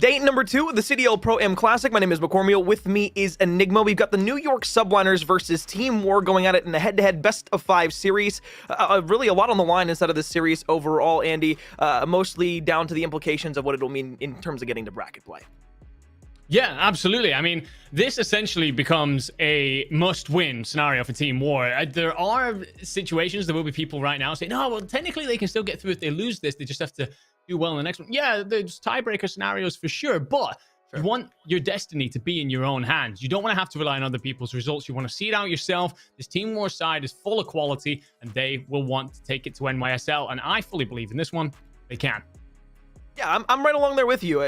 Day number 2 of the CDL Pro-Am Classic. My name is McCormiel. With me is Enigma. We've got the New York Subliners versus Team War going at it in a head-to-head best-of-5 series. Really a lot on the line inside of this series overall, Andy. Mostly down to the implications of what it'll mean in terms of getting to bracket play. Yeah, absolutely. I mean, this essentially becomes a must-win scenario for Team War. There are situations, there will be people right now saying, no, well, technically they can still get through if they lose this. They just have to do well in the next one. Yeah, there's tiebreaker scenarios for sure, but you want your destiny to be in your own hands. You don't want to have to rely on other people's results. You want to see it out yourself. This Team War side is full of quality, and they will want to take it to NYSL, and I fully believe in this one, they can. Yeah, I'm right along there with you.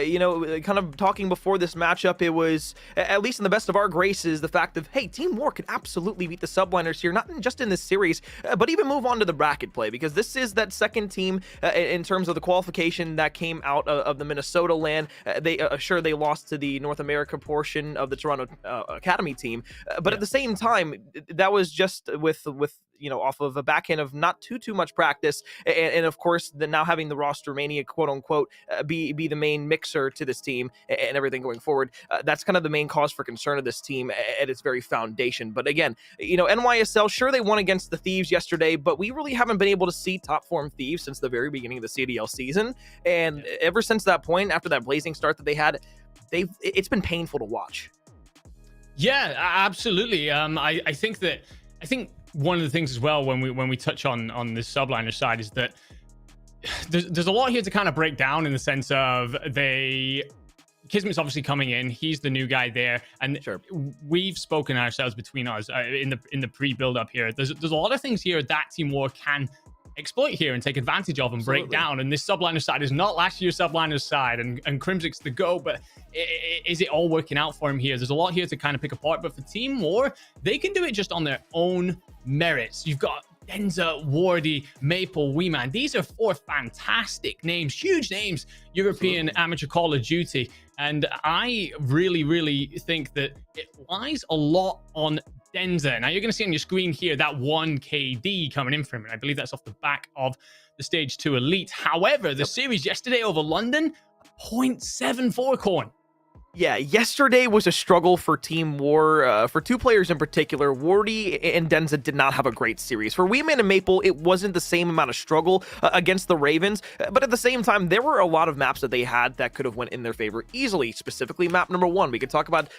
Kind of talking before this matchup, it was, at least in the best of our graces, the fact of, hey, Team War could absolutely beat the Subliners here, not just in this series, but even move on to the bracket play, because this is that second team in terms of the qualification that came out of the Minnesota land. They lost to the North America portion of the Toronto Academy team, but at the same time, that was just with off of a backhand of not too much practice, and of course, now having the roster mania, quote unquote, be the main mixer to this team and everything going forward. That's kind of the main cause for concern of this team at its very foundation. But again, NYSL, sure, they won against the Thieves yesterday, but we really haven't been able to see top form Thieves since the very beginning of the CDL season. And ever since that point, after that blazing start that they had, it's been painful to watch. Yeah, absolutely. I think one of the things as well when we touch on this subliner side is that there's a lot here to kind of break down in the sense of Kismet's obviously coming in. He's the new guy there, and we've spoken ourselves between us in the pre-build up here. There's a lot of things here that Team War can exploit here and take advantage of and break down. And this subliner side is not last year's subliner's side, and Crimsic's the go, but is it all working out for him here? There's a lot here to kind of pick apart, but for Team War, they can do it just on their own merits. You've got Denza, Wardy, Maple, Weeman. These are 4 fantastic names, huge names, European amateur Call of Duty. And I really, really think that it lies a lot on Denza. Now, you're going to see on your screen here that 1 KD coming in from it. I believe that's off the back of the Stage 2 Elite. However, the series yesterday over London, 0.74 corn. Yeah, yesterday was a struggle for Team War, for 2 players in particular. Wardy and Denza did not have a great series. For Weeman and Maple, it wasn't the same amount of struggle against the Ravens, but at the same time, there were a lot of maps that they had that could have went in their favor easily, specifically map number 1. We could talk about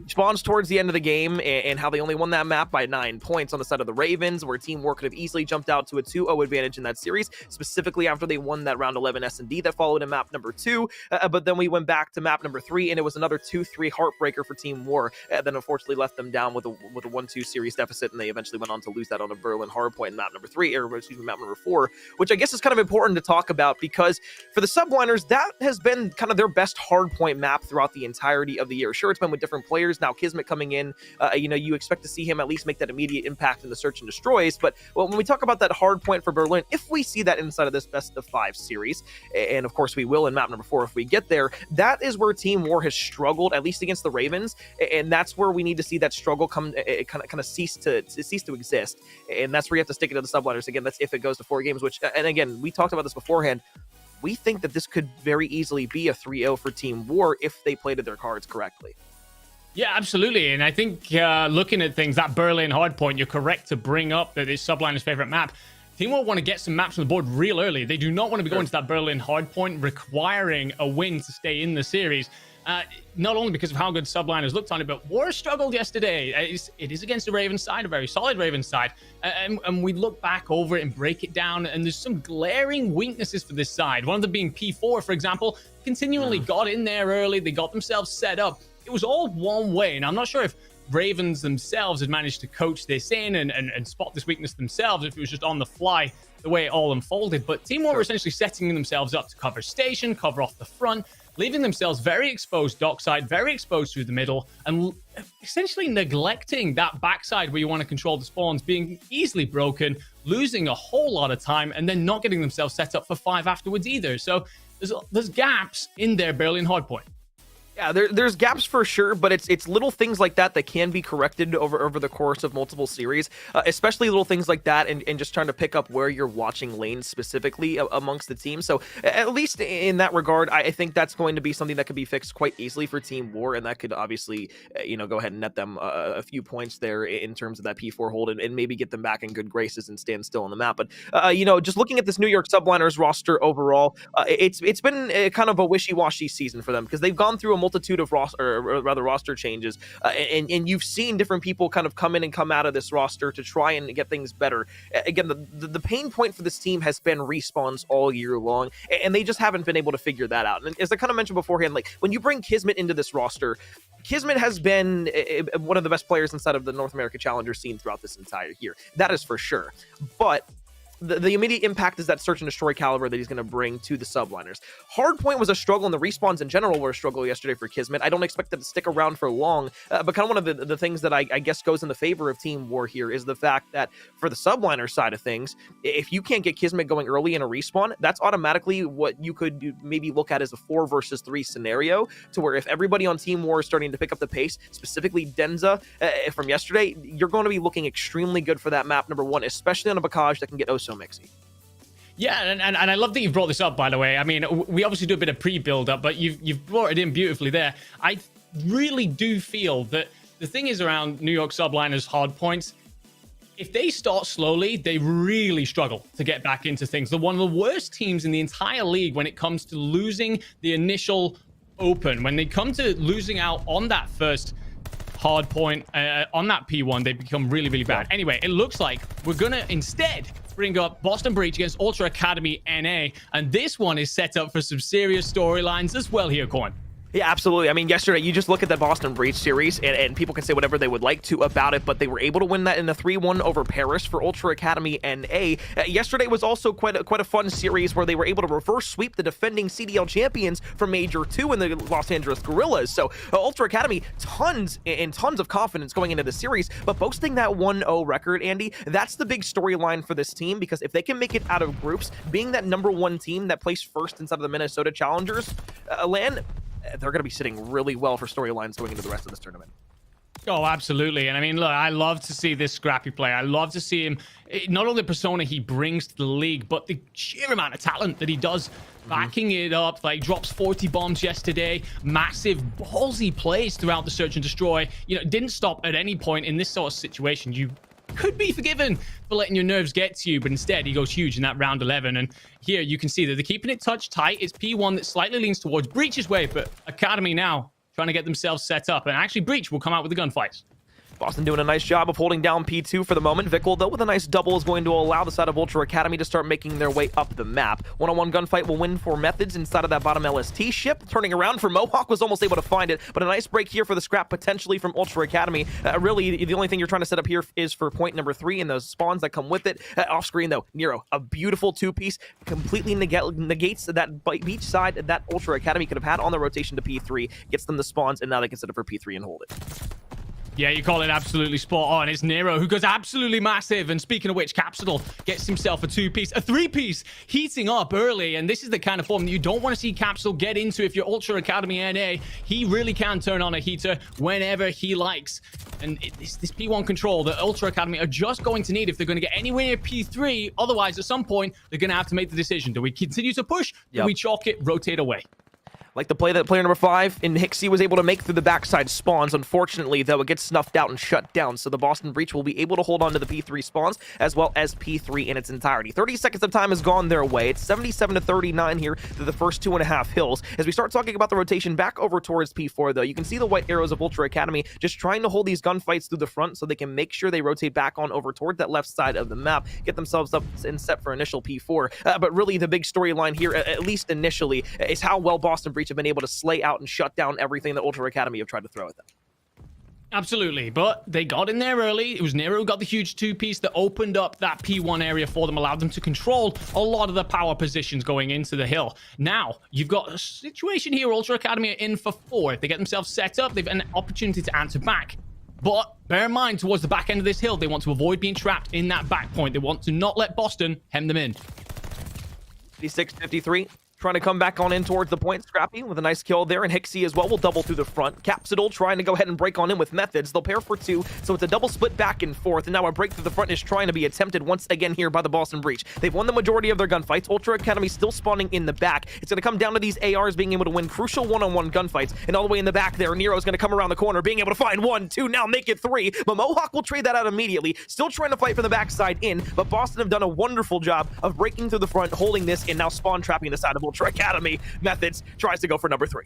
spawns towards the end of the game and how they only won that map by 9 points on the side of the Ravens, where Team War could have easily jumped out to a 2-0 advantage in that series, specifically after they won that round 11 S&D that followed in map number 2, but then we went back to map number 3, and it was another 2-3 heartbreaker for Team War, then unfortunately left them down with a 1-2 series deficit, and they eventually went on to lose that on a Berlin hardpoint in map number 3, or excuse me, map number 4, which I guess is kind of important to talk about, because for the Subliners, that has been kind of their best hardpoint map throughout the entirety of the year. Sure, it's been with different players. Now Kismet coming in, you expect to see him at least make that immediate impact in the search and destroys, but when we talk about that hardpoint for Berlin, if we see that inside of this best of 5 series, and of course we will in map number 4 if we get there, that is where Team War has struggled, at least against the Ravens, and that's where we need to see that struggle kind of cease to exist, and that's where you have to stick it to the Subliners. Again, that's if it goes to 4 games, which, and again, we talked about this beforehand, we think that this could very easily be a 3-0 for Team War if they played their cards correctly. Yeah, absolutely. And I think looking at things, that Berlin hardpoint, you're correct to bring up that it's Subliner's favorite map. Team War want to get some maps on the board real early. They do not want to be going to that Berlin hardpoint requiring a win to stay in the series. Not only because of how good Subliners looked on it, but War struggled yesterday. It is against the Ravens side, a very solid Ravens side. And we look back over it and break it down, and there's some glaring weaknesses for this side. One of them being P4, for example, continually got in there early. They got themselves set up. It was all one way, and I'm not sure if Ravens themselves had managed to coach this in and spot this weakness themselves, if it was just on the fly the way it all unfolded. But Team War were essentially setting themselves up to cover station, cover off the front, leaving themselves very exposed dockside, very exposed through the middle, and essentially neglecting that backside where you want to control the spawns, being easily broken, losing a whole lot of time, and then not getting themselves set up for 5 afterwards either. So there's gaps in their Berlin hardpoint. Yeah, there's gaps for sure, but it's little things like that that can be corrected over the course of multiple series, especially little things like that, and just trying to pick up where you're watching lanes specifically amongst the team. So at least in that regard, I think that's going to be something that could be fixed quite easily for Team War, and that could obviously go ahead and net them a few points there in terms of that P4 hold, and maybe get them back in good graces and stand still on the map. But just looking at this New York Subliners roster overall, it's been kind of a wishy-washy season for them because they've gone through a multitude of roster changes, and you've seen different people kind of come in and come out of this roster to try and get things better. Again, the pain point for this team has been respawns all year long, and they just haven't been able to figure that out. And as I kind of mentioned beforehand, like when you bring Kismet into this roster, Kismet has been one of the best players inside of the North America Challenger scene throughout this entire year. That is for sure. But the immediate impact is that search and destroy caliber that he's going to bring to the subliners. Hardpoint was a struggle, and the respawns in general were a struggle yesterday for Kismet. I don't expect that to stick around for long, but kind of one of the things that I guess goes in the favor of Team War here is the fact that for the subliner side of things, if you can't get Kismet going early in a respawn, that's automatically what you could maybe look at as a 4 versus 3 scenario, to where if everybody on Team War is starting to pick up the pace, specifically Denza from yesterday, you're going to be looking extremely good for that map, number one, especially on a Bocage that can get so mixy. Yeah, and I love that you've brought this up, by the way. I mean, we obviously do a bit of pre-build up, but you've brought it in beautifully there. I really do feel that the thing is around New York Subliners hard points, if they start slowly, they really struggle to get back into things. They're one of the worst teams in the entire league when it comes to losing the initial open. When they come to losing out on that first hard point, on that P1, they become really, really bad. Anyway, it looks like we're going to instead bring up Boston Breach against Ultra Academy NA, and this one is set up for some serious storylines as well here, Corn. Yeah, absolutely. I mean, yesterday, you just look at the Boston Breach series, and people can say whatever they would like to about it, but they were able to win that in a 3-1 over Paris for Ultra Academy NA. Yesterday was also quite a fun series where they were able to reverse sweep the defending CDL champions from Major 2 in the Los Angeles Gorillas. So Ultra Academy, tons and tons of confidence going into the series, but boasting that 1-0 record, Andy, that's the big storyline for this team, because if they can make it out of groups, being that #1 team that placed first inside of the Minnesota Challengers, they're going to be sitting really well for storylines going into the rest of this tournament. Oh, absolutely. And I mean, look, I love to see this scrappy play. I love to see him, not only the persona he brings to the league, but the sheer amount of talent that he does, backing it up. Like, drops 40 bombs yesterday, massive ballsy plays throughout the search and destroy. You know, didn't stop at any point in this sort of situation. You could be forgiven for letting your nerves get to you, but instead he goes huge in that round 11. And here you can see that they're keeping it touch tight. It's P1 that slightly leans towards Breach's way, but Academy now trying to get themselves set up, and actually Breach will come out with the gunfights. Boston doing a nice job of holding down P2 for the moment. Vickle, though, with a nice double, is going to allow the side of Ultra Academy to start making their way up the map. One-on-one gunfight will win for Methods inside of that bottom LST ship. Turning around for Mohawk, was almost able to find it, but a nice break here for the scrap potentially from Ultra Academy. Really, the only thing you're trying to set up here is for point number 3 and those spawns that come with it. Off screen, though, Nero, a beautiful 2-piece, completely negates that beach side that Ultra Academy could have had on the rotation to P3, gets them the spawns, and now they can set up for P3 and hold it. Yeah, you call it absolutely spot on. It's Nero who goes absolutely massive. And speaking of which, Capsule gets himself a 2-piece, a 3-piece, heating up early. And this is the kind of form that you don't want to see Capsule get into if you're Ultra Academy NA. He really can turn on a heater whenever he likes. And this P1 control that Ultra Academy are just going to need if they're going to get anywhere near P3. Otherwise, at some point, they're going to have to make the decision. Do we continue to push? Do we chalk it, rotate away? Like the play that player number 5 in Hixie was able to make through the backside spawns. Unfortunately, though, it gets snuffed out and shut down, so the Boston Breach will be able to hold on to the P3 spawns as well as P3 in its entirety. 30 seconds of time has gone their way. It's 77-39 here through the first 2.5 hills. As we start talking about the rotation back over towards P4, though, you can see the white arrows of Ultra Academy just trying to hold these gunfights through the front so they can make sure they rotate back on over toward that left side of the map, get themselves up and set for initial P4. But really, the big storyline here, at least initially, is how well Boston Breach have been able to slay out and shut down everything that Ultra Academy have tried to throw at them. Absolutely, but they got in there early. It was Nero who got the huge 2-piece that opened up that P1 area for them, allowed them to control a lot of the power positions going into the hill. Now, you've got a situation here. Ultra Academy are in for 4. If they get themselves set up, they've an opportunity to answer back. But bear in mind, towards the back end of this hill, they want to avoid being trapped in that back point. They want to not let Boston hem them in. 56-53. trying to come back on in towards the point. Scrappy with a nice kill there, and Hixie as well will double through the front. Capsidal trying to go ahead and break on in with Methods. They'll pair for 2, so it's a double split back and forth, and now a break through the front is trying to be attempted once again here by the Boston Breach. They've won the majority of their gunfights. Ultra Academy still spawning in the back. It's going to come down to these ARs being able to win crucial one-on-one gunfights, and all the way in the back there, Nero's going to come around the corner, being able to find 1, 2, now make it 3, but Mohawk will trade that out immediately. Still trying to fight from the backside in, but Boston have done a wonderful job of breaking through the front, holding this, and now spawn trapping the side of Ultra Academy. Methods tries to go for number 3.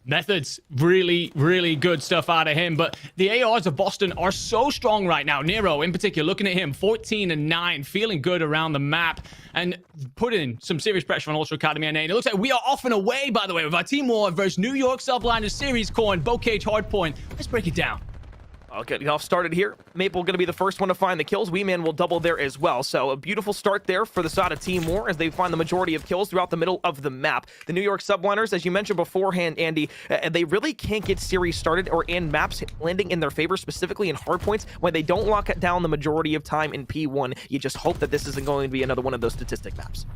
Methods, really, really good stuff out of him, but the ARs of Boston are so strong right now. Nero, in particular, looking at him, 14 and 9, feeling good around the map, and putting some serious pressure on Ultra Academy and it looks like we are off and away, by the way, with our Team War versus New York Subliners Series Coin, Bocage Hardpoint. Let's break it down. I'll get off started here. Maple going to be the first one to find the kills. Wee Man will double there as well. So a beautiful start there for the side of Team War as they find the majority of kills throughout the middle of the map. The New York Subliners, as you mentioned beforehand, Andy, they really can't get series started or in maps landing in their favor, specifically in hardpoints, when they don't lock it down the majority of time in P1. You just hope that this isn't going to be another one of those statistic maps.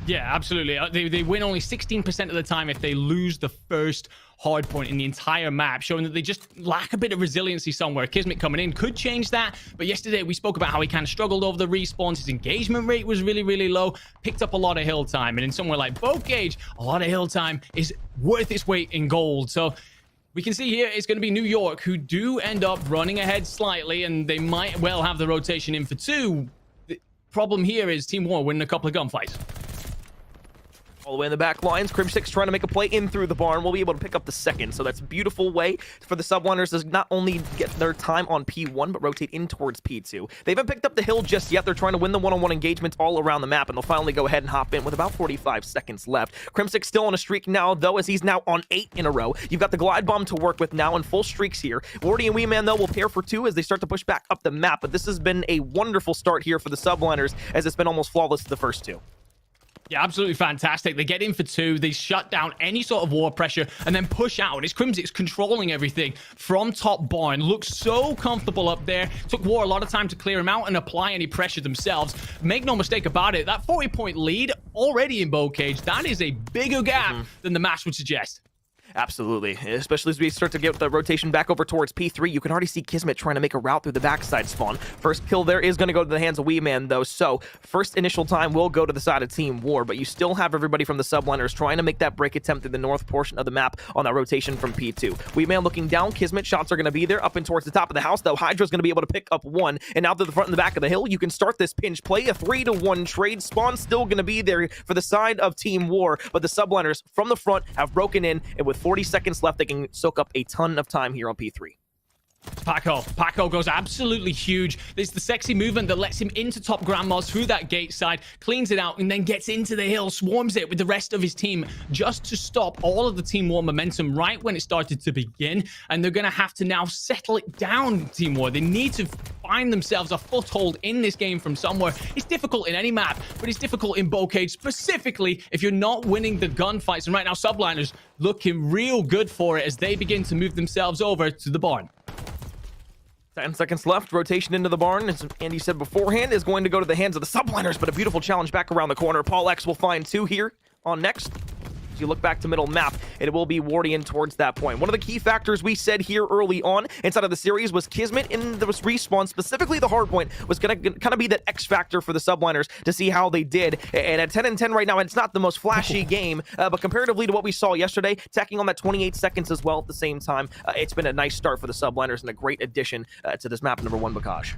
Yeah, absolutely. They win only 16% of the time if they lose the first hard point in the entire map, showing that they just lack a bit of resiliency somewhere. Kismet coming in could change that, but yesterday we spoke about how he kind of struggled over the respawns. His engagement rate was really, really low, picked up a lot of hill time, and in somewhere like Bocage, a lot of hill time is worth its weight in gold. So we can see here it's going to be New York who do end up running ahead slightly, and they might well have the rotation in for 2. The problem here is Team War winning a couple of gunfights. All the way in the back lines, Crim6 trying to make a play in through the barn. We'll be able to pick up the second, so that's a beautiful way for the Subliners to not only get their time on P1, but rotate in towards P2. They haven't picked up the hill just yet. They're trying to win the one-on-one engagements all around the map, and they'll finally go ahead and hop in with about 45 seconds left. Crim6 still on a streak now, though, as he's now on 8 in a row. You've got the glide bomb to work with now in full streaks here. Wardy and Wee Man, though, will pair for 2 as they start to push back up the map, but this has been a wonderful start here for the Subliners, as it's been almost flawless the first 2. Yeah, absolutely fantastic. They get in for 2. They shut down any sort of war pressure and then push out. It's Crimsix controlling everything from top barn. Looks so comfortable up there. Took War a lot of time to clear him out and apply any pressure themselves. Make no mistake about it. That 40-point lead already in Bocage, that is a bigger gap than the match would suggest. Absolutely, especially as we start to get the rotation back over towards P3. You can already see Kismet trying to make a route through the backside spawn. First kill there is going to go to the hands of Wee Man, though, so first initial time will go to the side of Team War, but you still have everybody from the Subliners trying to make that break attempt through the north portion of the map on that rotation from P2. Wee Man looking down, Kismet shots are going to be there, up and towards the top of the house, though Hydra's going to be able to pick up 1, and out to the front and the back of the hill, you can start this pinch play, a 3-to-1 trade. Spawn still going to be there for the side of Team War, but the Subliners from the front have broken in, and with 40 seconds left, they can soak up a ton of time here on P3. Paco goes absolutely huge. There's the sexy movement that lets him into top grandmas through that gate side, cleans it out, and then gets into the hill, swarms it with the rest of his team just to stop all of the Team War momentum right when it started to begin. And they're going to have to now settle it down, Team War. They need to find themselves a foothold in this game from somewhere. It's difficult in any map, but it's difficult in Bocage, specifically if you're not winning the gunfights. And right now, Subliners looking real good for it as they begin to move themselves over to the barn. 10 seconds left. Rotation into the barn, as Andy said beforehand, is going to go to the hands of the Subliners, but a beautiful challenge back around the corner. Paul X will find 2 here on next. As you look back to middle map, it will be Wardian towards that point. One of the key factors we said here early on inside of the series was Kismet in the respawn, specifically the hardpoint, was going to kind of be that X factor for the Subliners to see how they did. And at 10 and 10 right now, it's not the most flashy game, but comparatively to what we saw yesterday, tacking on that 28 seconds as well at the same time, it's been a nice start for the Subliners and a great addition to this map number 1, Bocage.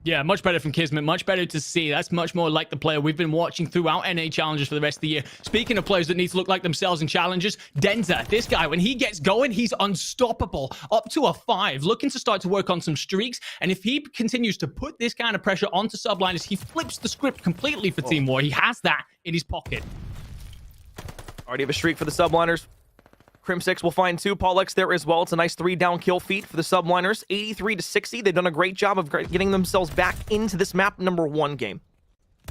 Yeah, much better from Kismet. Much better to see. That's much more like the player we've been watching throughout NA Challenges for the rest of the year. Speaking of players that need to look like themselves in Challenges, Denza, this guy, when he gets going, he's unstoppable. Up to a 5, looking to start to work on some streaks. And if he continues to put this kind of pressure onto Subliners, he flips the script completely for Team War. He has that in his pocket. Already have a streak for the Subliners. Crim6 will find 2. Paul X there as well. It's a nice 3-down kill feat for the Subliners. 83-60. They've done a great job of getting themselves back into this map number 1 game.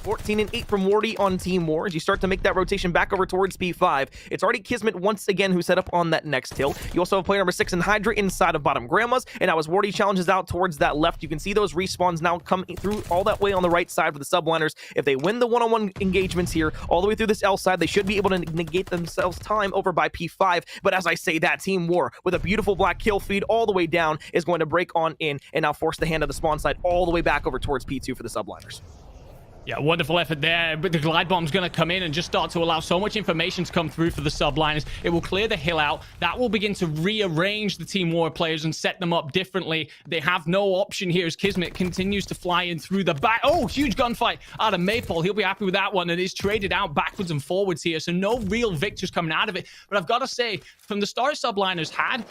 14 and 8 from Wardy on Team War as you start to make that rotation back over towards P5. It's already Kismet once again who set up on that next hill. You also have player number 6 in Hydra inside of bottom Grandma's, and now as Wardy challenges out towards that left, you can see those respawns now come through all that way on the right side for the subliners. If they win the one-on-one engagements here all the way through this L side, they should be able to negate themselves time over by P5. But as I say that, Team War with a beautiful black kill feed all the way down is going to break on in and now force the hand of the spawn side all the way back over towards P2 for the subliners. Yeah, wonderful effort there, but the glide bomb's going to come in and just start to allow so much information to come through for the subliners. It will clear the hill out. That will begin to rearrange the Team War players and set them up differently. They have no option here as Kismet continues to fly in through the back. Oh, huge gunfight out of Maple. He'll be happy with that one, and it's traded out backwards and forwards here, so no real victors coming out of it. But I've got to say, from the start subliners had,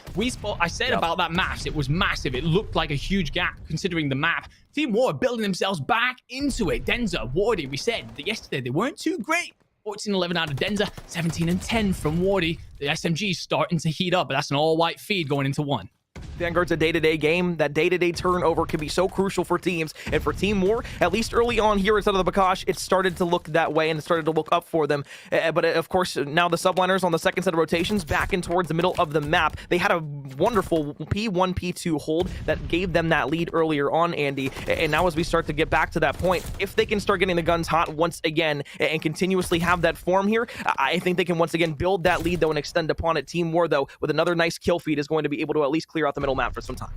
I said about that mass, it was massive. It looked like a huge gap considering the map. Team War building themselves back into it. Denza, Wardy, we said that yesterday they weren't too great. 14-11 out of Denza, 17-10 from Wardy. The SMG's starting to heat up, but that's an all-white feed going into one. Vanguard's a day-to-day game. That day-to-day turnover can be so crucial for teams. And for Team War, at least early on here inside of the Bocage, it started to look that way and it started to look up for them. But of course, now the subliners on the second set of rotations back in towards the middle of the map. They had a wonderful P1, P2 hold that gave them that lead earlier on, Andy. And now as we start to get back to that point, if they can start getting the guns hot once again and continuously have that form here, I think they can once again build that lead, though, and extend upon it. Team War, though, with another nice kill feed, is going to be able to at least clear out the middle map for some time.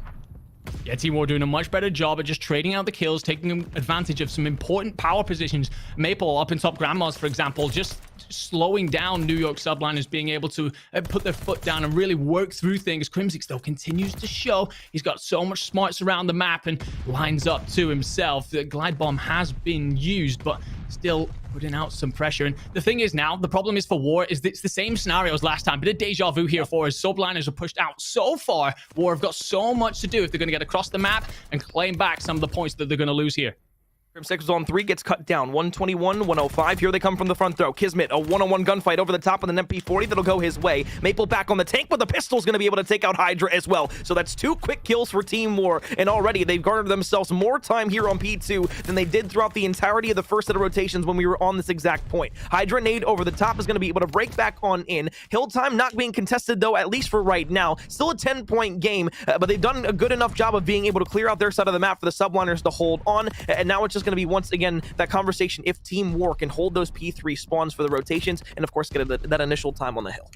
Yeah, Team War doing a much better job at just trading out the kills, taking advantage of some important power positions. Maple up in top Grandma's, for example, just slowing down New York subliners being able to put their foot down and really work through things. Crimsix, though, continues to show he's got so much smarts around the map and lines up to himself. The glide bomb has been used, but still putting out some pressure. And the thing is now, the problem is for War is it's the same scenario as last time, but a deja vu here for us. Subliners are pushed out so far. War have got so much to do if they're going to get across the map and claim back some of the points that they're going to lose here. Crim6 was on 3, gets cut down. 121, 105. Here they come from the front throw. Kismet, a one-on-one gunfight over the top of an MP40 that'll go his way. Maple back on the tank, but the pistol's going to be able to take out Hydra as well. So that's 2 quick kills for Team War, and already they've garnered themselves more time here on P2 than they did throughout the entirety of the first set of rotations when we were on this exact point. Hydra nade over the top is going to be able to break back on in. Hill time not being contested, though, at least for right now. Still a 10-point game, but they've done a good enough job of being able to clear out their side of the map for the subliners to hold on, and now it's just going to be once again that conversation if Team War can hold those P3 spawns for the rotations and of course get that initial time on the hill.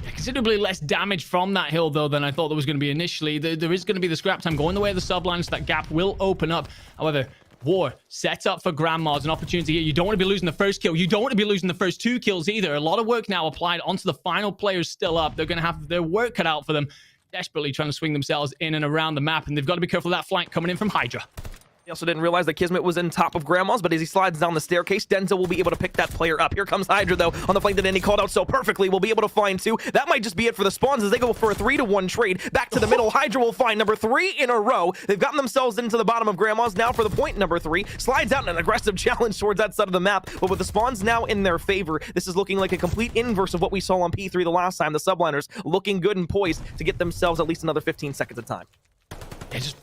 Considerably less damage from that hill, though, than I thought there was going to be initially. There is going to be the scrap time going the way of the sublines, so that gap will open up. However, War set up for Grandma's an opportunity here. You don't want to be losing the first kill. You don't want to be losing the first 2 kills either. A lot of work now applied onto the final players still up. They're going to have their work cut out for them, desperately trying to swing themselves in and around the map, and they've got to be careful of that flank coming in from Hydra. He also didn't realize that Kismet was in top of Grandma's, but as he slides down the staircase, Denzel will be able to pick that player up. Here comes Hydra, though, on the flank that Andy called out so perfectly. We'll be able to find 2. That might just be it for the spawns as they go for a 3-to-1 trade. Back to the middle, Hydra will find number 3 in a row. They've gotten themselves into the bottom of Grandma's now for the point number 3. Slides out in an aggressive challenge towards that side of the map, but with the spawns now in their favor, this is looking like a complete inverse of what we saw on P3 the last time. The subliners looking good and poised to get themselves at least another 15 seconds of time. Yeah, just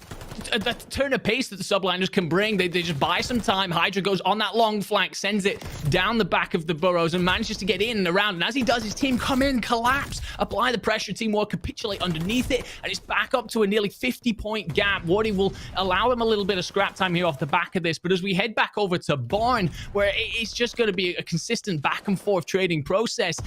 that turn of pace that the subliners can bring. They just buy some time. Hydra goes on that long flank, sends it down the back of the burrows and manages to get in and around. And as he does, his team come in, collapse, apply the pressure. Team War capitulate underneath it, and it's back up to a nearly 50-point gap. Wardy will allow him a little bit of scrap time here off the back of this. But as we head back over to Barn, where it's just going to be a consistent back and forth trading process,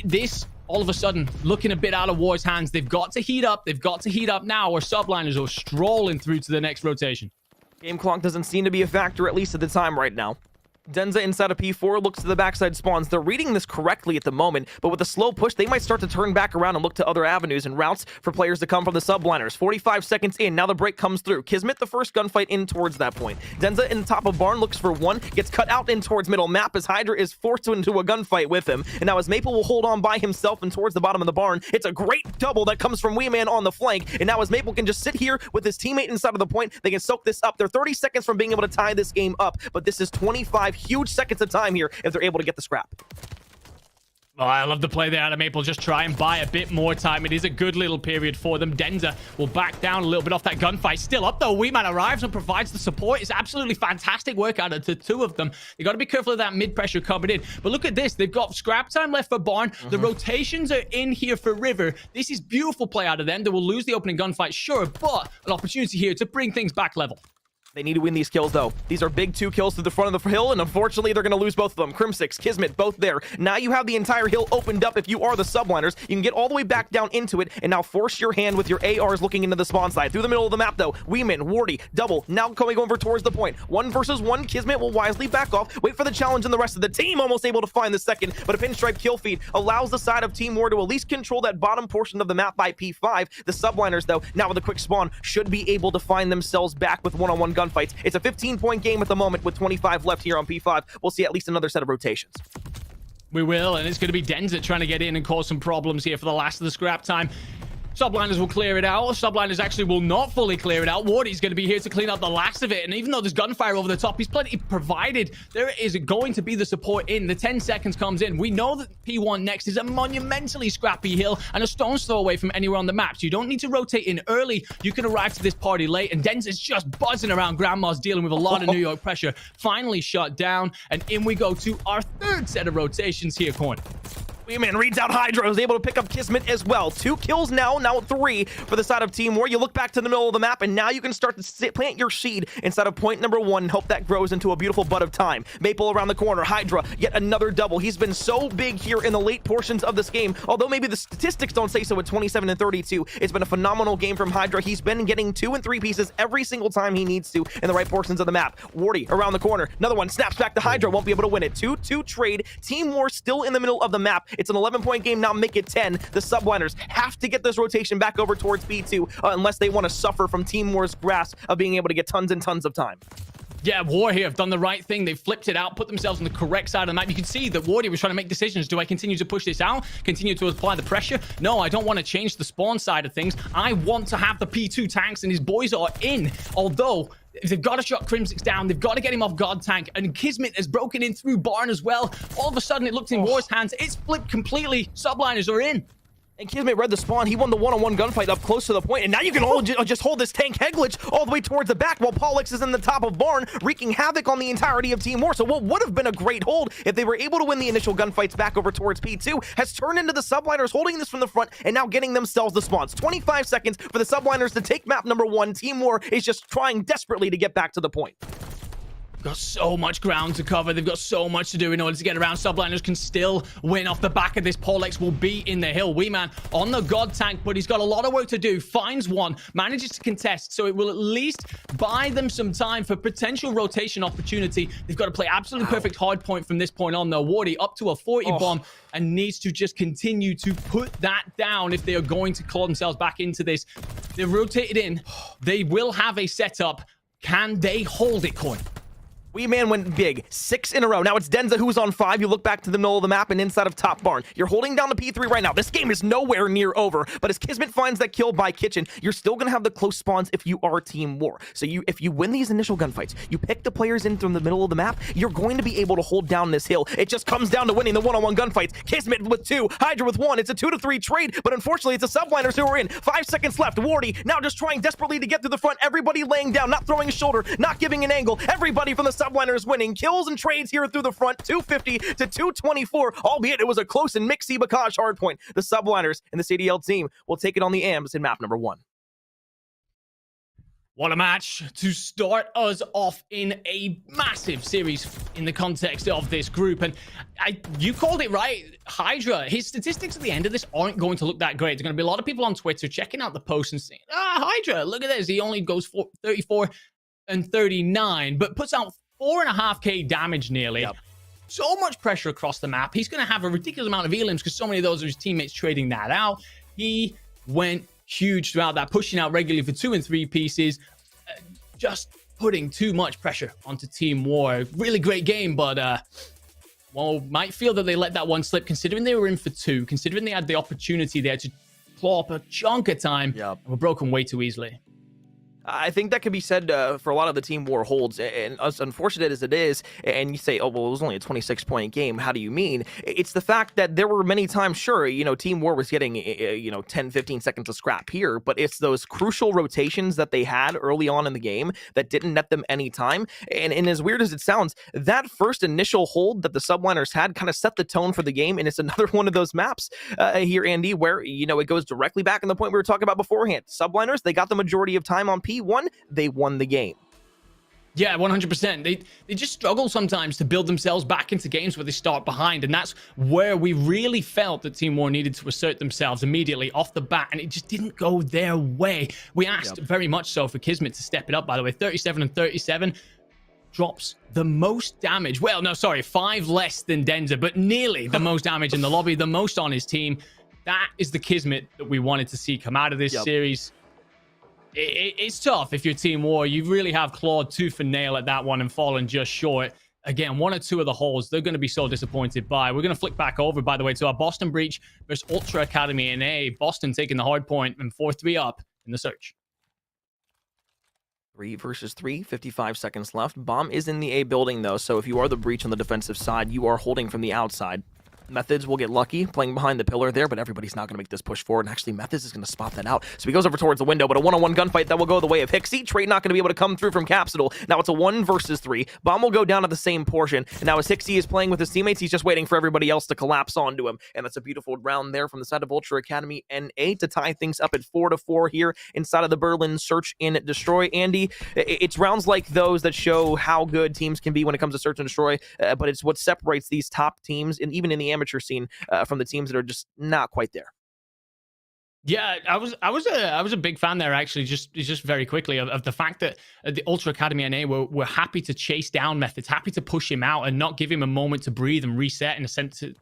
this all of a sudden looking a bit out of War's hands. They've got to heat up. They've got to heat up now, or subliners are strolling through to the next rotation. Game clock doesn't seem to be a factor, at least at the time right now. Denza inside of P4 looks to the backside spawns. They're reading this correctly at the moment, but with a slow push, they might start to turn back around and look to other avenues and routes for players to come from the subliners. 45 seconds in, now the break comes through. Kismet the first gunfight in towards that point. Denza in the top of Barn looks for 1, gets cut out in towards middle map as Hydra is forced into a gunfight with him. And now as Maple will hold on by himself and towards the bottom of the Barn, it's a great double that comes from Weeman on the flank. And now as Maple can just sit here with his teammate inside of the point, they can soak this up. They're 30 seconds from being able to tie this game up, but this is 25 huge seconds of time here if they're able to get the scrap. Oh, I love the play there out of Maple. Just try and buy a bit more time. It is a good little period for them. Denza will back down a little bit off that gunfight. Still up, though. Weeman arrives and provides the support. It's absolutely fantastic work out of the two of them. You got to be careful of that mid-pressure coming in. But look at this. They've got scrap time left for Barn. The rotations are in here for River. This is beautiful play out of them. They will lose the opening gunfight, sure, but an opportunity here to bring things back level. They need to win these kills, though. These are big 2 kills to the front of the hill, and unfortunately, they're going to lose both of them. Crimsix, Kismet, both there. Now you have the entire hill opened up if you are the subliners. You can get all the way back down into it, and now force your hand with your ARs looking into the spawn side. Through the middle of the map, though, Weeman, Wardy, double, now going over towards the point. 1 versus 1, Kismet will wisely back off, wait for the challenge, and the rest of the team almost able to find the second, but a pinstripe kill feed allows the side of Team War to at least control that bottom portion of the map by P5. The subliners, though, now with a quick spawn, should be able to find themselves back with one-on-one gunfights. It's a 15-point game at the moment with 25 left here on P5. We'll see at least another set of rotations. We will, and it's going to be Denza trying to get in and cause some problems here for the last of the scrap time. Subliners will clear it out. Subliners actually will not fully clear it out. Wardy's going to be here to clean up the last of it. And even though there's gunfire over the top, he's plenty provided. There is going to be the support in. The 10 seconds comes in. We know that P1 next is a monumentally scrappy hill and a stone's throw away from anywhere on the map. So you don't need to rotate in early. You can arrive to this party late. And Denza's just buzzing around Grandma's, dealing with a lot of New York pressure. Finally shut down. And in we go to our 3rd set of rotations here, Corn. Man reads out Hydra, was able to pick up Kismet as well. 2 kills now 3 for the side of Team War. You look back to the middle of the map, and now you can start to plant your seed inside of point number 1 and hope that grows into a beautiful bud of time. Maple around the corner. Hydra, yet another double. He's been so big here in the late portions of this game, although maybe the statistics don't say so at 27 and 32. It's been a phenomenal game from Hydra. He's been getting 2 and 3 pieces every single time he needs to in the right portions of the map. Wardy around the corner. Another one snaps back to Hydra. Won't be able to win it. 2-2 trade. Team War still in the middle of the map. It's an 11-point game now, make it 10. The subliners have to get this rotation back over towards B2 unless they want to suffer from Team War's grasp of being able to get tons and tons of time. Yeah, War here have done the right thing. They've flipped it out, put themselves on the correct side of the map. You can see that Wardy was trying to make decisions. Do I continue to push this out? Continue to apply the pressure? No, I don't want to change the spawn side of things. I want to have the P2 tanks, and his boys are in. Although, they've got to shut Crimsix down. They've got to get him off God Tank. And Kismet has broken in through Barn as well. All of a sudden, it looked in War's hands. It's flipped completely. Subliners are in. And Kismet read the spawn. He won the one-on-one gunfight up close to the point. And now you can all just hold this tank Heglich all the way towards the back while Pollux is in the top of Barn, wreaking havoc on the entirety of Team War. So what would have been a great hold if they were able to win the initial gunfights back over towards P2 has turned into the subliners holding this from the front and now getting themselves the spawns. 25 seconds for the subliners to take map number 1. Team War is just trying desperately to get back to the point. Got so much ground to cover. They've got so much to do in order to get around. Subliners can still win off the back of this. Polex will be in the hill. Weeman on the God Tank, but he's got a lot of work to do. Finds one, manages to contest, so it will at least buy them some time for potential rotation opportunity. They've got to play absolutely perfect hard point from this point on, though. Wardy up to a 40 bomb and needs to just continue to put that down if they are going to claw themselves back into this. They're rotated in. They will have a setup. Can they hold it, Coin? Weeman went big. 6 in a row. Now it's Denza who's on 5. You look back to the middle of the map and inside of top barn. You're holding down the P3 right now. This game is nowhere near over. But as Kismet finds that kill by Kitchen, you're still going to have the close spawns if you are Team War. So if you win these initial gunfights, you pick the players in from the middle of the map, you're going to be able to hold down this hill. It just comes down to winning the one-on-one gunfights. Kismet with 2, Hydra with 1. It's a 2-3 trade, but unfortunately it's the subliners who are in. 5 seconds left. Wardy now just trying desperately to get through the front. Everybody laying down, not throwing a shoulder, not giving an angle. Everybody from the subliners winning. Kills and trades here through the front, 250 to 224, albeit it was a close and mixy Bocage hardpoint. The subliners and the CDL team will take it on the AMs in map number 1. What a match to start us off in a massive series in the context of this group. And you called it right, Hydra. His statistics at the end of this aren't going to look that great. There's going to be a lot of people on Twitter checking out the post and saying, Hydra, look at this. He only goes for 34 and 39, but puts out 4.5k damage nearly. Yep. So much pressure across the map. He's going to have a ridiculous amount of elims because so many of those are his teammates trading that out. He went huge throughout that, pushing out regularly for 2 and 3 pieces, just putting too much pressure onto Team War. Really great game, but well, might feel that they let that one slip considering they were in for 2, considering they had the opportunity there to claw up a chunk of time, and were broken way too easily. I think that could be said for a lot of the Team War holds, and as unfortunate as it is, and you say, oh, well, it was only a 26-point game. How do you mean? It's the fact that there were many times, sure, Team War was getting, 10, 15 seconds of scrap here, but it's those crucial rotations that they had early on in the game that didn't net them any time. And as weird as it sounds, that first initial hold that the subliners had kind of set the tone for the game, and it's another one of those maps here, Andy, where, it goes directly back on the point we were talking about beforehand. Subliners, they got the majority of time on P1, they won the game. Yeah, 100%. They just struggle sometimes to build themselves back into games where they start behind, and that's where we really felt that Team War needed to assert themselves immediately off the bat, and it just didn't go their way. We asked very much so for Kismet to step it up, by the way. 37 and 37 drops the most damage. Well, no, sorry, 5 less than Denza, but nearly the most damage in the lobby, the most on his team. That is the Kismet that we wanted to see come out of this series. It's tough if you're Team War. You really have clawed tooth and nail at that one and fallen just short. Again, 1 or 2 of the holes they're going to be so disappointed by. We're going to flick back over, by the way, to our Boston Breach versus Ultra Academy NA. Boston taking the hard point and 4-3 up in the search. 3 versus 3, 55 seconds left. Bomb is in the A building, though, so if you are the Breach on the defensive side, you are holding from the outside. Methods will get lucky playing behind the pillar there, but everybody's not going to make this push forward. And actually, Methods is going to spot that out. So he goes over towards the window, but a one-on-one gunfight that will go the way of Hixie. Trade not going to be able to come through from Capsule. Now it's a 1 versus 3. Bomb will go down at the same portion. And now as Hixie is playing with his teammates, he's just waiting for everybody else to collapse onto him. And that's a beautiful round there from the side of Ultra Academy NA to tie things up at 4-4 here inside of the Berlin Search and Destroy. Andy, it's rounds like those that show how good teams can be when it comes to Search and Destroy, but it's what separates these top teams, and even in the amateur scene, from the teams that are just not quite there. Yeah, I was a big fan there, actually, just very quickly, of the fact that the Ultra Academy NA were happy to chase down Methods, happy to push him out and not give him a moment to breathe and reset in a sense to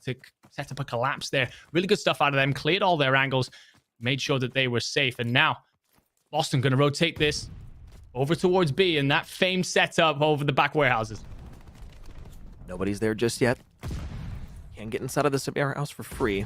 set up a collapse there. Really good stuff out of them, cleared all their angles, made sure that they were safe. And now Boston going to rotate this over towards B and that famed setup over the back warehouses. Nobody's there just yet. Can't get inside of this warehouse for free.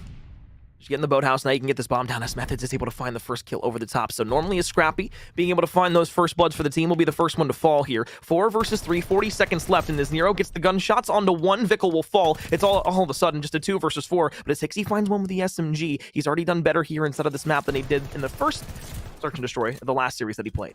Just get in the boathouse. Now you can get this bomb down as Methods is able to find the first kill over the top. So normally a Scrappy being able to find those first bloods for the team will be the first one to fall here. 4 versus 3, 40 seconds left, and as Nero gets the gunshots onto 1, Vickle will fall. It's all of a sudden just a 2 versus 4, but as Hixie finds one with the SMG, he's already done better here inside of this map than he did in the first Search and Destroy, the last series that he played.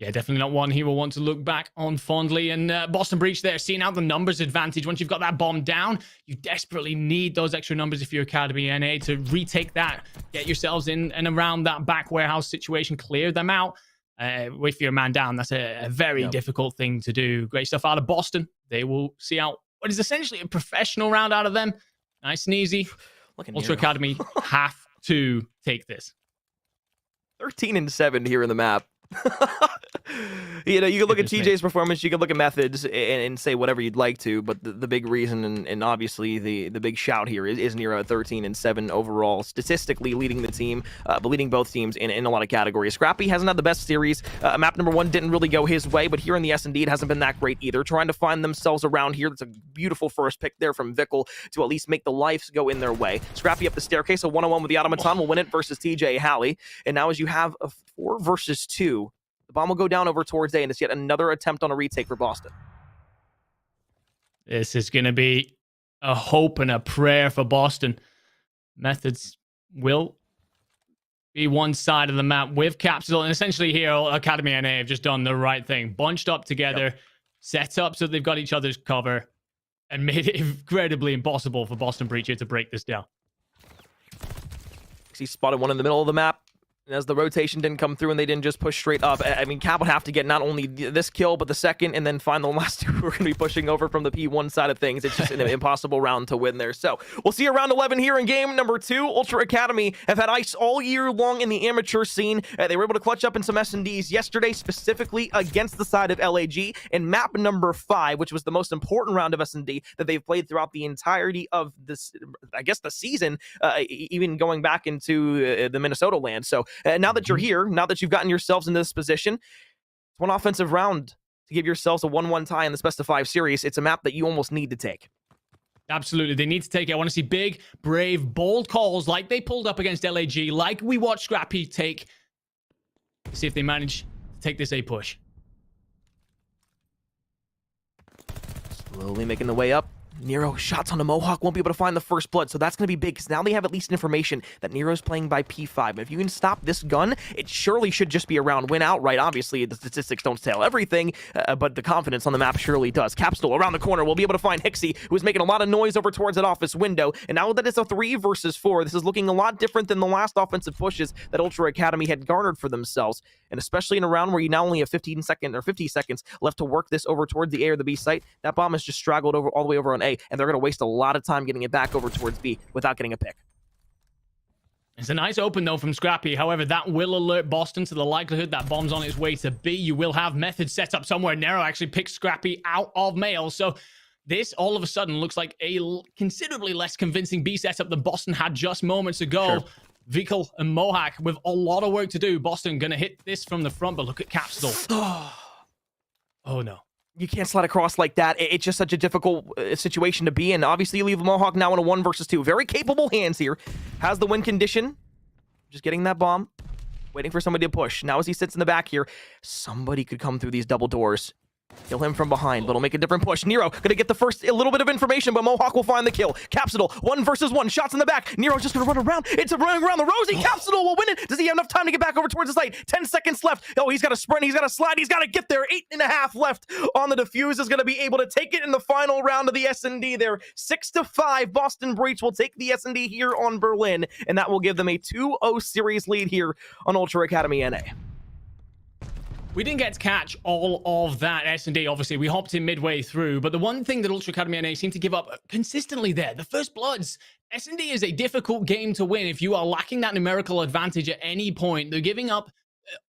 Yeah, definitely not one he will want to look back on fondly. And Boston Breach there, seeing out the numbers advantage. Once you've got that bomb down, you desperately need those extra numbers if you're Academy NA to retake that. Get yourselves in and around that back warehouse situation, clear them out. Wait for your man down. That's a very difficult thing to do. Great stuff out of Boston. They will see out what is essentially a professional round out of them. Nice and easy. Ultra Academy have to take this. 13 and 7 here in the map. You can look at TJ's performance, you can look at Methods and say whatever you'd like to, but the big reason and obviously the big shout here is Nero at 13 and 7 overall, statistically leading the team, but leading both teams in a lot of categories. Scrappy hasn't had the best series. Map number 1 didn't really go his way, but here in the S&D it hasn't been that great either. Trying to find themselves around here. That's a beautiful first pick there from Vickle to at least make the lives go in their way. Scrappy up the staircase, a 1-on-1 with the Automaton will win it versus TJ Halley. And now as you have a 4 versus 2, the bomb will go down over towards A, and it's yet another attempt on a retake for Boston. This is going to be a hope and a prayer for Boston. Methods will be one side of the map with Capsule, and essentially here, Academy NA have just done the right thing. Bunched up together, set up so they've got each other's cover, and made it incredibly impossible for Boston Breach here to break this down. He spotted one in the middle of the map. And as the rotation didn't come through and they didn't just push straight up, I mean, Cap would have to get not only this kill, but the second, and then find the last 2 who are going to be pushing over from the P1 side of things. It's just an impossible round to win there. So we'll see you around 11 here in game number 2. Ultra Academy have had ice all year long in the amateur scene. They were able to clutch up in some S&Ds yesterday, specifically against the side of LAG in map number 5, which was the most important round of S&D that they've played throughout the entirety of this, I guess, the season, even going back into the Minnesota land. So now that you're here, now that you've gotten yourselves into this position, it's one offensive round to give yourselves a 1-1 tie in this best of 5 series. It's a map that you almost need to take. Absolutely. They need to take it. I want to see big, brave, bold calls like they pulled up against LAG, like we watched Scrappy take See if they manage to take this A push. Slowly making the way up. Nero shots on the Mohawk, won't be able to find the first blood, so that's going to be big, because now they have at least information that Nero's playing by P5. And if you can stop this gun, it surely should just be a round win outright. Obviously, the statistics don't tell everything, but the confidence on the map surely does. Capsule around the corner will be able to find Hixie, who's making a lot of noise over towards that office window. And now that it's a 3 versus 4, this is looking a lot different than the last offensive pushes that Ultra Academy had garnered for themselves. And especially in a round where you now only have 50 seconds left to work this over towards the A or the B site, that bomb has just straggled over all the way over on A, and they're going to waste a lot of time getting it back over towards B without getting a pick. It's a nice open, though, from Scrappy. However, that will alert Boston to the likelihood that bomb's on its way to B. You will have methods set up somewhere. Nero actually picks Scrappy out of mail, so this all of a sudden looks like a considerably less convincing B setup than Boston had just moments ago. Sure. Vikal and Mohawk with a lot of work to do. Boston gonna hit this from the front, but look at Capsule. Oh no. You can't slide across like that. It's just such a difficult situation to be in. Obviously, you leave Mohawk now in a 1 versus 2. Very capable hands here. Has the win condition. Just getting that bomb. Waiting for somebody to push. Now as he sits in the back here, somebody could come through these double doors. Kill him from behind, but it'll make a different push. Nero gonna get the first a little bit of information, but Mohawk will find the kill. Capsule, 1 versus 1, shots in the back. Nero's just gonna run around. It's running around the Rosie. Capsule will win it. Does he have enough time to get back over towards the site? 10 seconds left. Oh, he's got to sprint. He's got to slide. He's got to get there. 8.5 left on the defuse. Is gonna be able to take it in the final round of the S&D there. 6-5. Boston Breach will take the S&D here on Berlin, and that will give them a 2-0 series lead here on Ultra Academy NA. We didn't get to catch all of that S&D, obviously. We hopped in midway through, but the one thing that Ultra Academy NA seem to give up consistently there, the first bloods. S&D is a difficult game to win if you are lacking that numerical advantage at any point. They're giving up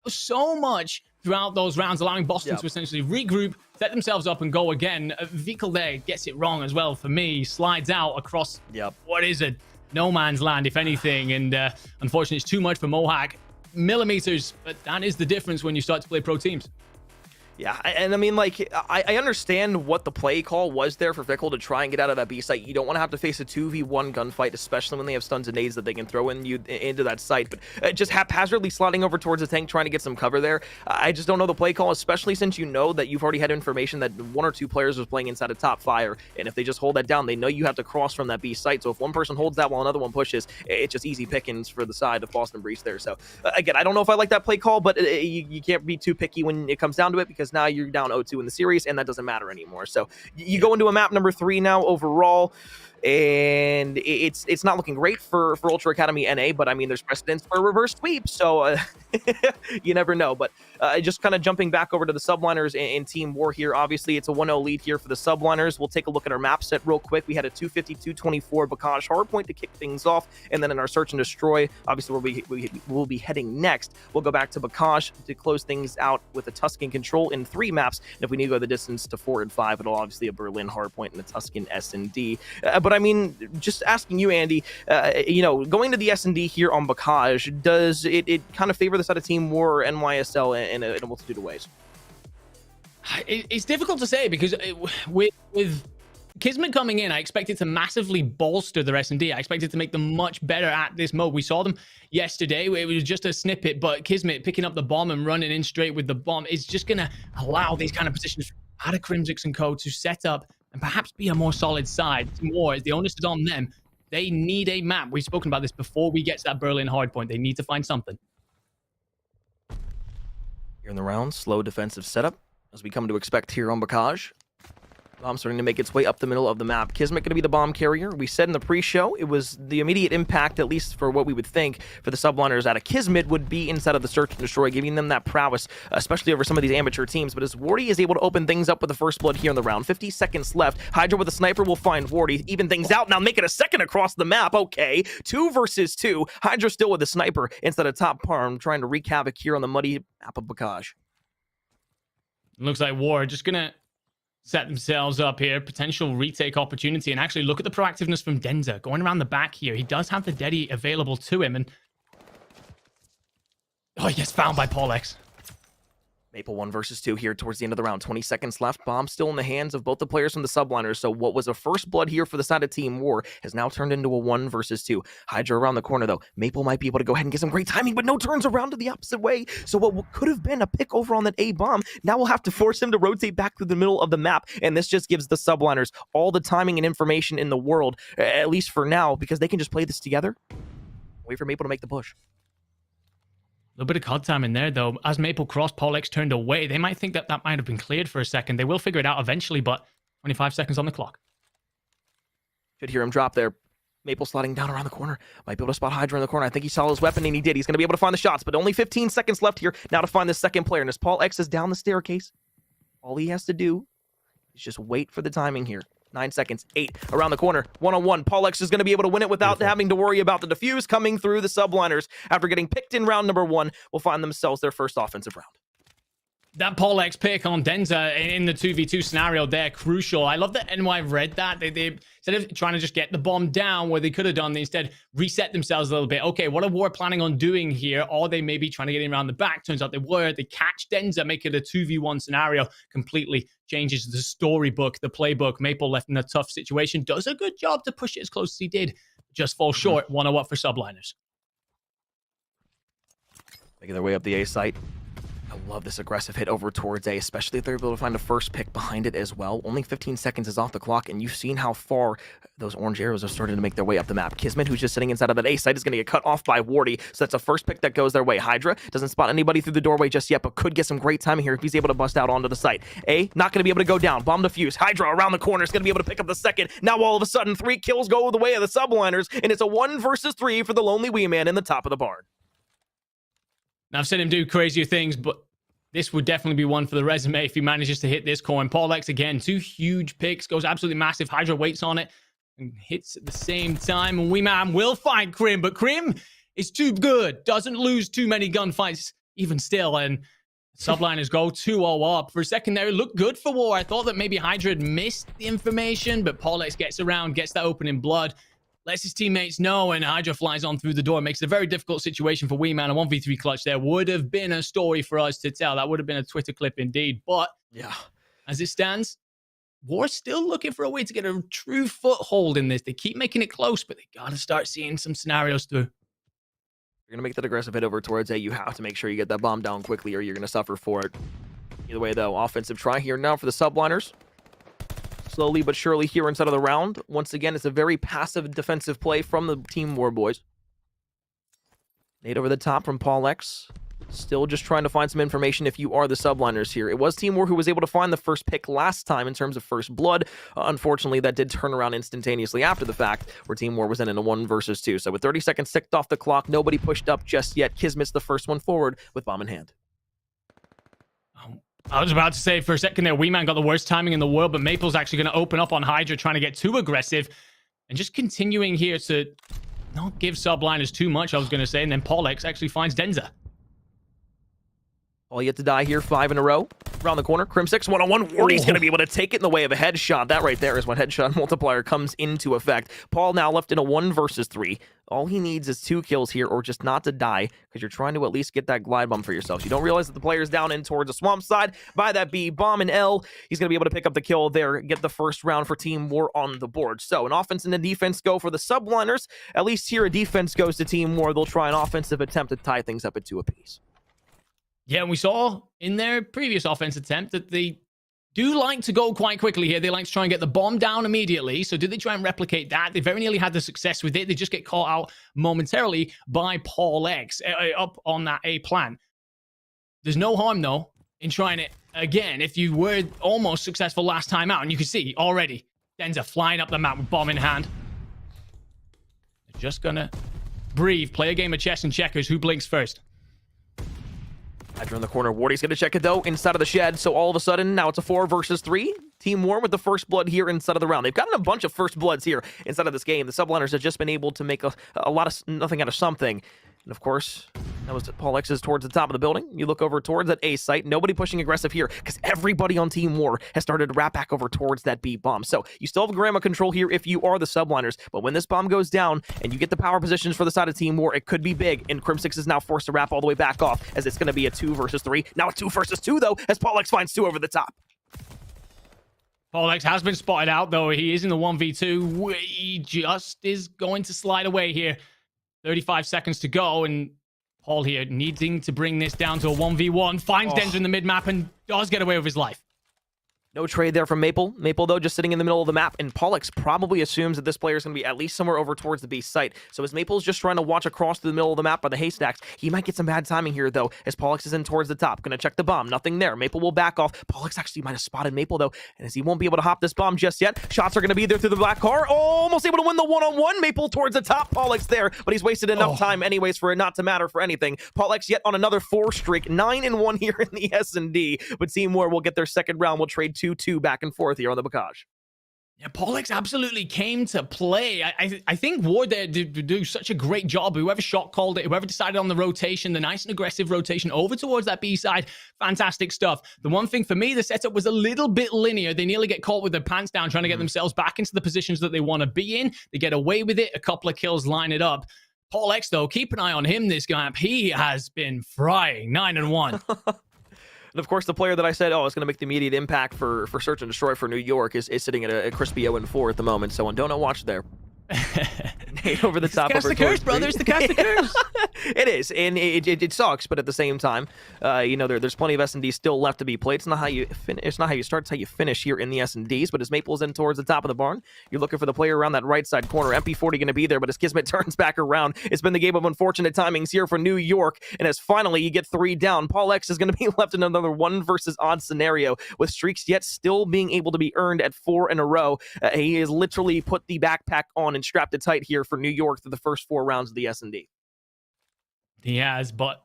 so much throughout those rounds, allowing Boston to essentially regroup, set themselves up, and go again. Vikal there gets it wrong as well for me. Slides out across what is a no man's land, if anything, and unfortunately, it's too much for Mohawk. Millimeters, but that is the difference when you start to play pro teams. Yeah, and I mean, like, I understand what the play call was there for Vikal to try and get out of that B site. You don't want to have to face a 2v1 gunfight, especially when they have stuns and nades that they can throw into that site. But just haphazardly sliding over towards the tank, trying to get some cover there. I just don't know the play call, especially since you know that you've already had information that 1 or 2 players was playing inside a top fire. And if they just hold that down, they know you have to cross from that B site. So if one person holds that while another one pushes, it's just easy pickings for the side of Boston Breach there. So again, I don't know if I like that play call, but you can't be too picky when it comes down to it, because now you're down 0-2 in the series, and that doesn't matter anymore. So you go into a map number 3 now overall, and it's not looking great for Ultra Academy NA, but I mean, there's precedence for a reverse sweep, so you never know. But just kind of jumping back over to the subliners in Team War here, obviously it's a 1-0 lead here for the subliners. We'll take a look at our map set real quick. We had a 250-224 Bocage hardpoint to kick things off, and then in our search and destroy, obviously we'll be heading next. We'll go back to Bocage to close things out with a Tuscan control in 3 maps, and if we need to go the distance to 4 and 5, it'll obviously a Berlin hardpoint and a Tuscan S&D. But I mean, just asking you, Andy, you know, going to the S&D here on Bocage, does it kind of favor the side of Team War or NYSL in a multitude of ways? It's difficult to say, because with Kismet coming in, I expected to massively bolster their S&D. I expected to make them much better at this mode. We saw them yesterday. It was just a snippet, but Kismet picking up the bomb and running in straight with the bomb is just going to allow these kind of positions out of Crimsix and Co. to set up and perhaps be a more solid side. Team War, the onus is on them. They need a map. We've spoken about this before we get to that Berlin hardpoint. They need to find something. Here in the round, slow defensive setup, as we come to expect here on Bocage. Bomb starting to make its way up the middle of the map. Kismet going to be the bomb carrier. We said in the pre-show it was the immediate impact, at least for what we would think, for the subliners out of Kismet would be inside of the search and destroy, giving them that prowess, especially over some of these amateur teams. But as Wardy is able to open things up with the first blood here in the round, 50 seconds left. Hydra with a sniper will find Wardy, even things out now, make it a second across the map. Okay, 2 versus 2. Hydra still with a sniper inside of top farm, trying to wreak havoc here on the muddy map of Bocage. Looks like War just gonna set themselves up here, potential retake opportunity, and actually look at the proactiveness from Denza going around the back here. He does have the Deddy available to him, and oh yes, found by Polex. Maple 1 versus 2 here towards the end of the round. 20 seconds left. Bomb still in the hands of both the players from the subliners. So what was a first blood here for the side of Team War has now turned into a 1 versus 2. Hydra around the corner, though. Maple might be able to go ahead and get some great timing, but no turns around to the opposite way. So what could have been a pick over on that A bomb, now we'll have to force him to rotate back to the middle of the map. And this just gives the subliners all the timing and information in the world, at least for now, because they can just play this together. Wait for Maple to make the push. A little bit of COD time in there, though. As Maple crossed, Pollex turned away. They might think that might have been cleared for a second. They will figure it out eventually, but 25 seconds on the clock. Should hear him drop there. Maple sliding down around the corner. Might be able to spot Hydra in the corner. I think he saw his weapon, and he did. He's going to be able to find the shots, but only 15 seconds left here now to find the second player. And as Pollex is down the staircase, all he has to do is just wait for the timing here. 9 seconds, 8 around the corner, 1-on-1. Pollex is going to be able to win it without having to worry about the defuse coming through the subliners. After getting picked in round number 1, will find themselves their first offensive round. That Pollex pick on Denza in the 2v2 scenario there, crucial. I love that NY read that. They instead of trying to just get the bomb down where they could have done, they instead reset themselves a little bit. Okay, what are War planning on doing here? Or they may be trying to get in around the back. Turns out they were. They catch Denza, make it a 2v1 scenario. Completely changes the storybook, the playbook. Maple left in a tough situation. Does a good job to push it as close as he did. Just falls short. 1-0 for subliners. Making their way up the A site. I love this aggressive hit over towards A, especially if they're able to find a first pick behind it as well. Only 15 seconds is off the clock, and you've seen how far those orange arrows are starting to make their way up the map. Kismet, who's just sitting inside of that A site, is going to get cut off by Wardy, so that's a first pick that goes their way. Hydra doesn't spot anybody through the doorway just yet, but could get some great timing here if he's able to bust out onto the site. A, not going to be able to go down. Bomb defuse. Hydra around the corner is going to be able to pick up the second. Now all of a sudden, 3 kills go the way of the subliners, and it's a 1 versus 3 for the Lonely Wee Man in the top of the barn. Now, I've seen him do crazier things, but this would definitely be one for the resume if he manages to hit this coin. Pollex, again, 2 huge picks, goes absolutely massive. Hydra waits on it and hits at the same time. And Wee Man will find Krim, but Krim is too good. Doesn't lose too many gunfights, even still. And subliners go 2-0 up. For a second there, it looked good for War. I thought that maybe Hydra had missed the information, but Pollex gets around, gets that opening blood, lets his teammates know, and Hydra flies on through the door. Makes it a very difficult situation for Wee Man. A 1v3 clutch there would have been a story for us to tell. That would have been a Twitter clip indeed. But yeah, as it stands, War's still looking for a way to get a true foothold in this. They keep making it close, but they got to start seeing some scenarios through. You're going to make that aggressive hit over towards A. You have to make sure you get that bomb down quickly, or you're going to suffer for it. Either way, though, offensive try here now for the subliners. Slowly but surely here inside of the round. Once again, it's a very passive defensive play from the Team War boys. Nade over the top from Pollex. Still just trying to find some information if you are the subliners here. It was Team War who was able to find the first pick last time in terms of first blood. Unfortunately, that did turn around instantaneously after the fact, where Team War was in a 1 versus 2. So with 30 seconds ticked off the clock, nobody pushed up just yet. Kismet's the first one forward with bomb in hand. I was about to say for a second there, Wee Man got the worst timing in the world, but Maple's actually going to open up on Hydra, trying to get too aggressive and just continuing here to not give subliners too much, I was going to say. And then Pollex actually finds Denza. All yet to die here, 5 in a row. Around the corner, Crim 6, 1-on-1. Wardy's going to be able to take it in the way of a headshot. That right there is when headshot multiplier comes into effect. Paul now left in a 1 versus 3. All he needs is 2 kills here, or just not to die, because you're trying to at least get that glide bomb for yourself. You don't realize that the player's down in towards the swamp side. By that B, bomb and L. He's going to be able to pick up the kill there, get the first round for Team War on the board. So an offense and a defense go for the subliners. At least here a defense goes to Team War. They'll try an offensive attempt to tie things up at 2 apiece. Yeah, and we saw in their previous offense attempt that they do like to go quite quickly here. They like to try and get the bomb down immediately. So did they try and replicate that? They very nearly had the success with it. They just get caught out momentarily by Pollex up on that A plan. There's no harm, though, in trying it again. If you were almost successful last time out, and you can see already, Denza flying up the map with bomb in hand. They're just going to breathe, play a game of chess and checkers. Who blinks first? Hydra in the corner. Wardy's going to check it, though, inside of the shed. So all of a sudden, now it's a 4 versus 3. Team War with the first blood here inside of the round. They've gotten a bunch of first bloods here inside of this game. The subliners have just been able to make a lot of nothing out of something. And of course, That was Paul X is towards the top of the building. You look over towards that A site. Nobody pushing aggressive here because everybody on Team War has started to wrap back over towards that B bomb. So you still have Grandma control here if you are the subliners. But when this bomb goes down and you get the power positions for the side of Team War, it could be big. And Crim6 is now forced to wrap all the way back off as it's going to be a 2 versus 3. Now a 2 versus 2 though, as Paul X finds 2 over the top. Paul X has been spotted out though. He is in the 1v2. He just is going to slide away here. 35 seconds to go, and Paul here needing to bring this down to a 1v1. Finds Denza in the mid-map and does get away with his life. No trade there from Maple. Maple, though, just sitting in the middle of the map, and Pollux probably assumes that this player is going to be at least somewhere over towards the B site. So as Maple's just trying to watch across the middle of the map by the haystacks, he might get some bad timing here, though, as Pollux is in towards the top. Going to check the bomb. Nothing there. Maple will back off. Pollux actually might have spotted Maple, though, and as he won't be able to hop this bomb just yet, shots are going to be there through the black car. Almost able to win the one-on-one. Maple towards the top. Pollux there, but he's wasted enough time anyways for it not to matter for anything. Pollux yet on another 4 streak. 9-1 here in the S&D, but Team War will get their second round. We'll trade 2-2 back and forth here on the Bocage. Yeah, Paul X absolutely came to play. I think Ward there did do such a great job. Whoever shot called it, whoever decided on the rotation, the nice and aggressive rotation over towards that B side, fantastic stuff. The one thing for me, the setup was a little bit linear. They nearly get caught with their pants down trying to get themselves back into the positions that they want to be in. They get away with it. A couple of kills line it up. Paul X, though, keep an eye on him this game. He has been frying. 9-1. And of course, the player that I said, it's going to make the immediate impact for Search and Destroy for New York is sitting at a crispy 0-4 at the moment. So don't watch there. Over the top. Cast the curse, brothers. The cast the curse. It is, and it sucks, but at the same time, there's plenty of S&Ds still left to be played. It's not how you finish. It's not how you start. It's how you finish here in the S&Ds. But as Maple's in towards the top of the barn, you're looking for the player around that right side corner. MP40 going to be there, but as Kismet turns back around, it's been the game of unfortunate timings here for New York. And as finally you get 3 down, Paul X is going to be left in another 1 versus odd scenario with streaks yet still being able to be earned at 4 in a row. He has literally put the backpack on and strapped it tight here for New York through the first 4 rounds of the S&D. He has, but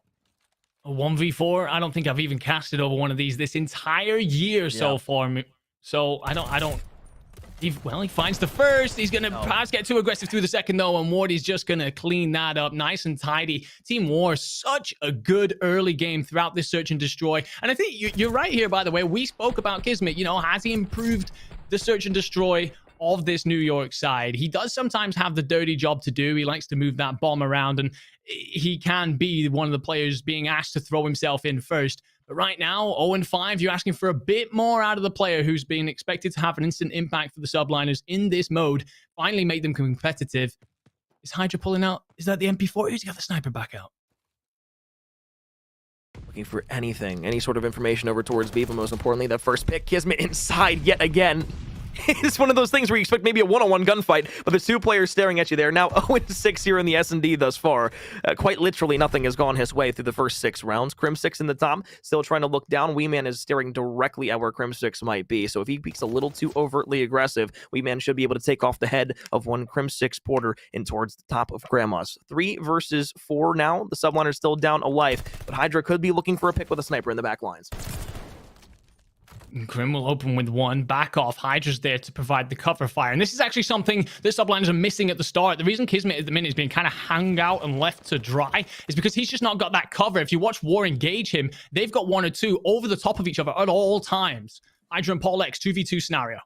a 1v4, I don't think I've even casted over one of these this entire year so far. So I don't. He finds the first. He's going to perhaps get too aggressive through the second, though, and Wardy's just going to clean that up nice and tidy. Team War, such a good early game throughout this search and destroy. And I think you're right here, by the way. We spoke about Kismet. Has he improved the search and destroy of this New York side? He does sometimes have the dirty job to do. He likes to move that bomb around, and he can be one of the players being asked to throw himself in first. But right now, 0-5, you're asking for a bit more out of the player who's being expected to have an instant impact for the subliners in this mode. Finally make them competitive. Is Hydra pulling out? Is that the MP4? Who's got the sniper back out? Looking for anything, any sort of information over towards B, but most importantly, that first pick, Kismet inside yet again. It's one of those things where you expect maybe a one-on-one gunfight, but there's 2 players staring at you there. Now 0-6 here in the S&D thus far. Quite literally, nothing has gone his way through the first 6 rounds. Crim6 in the top, still trying to look down. Weeman is staring directly at where Crim6 might be. So if he peeks a little too overtly aggressive, Weeman should be able to take off the head of one Crim6 Porter in towards the top of Grandma's. 3 versus 4 now. The subliner's still down a life, but Hydra could be looking for a pick with a sniper in the back lines. Grim will open with 1, back off. Hydra's there to provide the cover fire. And this is actually something that subliners are missing at the start. The reason Kismet at the minute is being kind of hung out and left to dry is because he's just not got that cover. If you watch War engage him, they've got 1 or 2 over the top of each other at all times. Hydra and Paul X, 2v2 scenario.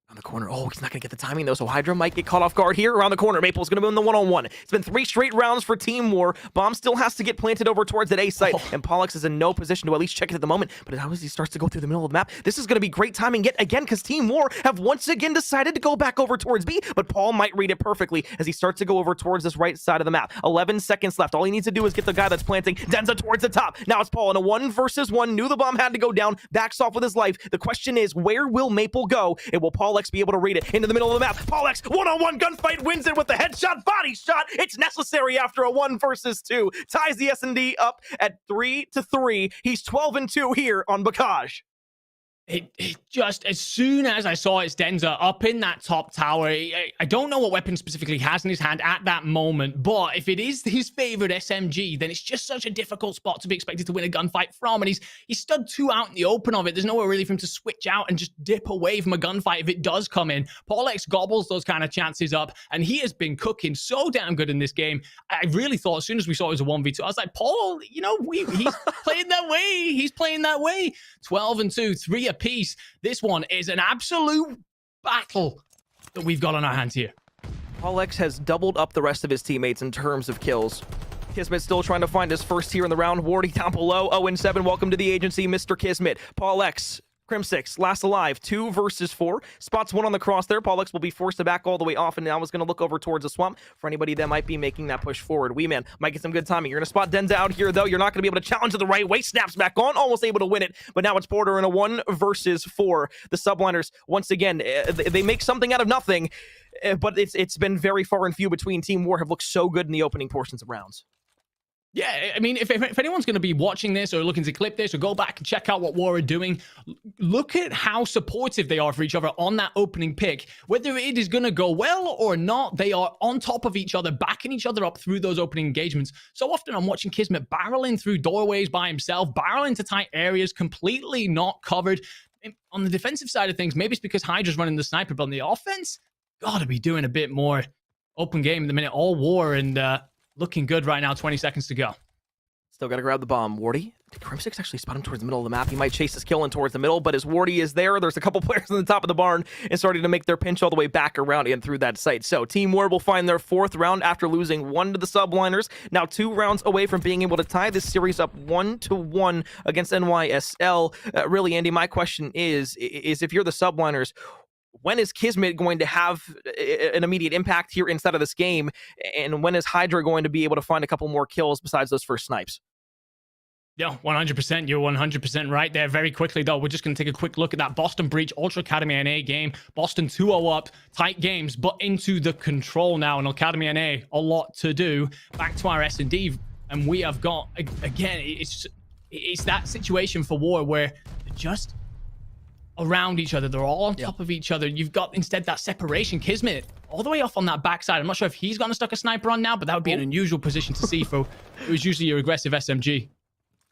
On the corner. He's not going to get the timing, though, so Hydra might get caught off guard here. Around the corner, Maple's going to be in the 1-on-1. It's been 3 straight rounds for Team War. Bomb still has to get planted over towards that A site, and Pollux is in no position to at least check it at the moment, but as he starts to go through the middle of the map, this is going to be great timing yet again, because Team War have once again decided to go back over towards B, but Paul might read it perfectly as he starts to go over towards this right side of the map. 11 seconds left. All he needs to do is get the guy that's planting Denza towards the top. Now it's Paul in a 1 versus 1. Knew the bomb had to go down, backs off with his life. The question is, where will Maple go, and will Pollux be able to read it? Into the middle of the map. Paul X, 1-on-1 gunfight, wins it with the headshot body shot. It's necessary after a 1 versus 2. Ties the S&D up at 3-3. He's 12-2 here on Bocage. It just, as soon as I saw it's Denza up in that top tower, I don't know what weapon specifically has in his hand at that moment, but if it is his favorite SMG, then it's just such a difficult spot to be expected to win a gunfight from, and he's stood 2 out in the open of it. There's nowhere really for him to switch out and just dip away from a gunfight if it does come in. Paul X gobbles those kind of chances up, and he has been cooking so damn good in this game. I really thought as soon as we saw it was a 1v2, I was like, Paul, you know, he's playing that way. He's playing that way. 12 and 2, 3 apiece. This one is an absolute battle that we've got on our hands here. Paul X has doubled up the rest of his teammates in terms of kills. Kismet still trying to find his first here in the round. Wardy down below, 0-7. Welcome to the agency, Mr. Kismet. Paul X, Crim6, last alive, 2 versus 4. Spots 1 on the cross there. Paul X will be forced to back all the way off, and now is going to look over towards the swamp for anybody that might be making that push forward. Wee Man might get some good timing. You're going to spot Denza out here, though. You're not going to be able to challenge it the right way. Snaps back on, almost able to win it, but now it's Porter in a 1 versus 4. The subliners, once again, they make something out of nothing, but it's been very far and few between. Team War have looked so good in the opening portions of rounds. Yeah, I mean, if anyone's going to be watching this or looking to clip this or go back and check out what War are doing, look at how supportive they are for each other on that opening pick. Whether it is going to go well or not, they are on top of each other, backing each other up through those opening engagements. So often I'm watching Kismet barreling through doorways by himself, barreling to tight areas, completely not covered. On the defensive side of things, maybe it's because Hydra's running the sniper, but on the offense, gotta be doing a bit more open game in the minute. All War and looking good right now. 20 seconds to go. Still got to grab the bomb. Wardy, did Crim6 actually spot him towards the middle of the map? He might chase his kill in towards the middle, but as Wardy is there's a couple players on the top of the barn and starting to make their pinch all the way back around and through that site. So Team War will find their 4th round after losing 1 to the subliners. Now 2 rounds away from being able to tie this series up 1-1 against NYSL. Really, Andy, my question is if you're the subliners, when is Kismet going to have an immediate impact here inside of this game? And when is Hydra going to be able to find a couple more kills besides those first snipes? Yeah, 100%. You're 100% right there. Very quickly, though, we're just going to take a quick look at that Boston Breach Ultra Academy NA game. Boston 2-0 up, tight games, but into the control now. And Academy NA, a lot to do. Back to our S&D, and we have got, again, it's that situation for War where just around each other. They're all on top of each other. You've got instead that separation. Kismet all the way off on that backside. I'm not sure if he's gonna stuck a sniper on now, but that would be an unusual position to see for it was usually your aggressive SMG.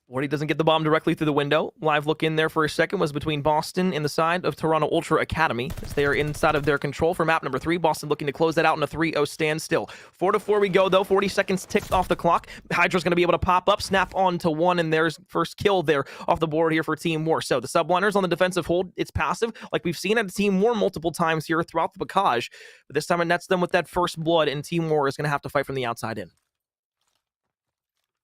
Wardy doesn't get the bomb directly through the window. Live look in there for a second was between Boston and the side of Toronto Ultra Academy, as they are inside of their control for map number 3. Boston looking to close that out in a 3-0 standstill. 4-4 we go, though. 40 seconds ticked off the clock. Hydra's going to be able to pop up, snap on to 1, and there's first kill there off the board here for Team War. So the subliners on the defensive hold, it's passive, like we've seen at Team War multiple times here throughout the Bocage. But this time it nets them with that first blood, and Team War is going to have to fight from the outside in.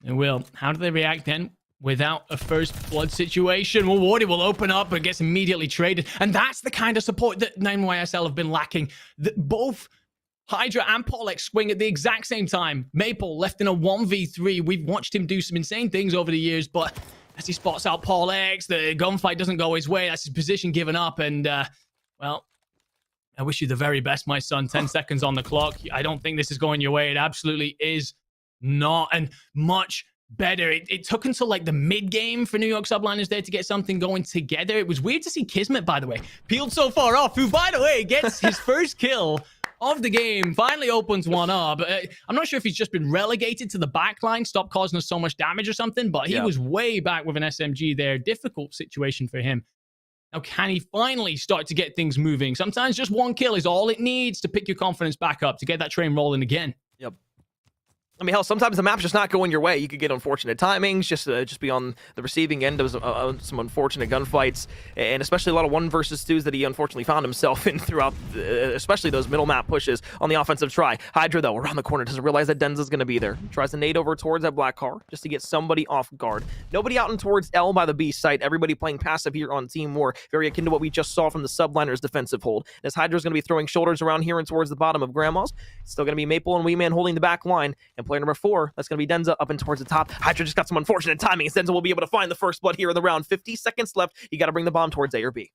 It will. How do they react then? Without a first blood situation, well, Wardy will open up and gets immediately traded. And that's the kind of support that NYSL have been lacking. Both Hydra and Paul X swing at the exact same time. Maple left in a 1v3. We've watched him do some insane things over the years, but as he spots out Paul X, the gunfight doesn't go his way. That's his position given up. And, well, I wish you the very best, my son. 10 seconds on the clock. I don't think this is going your way. It absolutely is not. And much better. It took until like the mid game for New York Subliners there to get something going together. It was weird to see Kismet, by the way, peeled so far off, who, by the way, gets his first kill of the game, finally opens one up. I'm not sure if he's just been relegated to the back line, stopped causing us so much damage or something, but he was way back with an SMG there. Difficult situation for him. Now, can he finally start to get things moving? Sometimes just one kill is all it needs to pick your confidence back up, to get that train rolling again. Yep. I mean, hell, sometimes the map's just not going your way. You could get unfortunate timings, just be on the receiving end of some unfortunate gunfights, and especially a lot of 1 versus 2s that he unfortunately found himself in throughout, especially those middle map pushes on the offensive try. Hydra, though, around the corner, doesn't realize that Denza's going to be there. Tries to nade over towards that black car just to get somebody off guard. Nobody out in towards L by the B site. Everybody playing passive here on Team War, very akin to what we just saw from the subliners defensive hold. As Hydra's going to be throwing shoulders around here and towards the bottom of Grandma's. It's still going to be Maple and Wee Man holding the back line, and player number 4, that's going to be Denza up and towards the top. Hydra just got some unfortunate timing, and Denza will be able to find the first blood here in the round. 50 seconds left. You got to bring the bomb towards A or B.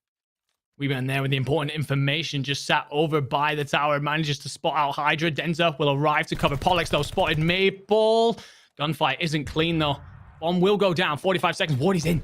We've been there with the important information, just sat over by the tower, manages to spot out Hydra. Denza will arrive to cover Pollux, though, spotted Maple. Gunfight isn't clean, though. Bomb will go down. 45 seconds. Wardy's in.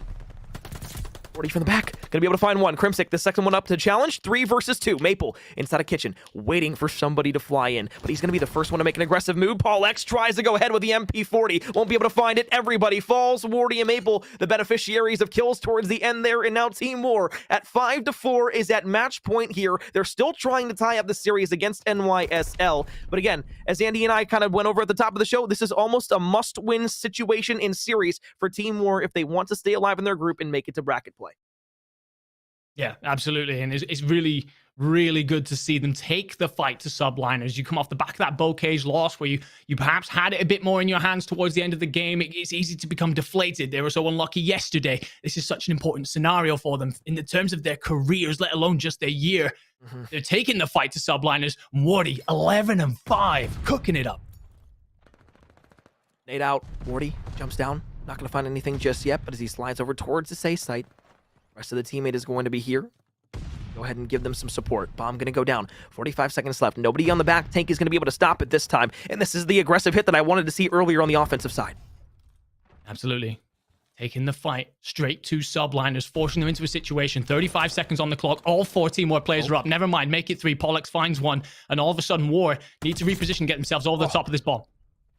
Wardy from the back. Gonna be able to find one. Crimsic, the second one up to challenge. 3 versus 2. Maple inside a kitchen, waiting for somebody to fly in. But he's gonna be the first one to make an aggressive move. Paul X tries to go ahead with the MP40. Won't be able to find it. Everybody falls. Wardy and Maple, the beneficiaries of kills towards the end there. And now Team War at 5-4 is at match point here. They're still trying to tie up the series against NYSL. But again, as Andy and I kind of went over at the top of the show, this is almost a must-win situation in series for Team War if they want to stay alive in their group and make it to bracket play. Yeah, absolutely. And it's really, really good to see them take the fight to subliners. You come off the back of that Bocage loss where you perhaps had it a bit more in your hands towards the end of the game. It's easy to become deflated. They were so unlucky yesterday. This is such an important scenario for them in the terms of their careers, let alone just their year. They're taking the fight to subliners. Wardy, 11-5, cooking it up. Nade out. Wardy jumps down. Not going to find anything just yet, but as he slides over towards the safe site, rest of the teammate is going to be here. Go ahead and give them some support. Bomb going to go down. 45 seconds left. Nobody on the back tank is going to be able to stop it this time. And this is the aggressive hit that I wanted to see earlier on the offensive side. Absolutely. Taking the fight straight to subliners, forcing them into a situation. 35 seconds on the clock. All 4 Team War players are up. Never mind. Make it 3. Pollux finds one. And all of a sudden, War need to reposition, get themselves over the top of this bomb.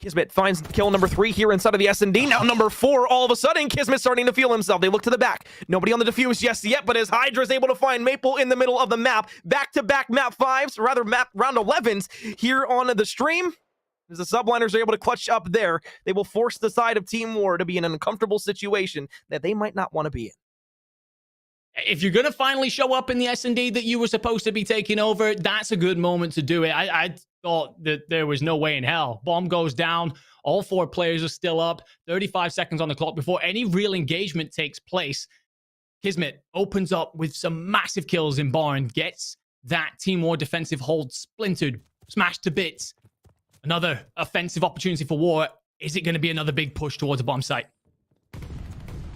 Kismet finds kill number 3 here inside of the S&D. Now number 4, all of a sudden, Kismet starting to feel himself. They look to the back. Nobody on the defuse just yet, but as Hydra is able to find Maple in the middle of the map. Back-to-back map 5s, rather map round 11s here on the stream. As the subliners are able to clutch up there, they will force the side of Team War to be in an uncomfortable situation that they might not want to be in. If you're going to finally show up in the S&D that you were supposed to be taking over, that's a good moment to do it. I thought that there was no way in hell. Bomb goes down. All 4 players are still up. 35 seconds on the clock before any real engagement takes place. Kismet opens up with some massive kills in Barn. Gets that Team War defensive hold splintered, smashed to bits. Another offensive opportunity for War. Is it going to be another big push towards a bomb site?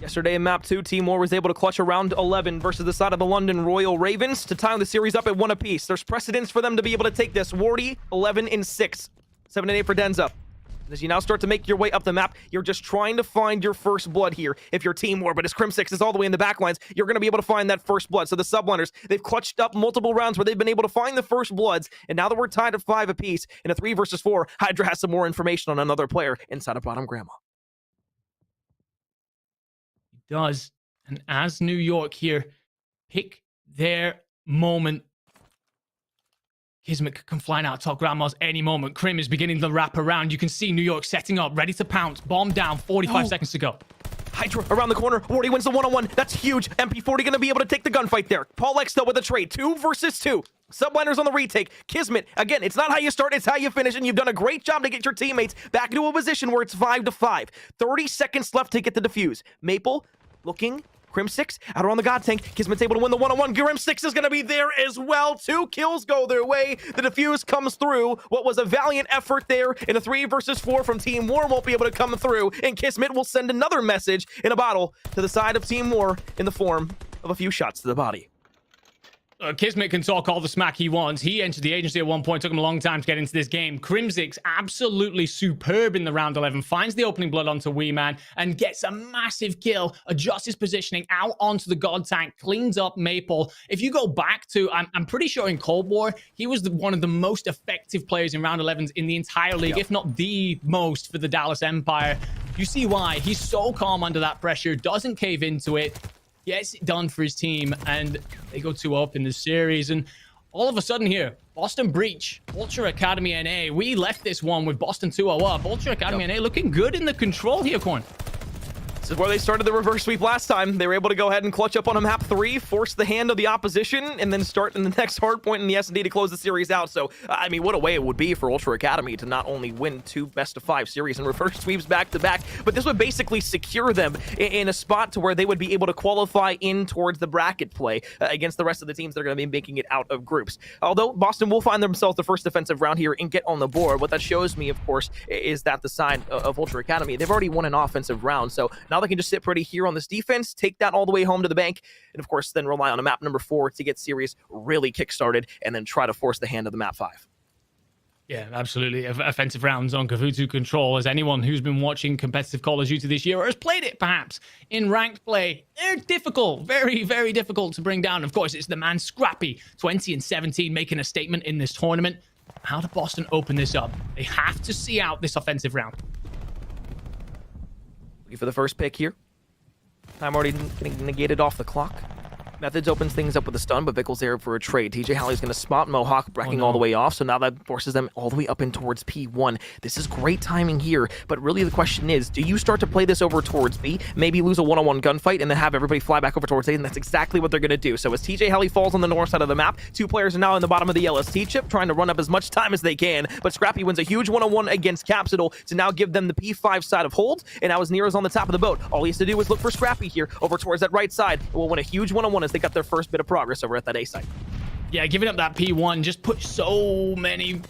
Yesterday in map 2, Team War was able to clutch around 11 versus the side of the London Royal Ravens to tie the series up at 1 apiece. There's precedence for them to be able to take this. Wardy, 11-6. 7-8 for Denza. As you now start to make your way up the map, you're just trying to find your first blood here. If you're Team War, but as Crim6 is all the way in the back lines, you're going to be able to find that first blood. So the subliners, they've clutched up multiple rounds where they've been able to find the first bloods. And now that we're tied at 5 apiece in a 3 versus 4, Hydra has some more information on another player inside of Bottom Grandma. He does. And as New York here pick their moment, Kismet can fly out top Grandma's any moment. Krim is beginning to wrap around. You can see New York setting up, ready to pounce. Bomb down, 45 seconds to go. Hydra around the corner. Wardy wins the one-on-one. That's huge. MP40 going to be able to take the gunfight there. Paul X though with a trade. 2 versus 2. Subliners on the retake. Kismet, again, it's not how you start, it's how you finish, and you've done a great job to get your teammates back into a position where it's 5-5. 30 seconds left to get the defuse. Maple looking. Crim6 out around the God Tank. Kismet's able to win the one-on-one. Crim6 is going to be there as well. 2 kills go their way. The defuse comes through. What was a valiant effort there in a 3 versus 4 from Team War won't be able to come through. And Kismet will send another message in a bottle to the side of Team War in the form of a few shots to the body. Kismet can talk all the smack he wants. He entered the agency at one point. Took him a long time to get into this game. Crimsix, absolutely superb in the round 11. Finds the opening blood onto Wee Man and gets a massive kill. Adjusts his positioning out onto the God Tank. Cleans up Maple. If you go back to, I'm pretty sure in Cold War, he was one of the most effective players in round 11s in the entire league, if not the most for the Dallas Empire. You see why. He's so calm under that pressure. Doesn't cave into it. Gets it done for his team, and they go 2 up in the series. And all of a sudden here, Boston Breach, Ultra Academy NA. We left this one with Boston 2-0 up. Ultra Academy NA looking good in the control here, Corn. This is where they started the reverse sweep last time. They were able to go ahead and clutch up on a map 3, force the hand of the opposition, and then start in the next hard point in the S&D to close the series out. So, I mean, what a way it would be for Ultra Academy to not only win 2 best-of-5 series and reverse sweeps back-to-back, but this would basically secure them in a spot to where they would be able to qualify in towards the bracket play against the rest of the teams that are going to be making it out of groups. Although Boston will find themselves the first defensive round here and get on the board, what that shows me, of course, is that the side of Ultra Academy, they've already won an offensive round, so now they can just sit pretty here on this defense, take that all the way home to the bank, and of course then rely on a map number 4 to get series really kick-started and then try to force the hand of the map 5. Yeah, absolutely. Offensive rounds on Gavutu control, as anyone who's been watching competitive Call of Duty this year or has played it perhaps in ranked play, they're difficult, very, very difficult to bring down. Of course, it's the man Scrappy, 20-17, making a statement in this tournament. How did Boston open this up? They have to see out this offensive round. Looking for the first pick here. Time already getting negated off the clock. Methods opens things up with a stun, but Vickle's there for a trade. TJ Halley's going to spot Mohawk, backing all the way off, so now that forces them all the way up in towards P1. This is great timing here, but really the question is, do you start to play this over towards B, maybe lose a one-on-one gunfight, and then have everybody fly back over towards A, and that's exactly what they're going to do. So as TJ Halley falls on the north side of the map, two players are now in the bottom of the LST chip, trying to run up as much time as they can, but Scrappy wins a huge one-on-one against Capsidal to now give them the P5 side of hold, and now as Nero's on the top of the boat, all he has to do is look for Scrappy here, over towards that right side, and will win a huge one-on-one as they got their first bit of progress over at that A site. Yeah, giving up that P1 just put so many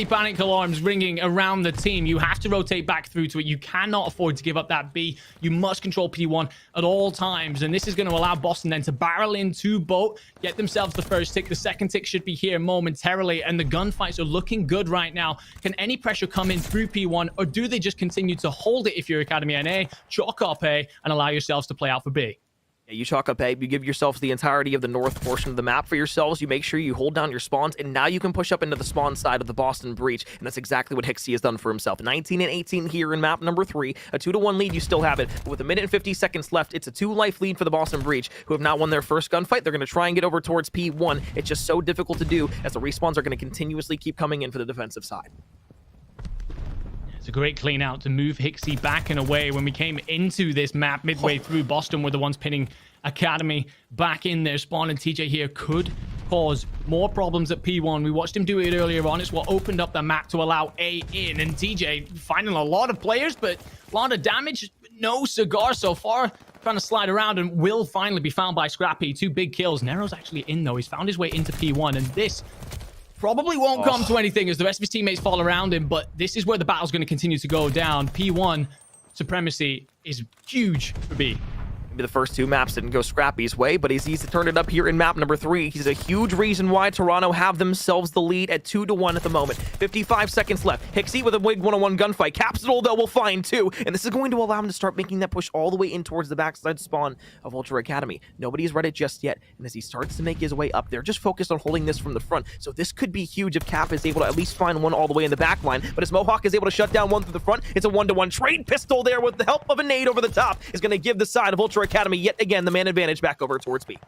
panic alarms ringing around the team. You have to rotate back through to it. You cannot afford to give up that B. You must control P1 at all times, and this is going to allow Boston then to barrel into boat, get themselves the first tick. The second tick should be here momentarily, and the gunfights are looking good right now. Can any pressure come in through P1, or do they just continue to hold it if you're Academy NA, chalk up A, and allow yourselves to play out for B? You chalk up A, you give yourselves the entirety of the north portion of the map for yourselves, you make sure you hold down your spawns, and now you can push up into the spawn side of the Boston breach, and that's exactly what Hixie has done for himself. 19-18 here in map number 3, a 2-1 lead, you still have it, but with a minute and 50 seconds left, it's a 2-life lead for the Boston breach, who have now won their first gunfight. They're going to try and get over towards P1. It's just so difficult to do, as the respawns are going to continuously keep coming in for the defensive side. It's a great clean out to move Hixie back and away. When we came into this map midway through, Boston were the ones pinning Academy back in their spawn, and TJ here could cause more problems at P1. We watched him do it earlier on. It's what opened up the map to allow A in, and TJ finding a lot of players, but a lot of damage. No cigar so far. Trying to slide around, and will finally be found by Scrappy. 2 big kills. Nero's actually in, though. He's found his way into P1, and this probably won't come to anything as the rest of his teammates fall around him, but this is where the battle's going to continue to go down. P1 supremacy is huge for B. Maybe the first 2 maps didn't go Scrappy's way, but he's to turn it up here in map number 3. He's a huge reason why Toronto have themselves the lead at 2-1 at the moment. 55 seconds left. Hixie with a big one-on-one gunfight. Capsidal, though, will find 2, and this is going to allow him to start making that push all the way in towards the backside spawn of Ultra Academy. Nobody's read it just yet, and as he starts to make his way up there, just focused on holding this from the front. So this could be huge if Cap is able to at least find one all the way in the back line, but as Mohawk is able to shut down one through the front, it's a 1-1 trade pistol there with the help of a nade over the top is going to give the side of Ultra Academy yet again the man advantage back over towards B.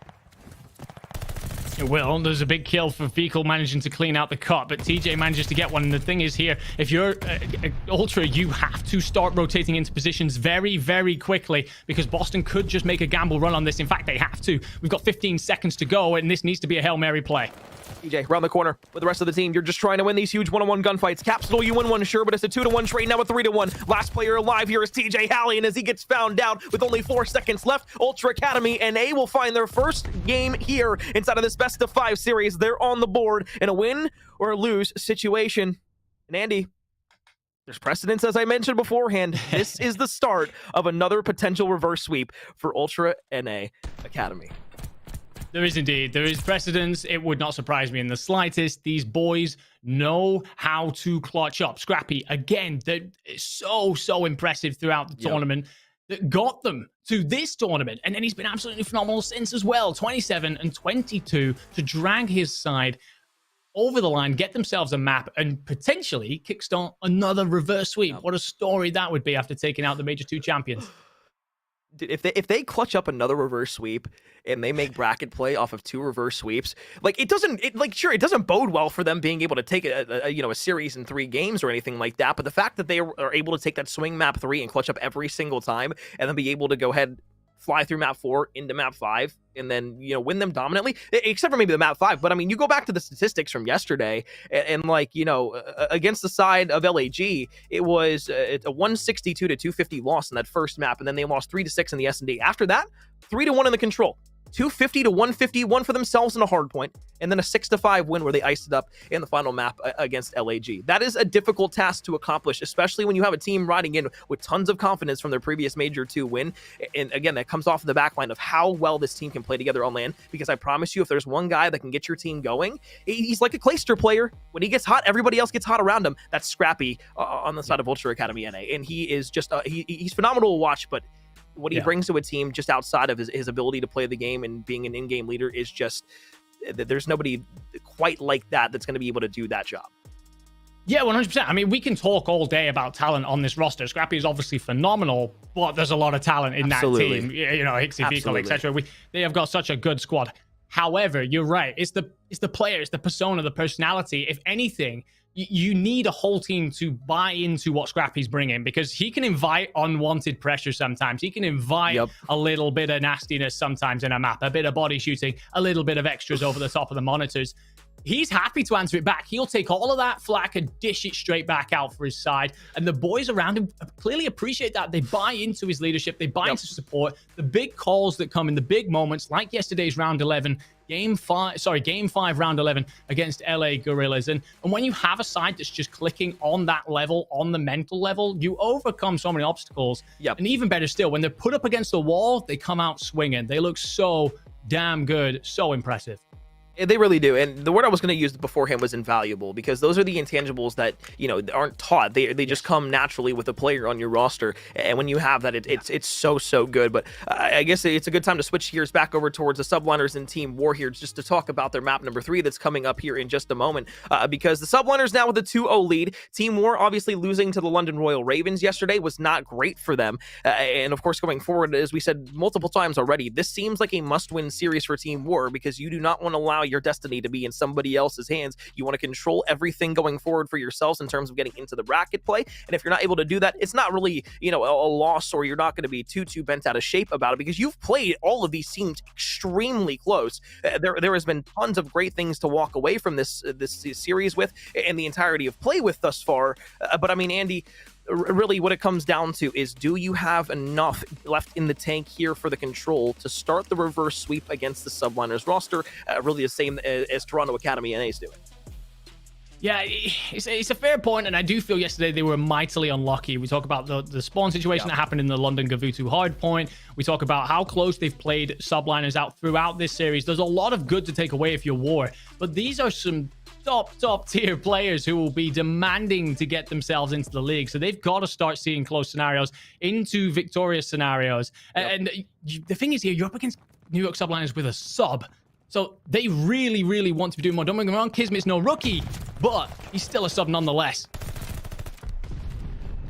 It will. There's a big kill for Fecal managing to clean out the cut, but TJ manages to get one. And the thing is here, if you're Ultra, you have to start rotating into positions very, very quickly, because Boston could just make a gamble run on this. In fact, they have to. We've got 15 seconds to go, and this needs to be a Hail Mary play. TJ, around the corner with the rest of the team. You're just trying to win these huge one-on-one gunfights. Capsidal, you win one, sure, but it's a 2-1 trade now, a 3-1. Last player alive here is TJ Halley, and as he gets found out with only 4 seconds left, Ultra Academy and A will find their first game here inside of this best-of-5 series. They're on the board in a win or a lose situation. And Andy, there's precedence, as I mentioned beforehand. This is the start of another potential reverse sweep for Ultra NA Academy. There is indeed. There is precedence. It would not surprise me in the slightest. These boys know how to clutch up. Scrappy, again, they're so impressive throughout the tournament. That got them to this tournament. And then he's been absolutely phenomenal since as well. 27 and 22 to drag his side over the line, get themselves a map, and potentially kickstart another reverse sweep. What a story that would be after taking out the Major 2 champions. Dude, if they clutch up another reverse sweep and they make bracket play off of 2 reverse sweeps, like it doesn't bode well for them being able to take a series in 3 games or anything like that. But the fact that they are able to take that swing map 3 and clutch up every single time, and then be able to go ahead, fly through map 4 into map 5, and then win them dominantly, except for maybe the map 5. But I mean, you go back to the statistics from yesterday, and against the side of LAG, it was a 162 to 250 loss in that first map, and then they lost 3-6 in the S&D. After that, 3-1 in the control. 250 to 150, one for themselves in a hard point, and then a 6-5 win where they iced it up in the final map against LAG. That is a difficult task to accomplish, especially when you have a team riding in with tons of confidence from their previous Major 2 win. And again, that comes off of the backline of how well this team can play together on LAN, because I promise you, if there's one guy that can get your team going, he's like a Clayster player. When he gets hot, everybody else gets hot around him. That's Scrappy on the side of Vulture Academy NA, and he is just he's phenomenal to watch. But what he brings to a team just outside of his ability to play the game and being an in-game leader is just, there's nobody quite like that that's going to be able to do that job. Yeah, 100%. I mean, we can talk all day about talent on this roster. Scrappy is obviously phenomenal, but there's a lot of talent in that team. You know, Hixie, Pico, etc. They have got such a good squad. However, you're right. It's the player, it's the persona, the personality. If anything, you need a whole team to buy into what Scrappy's bringing, because he can invite unwanted pressure sometimes. He can invite a little bit of nastiness sometimes in a map, a bit of body shooting, a little bit of extras over the top of the monitors. He's happy to answer it back. He'll take all of that flack and dish it straight back out for his side. And the boys around him clearly appreciate that. They buy into his leadership. They buy into support. The big calls that come in the big moments, like yesterday's round 11, game 5, round 11 against LA Gorillas. And when you have a side that's just clicking on that level, on the mental level, you overcome so many obstacles. And even better still, when they're put up against the wall, they come out swinging. They look so damn good, so impressive. They really do. And the word I was going to use beforehand was invaluable, because those are the intangibles that, you know, aren't taught. They just come naturally with a player on your roster. And when you have that, it's so good. But I guess it's a good time to switch gears back over towards the Subliners and Team War here, just to talk about their map number 3 that's coming up here in just a moment. Because the Subliners now with a 2-0 lead. Team War obviously losing to the London Royal Ravens yesterday was not great for them. And of course, going forward, as we said multiple times already, this seems like a must-win series for Team War, because you do not want to allow your destiny to be in somebody else's hands. You want to control everything going forward for yourselves in terms of getting into the bracket play. And if you're not able to do that, it's not really, you know, a loss, or you're not going to be too bent out of shape about it, because you've played all of these teams extremely close. There has been tons of great things to walk away from this series with, and the entirety of play with thus far. But I mean, Andy, really what it comes down to is, do you have enough left in the tank here for the control to start the reverse sweep against the Subliners roster? Really the same as Toronto Academy NA is doing. Yeah, it's a fair point, and I do feel yesterday they were mightily unlucky. We talk about the spawn situation that happened in the London Gavutu hardpoint. We talk about how close they've played Subliners out throughout this series. There's a lot of good to take away if you're War, but these are some top tier players who will be demanding to get themselves into the league. So they've got to start seeing close scenarios into victorious scenarios. And the thing is here, you're up against New York Subliners with a sub. So they really want to be doing more. Don't get me wrong, Kismet's no rookie, but he's still a sub nonetheless.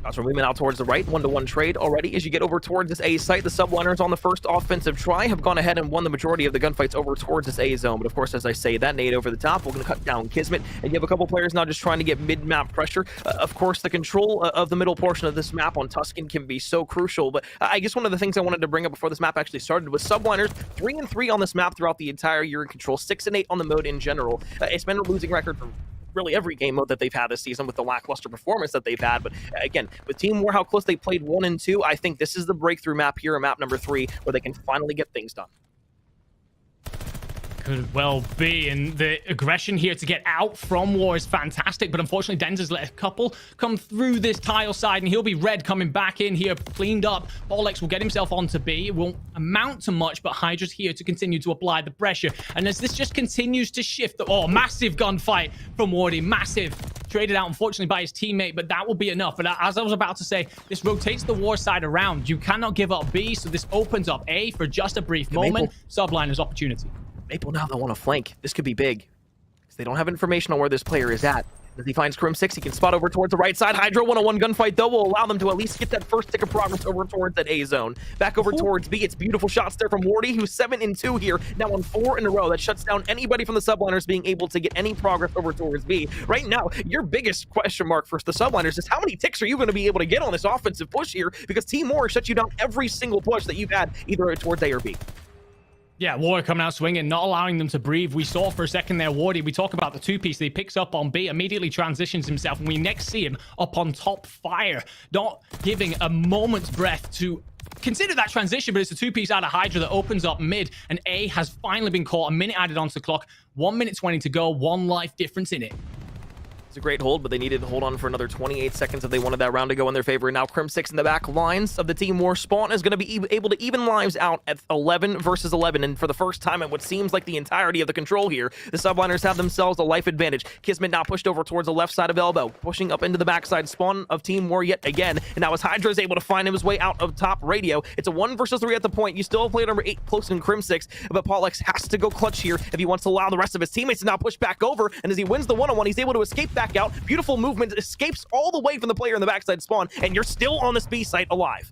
Shots from Weeman out towards the right. 1-to-1 trade already. As you get over towards this A site, the Subliners on the first offensive try have gone ahead and won the majority of the gunfights over towards this A zone. But of course, as I say, that nade over the top, we're going to cut down Kismet. And you have a couple players now just trying to get mid-map pressure. Of course, the control of the middle portion of this map on Tuscan can be so crucial. But I guess one of the things I wanted to bring up before this map actually started was Subliners 3-3 on this map throughout the entire year in control, 6-8 on the mode in general. It's been a losing record for really every game mode that they've had this season with the lackluster performance that they've had. But again, with Team War, how close they played 1 and 2, I think this is the breakthrough map here, map number 3, where they can finally get things done. Could well be, and the aggression here to get out from War is fantastic, but unfortunately Denza's let a couple come through this tile side, and he'll be red coming back in here, cleaned up. Bolex will get himself onto B. It won't amount to much, but Hydra's here to continue to apply the pressure, and as this just continues to shift, massive gunfight from Wardy, massive. Traded out, unfortunately, by his teammate, but that will be enough. But as I was about to say, this rotates the War side around. You cannot give up B, so this opens up A for just a brief moment. Subliners opportunity. Maple now they want to flank. This could be big, because they don't have information on where this player is at. As he finds Crim 6, he can spot over towards the right side. Hydro 1-on-1 gunfight, though, will allow them to at least get that first tick of progress over towards that A zone. Back over towards B. It's beautiful shots there from Wardy, who's 7-2 here, now on 4 in a row. That shuts down anybody from the Subliners being able to get any progress over towards B. Right now, your biggest question mark for the Subliners is how many ticks are you going to be able to get on this offensive push here? Because Team War shuts you down every single push that you've had, either towards A or B. Yeah, War coming out swinging, not allowing them to breathe. We saw for a second there, Wardy, we talk about the two-piece that he picks up on B, immediately transitions himself, and we next see him up on top fire, not giving a moment's breath to consider that transition, but it's a two-piece out of Hydra that opens up mid, and A has finally been caught. A minute added onto the clock. 1 minute 20 to go. 1 life difference in it. It's a great hold, but they needed to hold on for another 28 seconds if they wanted that round to go in their favor. Now Crim6 in the back lines of the Team War spawn is going to be able to even lives out at 11 versus 11, and for the first time in what seems like the entirety of the control here, the subliners have themselves a life advantage. Kismet now pushed over towards the left side of Elbow, pushing up into the backside spawn of Team War yet again, and now as Hydra is able to find his way out of top radio, it's a 1 versus 3 at the point. You still have player number 8 close in Crim6, but Paulex has to go clutch here if he wants to allow the rest of his teammates to now push back over, and as he wins the one-on-one, he's able to escape back out. Beautiful movement, escapes all the way from the player in the backside spawn, and you're still on this B site alive.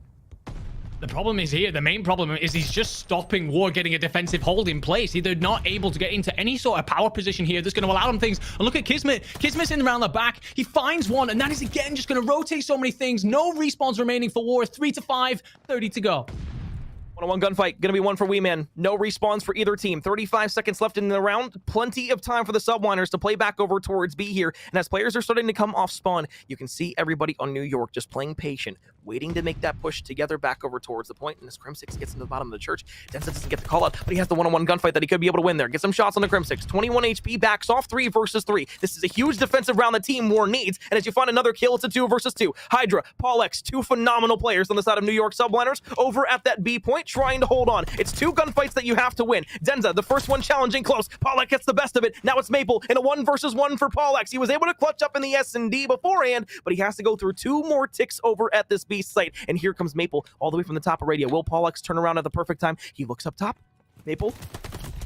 The problem is here, the main problem is he's just stopping War getting a defensive hold in place. They're not able to get into any sort of power position here that's going to allow them things. And look at Kismet. Kismet's in around the back. He finds one, and that is again just going to rotate so many things. No respawns remaining for War. 3 to 5, 30 to go. One-on-one gunfight, gonna be one for Weeman. No respawns for either team. 35 seconds left in the round. Plenty of time for the subliners to play back over towards B here. And as players are starting to come off spawn, you can see everybody on New York just playing patient, waiting to make that push together back over towards the point. And as Crim6 gets into the bottom of the church, Denza doesn't get the call out, but he has the one-on-one gunfight that he could be able to win there. Get some shots on the Crim6. 21 HP, backs off 3 versus 3. This is a huge defensive round that Team War needs. And as you find another kill, it's a 2 versus 2. Hydra, Paulex, 2 phenomenal players on the side of New York subliners over at that B point, trying to hold on. It's 2 gunfights that you have to win. Denza, the first one challenging close. Paulex gets the best of it. Now it's Maple in a 1 versus 1 for Paulex. He was able to clutch up in the S&D beforehand, but he has to go through 2 more ticks over at this B site. And here comes Maple all the way from the top of radio. Will Paulex turn around at the perfect time? He looks up top. Maple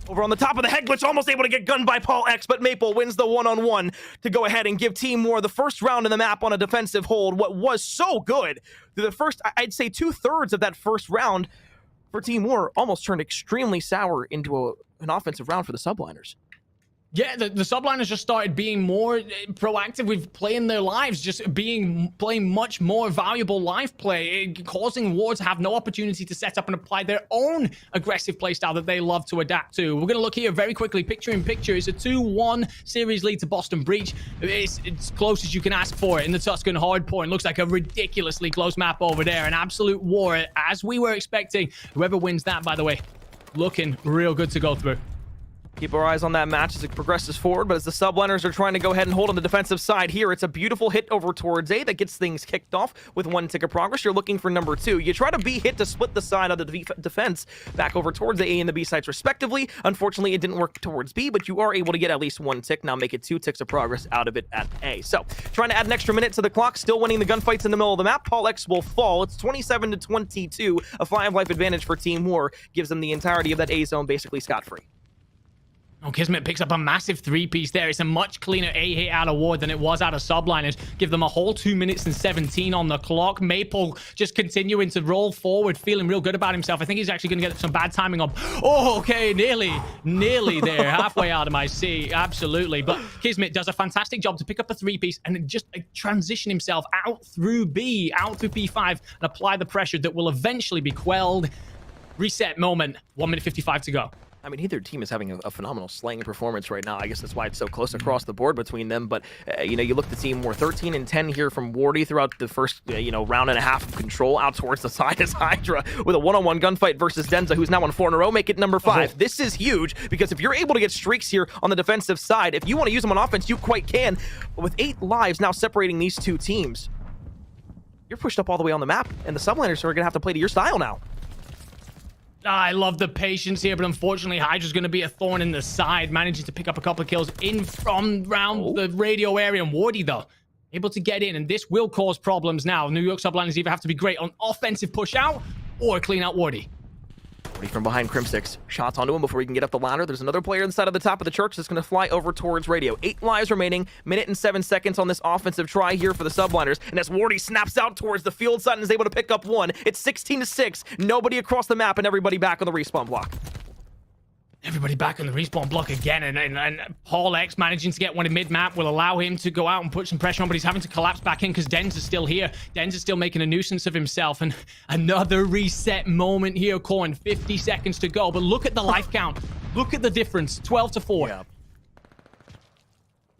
over on the top of the head glitch, almost able to get gunned by Paulex, but Maple wins the one-on-one to go ahead and give Team War the first round in the map on a defensive hold. What was so good through the first, I'd say 2/3 of that first round for Team War almost turned extremely sour into an offensive round for the subliners. Yeah, the subliners just started being more proactive with playing their lives, just playing much more valuable live play, causing War to have no opportunity to set up and apply their own aggressive playstyle that they love to adapt to. We're going to look here very quickly, picture in picture. It's a 2-1 series lead to Boston Breach. It's close as you can ask for it in the Tuscan hardpoint. Looks like a ridiculously close map over there. An absolute war, as we were expecting. Whoever wins that, by the way, looking real good to go through. Keep our eyes on that match as it progresses forward, but as the subliners are trying to go ahead and hold on the defensive side here, it's a beautiful hit over towards A that gets things kicked off with 1 tick of progress. You're looking for number 2. You try to B hit to split the side of the defense back over towards the A and the B sides respectively. Unfortunately, it didn't work towards B, but you are able to get at least 1 tick. Now make it 2 ticks of progress out of it at A. So, trying to add an extra minute to the clock, still winning the gunfights in the middle of the map. Paulex will fall. It's 27 to 22. A 5 life advantage for Team War gives them the entirety of that A zone basically scot-free. Oh, Kismet picks up a massive 3-piece there. It's a much cleaner A hit out of War than it was out of subliners. Give them a whole 2 minutes and 17 on the clock. Maple just continuing to roll forward, feeling real good about himself. I think he's actually going to get some bad timing on. Oh, okay, nearly there. Halfway out of my C, absolutely. But Kismet does a fantastic job to pick up a 3-piece and just transition himself out through B, out through P5, and apply the pressure that will eventually be quelled. Reset moment, 1 minute 55 to go. I mean, either team is having a phenomenal slaying performance right now. I guess that's why it's so close across the board between them. But, you know, you look at the team, we're 13 and 10 here from Wardy throughout the first, round and a half of control. Out towards the side is Hydra with a one-on-one gunfight versus Denza, who's now on 4 in a row. Make it number 5. Oh. This is huge because if you're able to get streaks here on the defensive side, if you want to use them on offense, you quite can. But with 8 lives now separating these two teams, you're pushed up all the way on the map, and the subliners are going to have to play to your style now. I love the patience here, but unfortunately, Hydra's going to be a thorn in the side, managing to pick up a couple of kills in from around the radio area. And Wardy, though, able to get in, and this will cause problems now. New York subliners either have to be great on offensive push out or clean out Wardy. Wardy from behind Crim6. Shots onto him before he can get up the ladder. There's another player inside of the top of the church that's going to fly over towards radio. 8 lives remaining. Minute and 7 seconds on this offensive try here for the subliners. And as Wardy snaps out towards the field side and is able to pick up 1, it's 16 to 6. Nobody across the map and everybody back on the respawn block. Everybody back on the respawn block again, and Paulex managing to get one in mid-map will allow him to go out and put some pressure on, but he's having to collapse back in because Den's is still here. Den's is still making a nuisance of himself, and another reset moment here, Corn. 50 seconds to go, but look at the life count. Look at the difference, 12 to 4. Yeah.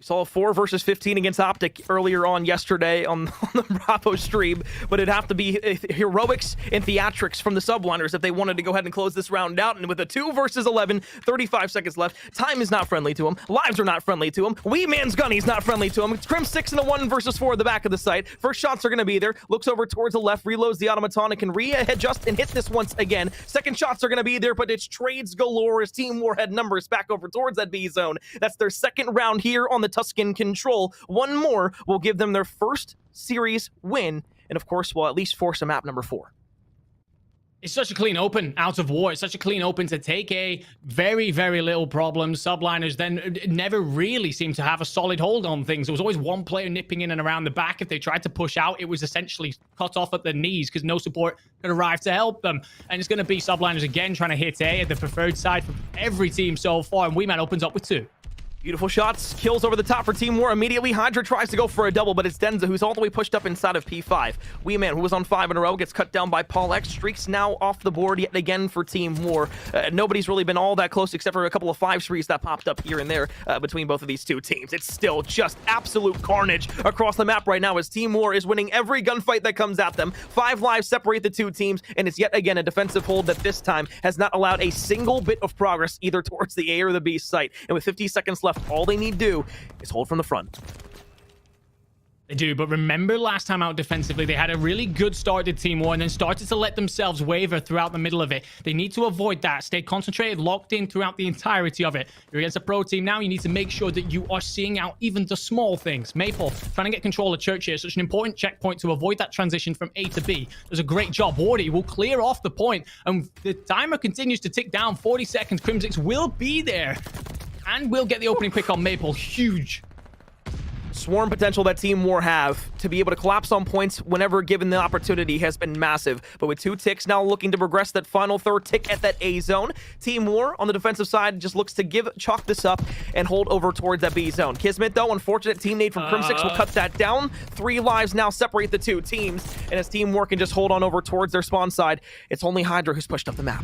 Saw a 4 versus 15 against Optic earlier on yesterday on the Bravo stream, but it'd have to be heroics and theatrics from the subliners if they wanted to go ahead and close this round out. And with a 2 versus 11, 35 seconds left, time is not friendly to him. Lives are not friendly to him. Wee Man's Gunny's not friendly to him. It's Crim 6 and a 1 versus 4 at the back of the site. First shots are going to be there. Looks over towards the left, reloads the automaton, and can readjust and hit this once again. Second shots are going to be there, but it's trades galore as Team Warhead numbers back over towards that B zone. That's their second round here on the Tuscan control. One more will give them their first series win, and of course will at least force a map number 4. It's such a clean open out of war. It's such a clean open to take a very, very little problem. Subliners then never really seemed to have a solid hold on things. There was always one player nipping in and around the back. If they tried to push out, it was essentially cut off at the knees because no support could arrive to help them. And it's going to be Subliners again trying to hit A at the preferred side for every team so far. And Wee Man opens up with 2. Beautiful shots, kills over the top for Team War. Immediately, Hydra tries to go for a double, but it's Denza who's all the way pushed up inside of P5. Wee Man, who was on 5 in a row, gets cut down by Paul X. Streaks now off the board yet again for Team War. Nobody's really been all that close except for a couple of 5-3s that popped up here and there between both of these two teams. It's still just absolute carnage across the map right now as Team War is winning every gunfight that comes at them. 5 lives separate the two teams, and it's yet again a defensive hold that this time has not allowed a single bit of progress either towards the A or the B site. And with 50 seconds left, all they need to do is hold from the front. They do, but remember last time out defensively, they had a really good start to Team War and then started to let themselves waver throughout the middle of it. They need to avoid that. Stay concentrated, locked in throughout the entirety of it. You're against a pro team now. You need to make sure that you are seeing out even the small things. Maple, trying to get control of Church here. Such an important checkpoint to avoid that transition from A to B. Does a great job. Wardy will clear off the point, and the timer continues to tick down. 40 seconds. Crimsix will be there, and will get the opening pick on Maple. Huge. Swarm potential that Team War have to be able to collapse on points whenever given the opportunity has been massive. But with 2 ticks now looking to progress that final third tick at that A zone, Team War on the defensive side just looks to chalk this up and hold over towards that B zone. Kismet, though, unfortunate teammate from Crim6 will cut that down. 3 lives now separate the two teams, and as Team War can just hold on over towards their spawn side, it's only Hydra who's pushed up the map.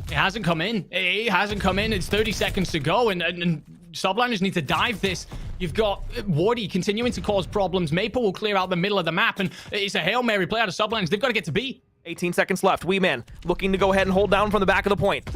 It hasn't come in. It hasn't come in. It's 30 seconds to go, and Subliners need to dive this. You've got Wardy continuing to cause problems. Maple will clear out the middle of the map, and it's a Hail Mary play out of Subliners. They've got to get to B. 18 seconds left. Wee Man looking to go ahead and hold down from the back of the point.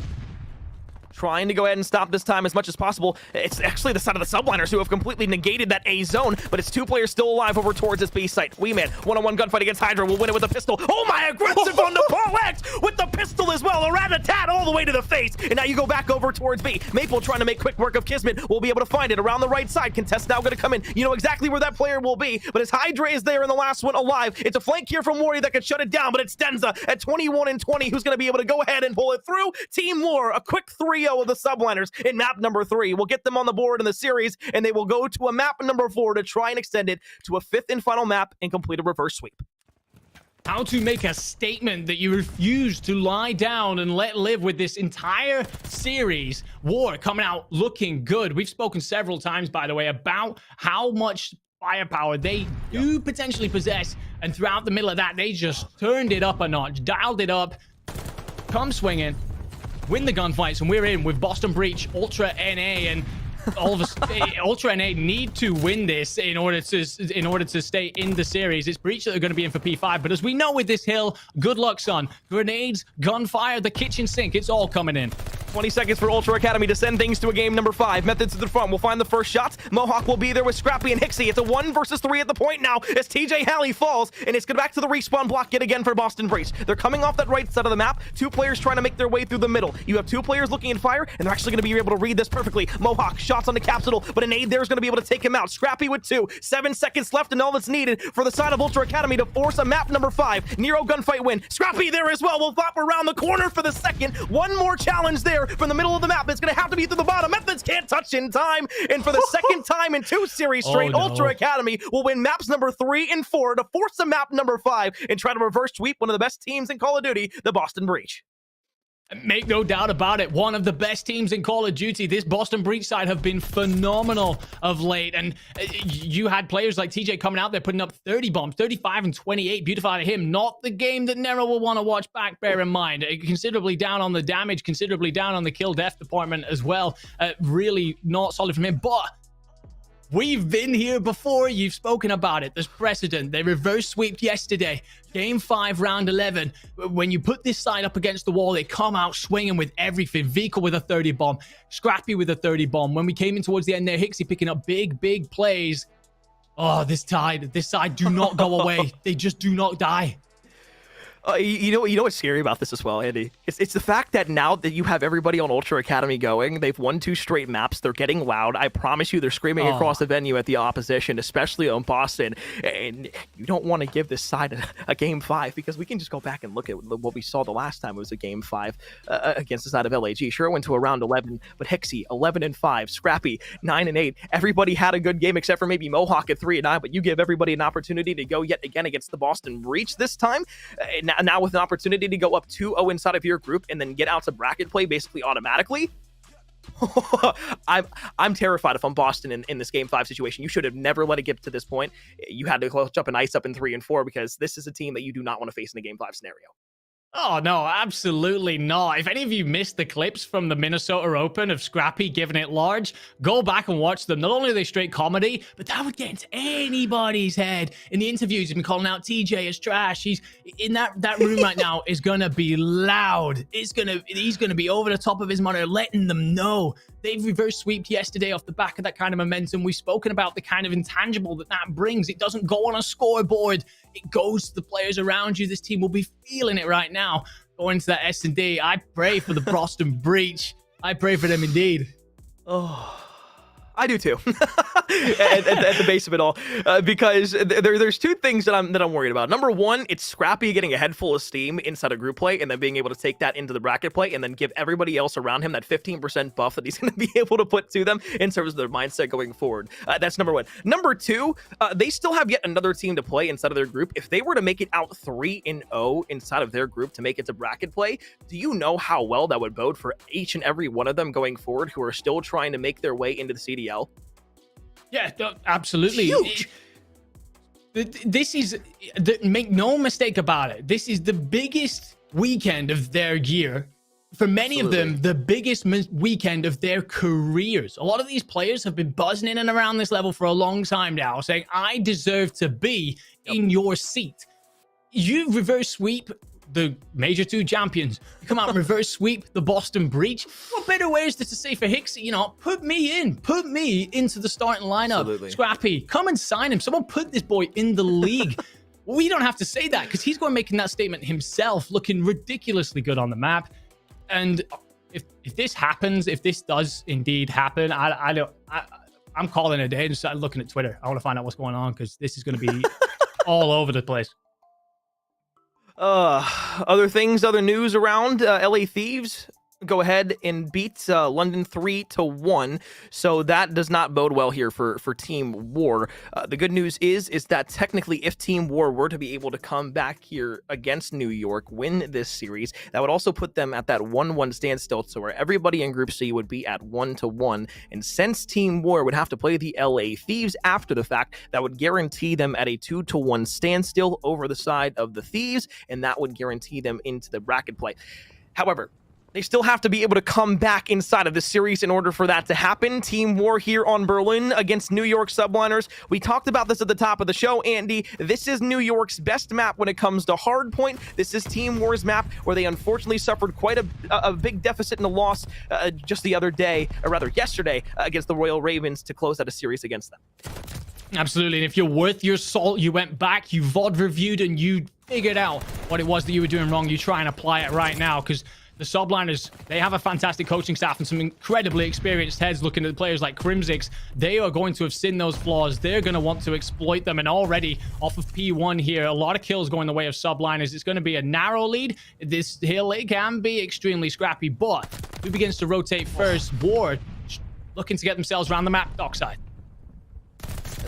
Trying to go ahead and stop this time as much as possible. It's actually the side of the Subliners who have completely negated that A zone, but it's 2 players still alive over towards this B site. Wee Man, one-on-one gunfight against Hydra, will win it with a pistol. Oh my, aggressive on the Paul X with the pistol as well. A rat-a-tat all the way to the face. And now you go back over towards B. Maple trying to make quick work of Kismet. Will be able to find it around the right side. Contest now going to come in. You know exactly where that player will be, but as Hydra is there in the last one alive, it's a flank here from Wardy that could shut it down, but it's Denza at 21 and 20 who's going to be able to go ahead and pull it through. Team War, a quick 3-0 of the Subliners in map number 3 will get them on the board in the series, and they will go to a map number 4 to try and extend it to a 5th and final map and complete a reverse sweep. How to make a statement that you refuse to lie down and let live with this entire series. War coming out looking good. We've spoken several times, by the way, about how much firepower they do potentially possess, and throughout the middle of that, they just turned it up a notch, dialed it up, come swinging, win the gunfights, and we're in with Boston Breach, Ultra NA, and all of us. Ultra NA need to win this in order to stay in the series. It's Breach that are going to be in for P5, but as we know with this hill, good luck, son. Grenades, gunfire, the kitchen sink, it's all coming in. 20 seconds for Ultra Academy to send things to a game number 5. Methods to the front. We'll find the first shots. Mohawk will be there with Scrappy and Hixie. It's a 1 versus 3 at the point now as TJ Halley falls, and it's back to the respawn block yet again for Boston Breach. They're coming off that right side of the map. 2 players trying to make their way through the middle. You have 2 players looking at fire, and they're actually going to be able to read this perfectly. Mohawk, shots on the capsule, but an aid there is going to be able to take him out. Scrappy with 2. 7 seconds left, and all that's needed for the side of Ultra Academy to force a map number 5. Nero gunfight win. Scrappy there as well. Will pop around the corner for the second. One more challenge there from the middle of the map. It's going to have to be through the bottom. Methods can't touch in time. And for the second time in 2 series straight, Ultra Academy will win maps number 3 and 4 to force a map number 5 and try to reverse sweep one of the best teams in Call of Duty, the Boston Breach. Make no doubt about it. One of the best teams in Call of Duty. This Boston Breach side have been phenomenal of late. And you had players like TJ coming out there putting up 30 bombs, 35 and 28. Beautiful out of him. Not the game that Nero will want to watch back, bear in mind. Considerably down on the damage, considerably down on the kill death department as well. Really not solid from him. But We've been here before. You've spoken about it. There's precedent. They reverse sweeped yesterday. Game 5, round 11. When you put this side up against the wall, they come out swinging with everything. Vika with a 30 bomb. Scrappy with a 30 bomb. When we came in towards the end there, Hixie picking up big plays. Oh, this side do not go away. They just do not die. You know what's scary about this as well, Andy? It's the fact that now that you have everybody on Ultra Academy going, they've won 2 straight maps. They're getting loud. I promise you, they're screaming across the venue at the opposition, especially on Boston. And you don't want to give this side a game 5 because we can just go back and look at what we saw the last time it was a game 5 against the side of LAG. Sure, it went to a round 11, but Hixie 11-5, Scrappy 9-8. Everybody had a good game except for maybe Mohawk at 3-9. But you give everybody an opportunity to go yet again against the Boston Breach this time. Now with an opportunity to go up 2-0 inside of your group and then get out to bracket play basically automatically. I'm terrified if I'm Boston in this game 5 situation. You should have never let it get to this point. You had to clutch up and ice up in 3 and 4 because this is a team that you do not want to face in a game 5 scenario. Oh, no, absolutely not. If any of you missed the clips from the Minnesota Open of Scrappy giving it large, go back and watch them. Not only are they straight comedy, but that would get into anybody's head. In the interviews, he's been calling out TJ as trash. He's in that room right now is going to be loud. He's going to be over the top of his monitor, letting them know. They've reverse sweeped yesterday off the back of that kind of momentum. We've spoken about the kind of intangible that brings. It doesn't go on a scoreboard. It goes to the players around you. This team will be feeling it right now. Going into that S&D, I pray for the Boston Breach. I pray for them indeed. Oh, I do too. at the base of it all, because there's 2 things that I'm worried about. Number 1, it's Scrappy getting a head full of steam inside a group play and then being able to take that into the bracket play and then give everybody else around him that 15% buff that he's going to be able to put to them in terms of their mindset going forward. That's number 1. Number 2, they still have yet another team to play inside of their group. If they were to make it out 3-0 inside of their group to make it to bracket play, do you know how well that would bode for each and every one of them going forward who are still trying to make their way into the CDL? Yeah, absolutely. Huge. This is, make no mistake about it, this is the biggest weekend of their year. For many of them, the biggest weekend of their careers. A lot of these players have been buzzing in and around this level for a long time now, saying, I deserve to be in your seat. You reverse sweep the major 2 champions. You come out and reverse sweep the Boston Breach. What better way is this to say for Hixie? You know, put me into the starting lineup. Absolutely. Scrappy, come and sign him. Someone put this boy in the league. We don't have to say that because he's going making that statement himself, looking ridiculously good on the map. And if this happens, if this does indeed happen, I'm calling it a day and start looking at Twitter. I want to find out what's going on because this is going to be all over the place. Other things, other news around, LA Thieves go ahead and beat London 3-1. So that does not bode well here for Team War. The good news is that technically if Team War were to be able to come back here against New York, win this series, that would also put them at that 1-1 standstill, so where everybody in Group C would be at 1-1. And since Team War would have to play the LA Thieves after the fact, that would guarantee them at a 2-1 standstill over the side of the Thieves, and that would guarantee them into the bracket play. However, they still have to be able to come back inside of the series in order for that to happen. Team War here on Berlin against New York Subliners. We talked about this at the top of the show, Andy. This is New York's best map when it comes to hardpoint. This is Team War's map where they unfortunately suffered quite a big deficit in a loss just the other day, or rather yesterday, against the Royal Ravens to close out a series against them. Absolutely. And if you're worth your salt, you went back, you VOD reviewed, and you figured out what it was that you were doing wrong. You try and apply it right now because the Subliners, they have a fantastic coaching staff and some incredibly experienced heads looking at players like Crimsix. They are going to have seen those flaws. They're going to want to exploit them. And already off of P1 here, a lot of kills going the way of Subliners. It's going to be a narrow lead. This hill, it can be extremely scrappy, but who begins to rotate first? War looking to get themselves around the map, dockside.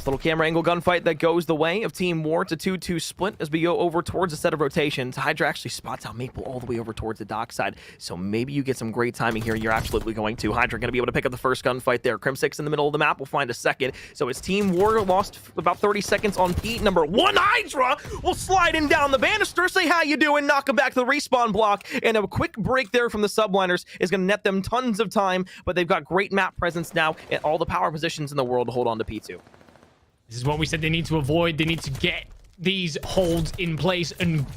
Nice little camera angle gunfight that goes the way of Team War. It's a 2-2 split as we go over towards a set of rotations. Hydra actually spots out Maple all the way over towards the dock side, so maybe you get some great timing here. You're absolutely going to. Hydra going to be able to pick up the first gunfight there. Crim6 in the middle of the map will find a second. So it's Team War lost about 30 seconds on Pete. Number 1 Hydra will slide in down the banister, say how you doing, knock him back to the respawn block, and a quick break there from the subliners is going to net them tons of time, but they've got great map presence now and all the power positions in the world to hold on to P2. This is what we said they need to avoid. They need to get these holds in place and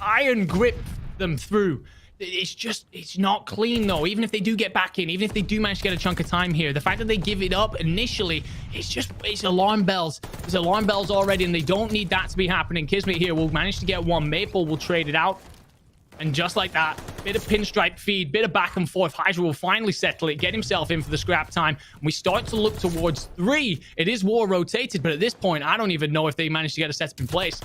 iron grip them through. It's not clean though. Even if they do get back in, even if they do manage to get a chunk of time here, the fact that they give it up initially, it's alarm bells. There's alarm bells already, and they don't need that to be happening. Kismet here will manage to get one. Maple will trade it out. And just like that, bit of pinstripe feed, bit of back and forth. Hydra will finally settle it, get himself in for the scrap time. And we start to look towards 3. It is War rotated, but at this point, I don't even know if they managed to get a setup in place.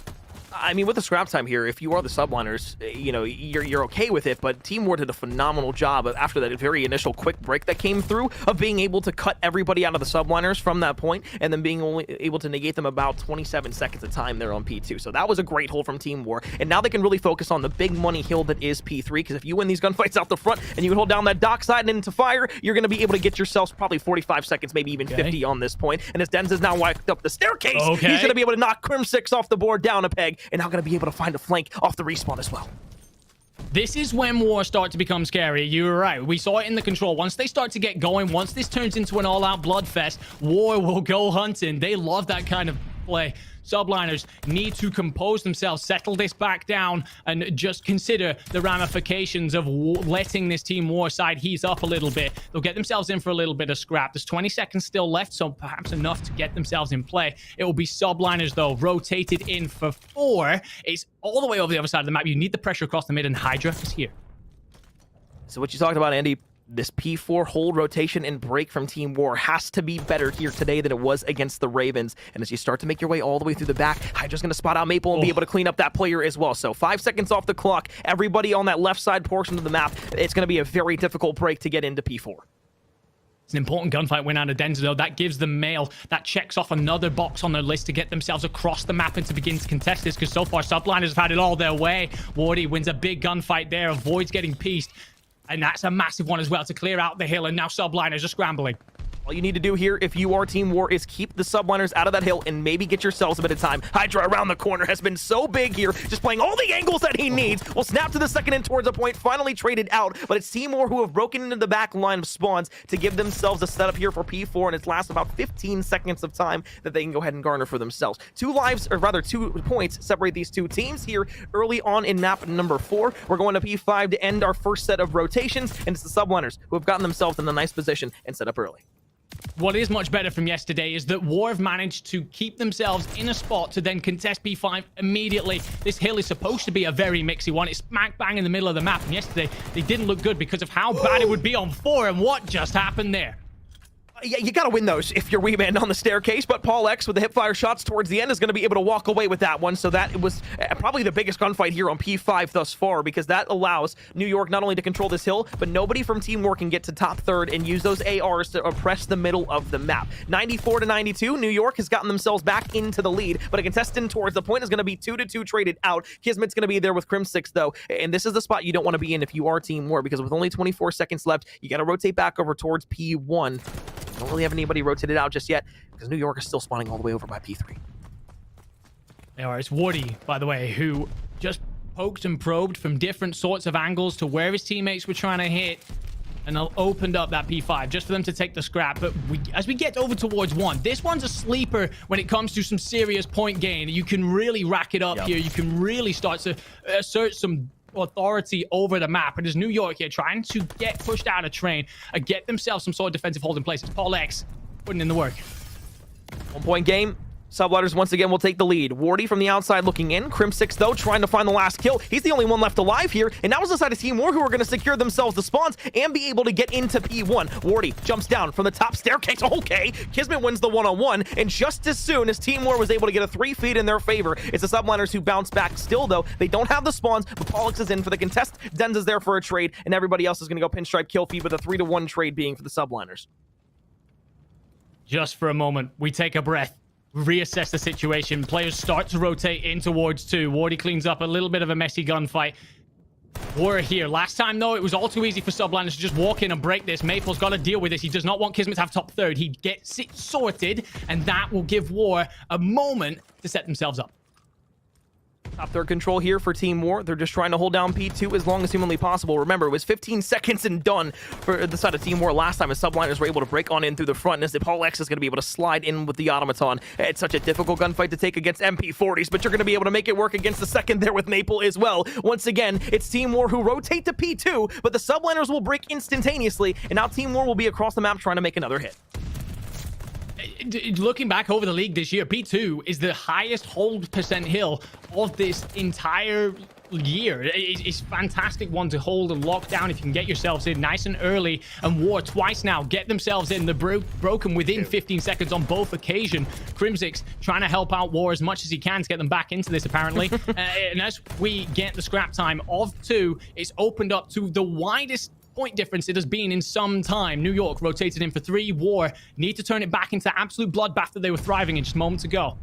I mean, with the scrap time here, if you are the subliners, you know, you're okay with it, but Team War did a phenomenal job after that very initial quick break that came through of being able to cut everybody out of the subliners from that point and then being only able to negate them about 27 seconds of time there on P2. So that was a great hold from Team War, and now they can really focus on the big money hill that is P3, because if you win these gunfights out the front and you hold down that dock side and into fire, you're going to be able to get yourselves probably 45 seconds, maybe even 50 on this point. And as Denz is now walked up the staircase, he's going to be able to knock Crim6 off the board down a peg, and now going to be able to find a flank off the respawn as well. This is when War start to become scary. You're right. We saw it in the control. Once they start to get going, once this turns into an all-out bloodfest, War will go hunting. They love that kind of play. Subliners need to compose themselves, settle this back down, and just consider the ramifications of letting this Team War side heat up a little bit. They'll get themselves in for a little bit of scrap. There's 20 seconds still left, so perhaps enough to get themselves in play. It will be Subliners, though, rotated in for 4. It's all the way over the other side of the map. You need the pressure across the mid, and Hydra is here. So what you talked about, Andy, this P4 hold rotation and break from Team War has to be better here today than it was against the Ravens. And as you start to make your way all the way through the back, Hydra's going to spot out Maple and be able to clean up that player as well. So 5 seconds off the clock. Everybody on that left side portion of the map, it's going to be a very difficult break to get into P4. It's an important gunfight win out of Denzel, though. That gives them mail. That checks off another box on their list to get themselves across the map and to begin to contest this, because so far, Subliners have had it all their way. Wardy wins a big gunfight there, avoids getting pieced. And that's a massive one as well to clear out the hill, and now Subliners are scrambling. All you need to do here, if you are Team War, is keep the subliners out of that hill and maybe get yourselves a bit of time. Hydra around the corner has been so big here, just playing all the angles that he needs. Will snap to the second end towards a point, finally traded out, but it's Team War who have broken into the back line of spawns to give themselves a setup here for P4, and it's last about 15 seconds of time that they can go ahead and garner for themselves. 2 lives, or rather 2 points, separate these two teams here early on in map number 4. We're going to P5 to end our first set of rotations, and it's the subliners who have gotten themselves in a nice position and set up early. What is much better from yesterday is that War have managed to keep themselves in a spot to then contest P5 immediately. This hill is supposed to be a very mixy one. It's smack bang in the middle of the map, and yesterday they didn't look good because of how bad it would be on 4, and what just happened there? Yeah, you gotta win those if you're Weeman on the staircase, but Paul X with the hipfire shots towards the end is going to be able to walk away with that one. So that was probably the biggest gunfight here on P5 thus far, because that allows New York not only to control this hill, but nobody from Team War can get to top third and use those ARs to oppress the middle of the map. 94-92, New York has gotten themselves back into the lead, but a contestant towards the point is going to be 2-2 traded out. Kismet's going to be there with Crim6 though, and this is the spot you don't want to be in if you are Team War, because with only 24 seconds left, you got to rotate back over towards P1. Don't really have anybody rotated out just yet, because New York is still spawning all the way over by P3. There are. It's Wardy, by the way, who just poked and probed from different sorts of angles to where his teammates were trying to hit, and opened up that P5 just for them to take the scrap. But as we get over towards 1, this one's a sleeper when it comes to some serious point gain. You can really rack it up here. You can really start to assert some authority over the map. And as New York here trying to get pushed out of train and get themselves some sort of defensive hold in place. It's Paul X putting in the work. 1 point game. Subliners once again will take the lead. Wardy from the outside looking in. Crim6 though trying to find the last kill. He's the only one left alive here, and now it's the side of Team War who are going to secure themselves the spawns and be able to get into P1. Wardy jumps down from the top staircase. Okay, Kismet wins the one-on-one, and just as soon as Team War was able to get a 3 feed in their favor, it's the Subliners who bounce back. Still though, they don't have the spawns, but Pollux is in for the contest. Denz is there for a trade, and everybody else is going to go pinstripe kill feed, with a 3-1 trade being for the Subliners. Just for a moment, we take a breath. reassess the situation. Players start to rotate in towards 2. Wardy cleans up a little bit of a messy gunfight. War here. Last time, though, it was all too easy for Subliners to just walk in and break this. Maple's got to deal with this. He does not want Kismet to have top third. He gets it sorted, and that will give War a moment to set themselves up. Top third control here for Team War. They're just trying to hold down P2 as long as humanly possible. Remember, it was 15 seconds and done for the side of Team War last time as Subliners were able to break on in through the front. And as Paul X is going to be able to slide in with the Automaton. It's such a difficult gunfight to take against MP40s, but you're going to be able to make it work against the second there with Maple as well. Once again, it's Team War who rotate to P2, but the Subliners will break instantaneously, and now Team War will be across the map trying to make another hit. Looking back over the league this year, P2 is the highest hold percent hill of this entire year. It's a fantastic one to hold and lock down if you can get yourselves in nice and early. And War twice now get themselves in. They're broken within 15 seconds on both occasions. Crimsix trying to help out War as much as he can to get them back into this, apparently. And as we get the scrap time of 2, it's opened up to the widest point difference it has been in some time. New York rotated in for 3. War need to turn it back into absolute bloodbath that they were thriving in just moments ago.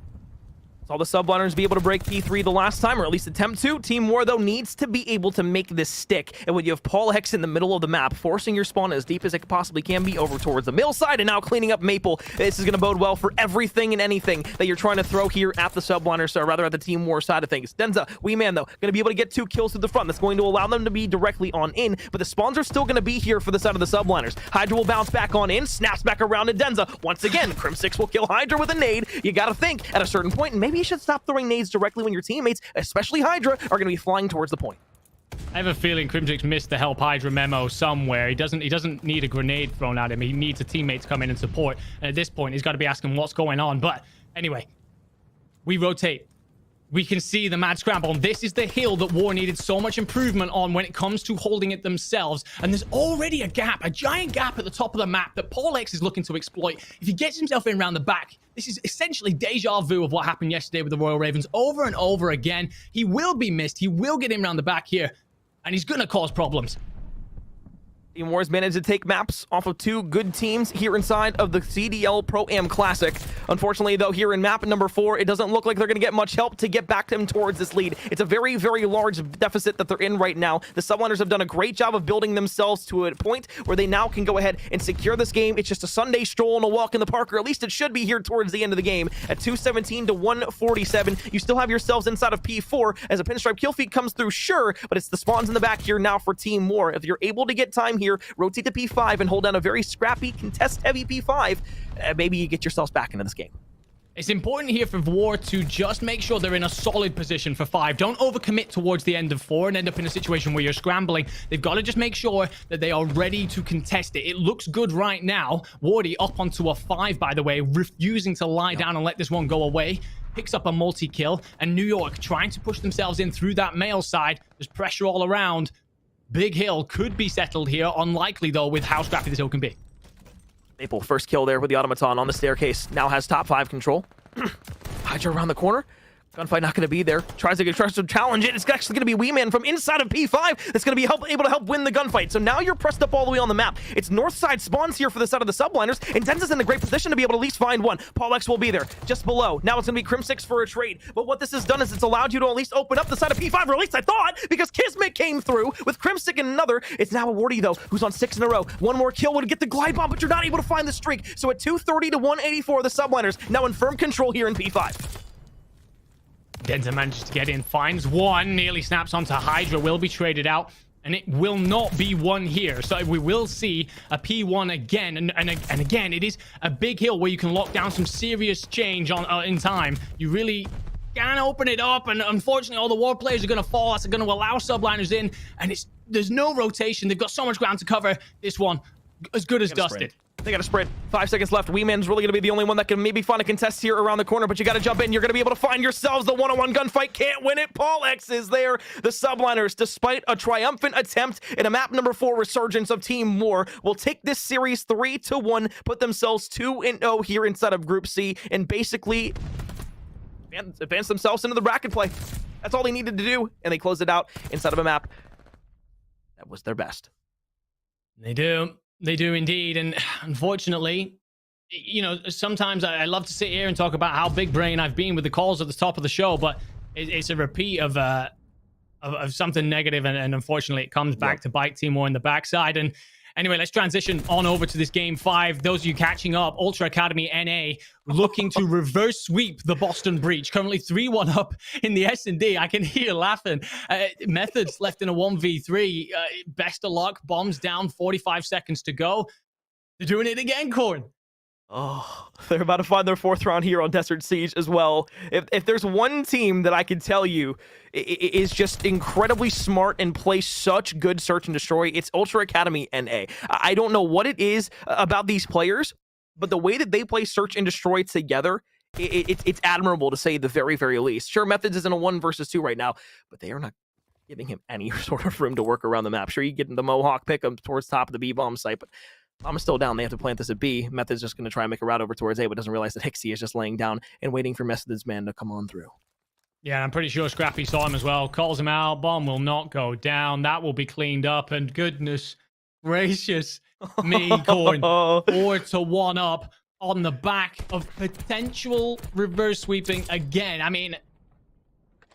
Saw the Subliners be able to break P3 the last time, or at least attempt to. Team War, though, needs to be able to make this stick. And when you have Paul Hex in the middle of the map, forcing your spawn as deep as it possibly can be over towards the middle side, and now cleaning up Maple, this is going to bode well for everything and anything that you're trying to throw here at the Subliners, or rather at the Team War side of things. Denza, Wee Man, though, going to be able to get 2 kills through the front. That's going to allow them to be directly on in, but the spawns are still going to be here for the side of the Subliners. Hydra will bounce back on in, snaps back around to Denza. Once again, Crim6 will kill Hydra with a nade. You got to think, at a certain point, maybe you should stop throwing nades directly when your teammates, especially Hydra, are going to be flying towards the point. I have a feeling Crimsix missed the help Hydra memo somewhere. He doesn't need a grenade thrown at him. He needs a teammate to come in and support. And at this point, he's got to be asking what's going on. But anyway, we rotate. We can see the mad scramble. This is the hill that War needed so much improvement on when it comes to holding it themselves. And there's already a gap, a giant gap at the top of the map that Paul X is looking to exploit. If he gets himself in around the back, this is essentially deja vu of what happened yesterday with the Royal Ravens over and over again. He will be missed. He will get in around the back here, and he's going to cause problems. Team War's managed to take maps off of 2 good teams here inside of the CDL Pro-Am Classic. Unfortunately, though, here in map number 4, it doesn't look like they're going to get much help to get back them towards this lead. It's a very, very large deficit that they're in right now. The Subliners have done a great job of building themselves to a point where they now can go ahead and secure this game. It's just a Sunday stroll and a walk in the park, or at least it should be here towards the end of the game. At 217 to 147, you still have yourselves inside of P4 as a pinstripe kill feed comes through, sure, but it's the spawns in the back here now for Team War. If you're able to get time here, rotate to P5 and hold down a very scrappy, contest-heavy P5, maybe you get yourselves back into this game. It's important here for War to just make sure they're in a solid position for 5. Don't overcommit towards the end of 4 and end up in a situation where you're scrambling. They've got to just make sure that they are ready to contest it. It looks good right now. Wardy up onto a 5, by the way, refusing to lie down and let this one go away. Picks up a multi-kill, and New York trying to push themselves in through that male side. There's pressure all around. Big hill could be settled here. Unlikely, though, with how scrappy this hill can be. Maple, first kill there with the Automaton on the staircase. Now has top 5 control. Hydra around the corner. Gunfight not going to be there. Tries to challenge it. It's actually going to be Wee Man from inside of P5 that's going to be able to help win the gunfight. So now you're pressed up all the way on the map. It's north side spawns here for the side of the Subliners, and Denza's in a great position to be able to at least find one. Paul X will be there just below. Now it's going to be Crim6 for a trade. But what this has done is it's allowed you to at least open up the side of P5, or at least I thought, because Kismet came through with Crimsic and another. It's now a Wardy, though, who's on 6 in a row. One more kill would get the glide bomb, but you're not able to find the streak. So at 230 to 184, the Subliners now in firm control here in P5. Denza manages to get in, finds one, nearly snaps onto Hydra, will be traded out, and it will not be one here. So we will see a P1 again, and again, it is a big hill where you can lock down some serious change on in time. You really can open it up, and unfortunately, all the War players are going to fall. That's going to allow Subliners in, and there's no rotation. They've got so much ground to cover. This one, as good as dusted. They got to sprint. 5 seconds left. Wee Man's really going to be the only one that can maybe find a contest here around the corner, but you got to jump in. You're going to be able to find yourselves the one-on-one gunfight. Can't win it. Paul X is there. The Subliners, despite a triumphant attempt in a map number 4 resurgence of Team War, will take this series 3-1, put themselves 2-0 here inside of Group C, and basically advance themselves into the bracket play. That's all they needed to do, and they closed it out inside of a map that was their best. They do. They do indeed, and unfortunately, you know, sometimes I love to sit here and talk about how big brain I've been with the calls at the top of the show, but it's a repeat of something negative, and unfortunately it comes back to bite Team War in the backside. And anyway, let's transition on over to this game 5. Those of you catching up, Ultra Academy NA looking to reverse sweep the Boston Breach. Currently 3-1 up in the S&D. I can hear you laughing. Methods left in a 1v3. Best of luck. Bombs down. 45 seconds to go. They're doing it again, Corn. Oh, they're about to find their 4th round here on Desert Siege as well. If there's one team that I can tell you is just incredibly smart and plays such good search and destroy, it's Ultra Academy NA. I don't know what it is about these players, but the way that they play search and destroy together, it's admirable to say the very, very least. Sure, Methods is in a 1 versus 2 right now, but they are not giving him any sort of room to work around the map. Sure, you get the Mohawk pick him towards top of the B-bomb site, but I'm still down. They have to plant this at B. Method's just going to try and make a route over towards A, but doesn't realize that Hixie is just laying down and waiting for Method's man to come on through. Yeah, I'm pretty sure Scrappy saw him as well. Calls him out. Bomb will not go down. That will be cleaned up. And goodness gracious me, Corn. 4-1 up on the back of potential reverse sweeping again. I mean,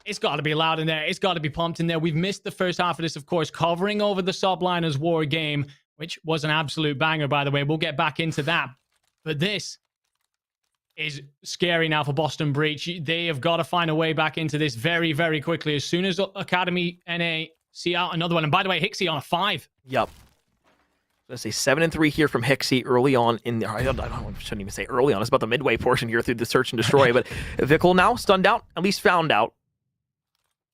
it's got to be loud in there. It's got to be pumped in there. We've missed the first half of this, of course, covering over the Subliners War game, which was an absolute banger, by the way. We'll get back into that. But this is scary now for Boston Breach. They have got to find a way back into this very, very quickly. As soon as Academy NA see out another one. And by the way, Hixie on a 5. Yep. Let's say 7-3 here from Hixie early on in the... I shouldn't even say early on. It's about the midway portion here through the search and destroy. But Vickle now stunned out, at least found out.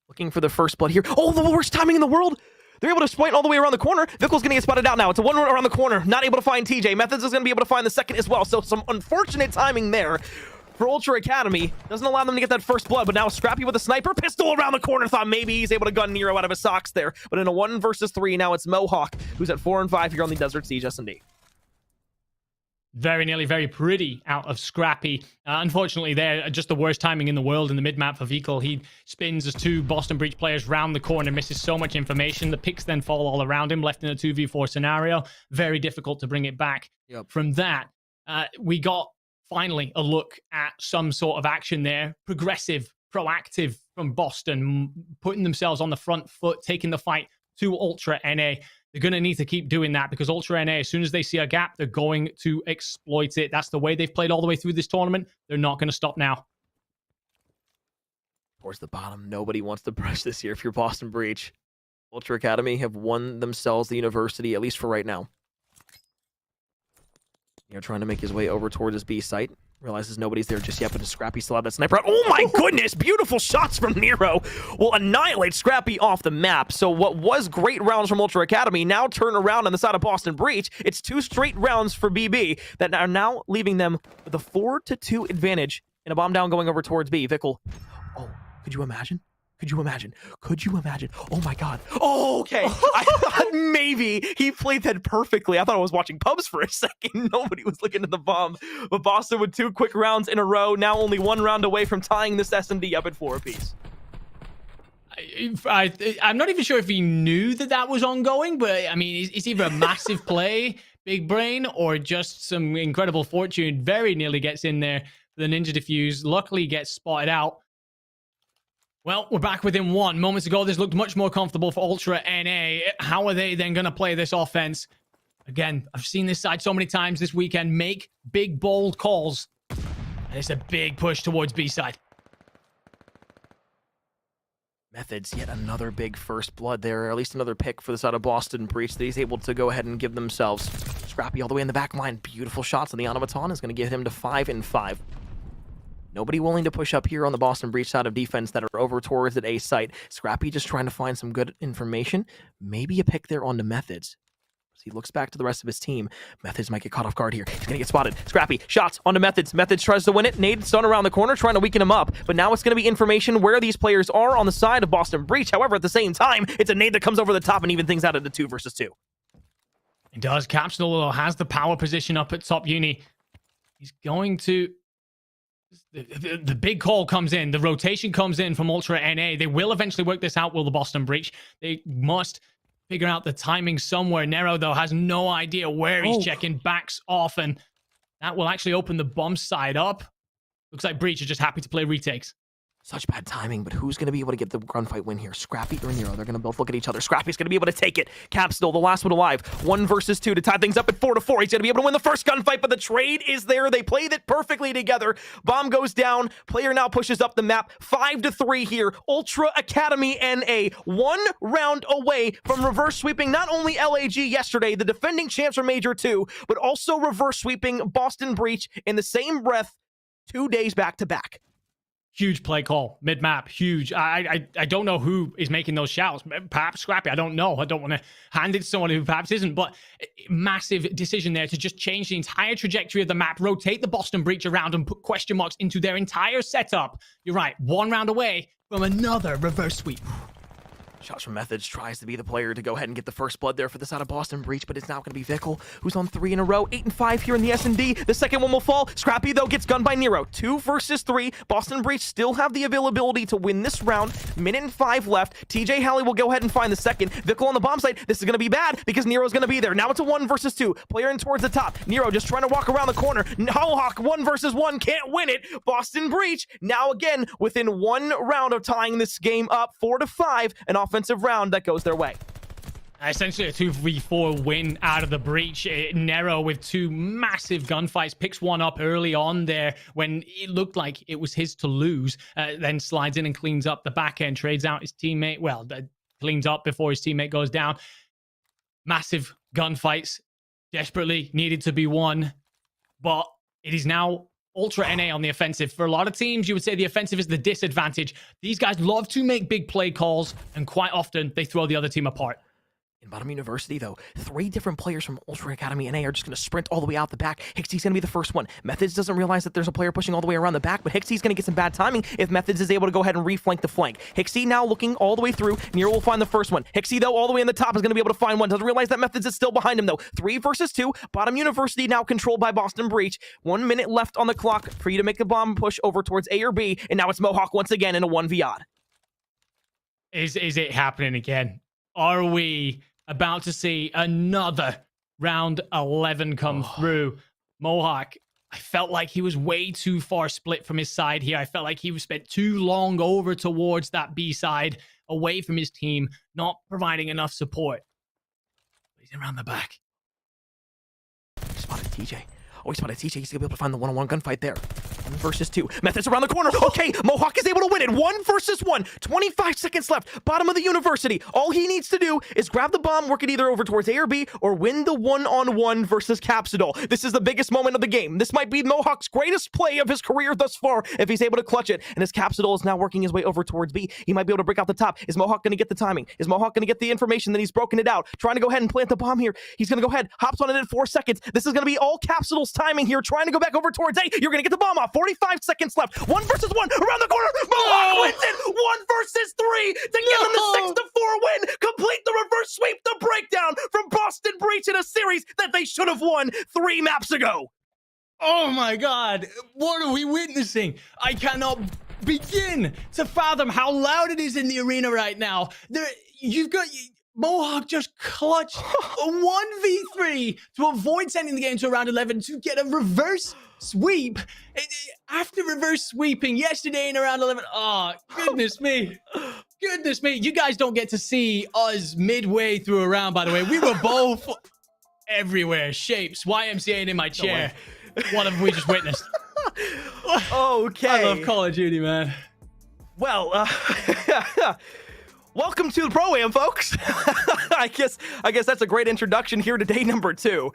Looking for the first blood here. Oh, the worst timing in the world! They're able to sprint all the way around the corner. Vickle's going to get spotted out now. It's a 1 around the corner. Not able to find TJ. Methods is going to be able to find the second as well. So some unfortunate timing there for Ultra Academy. Doesn't allow them to get that first blood, but now Scrappy with a sniper pistol around the corner. Thought maybe he's able to gun Nero out of his socks there. But in a 1 versus 3, now it's Mohawk, who's at 4 and 5 here on the Desert Siege S&D. Very nearly very pretty out of Scrappy. Unfortunately, they're just the worst timing in the world in the mid-map for Vickle. He spins as 2 Boston Breach players round the corner, misses so much information. The picks then fall all around him, left in a 2v4 scenario. Very difficult to bring it back. From that, we got finally a look at some sort of action there. Progressive, proactive from Boston, putting themselves on the front foot, taking the fight to Ultra NA. They're going to need to keep doing that because Ultra NA, as soon as they see a gap, they're going to exploit it. That's the way they've played all the way through this tournament. They're not going to stop now. Towards the bottom, nobody wants to brush this year if you're Boston Breach. Ultra Academy have won themselves the university, at least for right now. They're trying to make his way over towards his B site. Realizes nobody's there just yet, but Scrappy still have that sniper out. Oh my goodness! Beautiful shots from Nero will annihilate Scrappy off the map. So what was great rounds from Ultra Academy now turn around on the side of Boston Breach. It's 2 straight rounds for BB that are now leaving them with a 4-2 advantage in a bomb down going over towards B. Vickle. Oh, could you imagine? Could you imagine? Could you imagine? Oh my god. Oh, okay. I thought maybe he played that perfectly. I thought I was watching pubs for a second. Nobody was looking at the bomb. But Boston with 2 quick rounds in a row. Now only 1 round away from tying this S&D up at 4 apiece. I'm not even sure if he knew that that was ongoing, but I mean, it's either a massive play, big brain, or just some incredible fortune. Very nearly gets in there for the Ninja Diffuse. Luckily gets spotted out. Well, we're back within 1. Moments ago, this looked much more comfortable for Ultra NA. How are they then going to play this offense? Again, I've seen this side so many times this weekend. Make big, bold calls. And it's a big push towards B side. Methods, yet another big first blood there, or at least another pick for the side of Boston Breach that he's able to go ahead and give themselves. Scrappy all the way in the back line. Beautiful shots on the Automaton is going to get him to 5 and 5. Nobody willing to push up here on the Boston Breach side of defense that are over towards that A site. Scrappy just trying to find some good information. Maybe a pick there onto Methods. As he looks back to the rest of his team, Methods might get caught off guard here. He's going to get spotted. Scrappy, shots onto Methods. Methods tries to win it. Nade stun around the corner, trying to weaken him up. But now it's going to be information where these players are on the side of Boston Breach. However, at the same time, it's a nade that comes over the top and even things out of the 2 versus 2. It does. Capsule has the power position up at top uni. He's going to... The big call comes in. The rotation comes in from Ultra NA. They will eventually work this out, will the Boston Breach. They must figure out the timing somewhere. Nero, though, has no idea where he's checking. Backs off, and That will actually open the bomb side up. Looks like Breach are just happy to play retakes. Such bad timing, but who's going to be able to get the gunfight win here? Scrappy or Nero? They're going to both look at each other. Scrappy's going to be able to take it. Cap still the last one alive. 1 versus 2 to tie things up at 4-4. He's going to be able to win the first gunfight, but the trade is there. They played it perfectly together. Bomb goes down. Player now pushes up the map. 5-3 here. Ultra Academy NA. 1 round away from reverse sweeping not only LAG yesterday, the defending champs from Major 2, but also reverse sweeping Boston Breach in the same breath 2 days back to back. Huge play call, mid-map, huge. I don't know who is making those shouts. Perhaps Scrappy, I don't know. I don't want to hand it to someone who perhaps isn't, but massive decision there to just change the entire trajectory of the map, rotate the Boston Breach around and put question marks into their entire setup. You're right, 1 round away from another reverse sweep. Shots from Methods tries to be the player to go ahead and get the first blood there for the side of Boston Breach, but it's now going to be Vickle, who's on 3 in a row. 8-5 here in the S&D. The second one will fall. Scrappy, though, gets gunned by Nero. 2 versus 3. Boston Breach still have the availability to win this round. 1:05 left. TJ Halley will go ahead and find the second. Vickle on the bomb site. This is going to be bad because Nero's going to be there. Now it's a 1 versus 2. Player in towards the top. Nero just trying to walk around the corner. Hawk 1 versus 1. Can't win it. Boston Breach now again within 1 round of tying this game up. 4-5. An offensive round that goes their way. Essentially a 2v4 win out of the Breach. Nero with 2 massive gunfights, picks one up early on there when it looked like it was his to lose, then slides in and cleans up the back end, trades out his teammate, well, cleans up before his teammate goes down. Massive gunfights, desperately needed to be won, but it is now Ultra NA on the offensive. For a lot of teams, you would say the offensive is the disadvantage. These guys love to make big play calls, and quite often they throw the other team apart. In Bottom University, though, 3 different players from Ultra Academy NA are just going to sprint all the way out the back. Hixie's going to be the first one. Methods doesn't realize that there's a player pushing all the way around the back, but Hixie's going to get some bad timing if Methods is able to go ahead and reflank the flank. Hixie now looking all the way through. Nero will find the first one. Hixie, though, all the way in the top is going to be able to find one. Doesn't realize that Methods is still behind him, though. 3 versus 2. Bottom University now controlled by Boston Breach. 1 minute left on the clock for you to make the bomb push over towards A or B, and now it's Mohawk once again in a 1v odd. Is it happening again? Are we about to see another round 11 come through? Mohawk, I felt like he was way too far split from his side here. I felt like he was spent too long over towards that B side, away from his team, not providing enough support. He's around the back. He spotted TJ. Oh, he spotted TJ. He's going to be able to find the 1-on-1 gunfight there. 1 versus 2. Methods around the corner. Okay, Mohawk is able to win it. 1 versus 1. 25 seconds left. Bottom of the University. All he needs to do is grab the bomb, work it either over towards A or B, or win the 1-on-1 versus Capsidol. This is the biggest moment of the game. This might be Mohawk's greatest play of his career thus far if he's able to clutch it. And as Capsidol is now working his way over towards B, he might be able to break out the top. Is Mohawk going to get the timing? Is Mohawk going to get the information that he's broken it out? Trying to go ahead and plant the bomb here. He's going to go ahead, hops on it in 4 seconds. This is going to be all Capsidol's timing here, trying to go back over towards A. You're going to get the bomb off. 45 seconds left. 1 versus 1 around the corner. Mohawk wins it. 1 versus 3 to give them the 6-4 win. Complete the reverse sweep. The breakdown from Boston Breach in a series that they should have won 3 maps ago. Oh my God. What are we witnessing? I cannot begin to fathom how loud it is in the arena right now. You've got Mohawk just clutched a 1v3 to avoid sending the game to round 11 to get a reverse sweep after reverse sweeping yesterday in around 11. Oh, goodness me. Goodness me. You guys don't get to see us midway through a round, by the way. We were both everywhere. Shapes, YMCA'ing in my chair. What have we just witnessed? Okay. I love Call of Duty, man. Well, welcome to the Pro-Am, folks. I guess that's a great introduction here to day number 2.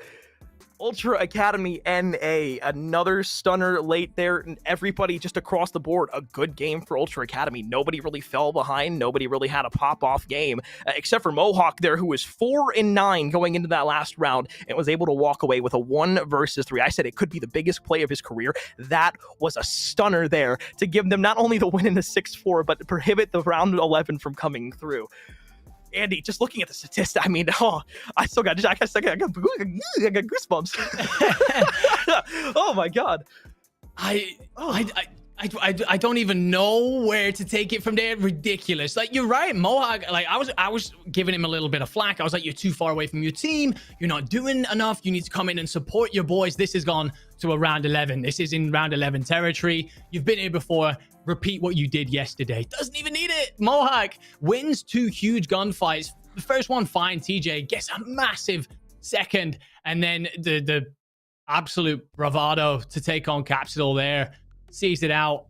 Ultra Academy NA, another stunner late there, and everybody just across the board, a good game for Ultra Academy. Nobody really fell behind. Nobody really had a pop-off game, except for Mohawk there, who was 4-9 going into that last round and was able to walk away with a 1 versus 3. I said it could be the biggest play of his career. That was a stunner there to give them not only the win in the 6-4, but to prohibit the round 11 from coming through. Andy, just looking at the statistics, I mean, I got goosebumps. Oh my God. I don't even know where to take it from there. Ridiculous. Like, you're right, Mohawk. Like, I was giving him a little bit of flack. I was like, you're too far away from your team. You're not doing enough. You need to come in and support your boys. This has gone to a round 11. This is in round 11 territory. You've been here before. Repeat what you did yesterday. Doesn't even need it. Mohawk wins 2 huge gunfights. The first one, fine. TJ gets a massive second. And then the absolute bravado to take on Capsule there. Sees it out.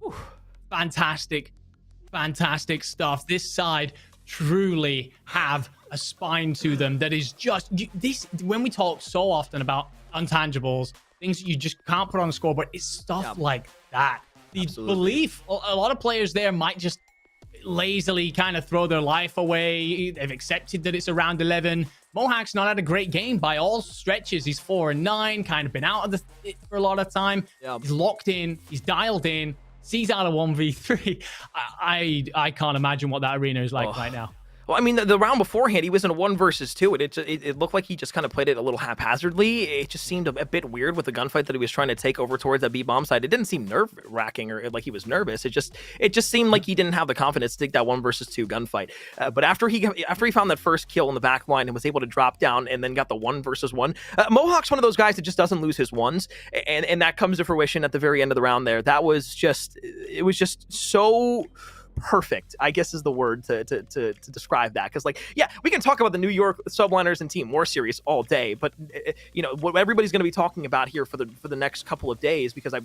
Fantastic stuff. This side truly have a spine to them that is just this. When we talk so often about untangibles, things you just can't put on the scoreboard, it's stuff like that. The belief, a lot of players there might just lazily kind of throw their life away. They've accepted that it's around 11. Mohawk's not had a great game by all stretches. He's 4-9, kind of been out of it for a lot of time. He's locked in, he's dialed in, sees out a 1v3. I can't imagine what that arena is like right now. Well, I mean, the round beforehand, he was in a 1 versus 2, and it looked like he just kind of played it a little haphazardly. It just seemed a bit weird with the gunfight that he was trying to take over towards that B-bomb side. It didn't seem nerve-wracking or like he was nervous. It just seemed like he didn't have the confidence to take that 1 versus 2 gunfight. But after he found that first kill in the back line and was able to drop down and then got the 1 versus 1, Mohawk's one of those guys that just doesn't lose his ones, and that comes to fruition at the very end of the round there. It was just so perfect, I guess is the word to describe that. Because, like, yeah, we can talk about the New York Subliners and Team War series all day, but you know what everybody's going to be talking about here for the next couple of days, because I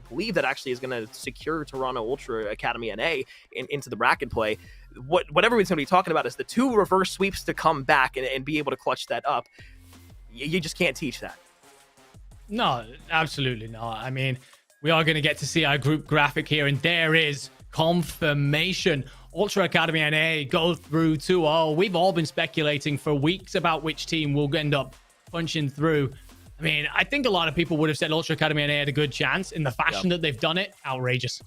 believe that actually is going to secure Toronto Ultra Academy NA into the bracket play. What everybody's going to be talking about is the 2 reverse sweeps to come back and be able to clutch that up. You just can't teach that. No, absolutely not. I mean, we are going to get to see our group graphic here, and there is confirmation. Ultra Academy NA go through 2-0. We've all been speculating for weeks about which team will end up punching through. I mean, I think a lot of people would have said Ultra Academy NA had a good chance. In the fashion that they've done it, outrageous.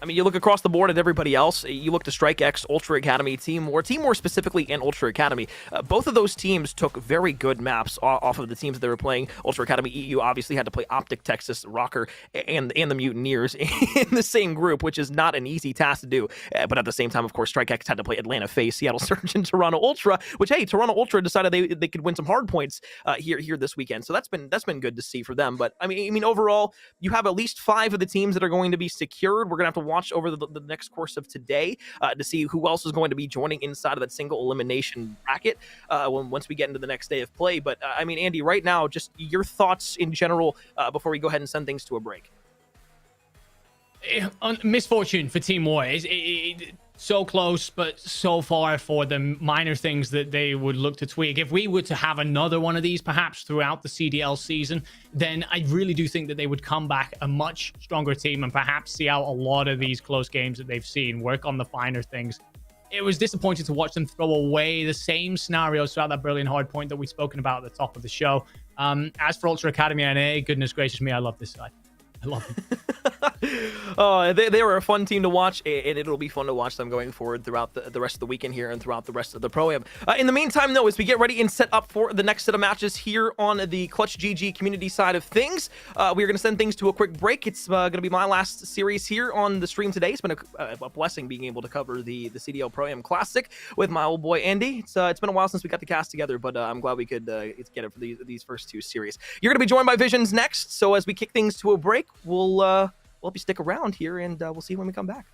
I mean, you look across the board at everybody else. You look to StrikeX, Ultra Academy, Team War specifically, and Ultra Academy. Both of those teams took very good maps off of the teams that they were playing. Ultra Academy EU obviously had to play Optic, Texas, Rocker, and the Mutineers in the same group, which is not an easy task to do. But at the same time, of course, StrikeX had to play Atlanta FaZe, Seattle Surge, and Toronto Ultra, which, hey, Toronto Ultra decided they could win some hard points here this weekend. So that's been good to see for them. But I mean, overall, you have at least 5 of the teams that are going to be secured. We're going to have to watch over the next course of today to see who else is going to be joining inside of that single elimination bracket once we get into the next day of play. But I mean, Andy, right now, just your thoughts in general before we go ahead and send things to a break. Misfortune for Team War. So close, but so far for the minor things that they would look to tweak. If we were to have another one of these, perhaps throughout the CDL season, then I really do think that they would come back a much stronger team and perhaps see out a lot of these close games that they've seen, work on the finer things. It was disappointing to watch them throw away the same scenarios throughout that brilliant hard point that we've spoken about at the top of the show. As for Ultra Academy NA, goodness gracious me, I love this side. I love them. They were a fun team to watch, and it'll be fun to watch them going forward throughout the rest of the weekend here and throughout the rest of the Pro-Am. In the meantime, though, as we get ready and set up for the next set of matches here on the Clutch GG community side of things, we're going to send things to a quick break. It's going to be my last series here on the stream today. It's been a blessing being able to cover the CDL Pro-Am Classic with my old boy Andy. It's been a while since we got the cast together, but I'm glad we could get it for these first 2 series. You're going to be joined by Visions next, so as we kick things to a break, we'll hope you stick around here, and we'll see you when we come back.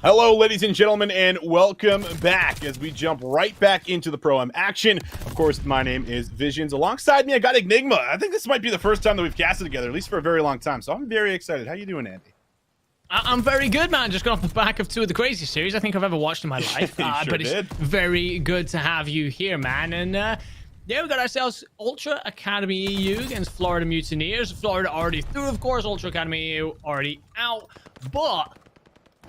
Hello, ladies and gentlemen, and welcome back as we jump right back into the Pro-Am action. Of course, my name is Visions. Alongside me, I got Enigma. I think this might be the first time that we've casted together, at least for a very long time, so I'm very excited. How you doing, Andy? I'm very good, man. Just got off the back of two of the craziest series I think I've ever watched in my life. But it's very good to have you here, man. And yeah, we got ourselves Ultra Academy EU against Florida Mutineers. Florida already through, of course. Ultra Academy EU already out. But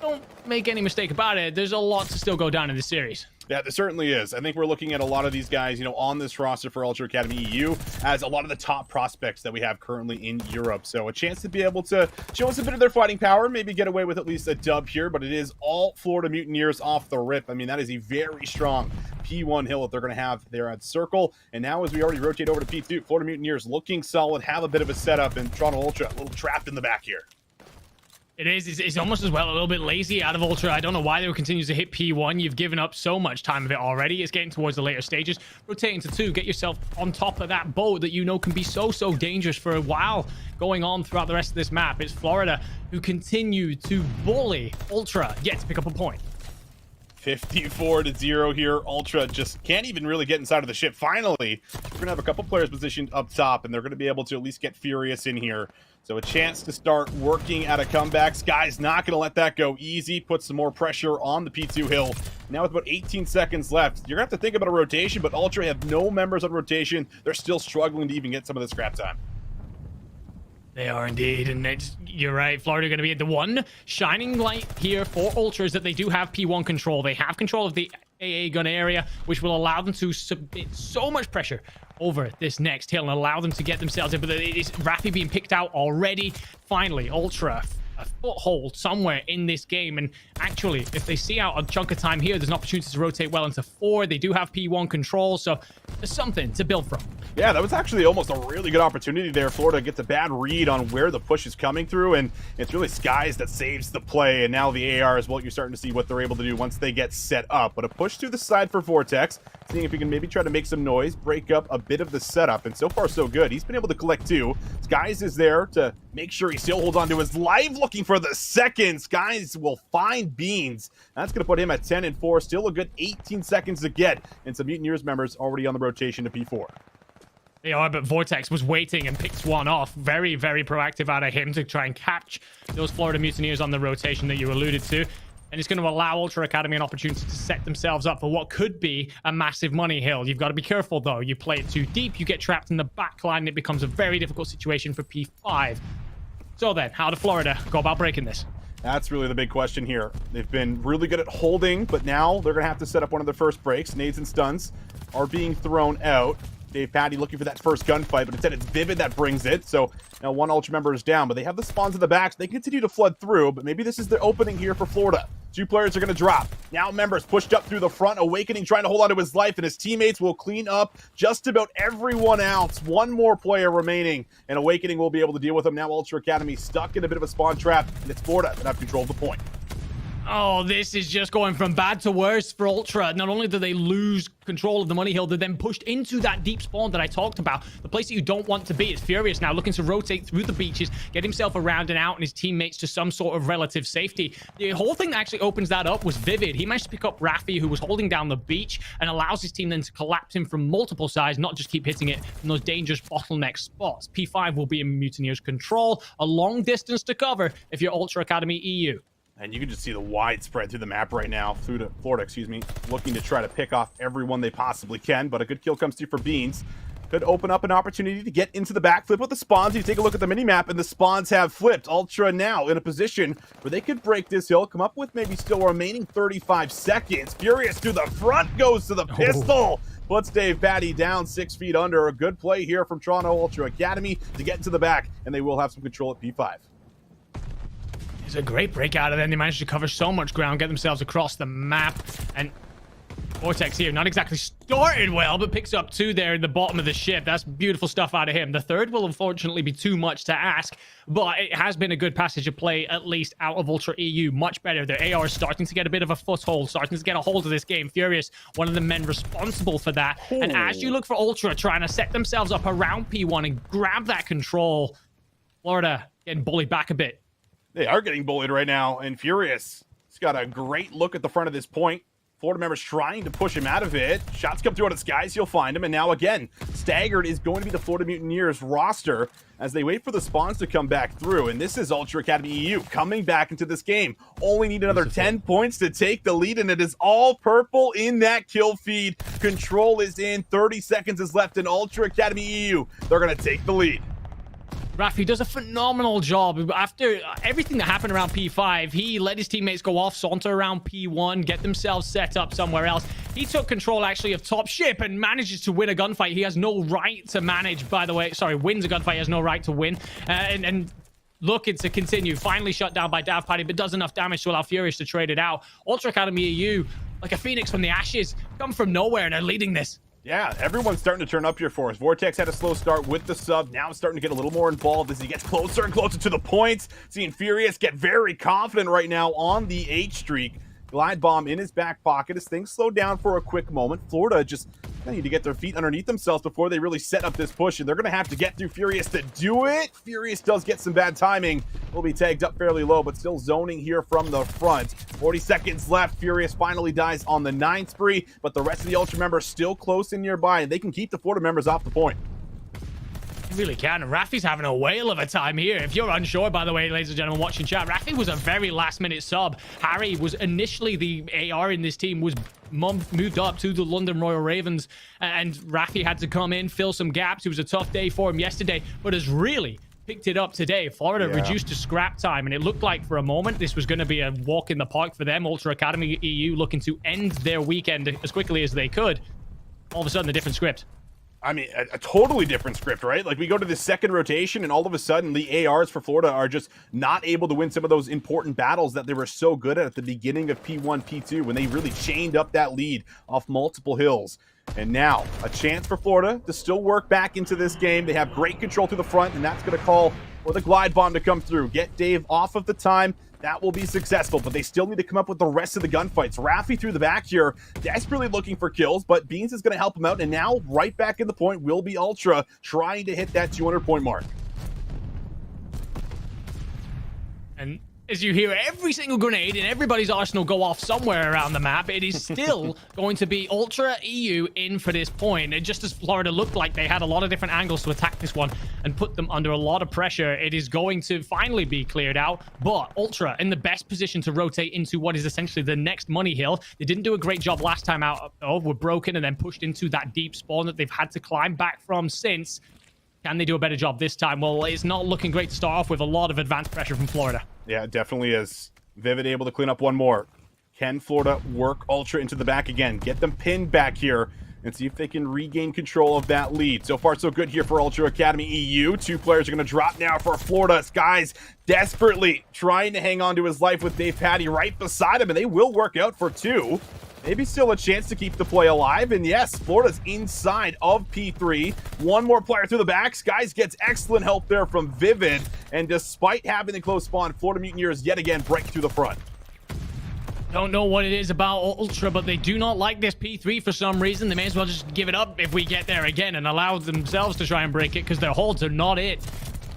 don't make any mistake about it. There's a lot to still go down in this series. Yeah, there certainly is. I think we're looking at a lot of these guys, on this roster for Ultra Academy EU as a lot of the top prospects that we have currently in Europe. So a chance to be able to show us a bit of their fighting power, maybe get away with at least a dub here, but it is all Florida Mutineers off the rip. I mean, that is a very strong P1 hill that they're going to have there at Circle. And now as we already rotate over to P2, Florida Mutineers looking solid, have a bit of a setup, and Toronto Ultra a little trapped in the back here. It is. It's almost as well a little bit lazy out of Ultra. I don't know why they would continue to hit P1. You've given up so much time of it already. It's getting towards the later stages. Rotating to 2. Get yourself on top of that boat that can be so dangerous for a while going on throughout the rest of this map. It's Florida who continue to bully Ultra, yet to pick up a point. 54-0 here. Ultra just can't even really get inside of the ship. Finally, we're going to have a couple players positioned up top, and they're going to be able to at least get Furious in here. So a chance to start working at a comeback. Sky's not going to let that go easy. Put some more pressure on the P2 hill. Now with about 18 seconds left, you're going to have to think about a rotation, but Ultra have no members on rotation. They're still struggling to even get some of the scrap time. They are indeed, and you're right. Florida are going to be at the one shining light here for Ultra is that they do have P1 control. They have control of the AA gun area, which will allow them to submit so much pressure over this next hill and allow them to get themselves in. But it is Rafi being picked out already. Finally, Ultra a foothold somewhere in this game, and actually if they see out a chunk of time here, there's an opportunity to rotate well into 4. They do have P1 control, so there's something to build from. Yeah, that was actually almost a really good opportunity there. Florida gets a bad read on where the push is coming through, and it's really Skies that saves the play, and now the AR is what you're starting to see what they're able to do once they get set up. But a push through the side for Vortex, seeing if he can maybe try to make some noise, break up a bit of the setup, and so far so good. He's been able to collect 2. Skies is there to make sure he still holds on to his life, looking for the second. Skies will find Beans. That's going to put him at 10-4. Still a good 18 seconds to get, and some Mutineers members already on the rotation to P4. They are, but Vortex was waiting and picked one off. Very, very proactive out of him to try and catch those Florida Mutineers on the rotation that you alluded to. And it's going to allow Ultra Academy an opportunity to set themselves up for what could be a massive money hill. You've got to be careful, though. You play it too deep, you get trapped in the back line, and it becomes a very difficult situation for P5. So then, how do Florida go about breaking this? That's really the big question here. They've been really good at holding, but now they're going to have to set up one of their first breaks. Nades and stuns are being thrown out. Dave Patty looking for that first gunfight, but instead it's Vivid that brings it. So now one Ultra member is down, but they have the spawns in the back. So they continue to flood through, but maybe this is the opening here for Florida. 2 players are going to drop. Now members pushed up through the front. Awakening trying to hold on to his life, and his teammates will clean up just about everyone else. One more player remaining, and Awakening will be able to deal with him. Now Ultra Academy stuck in a bit of a spawn trap, and it's Florida that have control of the point. Oh, this is just going from bad to worse for Ultra. Not only do they lose control of the money hill, they're then pushed into that deep spawn that I talked about. The place that you don't want to be. It's Furious now looking to rotate through the beaches, get himself around and out and his teammates to some sort of relative safety. The whole thing that actually opens that up was Vivid. He managed to pick up Rafi, who was holding down the beach, and allows his team then to collapse him from multiple sides, not just keep hitting it from those dangerous bottleneck spots. P5 will be in Mutineers' control. A long distance to cover if you're Ultra Academy EU. And you can just see the widespread through the map right now, through to Florida, looking to try to pick off everyone they possibly can, but a good kill comes through for Beans. Could open up an opportunity to get into the backflip with the spawns. You take a look at the mini-map, and the spawns have flipped. Ultra now in a position where they could break this hill, come up with maybe still remaining 35 seconds. Furious to the front, goes to the pistol. Puts Dave Patty down 6 feet under. A good play here from Toronto Ultra Academy to get into the back, and they will have some control at P5. It's a great break out of them. They managed to cover so much ground, get themselves across the map, and Vortex here, not exactly started well, but picks up 2 there in the bottom of the ship. That's beautiful stuff out of him. The third will unfortunately be too much to ask, but it has been a good passage of play, at least out of Ultra EU. Much better. Their AR is starting to get a bit of a foothold, starting to get a hold of this game. Furious, one of the men responsible for that. Ooh. And as you look for Ultra trying to set themselves up around P1 and grab that control, Florida getting bullied back a bit. They are getting bullied right now, and Furious He's got a great look at the front of this point. Florida members trying to push him out of it. Shots come through out of skies. He'll find him. And now again, staggered is going to be the Florida Mutineers roster as they wait for the spawns to come back through. And this is Ultra Academy EU coming back into this game. Only need another 10 points to take the lead. And it is all purple in that kill feed. Control is in. 30 seconds is left in Ultra Academy EU. They're going to take the lead. Rafi does a phenomenal job. After everything that happened around P5, he let his teammates go off, saunter around P1, get themselves set up somewhere else. He took control, actually, of top ship and manages to win a gunfight. He has no right to manage, by the way. Sorry, wins a gunfight. He has no right to win. And looking to continue. Finally shut down by Dav Paddy, but does enough damage to allow Furious to trade it out. Ultra Academy EU, like a phoenix from the ashes, come from nowhere and are leading this. Yeah, everyone's starting to turn up here for us. Vortex had a slow start with the sub. Now starting to get a little more involved as he gets closer and closer to the points. Seeing Furious get very confident right now on the H streak. Glide bomb in his back pocket as things slow down for a quick moment. Florida just need to get their feet underneath themselves before they really set up this push, and they're going to have to get through Furious to do it. Furious does get some bad timing. Will be tagged up fairly low, but still zoning here from the front. 40 seconds left. Furious finally dies on the 9th spree, but the rest of the Ultra members still close and nearby, and they can keep the Florida members off the point. Really can. And Rafi's having a whale of a time here. If you're unsure, by the way, ladies and gentlemen watching chat, Rafi was a very last-minute sub. Harry was initially the AR in this team, was moved up to the London Royal Ravens, and Rafi had to come in, fill some gaps. It was a tough day for him yesterday, but has really picked it up today. Florida reduced to scrap time, and it looked like for a moment this was going to be a walk in the park for them. Ultra Academy EU looking to end their weekend as quickly as they could. All of a sudden, a different script. I mean, a totally different script, right? Like, we go to the second rotation, and all of a sudden, the ARs for Florida are just not able to win some of those important battles that they were so good at the beginning of P1, P2, when they really chained up that lead off multiple hills. And now, a chance for Florida to still work back into this game. They have great control through the front, and that's going to call for the glide bomb to come through. Get Dave off of the time. That will be successful, but they still need to come up with the rest of the gunfights. Rafi through the back here, desperately looking for kills, but Beans is going to help him out, and now right back in the point will be Ultra, trying to hit that 200-point mark. And as you hear every single grenade in everybody's arsenal go off somewhere around the map, it is still going to be Ultra EU in for this point. And just as Florida looked like they had a lot of different angles to attack this one and put them under a lot of pressure, it is going to finally be cleared out. But Ultra in the best position to rotate into what is essentially the next money hill. They didn't do a great job last time out. Were broken and then pushed into that deep spawn that they've had to climb back from since. Can they do a better job this time? Well, it's not looking great to start off with. A lot of advanced pressure from Florida. Yeah, it definitely is. Vivid able to clean up one more. Can Florida work Ultra into the back again? Get them pinned back here and see if they can regain control of that lead. So far, so good here for Ultra Academy EU. 2 players are going to drop now for Florida. Skies desperately trying to hang on to his life with Dave Patty right beside him, and they will work out for 2. Maybe still a chance to keep the play alive. And yes, Florida's inside of P3. 1 more player through the back. Skies gets excellent help there from Vivid. And despite having the close spawn, Florida Mutineers yet again break through the front. Don't know what it is about Ultra, but they do not like this P3 for some reason. They may as well just give it up if we get there again and allow themselves to try and break it, because their holds are not it.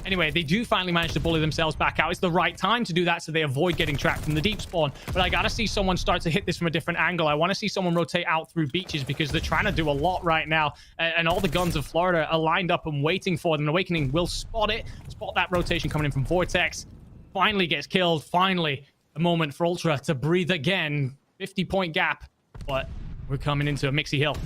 Anyway, they do finally manage to bully themselves back out. It's the right time to do that so they avoid getting trapped from the deep spawn. But I gotta see someone start to hit this from a different angle. I want to see someone rotate out through beaches because they're trying to do a lot right now. And all the guns of Florida are lined up and waiting for them. Awakening will spot it. Spot that rotation coming in from Vortex. Finally gets killed. Finally, a moment for Ultra to breathe again. 50-point gap. But we're coming into a mixy hill.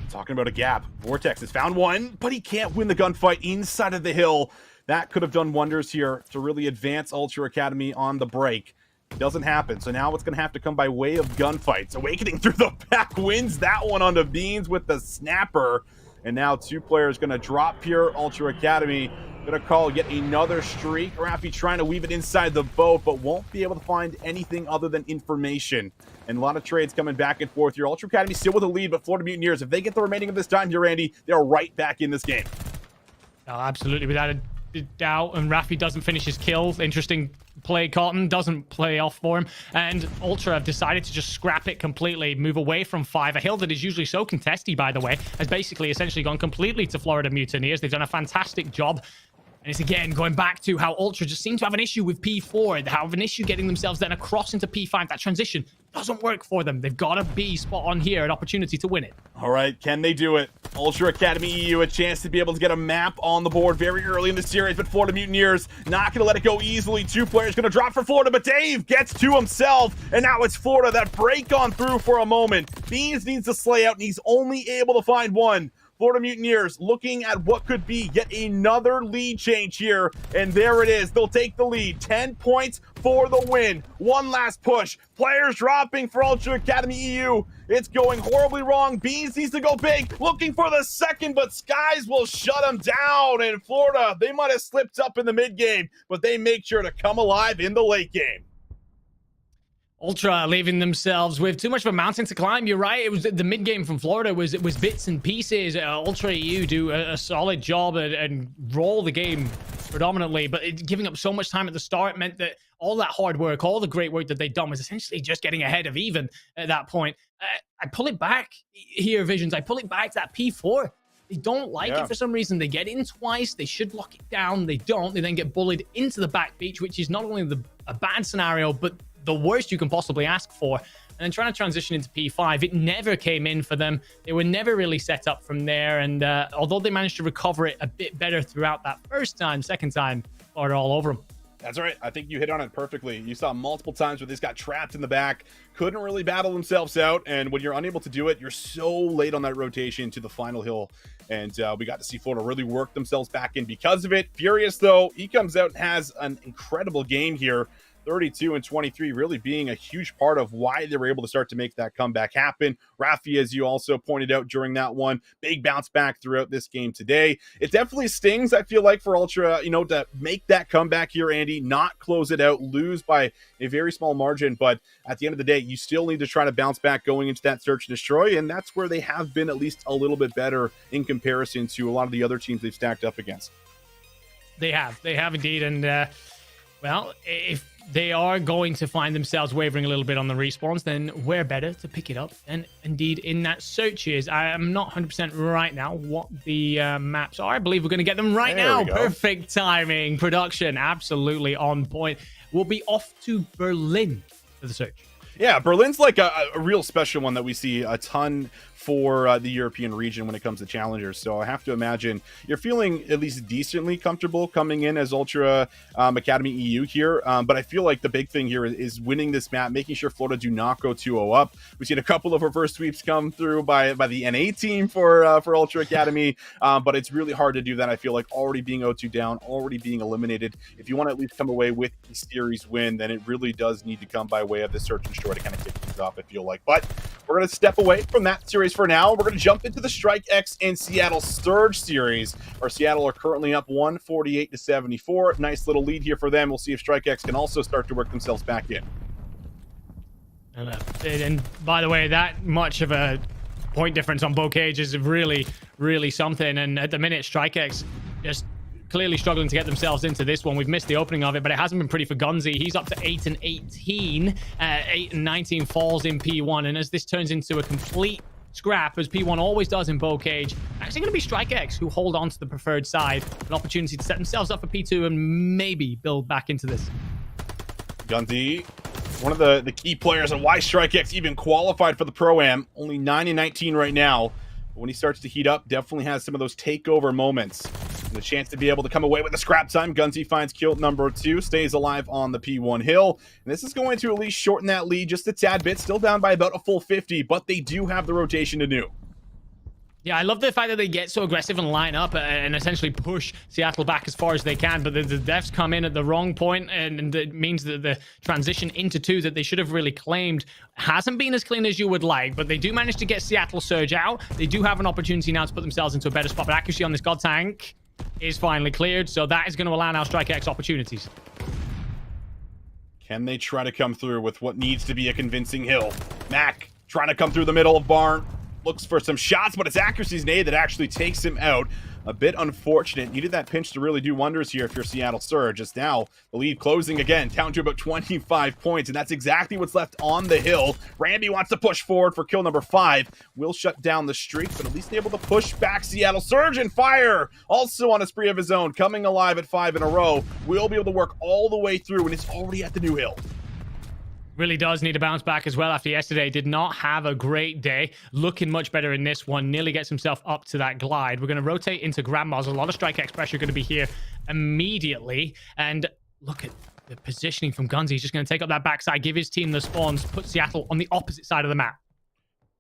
Talking about a gap. Vortex has found one, but he can't win the gunfight inside of the hill. That could have done wonders here to really advance Ultra Academy on the break. Doesn't happen, so now it's going to have to come by way of gunfights. Awakening through the back wins that one onto Beans with the snapper. And now 2 players going to drop here. Ultra Academy going to call yet another streak. Rafi trying to weave it inside the boat, but won't be able to find anything other than information. And a lot of trades coming back and forth here. Ultra Academy still with a lead, but Florida Mutineers, if they get the remaining of this time here, Randy, they're right back in this game. Oh, absolutely, without a doubt. And Rafi doesn't finish his kill. Interesting play. Cotton doesn't play off for him, and Ultra have decided to just scrap it completely, move away from 5. A hill that is usually so contested, by the way, has basically essentially gone completely to Florida Mutineers. They've done a fantastic job. And it's again going back to how Ultra just seem to have an issue with P4, they have an issue getting themselves then across into P5. That transition doesn't work for them. They've got to be spot on here, an opportunity to win it. All right, can they do it? Ultra Academy EU, a chance to be able to get a map on the board very early in the series, but Florida Mutineers not going to let it go easily. 2 players going to drop for Florida, but Dave gets to himself, and now it's Florida that break on through for a moment. Beans needs to slay out, and he's only able to find one. Florida Mutineers looking at what could be yet another lead change here, and there it is. They'll take the lead. 10 points for the win. One last push. Players dropping for Ultra Academy EU. It's going horribly wrong. Beans needs to go big, looking for the second, but Skies will shut him down. And Florida, they might have slipped up in the mid game, but they make sure to come alive in the late game. Ultra leaving themselves with too much of a mountain to climb. You're right. It was the mid game from Florida was bits and pieces. Ultra EU do a solid job and roll the game predominantly, but giving up so much time at the start meant that all that hard work, all the great work that they'd done was essentially just getting ahead of even at that point. I pull it back here, Visions. I pull it back to that P4. They don't like it for some reason. They get in twice. They should lock it down. They don't. They then get bullied into the back beach, which is not only a bad scenario, but the worst you can possibly ask for. And then trying to transition into P5, it never came in for them. They were never really set up from there. And although they managed to recover it a bit better throughout that first time, second time, Florida all over them. That's right. I think you hit on it perfectly. You saw multiple times where they got trapped in the back, couldn't really battle themselves out. And when you're unable to do it, you're so late on that rotation to the final hill. And we got to see Florida really work themselves back in because of it. Furious, though, he comes out and has an incredible game here. 32 and 23 really being a huge part of why they were able to start to make that comeback happen. Rafi, as you also pointed out during that one, big bounce back throughout this game today. It definitely stings, I feel like, for Ultra, to make that comeback here, Andy, not close it out, lose by a very small margin. But at the end of the day, you still need to try to bounce back going into that search and destroy. And that's where they have been at least a little bit better in comparison to a lot of the other teams they've stacked up against. They have indeed. And well, if they are going to find themselves wavering a little bit on the respawns, then where better to pick it up and indeed in that search is. I am not 100% right now what the maps are. I believe we're going to get them right now. Perfect timing. Production absolutely on point. We'll be off to Berlin for the search. Yeah, Berlin's like a real special one that we see a ton for the European region when it comes to challengers. So I have to imagine you're feeling at least decently comfortable coming in as Ultra Academy EU here. But I feel like the big thing here is winning this map, making sure Florida do not go 2-0 up. We've seen a couple of reverse sweeps come through by the NA team for Ultra Academy, but it's really hard to do that. I feel like already being 0-2 down, already being eliminated. If you want to at least come away with the series win, then it really does need to come by way of the search and destroy to kind of kick things off, I feel like. But we're going to step away from that series for now. We're going to jump into the Strike X and Seattle Surge series, where Seattle are currently up 148-74. Nice little lead here for them. We'll see if Strike X can also start to work themselves back in. And by the way, that much of a point difference on Bocage is really, really something. And at the minute, Strike X just clearly struggling to get themselves into this one. We've missed the opening of it, but it hasn't been pretty for Gunzi. He's up to 8 and 18. 8 and 19 falls in P1. And as this turns into a complete scrap, as P1 always does in Bocage, actually going to be Strike X who hold on to the preferred side. An opportunity to set themselves up for P2 and maybe build back into this. Gunzi, one of the key players and why Strike X even qualified for the Pro-Am. Only 9 and 19 right now. But when he starts to heat up, definitely has some of those takeover moments. And the chance to be able to come away with a scrap time. Gunzi finds kill number 2, stays alive on the P1 hill. And this is going to at least shorten that lead just a tad bit. Still down by about a full 50, but they do have the rotation to do. Yeah, I love the fact that they get so aggressive and line up and essentially push Seattle back as far as they can, but the devs come in at the wrong point, and it means that the transition into 2 that they should have really claimed hasn't been as clean as you would like, but they do manage to get Seattle Surge out. They do have an opportunity now to put themselves into a better spot, but accuracy on this God Tank is finally cleared, so that is going to allow now Strike X opportunities. Can they try to come through with what needs to be a convincing hill? Mac trying to come through the middle of Barn. looks for some shots, but it's accuracy's nade that actually takes him out. A bit unfortunate. Needed that pinch to really do wonders here if you're Seattle Surge. It's now the lead closing again, down to about 25 points, and that's exactly what's left on the hill. Ramby wants to push forward for kill number 5. Will shut down the streak, but at least able to push back Seattle Surge, and Fire also on a spree of his own, coming alive at 5 in a row. Will be able to work all the way through, and it's already at the new hill. Really does need to bounce back as well after yesterday. Did not have a great day. Looking much better in this one. Nearly gets himself up to that glide. We're going to rotate into Grandma's. A lot of strike X pressure going to be here immediately. And look at the positioning from Gunzy. He's just going to take up that backside, give his team the spawns, put Seattle on the opposite side of the map.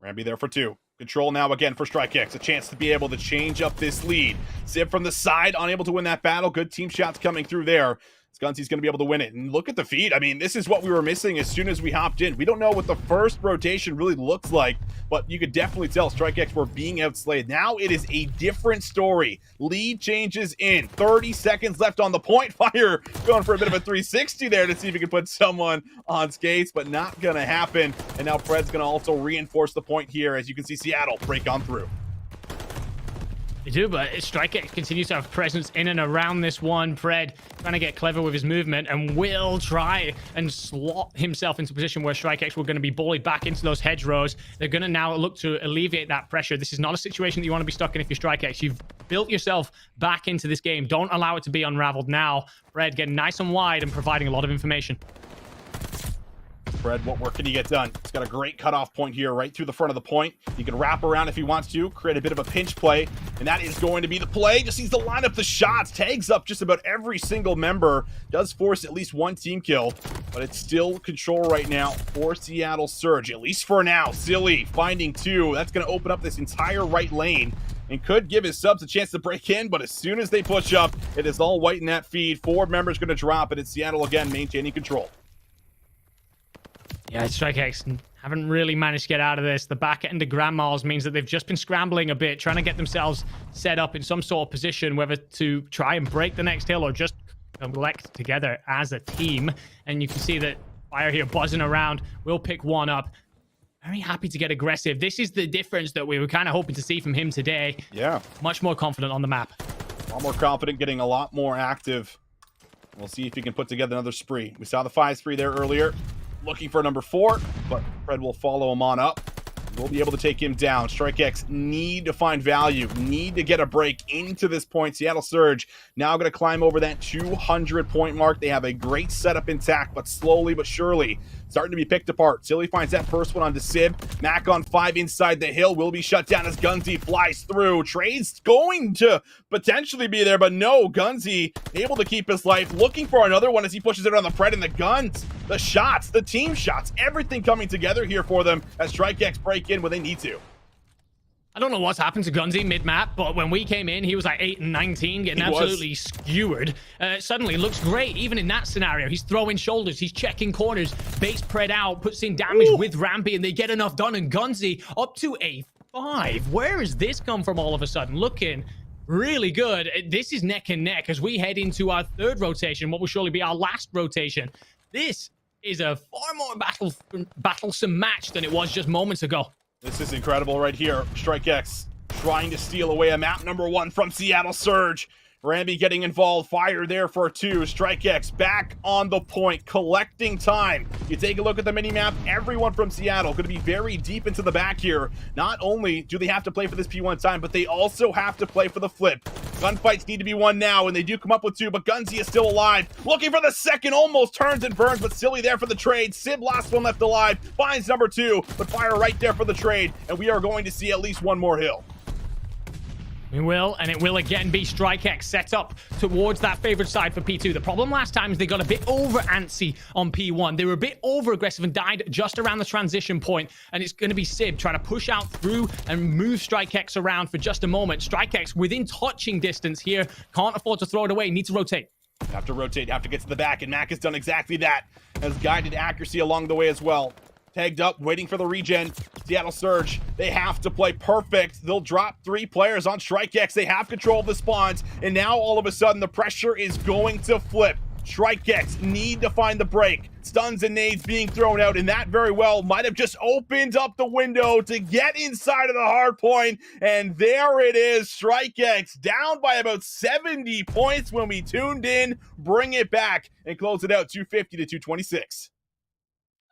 Ramby there for 2. Control now again for Strike X. A chance to be able to change up this lead. Sib from the side, unable to win that battle. Good team shots coming through there. Scunsy's going to be able to win it. And look at the feed. I mean, this is what we were missing as soon as we hopped in. We don't know what the first rotation really looks like, but you could definitely tell Strike X were being outslayed. Now it is a different story. Lead changes in. 30 seconds left on the point. Fire going for a bit of a 360 there to see if he can put someone on skates, but not going to happen. And now Fred's going to also reinforce the point here. As you can see, Seattle break on through. They do, but Strike X continues to have presence in and around this one. Fred trying to get clever with his movement and will try and slot himself into a position where Strike X were going to be bullied back into those hedgerows. They're going to now look to alleviate that pressure. This is not a situation that you want to be stuck in if you're Strike X. You've built yourself back into this game. Don't allow it to be unraveled now. Fred getting nice and wide and providing a lot of information. Fred, what work can he get done? He's got a great cutoff point here right through the front of the point. He can wrap around if he wants to, create a bit of a pinch play, and that is going to be the play. Just needs to line up the shots, tags up just about every single member, does force at least one team kill, but it's still control right now for Seattle Surge, at least for now. Silly finding 2. That's going to open up this entire right lane and could give his subs a chance to break in, but as soon as they push up, it is all white in that feed. 4 members going to drop, and it's Seattle again maintaining control. Yeah, Strike X haven't really managed to get out of this. The back end of Grandma's means that they've just been scrambling a bit, trying to get themselves set up in some sort of position, whether to try and break the next hill or just collect together as a team. And you can see that Fire here buzzing around. Will pick one up. Very happy to get aggressive. This is the difference that we were kind of hoping to see from him today. Yeah. Much more confident on the map. A lot more confident, getting a lot more active. We'll see if he can put together another spree. We saw the 5 spree there earlier. Looking for number 4, but Fred will follow him on up. We'll be able to take him down. Strike X need to find value, need to get a break into this point. Seattle Surge now going to climb over that 200 point mark. They have a great setup intact, but slowly but surely starting to be picked apart. Silly finds that first one onto Sib. Mac on 5 inside the hill will be shut down as Gunzy flies through. Trade's going to potentially be there, but no, Gunzy able to keep his life. Looking for another one as he pushes it on the Fred, and the guns, the shots, the team shots, everything coming together here for them as Strike X break in when they need to. I don't know what's happened to Gunzy mid-map, but when we came in, he was like 8 and 19, getting absolutely skewered. Suddenly looks great, even in that scenario. He's throwing shoulders, he's checking corners, base spread out, puts in damage with Rampy, and they get enough done, and Gunzy up to a 5. Where has this come from all of a sudden? Looking really good. This is neck and neck as we head into our 3rd rotation, what will surely be our last rotation. This is a far more battlesome match than it was just moments ago. This is incredible right here. Strike X trying to steal away a map number 1 from Seattle Surge. Ramby getting involved. Fire there for 2. Strike X back on the point, collecting time. You take a look at the mini-map, everyone from Seattle going to be very deep into the back here. Not only do they have to play for this P1 time, but they also have to play for the flip. Gunfights need to be won now, and they do come up with 2, but Gunzy is still alive. Looking for the second, almost turns and burns, but Silly there for the trade. Sib, last one left alive, finds number 2, but Fire right there for the trade, and we are going to see at least one more hill. We will, and it will again be Strike X set up towards that favored side for P2. The problem last time is they got a bit over antsy on P1. They were a bit over aggressive and died just around the transition point, and it's going to be Sib trying to push out through and move Strike X around for just a moment. Strike X within touching distance here. Can't afford to throw it away. Need to rotate. Have to rotate, have to get to the back, and Mac has done exactly that. Has guided accuracy along the way as well. Tagged up, waiting for the regen. Seattle Surge, they have to play perfect. They'll drop 3 players on Strike X. They have control of the spawns, and now all of a sudden the pressure is going to flip. StrikeX need to find the break. Stuns and nades being thrown out, and that very well might have just opened up the window to get inside of the hard point. And there it is, StrikeX down by about 70 points when we tuned in. Bring it back and close it out 250 to 226.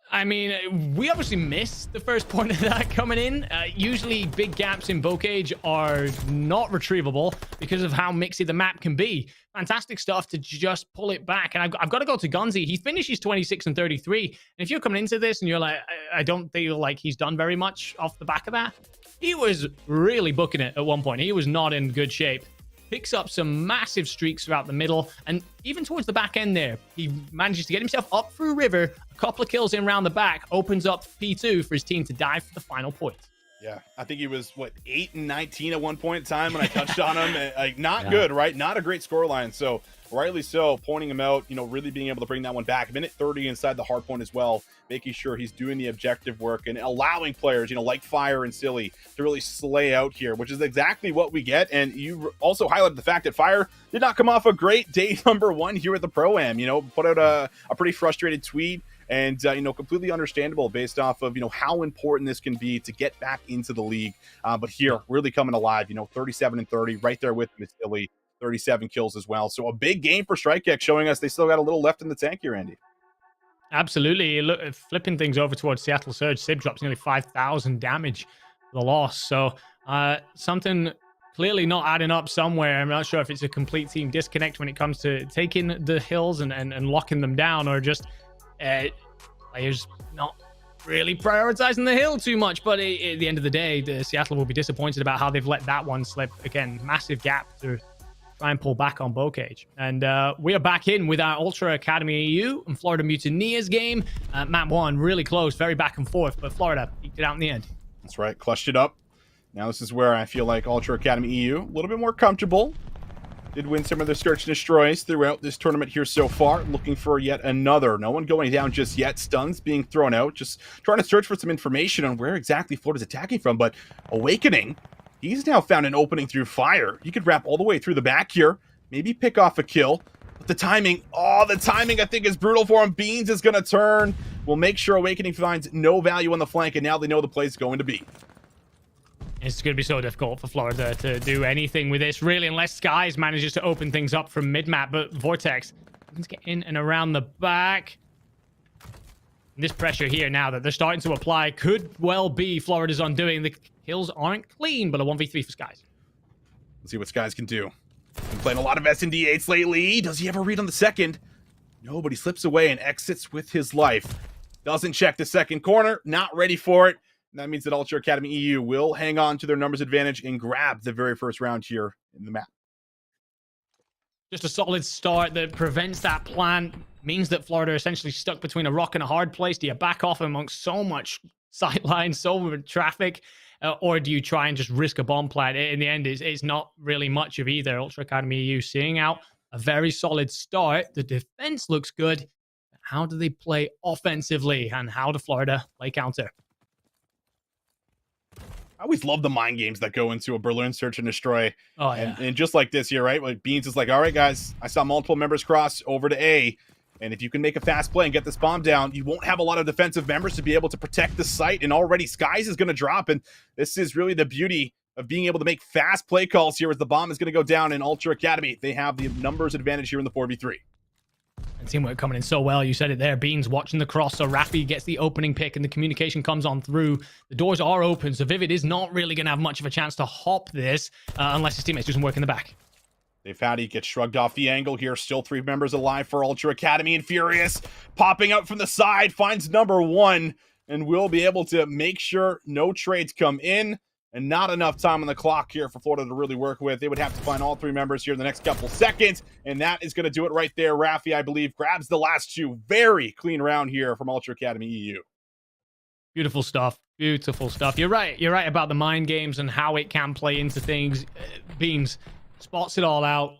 I mean, we obviously missed the first point of that coming in. Usually big gaps in Bocage are not retrievable because of how mixy the map can be. Fantastic stuff to just pull it back. And I've got to go to Gunzi. He finishes 26 and 33. And if you're coming into this and you're like, I don't feel like he's done very much off the back of that, he was really booking it at one point. He was not in good shape. Picks up some massive streaks throughout the middle, and even towards the back end there, he manages to get himself up through River, a couple of kills in around the back, opens up P2 for his team to dive for the final point. Yeah, I think he was, 8 and 19 at one point in time when I touched on him. Like, not good, right? Not a great scoreline. So, rightly so, pointing him out, really being able to bring that one back. Minute 30 inside the hard point as well, making sure he's doing the objective work and allowing players, like Fire and Silly, to really slay out here, which is exactly what we get. And you also highlighted the fact that Fire did not come off a great day number one here at the Pro-Am, put out a pretty frustrated tweet. And, completely understandable based off of, how important this can be to get back into the league. But here, really coming alive, 37 and 30, right there with Miss Silly, 37 kills as well. So a big game for StrikeX, showing us they still got a little left in the tank here, Andy. Absolutely. Look, flipping things over towards Seattle Surge, Sib drops nearly 5,000 damage for the loss. So something clearly not adding up somewhere. I'm not sure if it's a complete team disconnect when it comes to taking the hills and locking them down, or just players not really prioritizing the hill too much. But at the end of the day, the Seattle will be disappointed about how they've let that one slip. Again, massive gap to try and pull back on Bocage. And we are back in with our Ultra Academy EU and Florida Mutineers game. Map 1, really close, very back and forth, but Florida eked it out in the end. That's right, clutched it up. Now this is where I feel like Ultra Academy EU, a little bit more comfortable. Did win some of their search and destroys throughout this tournament here so far. Looking for yet another. No one going down just yet. Stuns being thrown out. Just trying to search for some information on where exactly Florida's attacking from. But Awakening, he's now found an opening through Fire. He could wrap all the way through the back here. Maybe pick off a kill. But the timing, I think is brutal for him. Beans is going to turn. We'll make sure Awakening finds no value on the flank. And now they know the play is going to be. It's going to be so difficult for Florida to do anything with this, really, unless Skies manages to open things up from mid-map. But Vortex, let's get in and around the back. This pressure here now that they're starting to apply could well be Florida's undoing. The kills aren't clean, but a 1v3 for Skies. Let's see what Skies can do. Been playing a lot of S&D8s lately. Does he have a read on the second? No, but he slips away and exits with his life. Doesn't check the second corner. Not ready for it. That means that Ultra Academy EU will hang on to their numbers advantage and grab the very first round here in the map. Just a solid start that prevents that plan. Means that Florida are essentially stuck between a rock and a hard place. Do you back off amongst so much sightline, so much traffic? Or do you try and just risk a bomb plant? In the end, it's not really much of either. Ultra Academy EU seeing out a very solid start. The defense looks good. How do they play offensively? And how do Florida play counter? I always love the mind games that go into a Berlin search and destroy. Oh, yeah. And just like this here, right? Like Beans is like, all right, guys, I saw multiple members cross over to A. And if you can make a fast play and get this bomb down, you won't have a lot of defensive members to be able to protect the site. And already Skies is going to drop. And this is really the beauty of being able to make fast play calls here as the bomb is going to go down in Ultra Academy. They have the numbers advantage here in the 4v3. And teamwork coming in so well. You said it there. Beans watching the cross. So Rafi gets the opening pick and the communication comes on through. The doors are open. So Vivid is not really going to have much of a chance to hop this unless his teammates do some work in the back. Dave Fatty gets shrugged off the angle here. Still 3 members alive for Ultra Academy. And Furious popping up from the side finds number 1 and will be able to make sure no trades come in. And not enough time on the clock here for Florida to really work with. They would have to find all 3 members here in the next couple seconds. And that is going to do it right there. Rafi, I believe, grabs the last 2. Very clean round here from Ultra Academy EU. Beautiful stuff. Beautiful stuff. You're right. You're right about the mind games and how it can play into things. Beans spots it all out.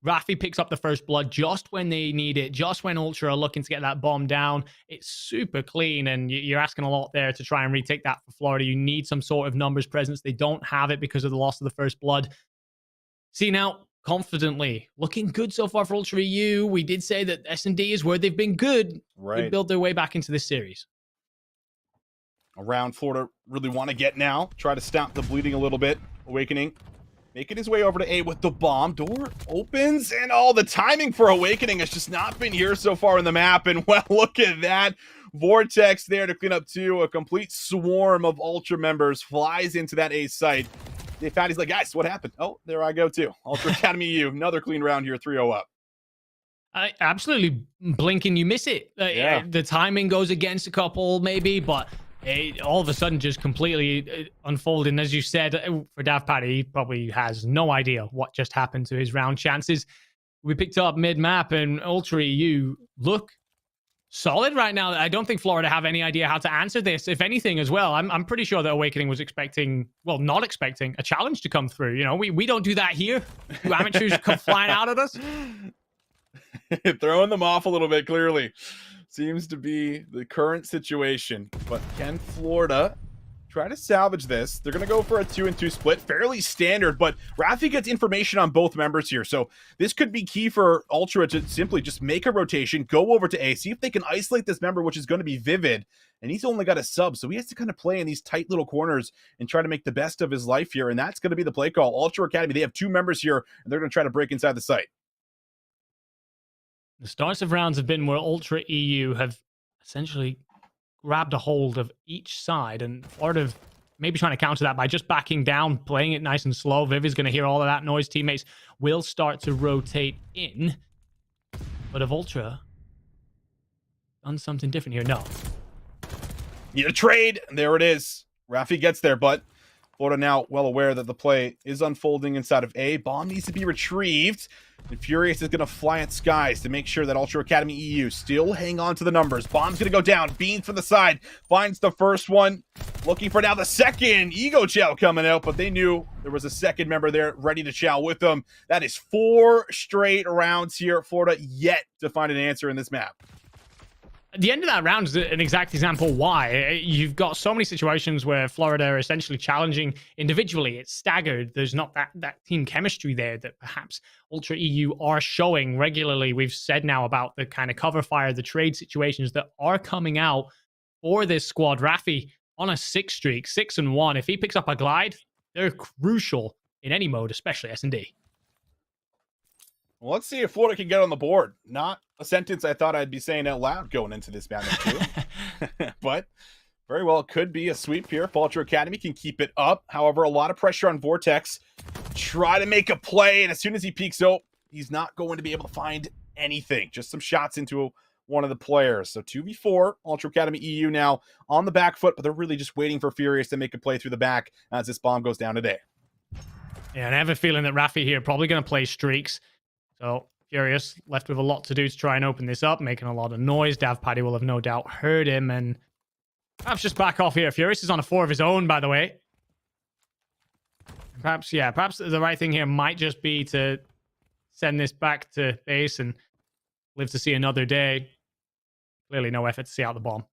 Rafi picks up the first blood just when they need it, just when Ultra are looking to get that bomb down. It's super clean, and you're asking a lot there to try and retake that for Florida. You need some sort of numbers presence. They don't have it because of the loss of the first blood. See, now, confidently. Looking good so far for Ultra EU. We did say that S&D is where they've been good. Right. Could build their way back into this series. Around Florida really want to get now. Try to stop the bleeding a little bit. Awakening making his way over to A with the bomb. Door opens, and the timing for Awakening has just not been here so far in the map. And well, look at that. Vortex there to clean up too. A complete swarm of Ultra members flies into that A site. Dave Patty's like, guys, what happened? Oh, there I go too. Ultra Academy U, another clean round here, 3-0 up. I absolutely blink and you miss it. Yeah. The timing goes against a couple maybe, but it all of a sudden just completely unfolding. As you said, for Dav Patty, he probably has no idea what just happened to his round chances. We picked up mid-map, and Ultra EU look solid right now. I don't think Florida have any idea how to answer this. If anything, as well, I'm pretty sure that Awakening was expecting, well, not expecting a challenge to come through. You know, we don't do that here. You amateurs come flying out at us. Throwing them off a little bit, clearly. Seems to be the current situation. But can Florida try to salvage this? They're going to go for a 2-2 split. Fairly standard, but Rafi gets information on both members here. So this could be key for Ultra to simply just make a rotation, go over to A, see if they can isolate this member, which is going to be Vivid. And he's only got a sub, so he has to kind of play in these tight little corners and try to make the best of his life here. And that's going to be the play call. Ultra Academy, they have two members here, and they're going to try to break inside the site. The starts of rounds have been where Ultra EU have essentially grabbed a hold of each side and sort of maybe trying to counter that by just backing down, playing it nice and slow. Viv is going to hear all of that noise. Teammates will start to rotate in. But have Ultra done something different here? No. Need a trade. There it is. Rafi gets there, but Florida now well aware that the play is unfolding inside of A. Bomb needs to be retrieved. And Furious is going to fly at skies to make sure that Ultra Academy EU still hang on to the numbers. Bomb's going to go down. Beans from the side. Finds the first one. Looking for now the second. Ego Chow coming out, but they knew there was a second member there ready to chow with them. That is 4 straight rounds here. Florida yet to find an answer in this map. The end of that round is an exact example why. You've got so many situations where Florida are essentially challenging individually. It's staggered. There's not that team chemistry there that perhaps Ultra EU are showing regularly. We've said now about the kind of cover fire, the trade situations that are coming out for this squad. Rafi on a 6 streak, 6-1. If he picks up a glide, they're crucial in any mode, especially S&D. Well, let's see if Florida can get on the board. Not a sentence I thought I'd be saying out loud going into this matchup too. But very well, it could be a sweep here. Ultra Academy can keep it up. However, a lot of pressure on Vortex. Try to make a play, and as soon as he peeks out, he's not going to be able to find anything. Just some shots into one of the players. So 2v4, Ultra Academy EU now on the back foot, but they're really just waiting for Furious to make a play through the back as this bomb goes down today. Yeah, and I have a feeling that Rafi here probably going to play streaks. So Furious left with a lot to do to try and open this up, making a lot of noise. Dav Paddy will have no doubt heard him, and perhaps just back off here. Furious is on a 4 of his own, by the way. Perhaps the right thing here might just be to send this back to base and live to see another day. Clearly no effort to see out the bomb.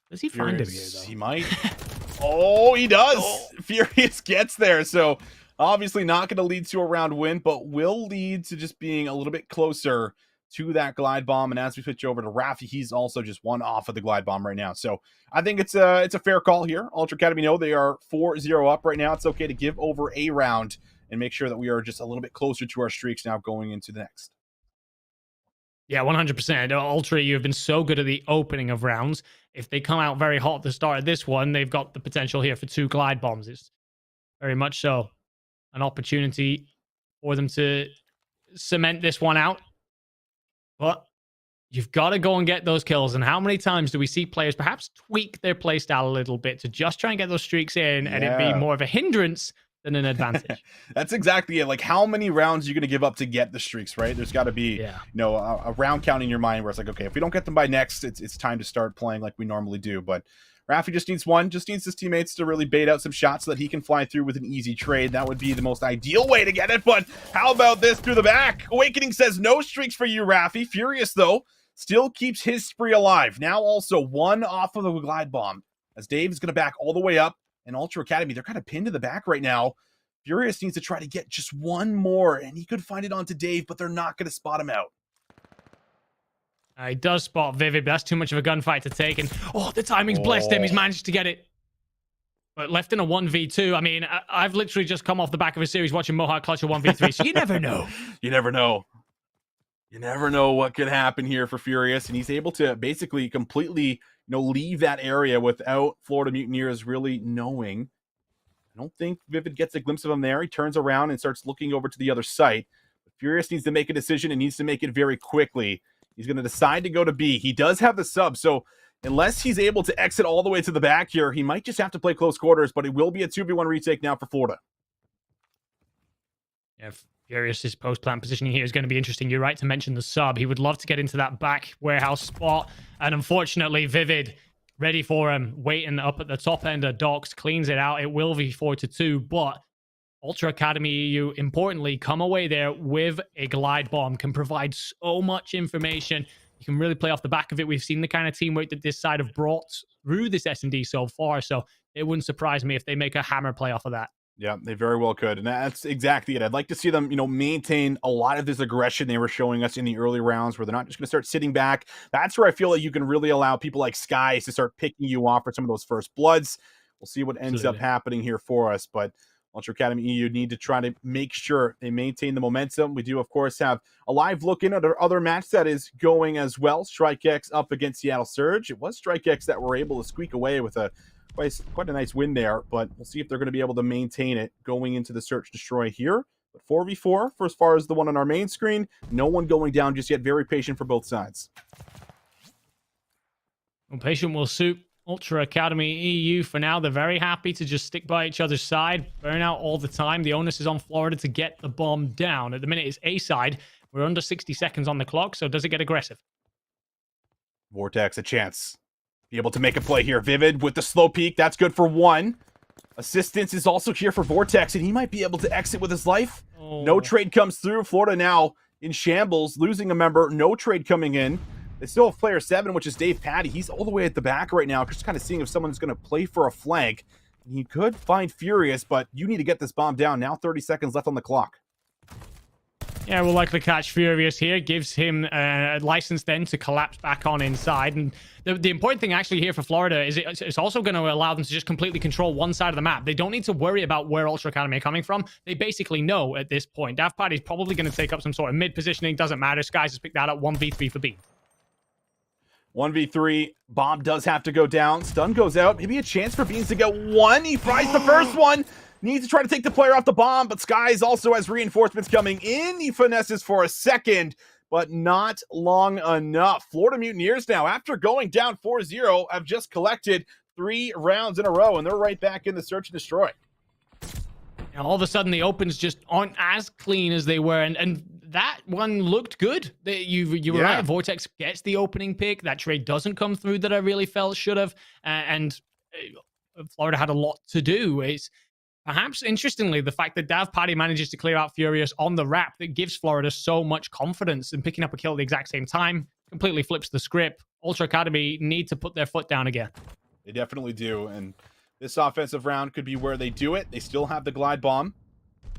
Does he find him here, though? He might. Oh, he does. Oh. Furious gets there, so obviously not going to lead to a round win, but will lead to just being a little bit closer to that glide bomb. And as we switch over to Rafi, he's also just 1 off of the glide bomb right now. So I think it's a fair call here. Ultra Academy know they are 4-0 up right now. It's okay to give over a round and make sure that we are just a little bit closer to our streaks now going into the next. Yeah, 100%. Ultra, you have been so good at the opening of rounds. If they come out very hot at the start of this one, they've got the potential here for 2 glide bombs. It's very much so an opportunity for them to cement this one out. But you've got to go and get those kills. And how many times do we see players perhaps tweak their playstyle a little bit to just try and get those streaks in and it be more of a hindrance than an advantage? That's exactly it. Like, how many rounds are you going to give up to get the streaks, right? There's got to be a round count in your mind where it's like, okay, if we don't get them by next, it's time to start playing like we normally do. But Rafi just needs his teammates to really bait out some shots so that he can fly through with an easy trade. That would be the most ideal way to get it, but how about this through the back? Awakening says no streaks for you, Rafi. Furious, though, still keeps his spree alive. Now also 1 off of the glide bomb, as Dave is going to back all the way up, and Ultra Academy, they're kind of pinned to the back right now. Furious needs to try to get just one more, and he could find it onto Dave, but they're not going to spot him out. He does spot Vivid, but that's too much of a gunfight to take. And, the timing's blessed him. He's managed to get it. But left in a 1v2. I mean, I've literally just come off the back of a series watching Mohawk clutch a 1v3, so you never know. You never know. You never know what could happen here for Furious, and he's able to basically completely, leave that area without Florida Mutineers really knowing. I don't think Vivid gets a glimpse of him there. He turns around and starts looking over to the other site. But Furious needs to make a decision and needs to make it very quickly. He's going to decide to go to B. He does have the sub, so unless he's able to exit all the way to the back here, he might just have to play close quarters, but it will be a 2v1 retake now for Florida. Yeah, Furious's post-plant positioning here is going to be interesting. You're right to mention the sub. He would love to get into that back warehouse spot, and unfortunately, Vivid ready for him, waiting up at the top end of docks, cleans it out. It will be 4-2, but Ultra Academy EU, importantly, come away there with a glide bomb, can provide so much information. You can really play off the back of it. We've seen the kind of teamwork that this side have brought through this S&D so far, so it wouldn't surprise me if they make a hammer play off of that. Yeah, they very well could, and that's exactly it. I'd like to see them, maintain a lot of this aggression they were showing us in the early rounds, where they're not just going to start sitting back. That's where I feel like you can really allow people like Skies to start picking you off for some of those first bloods. We'll see what ends up happening here for us, but Ultra Academy EU need to try to make sure they maintain the momentum. We do, of course, have a live look in at our other match that is going as well. StrikeX up against Seattle Surge. It was StrikeX that were able to squeak away with quite a nice win there, but we'll see if they're going to be able to maintain it going into the Search Destroy here. But 4v4 for as far as the one on our main screen. No one going down just yet. Very patient for both sides. Well, patient will suit Ultra Academy EU for now. They're very happy to just stick by each other's side, burn out all the time. The onus is on Florida to get the bomb down. At the minute, it's A side. We're under 60 seconds on the clock, so does it get aggressive? Vortex, a chance. Be able to make a play here. Vivid with the slow peek. That's good for one. Assistance is also here for Vortex, and he might be able to exit with his life. No trade comes through. Florida now in shambles, losing a member. No trade coming in. They still have player 7, which is Dave Patty. He's all the way at the back right now, just kind of seeing if someone's going to play for a flank. He could find Furious, but you need to get this bomb down. Now 30 seconds left on the clock. Yeah, we'll likely catch Furious here. Gives him a license then to collapse back on inside. And the important thing actually here for Florida is it's also going to allow them to just completely control one side of the map. They don't need to worry about where Ultra Academy are coming from. They basically know at this point. Daft Party is probably going to take up some sort of mid positioning. Doesn't matter. Skies has picked that up. 1v3 for B. 1v3. Bomb does have to go down. Stun goes out. Maybe a chance for Beans to get one. He fries the first one. Needs to try to take the player off the bomb, but Skies also has reinforcements coming in. He finesses for a second, but not long enough. Florida Mutineers now, after going down 4-0, have just collected 3 rounds in a row, and they're right back in the Search and Destroy. Now, all of a sudden, the opens just aren't as clean as they were, and that one looked good. You were right. Vortex gets the opening pick. That trade doesn't come through that I really felt should have, and Florida had a lot to do. It's perhaps, interestingly, the fact that Dav Paddy manages to clear out Furious on the wrap that gives Florida so much confidence in picking up a kill at the exact same time completely flips the script. Ultra Academy need to put their foot down again. They definitely do, and this offensive round could be where they do it. They still have the glide bomb,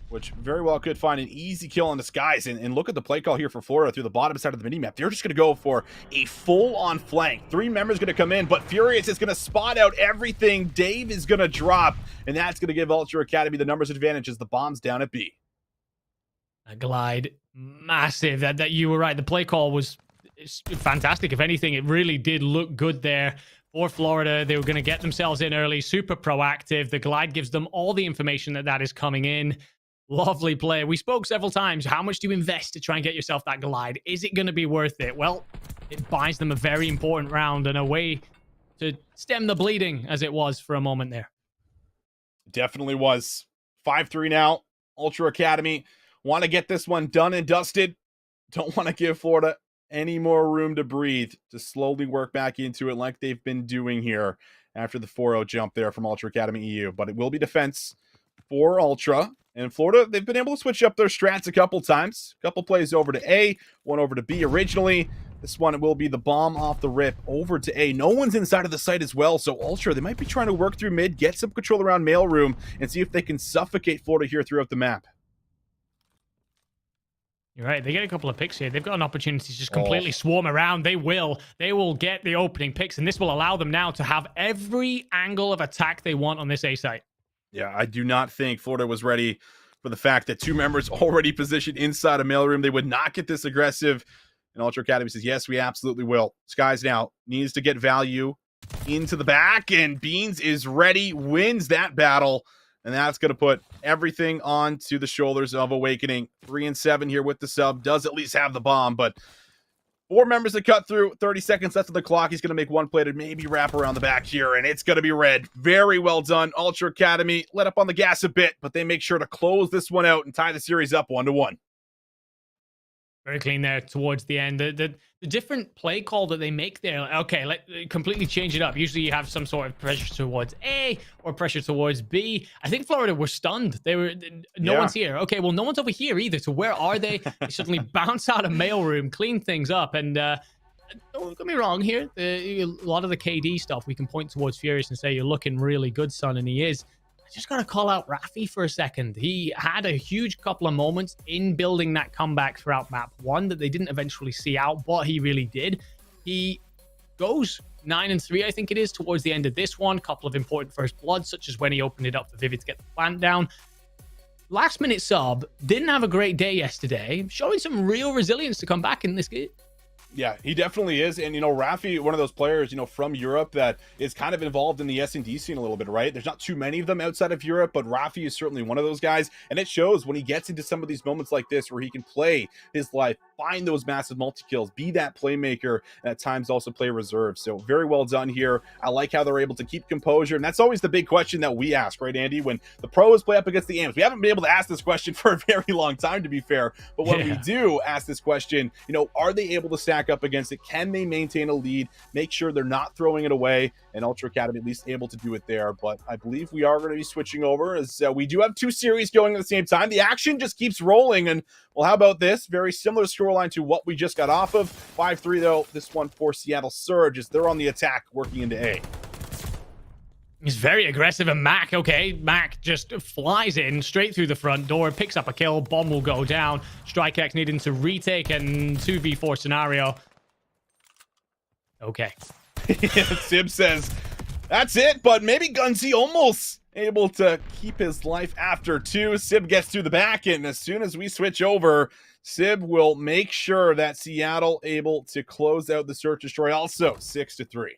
which very well could find an easy kill on the Skies. And look at the play call here for Florida through the bottom side of the minimap. They're just going to go for a full-on flank. 3 members going to come in, but Furious is going to spot out everything. Dave is going to drop, and that's going to give Ultra Academy the numbers advantage as the bomb's down at B. A glide, massive. That you were right. The play call was fantastic. If anything, it really did look good there for Florida. They were going to get themselves in early, super proactive. The glide gives them all the information that is coming in. Lovely play. We spoke several times. How much do you invest to try and get yourself that glide? Is it going to be worth it? Well, it buys them a very important round and a way to stem the bleeding, as it was for a moment there. Definitely was. 5-3 now. Ultra Academy want to get this one done and dusted. Don't want to give Florida any more room to breathe, to slowly work back into it like they've been doing here after the 4-0 jump there from Ultra Academy EU. But it will be defense for Ultra. And Florida, they've been able to switch up their strats a couple times. A couple plays over to A, one over to B originally. This one will be the bomb off the rip over to A. No one's inside of the site as well, so Ultra, they might be trying to work through mid, get some control around mailroom, and see if they can suffocate Florida here throughout the map. You're right. They get a couple of picks here. They've got an opportunity to just completely swarm around. They will get the opening picks, and this will allow them now to have every angle of attack they want on this A site. Yeah, I do not think Florida was ready for the fact that two members already positioned inside a mailroom. They would not get this aggressive. And Ultra Academy says, yes, we absolutely will. Skies now needs to get value into the back, and Beans is ready, wins that battle. And that's going to put everything onto the shoulders of Awakening. 3 and 7 here with the sub. Does at least have the bomb, but 4 members to cut through. 30 seconds left of the clock. He's going to make one play to maybe wrap around the back here, and it's going to be red. Very well done. Ultra Academy let up on the gas a bit, but they make sure to close this one out and tie the series up 1-1. Very clean there towards the end. The different play call that they make there, okay, completely change it up. Usually you have some sort of pressure towards A or pressure towards B. I think Florida were stunned. They were, no one's here. Okay, well, no one's over here either. So where are they? They suddenly bounce out of mailroom, clean things up. And don't get me wrong here. A lot of the KD stuff, we can point towards Furious and say, you're looking really good, son, and he is. Just got to call out Rafi for a second. He had a huge couple of moments in building that comeback throughout map 1 that they didn't eventually see out, but he really did. He goes 9 and 3, I think it is, towards the end of this one. Couple of important first bloods, such as when he opened it up for Vivid to get the plant down. Last minute sub, didn't have a great day yesterday, showing some real resilience to come back in this game. Yeah, he definitely is. And, Rafi, one of those players, from Europe that is kind of involved in the S&D scene a little bit, right? There's not too many of them outside of Europe, but Rafi is certainly one of those guys. And it shows when he gets into some of these moments like this where he can play his life, find those massive multi-kills, be that playmaker, and at times also play reserve. So very well done here. I like how they're able to keep composure. And that's always the big question that we ask, right, Andy? When the pros play up against the AMs, we haven't been able to ask this question for a very long time, to be fair. But when we do ask this question, are they able to stack up against it? Can they maintain a lead, make sure they're not throwing it away? And Ultra Academy at least able to do it there. But I believe we are going to be switching over, as we do have 2 series going at the same time. The action just keeps rolling. And well, how about this? Very similar scoreline to what we just got off of. 5-3 though, this one for Seattle Surge as they're on the attack working into A. He's very aggressive, and Mac just flies in straight through the front door, picks up a kill, bomb will go down. StrikeX needing to retake and 2v4 scenario. Okay. Sib says, that's it, but maybe Gunsy almost able to keep his life after 2. Sib gets through the back, and as soon as we switch over, Sib will make sure that Seattle able to close out the search destroy also 6-3.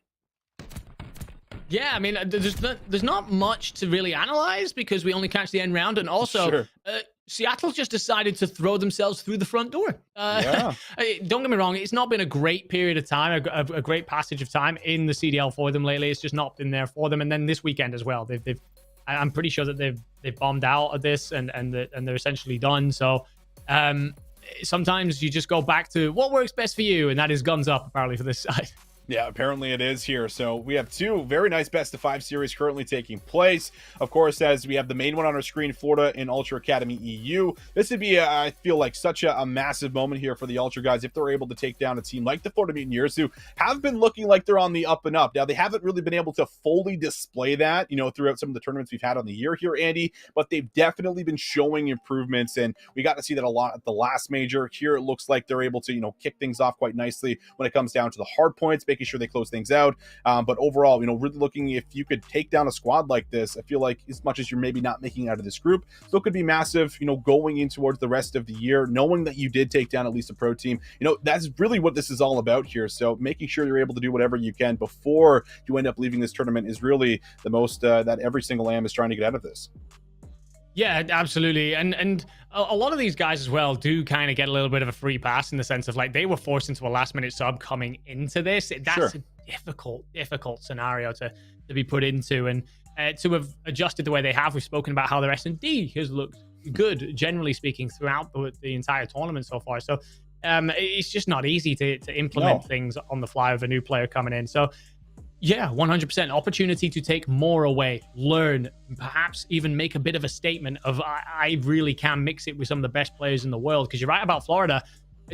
Yeah, I mean, there's not much to really analyze because we only catch the end round, and also Seattle just decided to throw themselves through the front door. Don't get me wrong, it's not been a great period of time, a great passage of time in the CDL for them lately. It's just not been there for them, and then this weekend as well. I'm pretty sure that they've bombed out of this, and they're essentially done. So sometimes you just go back to what works best for you, and that is guns up apparently for this side. Yeah, apparently it is here. So we have 2 very nice best-of-5 series currently taking place. Of course, as we have the main one on our screen, Florida and Ultra Academy EU. This would be, I feel like, such a massive moment here for the Ultra guys if they're able to take down a team like the Florida Mutineers, who have been looking like they're on the up and up. Now, they haven't really been able to fully display that, throughout some of the tournaments we've had on the year here, Andy, but they've definitely been showing improvements, and we got to see that a lot at the last major. Here, it looks like they're able to, kick things off quite nicely when it comes down to the hard points, making sure they close things out. But overall, really looking if you could take down a squad like this, I feel like as much as you're maybe not making out of this group, still could be massive, going in towards the rest of the year, knowing that you did take down at least a pro team. That's really what this is all about here. So making sure you're able to do whatever you can before you end up leaving this tournament is really the most that every single AM is trying to get out of this. Yeah, absolutely. And a lot of these guys as well do kind of get a little bit of a free pass in the sense of like they were forced into a last minute sub coming into this. That's a difficult scenario to be put into, and to have adjusted the way they have. We've spoken about how their S&D has looked good, generally speaking, throughout the entire tournament so far. So it's just not easy to implement things on the fly with a new player coming in. So Yeah, 100%. Opportunity to take more away, learn, perhaps even make a bit of a statement of I really can mix it with some of the best players in the world. Because you're right about Florida.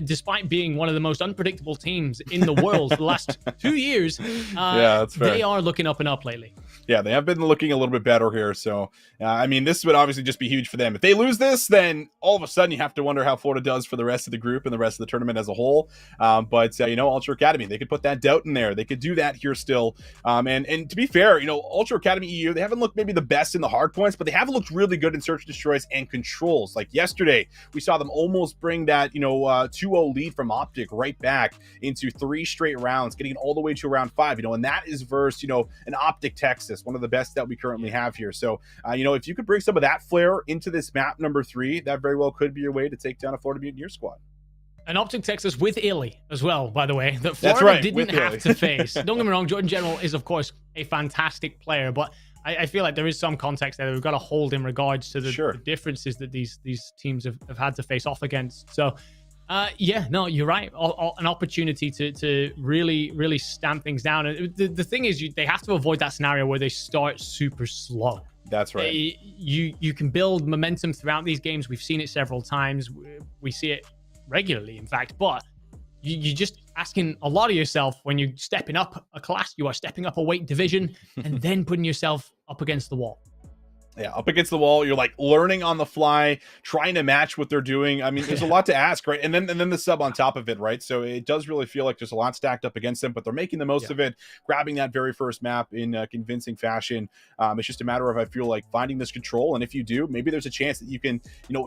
Despite being one of the most unpredictable teams in the world for the last 2 years, Yeah, that's fair. they are looking up and up lately. Yeah, they have been looking a little bit better here. So, I mean, this would obviously just be huge for them. If they lose this, then all of a sudden you have to wonder how Florida does for the rest of the group and the rest of the tournament as a whole. But Ultra Academy, they could put that doubt in there. They could do that here still. And to be fair, Ultra Academy EU, they haven't looked maybe the best in the hard points, but they haven't looked really good in search and destroys and controls. Like yesterday, we saw them almost bring that 2-0 lead from Optic right back into 3 straight rounds, getting it all the way to round 5. And that is versus an Optic Texas, one of the best that we currently have here. So, if you could bring some of that flair into this map number 3, that very well could be your way to take down a Florida Mutineer squad. An Optic Texas with Illy as well, by the way, that That's Florida right, didn't have to face. Don't get me wrong, Jordan General is, of course, a fantastic player, but I feel like there is some context there that we've got to hold in regards to the differences that these teams have had to face off against. So, you're right. An opportunity to really, really stamp things down. And the thing is, they have to avoid that scenario where they start super slow. That's right. You can build momentum throughout these games. We've seen it several times. We see it regularly, in fact. But you're just asking a lot of yourself when you're stepping up a class. You are stepping up a weight division and then putting yourself up against the wall. Yeah, up against the wall, you're like learning on the fly, trying to match what they're doing. I mean, there's a lot to ask, right? And then the sub on top of it, right? So it does really feel like there's a lot stacked up against them, but they're making the most of it, grabbing that very first map in convincing fashion. It's just a matter of, I feel like, finding this control. And if you do, maybe there's a chance that you can,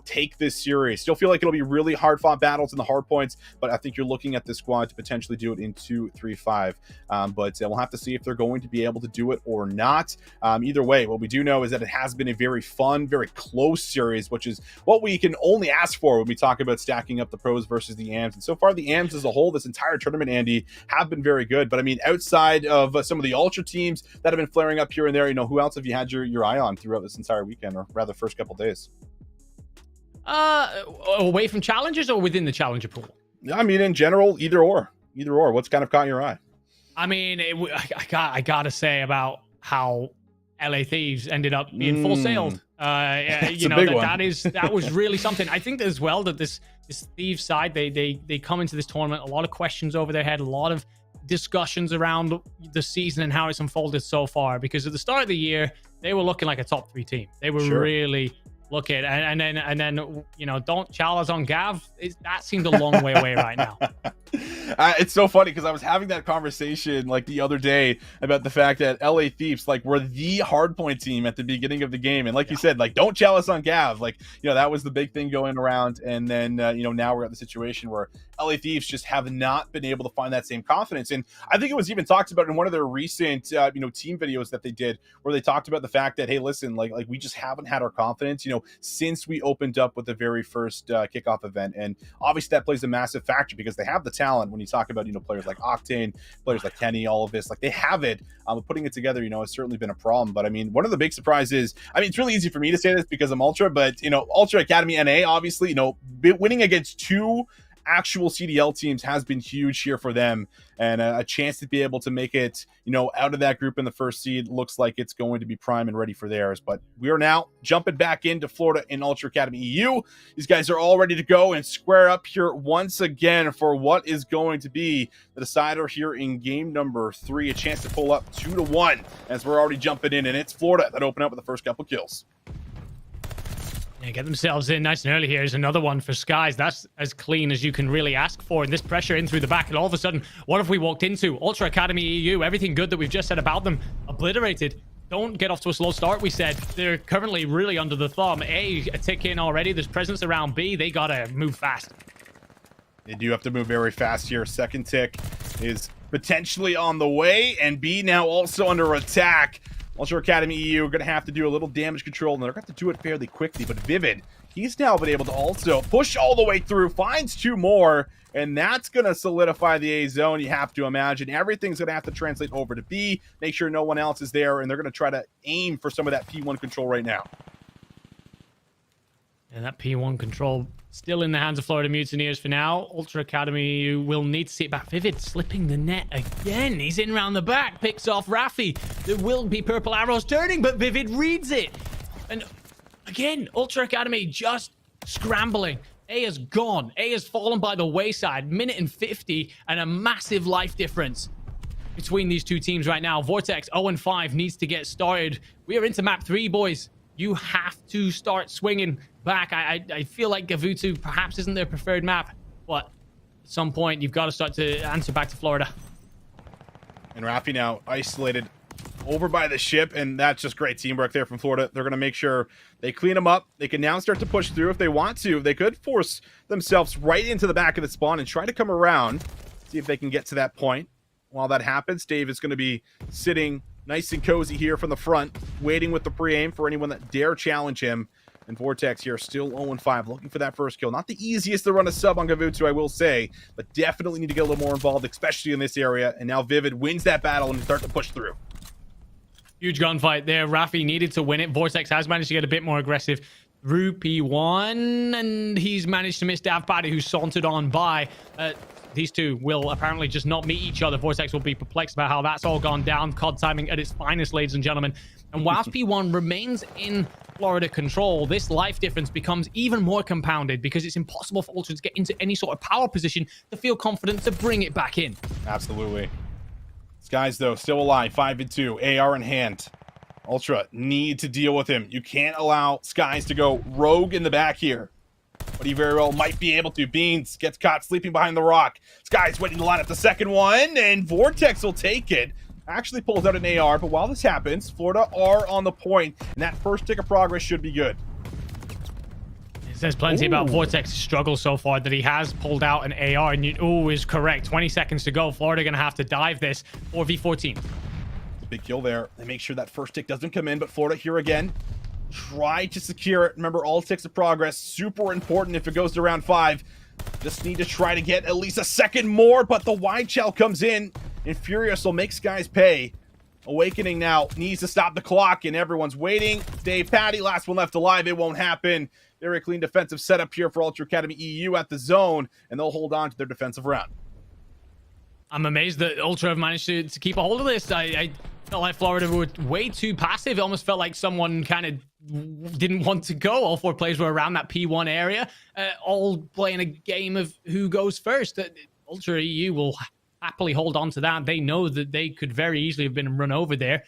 take this series. Still feel like it'll be really hard fought battles in the hard points, but I think you're looking at this squad to potentially do it in 2-3-5. But we'll have to see if they're going to be able to do it or not. Either way, what we do know is that it has been a very fun, very close series, which is what we can only ask for when we talk about stacking up the pros versus the AMs. And so far, the AMs as a whole, this entire tournament, Andy, have been very good. But I mean, outside of some of the Ultra teams that have been flaring up here and there, who else have you had your eye on throughout this entire weekend, or rather first couple days? Away from challengers or within the challenger pool? I mean, in general, either or. What's kind of caught your eye? I mean, I gotta say about how LA Thieves ended up being full sailed. That was really something. I think as well that this Thieves side, they come into this tournament, a lot of questions over their head, a lot of discussions around the season and how it's unfolded so far, because at the start of the year they were looking like a top 3 team. They were really looking, and then don't challenge on Gav. That seemed a long way away right now. It's so funny because I was having that conversation like the other day about the fact that LA Thieves were the hardpoint team at the beginning of the game, and you said, don't chalice on Gav. That was the big thing going around, and then now we're at the situation where LA Thieves just have not been able to find that same confidence. And I think it was even talked about in one of their recent team videos that they did, where they talked about the fact that, hey, listen, we just haven't had our confidence since we opened up with the very first kickoff event. And obviously that plays a massive factor because they have the talent. When you talk about players like Octane, players like Kenny, all of this, they have it. But putting it together has certainly been a problem. But I mean, one of the big surprises, it's really easy for me to say this because I'm Ultra, but Ultra Academy NA, obviously, winning against 2 actual CDL teams has been huge here for them, and a chance to be able to make it out of that group in the first seed looks like it's going to be prime and ready for theirs. But we are now jumping back into Florida in Ultra Academy EU. These guys are all ready to go and square up here once again for what is going to be the decider here in game number 3, a chance to pull up 2-1 as we're already jumping in, and it's Florida that open up with the first couple kills. Yeah, get themselves in nice and early. Here's another one for Skies. That's as clean as you can really ask for. And this pressure in through the back, and all of a sudden, what have we walked into? Ultra Academy EU, everything good that we've just said about them, obliterated. Don't get off to a slow start, we said. They're currently really under the thumb. A tick in already. There's presence around B. They gotta move fast. They do have to move very fast here. Second tick is potentially on the way, and B now also under attack. Ultra Academy EU are going to have to do a little damage control, and they're going to have to do it fairly quickly. But Vivid, he's now been able to also push all the way through, finds 2 more, and that's going to solidify the A zone. You have to imagine everything's going to have to translate over to B, make sure no one else is there, and they're going to try to aim for some of that P1 control right now. And that P1 control still in the hands of Florida Mutineers for now. Ultra Academy will need to see it back. Vivid slipping the net again. He's in round the back, picks off Rafi. There will be purple arrows turning, but Vivid reads it. And again, Ultra Academy just scrambling. A has gone. A has fallen by the wayside. Minute and 50 and a massive life difference between these two teams right now. Vortex 0-5 needs to get started. We are into map 3, boys. You have to start swinging back. I feel like Gavutu perhaps isn't their preferred map, but at some point you've got to start to answer back to Florida. And Rafi now isolated over by the ship, and that's just great teamwork there from Florida. They're going to make sure they clean them up. They can now start to push through if they want to. They could force themselves right into the back of the spawn and try to come around, see if they can get to that point. While that happens, Dave is going to be sitting nice and cozy here from the front, waiting with the pre-aim for anyone that dare challenge him. And Vortex here still 0-5, looking for that first kill. Not the easiest to run a sub on Gavutu, I will say, but definitely need to get a little more involved, especially in this area. And now Vivid wins that battle and start to push through. Huge gunfight there. Rafi needed to win it. Vortex has managed to get a bit more aggressive through P1, and he's managed to miss Dav Paddy, who sauntered on by. These two will apparently just not meet each other. Vortex will be perplexed about how that's all gone down. COD timing at its finest, ladies and gentlemen. And whilst P1 remains in Florida control, this life difference becomes even more compounded because it's impossible for Ultra to get into any sort of power position to feel confident to bring it back in. Absolutely. Skies, though, still alive, 5-2, AR in hand. Ultra need to deal with him. You can't allow Skies to go rogue in the back here, but he very well might be able to. Beans gets caught sleeping behind the rock. Skies waiting to line up the second one, and Vortex will take it. Actually pulls out an AR, but while this happens, Florida are on the point, and that first tick of progress should be good. It says plenty about Vortex's struggle so far, that he has pulled out an AR, and you is correct. 20 seconds to go. Florida going to have to dive this. 4v14. Big kill there. They make sure that first tick doesn't come in, but Florida here again. Try to secure it. Remember, all ticks of progress, super important if it goes to round 5. Just need to try to get at least a second more, but the wide shell comes in, and Furious will make Skies pay. Awakening now needs to stop the clock, and everyone's waiting. Dave Paddy, last one left alive. It won't happen. Very clean defensive setup here for Ultra Academy EU at the zone, and they'll hold on to their defensive round. I'm amazed that Ultra have managed to keep a hold of this. I felt like Florida were way too passive. It almost felt like someone kind of didn't want to go. All 4 players were around that P1 area, all playing a game of who goes first. Ultra EU will happily hold on to that. They know that they could very easily have been run over there.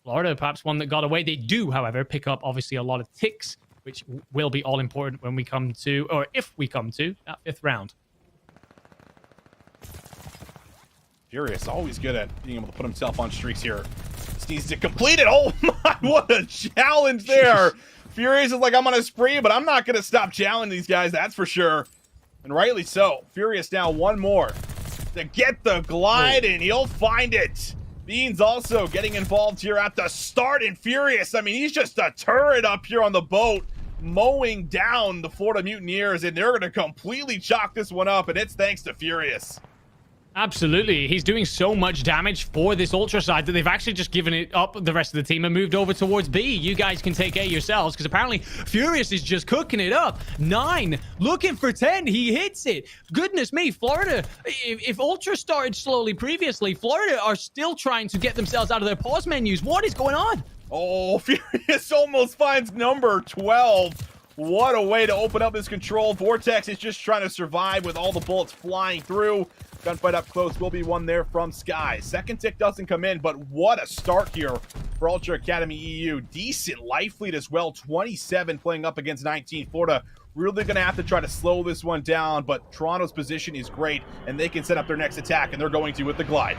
Florida, perhaps one that got away. They do, however, pick up obviously a lot of ticks, which will be all important when we come to, or if we come to, that 5th round. Furious, always good at being able to put himself on streaks here. Just needs to complete it. Oh my, what a challenge there. Furious is like, I'm on a spree, but I'm not going to stop challenging these guys, that's for sure. And rightly so. Furious now one more to get the glide, and he'll find it. Beans also getting involved here at the start, and Furious, I mean, he's just a turret up here on the boat, mowing down the Florida Mutineers, and they're going to completely chalk this one up, and it's thanks to Furious. Absolutely. He's doing so much damage for this Ultra side that they've actually just given it up, the rest of the team, and moved over towards B. You guys can take A yourselves, because apparently Furious is just cooking it up. 9, looking for 10. He hits it. Goodness me, Florida, if Ultra started slowly previously, Florida are still trying to get themselves out of their pause menus. What is going on? Oh, Furious almost finds number 12. What a way to open up this control. Vortex is just trying to survive with all the bullets flying through. Gunfight up close will be one there from Sky. Second tick doesn't come in, but what a start here for Ultra Academy EU. Decent life lead as well. 27 playing up against 19. Florida really going to have to try to slow this one down, but Toronto's position is great, and they can set up their next attack, and they're going to with the glide.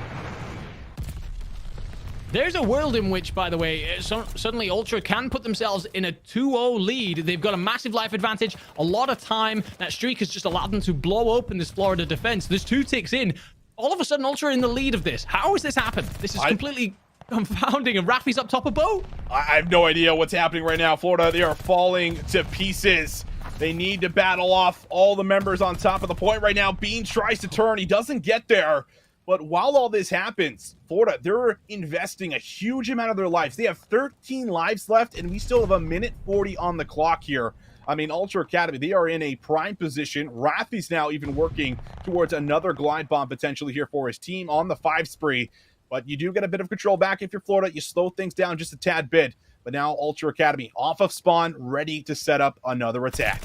There's a world in which, by the way, suddenly Ultra can put themselves in a 2-0 lead. They've got a massive life advantage, a lot of time. That streak has just allowed them to blow open this Florida defense. There's 2 ticks in. All of a sudden, Ultra are in the lead of this. How has this happened? This is completely confounding, and Rafi's up top of boat. I have no idea what's happening right now. Florida, they are falling to pieces. They need to battle off all the members on top of the point right now. Bean tries to turn. He doesn't get there. But while all this happens, Florida, they're investing a huge amount of their lives. They have 13 lives left, and we still have 1:40 on the clock here. I mean, Ultra Academy, they are in a prime position. Rafi's now even working towards another glide bomb potentially here for his team on the 5 spree. But you do get a bit of control back if you're Florida. You slow things down just a tad bit. But now Ultra Academy off of spawn, ready to set up another attack.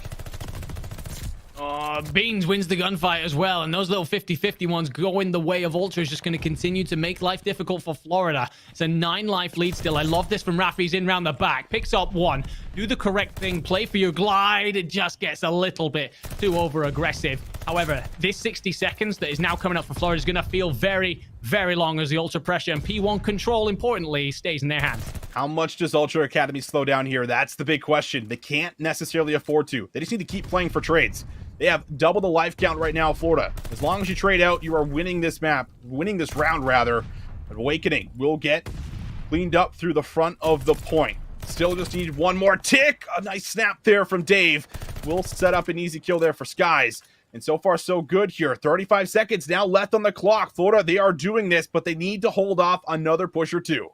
Beans wins the gunfight as well, and those little 50-50 ones going the way of Ultra is just going to continue to make life difficult for Florida. It's a 9-life lead still. I love this from Rafi's in round the back. Picks up 1. Do the correct thing. Play for your glide. It just gets a little bit too over-aggressive. However, this 60 seconds that is now coming up for Florida is going to feel very, very long as the Ultra pressure and P1 control, importantly, stays in their hands. How much does Ultra Academy slow down here? That's the big question. They can't necessarily afford to. They just need to keep playing for trades. They have double the life count right now, Florida. As long as you trade out, you are winning this map, winning this round rather. But Awakening will get cleaned up through the front of the point. Still just need one more tick. A nice snap there from Dave. Will set up an easy kill there for Skies. And so far, so good here. 35 seconds now left on the clock. Florida, they are doing this, but they need to hold off another push or two.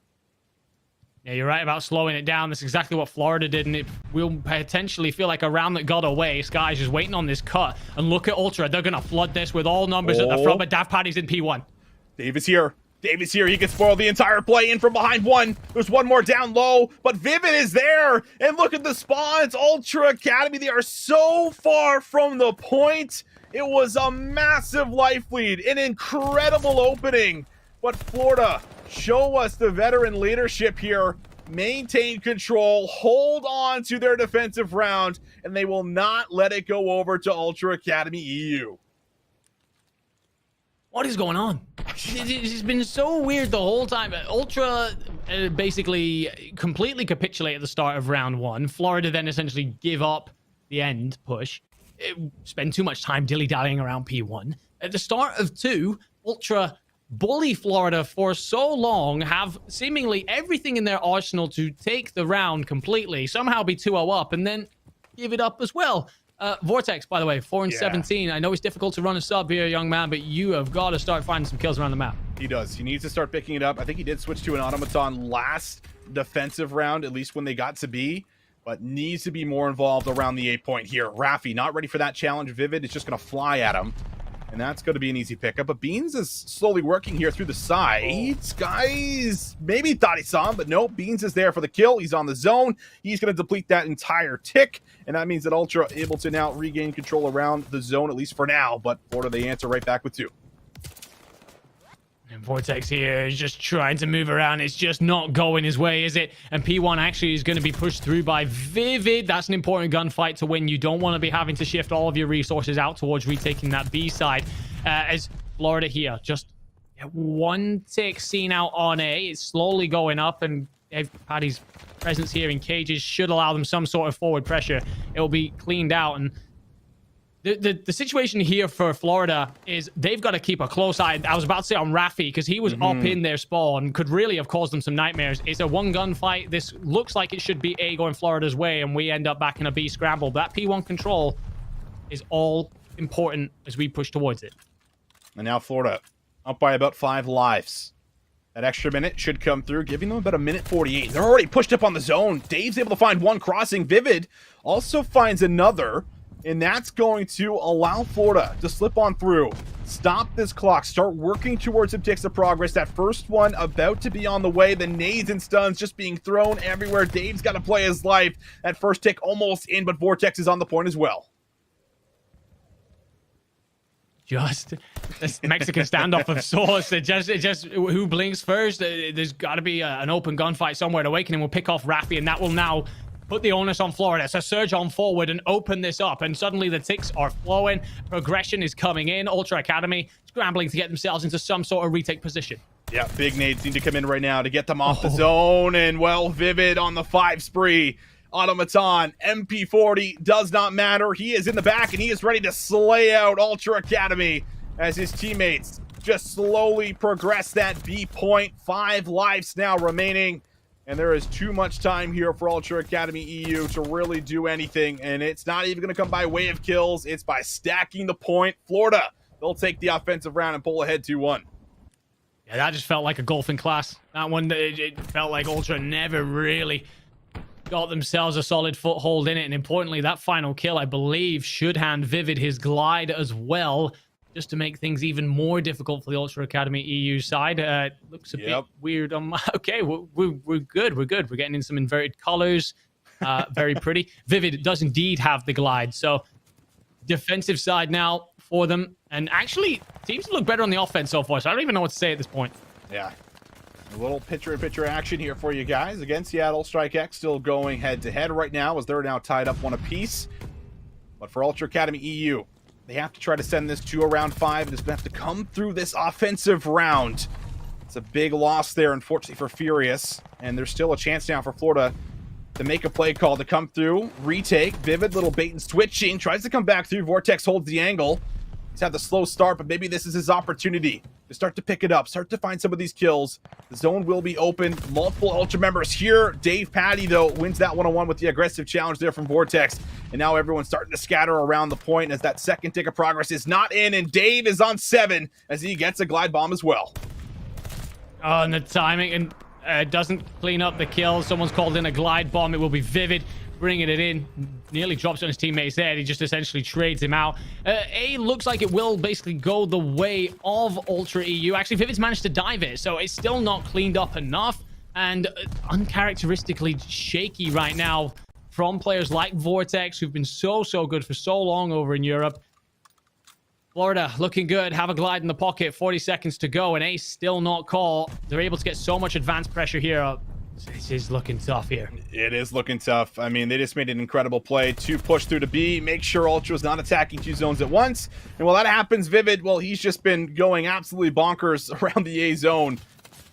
Yeah, you're right about slowing it down. That's exactly what Florida did, and it will potentially feel like a round that got away. Sky's just waiting on this cut. And look at Ultra. They're going to flood this with all numbers at the front, but Dav Paddy's in P1. Dave is here. Dave is here. He can spoil the entire play in from behind 1. There's one more down low, but Vivid is there. And look at the spawns. Ultra Academy, they are so far from the point. It was a massive life lead, an incredible opening. But Florida, show us the veteran leadership here. Maintain control, hold on to their defensive round, and they will not let it go over to Ultra Academy EU. What is going on? It's been so weird the whole time. Ultra basically completely capitulate at the start of round 1. Florida then essentially give up the end push. Spend too much time dilly-dallying around P1. At the start of 2, Ultra bully Florida for so long, have seemingly everything in their arsenal to take the round completely, somehow be 2-0 up, and then give it up as well. Vortex, by the way, 4 and 17. I know it's difficult to run a sub here, young man, but you have got to start finding some kills around the map. He does. He needs to start picking it up. I think he did switch to an automaton last defensive round, at least when they got to B, but needs to be more involved around the 8-point here. Rafi, not ready for that challenge. Vivid is just going to fly at him. And that's going to be an easy pickup. But Beans is slowly working here through the sides. Guys, maybe thought he saw him, but no. Beans is there for the kill. He's on the zone. He's going to deplete that entire tick. And that means that Ultra able to now regain control around the zone, at least for now. But Florida, they answer right back with 2. And Vortex here is just trying to move around. It's just not going his way, is it? And P1 actually is going to be pushed through by Vivid. That's an important gunfight to win. You don't want to be having to shift all of your resources out towards retaking that B side. As Florida here, just 1 tick seen out on A. It's slowly going up, and Paddy's presence here in cages should allow them some sort of forward pressure. It will be cleaned out, and the situation here for Florida is they've got to keep a close eye. I was about to say on Rafi, because he was up in their spawn, could really have caused them some nightmares. It's a 1-gun fight. This looks like it should be A going Florida's way, and we end up back in a B scramble. That P1 control is all important as we push towards it. And now Florida up by about 5 lives. That extra minute should come through, giving them about a minute 48. They're already pushed up on the zone. Dave's able to find 1 crossing. Vivid also finds another. And that's going to allow Florida to slip on through, stop this clock, start working towards some ticks of progress. That first one about to be on the way. The nades and stuns just being thrown everywhere. Dave's got to play his life. That first tick almost in, but Vortex is on the point as well. Just this Mexican standoff of sorts. It just who blinks first. There's got to be an open gunfight somewhere. Awakening will pick off Rafi, and that will now put the onus on Florida. So surge on forward and open this up, and suddenly the ticks are flowing. Progression is coming in. Ultra Academy scrambling to get themselves into some sort of retake position. Yeah, big nades need to come in right now to get them off the zone. And well, Vivid on the 5 spree. Automaton, MP40, does not matter. He is in the back, and he is ready to slay out Ultra Academy as his teammates just slowly progress that B point. 5 lives now remaining, and there is too much time here for Ultra Academy EU to really do anything, and it's not even going to come by way of kills. It's by stacking the point. Florida, they'll take the offensive round and pull ahead 2-1. Yeah, that just felt like a golfing class. That one, it felt like Ultra never really got themselves a solid foothold in it. And importantly, that final kill, I believe, should hand Vivid his glide as well, just to make things even more difficult for the Ultra Academy EU side. Looks a bit weird on my... Okay, we're good. We're getting in some inverted colors. Very pretty. Vivid does indeed have the glide. So defensive side now for them. And actually, seems to look better on the offense so far. So I don't even know what to say at this point. Yeah. A little picture-in-picture action here for you guys. Again, Seattle, StrikeX still going head-to-head right now as they're now tied up one apiece. But for Ultra Academy EU, they have to try to send this to a round 5. It's going to have to come through this offensive round. It's a big loss there, unfortunately, for Furious. And there's still a chance now for Florida to make a play call to come through. Retake. Vivid, little bait and switching. Tries to come back through. Vortex holds the angle. He's had the slow start, but maybe this is his opportunity to start to pick it up, start to find some of these kills. The zone will be open. Multiple Ultra members here. Dave Patty, though, wins that one-on-one with the aggressive challenge there from Vortex. And now everyone's starting to scatter around the point as that second tick of progress is not in, and Dave is on 7 as he gets a glide bomb as well. Oh, and the timing and doesn't clean up the kill. Someone's called in a glide bomb. It will be Vivid bringing it in. Nearly drops on his teammate's head. He just essentially trades him out. A looks like it will basically go the way of Ultra EU. Actually, Vivid's managed to dive it, so it's still not cleaned up enough, and uncharacteristically shaky right now from players like Vortex, who've been so good for so long over in Europe. Florida looking good. Have a glide in the pocket. 40 seconds to go, and Ace still not call. They're able to get so much advancce pressure here. This is looking tough here. It is looking tough. I mean, they just made an incredible play to push through to B, make sure Ultra's not attacking 2 zones at once. And while that happens, Vivid, well, he's just been going absolutely bonkers around the A zone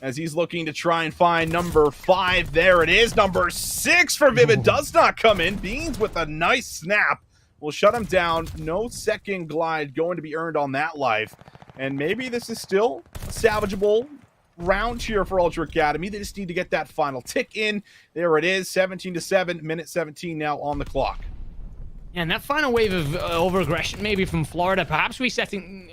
as he's looking to try and find number 5. There it is. Number 6 for Vivid does not come in. Beans with a nice snap will shut him down. No second glide going to be earned on that life. And maybe this is still a salvageable round here for Ultra Academy. They just need to get that final tick in. There it is, 17-7, minute 17 now on the clock. Yeah, and that final wave of over-aggression maybe from Florida, perhaps resetting,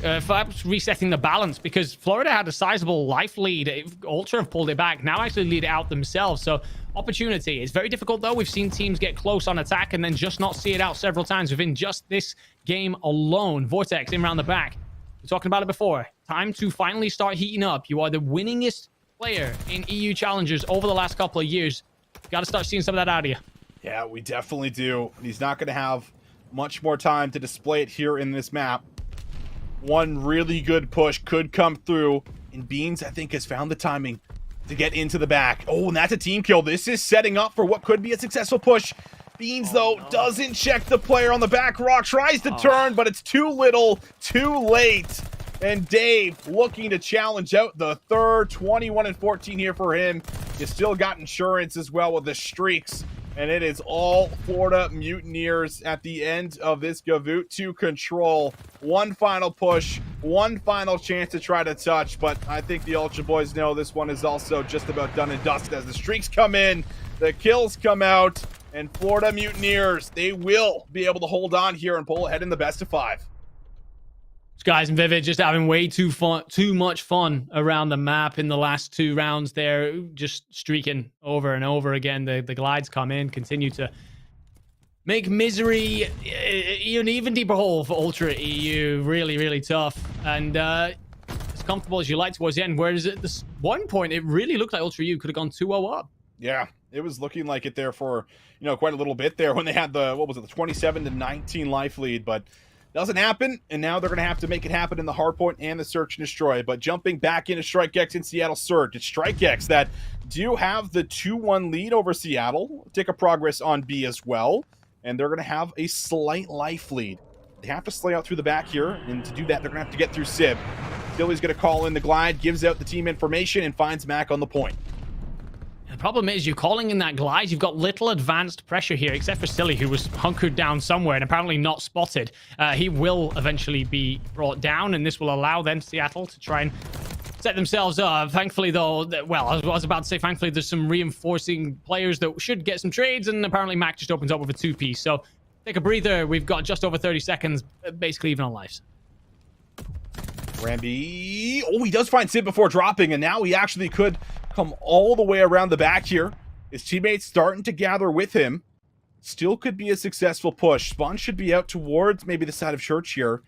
perhaps resetting the balance, because Florida had a sizable life lead. Ultra have pulled it back, now actually lead it out themselves. So opportunity. It's very difficult though. We've seen teams get close on attack and then just not see it out several times within just this game alone. Vortex in around the back. We're talking about it before. Time to finally start heating up. You are the winningest player in EU Challengers over the last couple of years. Got to start seeing some of that out of you. Yeah, we definitely do. He's not going to have much more time to display it here in this map. One really good push could come through, and Beans, I think, has found the timing to get into the back. Oh, and that's a team kill. This is setting up for what could be a successful push. Beans, though, doesn't check the player on the back rock, tries to turn, but it's too little, too late. And Dave looking to challenge out the third. 21-14 here for him. You still got insurance as well with the streaks. And it is all Florida Mutineers at the end of this Gavutu control. One final push, one final chance to try to touch, but I think the Ultra Boys know this one is also just about done and dusted as the streaks come in, the kills come out, and Florida Mutineers, they will be able to hold on here and pull ahead in the best of 5. Guys and Vivid just having way too much fun around the map in the last 2 rounds there, just streaking over and over again. The glides come in, continue to make misery an even deeper hole for Ultra EU. Really tough, and as comfortable as you like towards the end, whereas at this one point it really looked like Ultra EU could have gone 2-0 up. Yeah, it was looking like it there for quite a little bit there when they had the the 27-19 life lead, but doesn't happen, and now they're going to have to make it happen in the hardpoint and the search and destroy. But jumping back into StrikeX in Seattle Surge, it's StrikeX that do have the 2-1 lead over Seattle. Take a progress on B as well, and they're going to have a slight life lead. They have to slay out through the back here, and to do that, they're going to have to get through Sib. Philly's going to call in the glide, gives out the team information, and finds Mac on the point. The problem is you're calling in that glide. You've got little advanced pressure here, except for Silly, who was hunkered down somewhere and apparently not spotted. He will eventually be brought down, and this will allow then Seattle to try and set themselves up. Thankfully, though, well, I was about to say, thankfully, there's some reinforcing players that should get some trades, and apparently Mac just opens up with a 2-piece. So take a breather. We've got just over 30 seconds, basically even on lives. Ramby, he does find Sid before dropping, and now he actually could come all the way around the back here. His teammates starting to gather with him. Still could be a successful push. Spawn should be out towards maybe the side of Church here.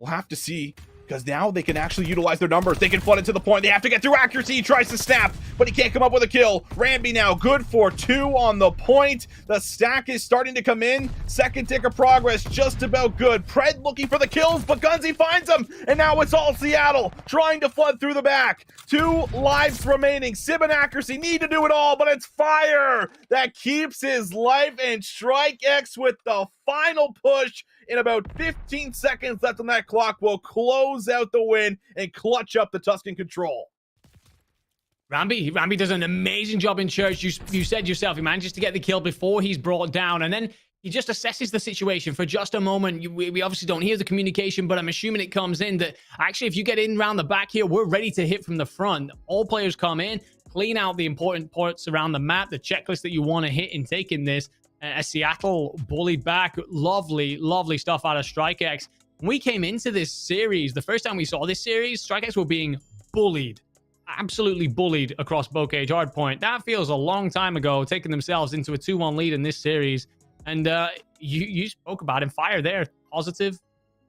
We'll have to see, because now they can actually utilize their numbers. They can flood it to the point. They have to get through accuracy. He tries to snap, but he can't come up with a kill. Ramby now good for 2 on the point. The stack is starting to come in. Second tick of progress, just about good. Pred looking for the kills, but Gunzy finds him. And now it's all Seattle trying to flood through the back. 2 lives remaining. Sib and accuracy need to do it all, but it's Fire that keeps his life, and Strike X with the final push. In about 15 seconds left on that clock, will close out the win and clutch up the Tuscan control. Ramby does an amazing job in Church. You said yourself, he manages to get the kill before he's brought down, and then he just assesses the situation for just a moment. We obviously don't hear the communication, but I'm assuming it comes in that actually if you get in around the back here, we're ready to hit from the front. All players come in, clean out the important parts around the map, the checklist that you want to hit in taking this. Seattle bullied back. Lovely stuff out of StrikeX. When we came into this series, the first time we saw this series, StrikeX were being bullied. Absolutely bullied across Bocage hardpoint. That feels a long time ago, taking themselves into a 2-1 lead in this series. And you spoke about him. Fire there. Positive.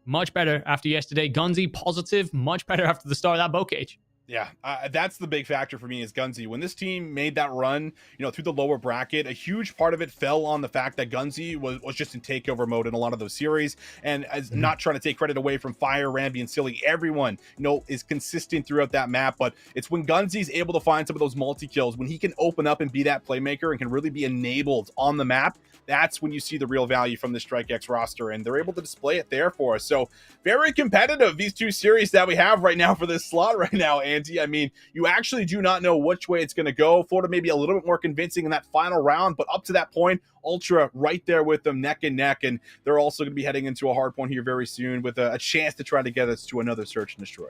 Much better after yesterday. Gunzy, positive. Much better after the start of that Bocage. Yeah, that's the big factor for me is Gunzy. When this team made that run, through the lower bracket, a huge part of it fell on the fact that Gunzy was just in takeover mode in a lot of those series. And as not trying to take credit away from Fire, Ramby, and Silly, everyone, is consistent throughout that map. But it's when Gunzy's able to find some of those multi-kills, when he can open up and be that playmaker and can really be enabled on the map, that's when you see the real value from the StrikeX roster, and they're able to display it there for us. So very competitive, these 2 series that we have right now for this slot right now, Andy. I mean, you actually do not know which way it's going to go. Florida maybe a little bit more convincing in that final round, but up to that point, Ultra right there with them neck and neck, and they're also going to be heading into a hard point here very soon with a chance to try to get us to another search and destroy.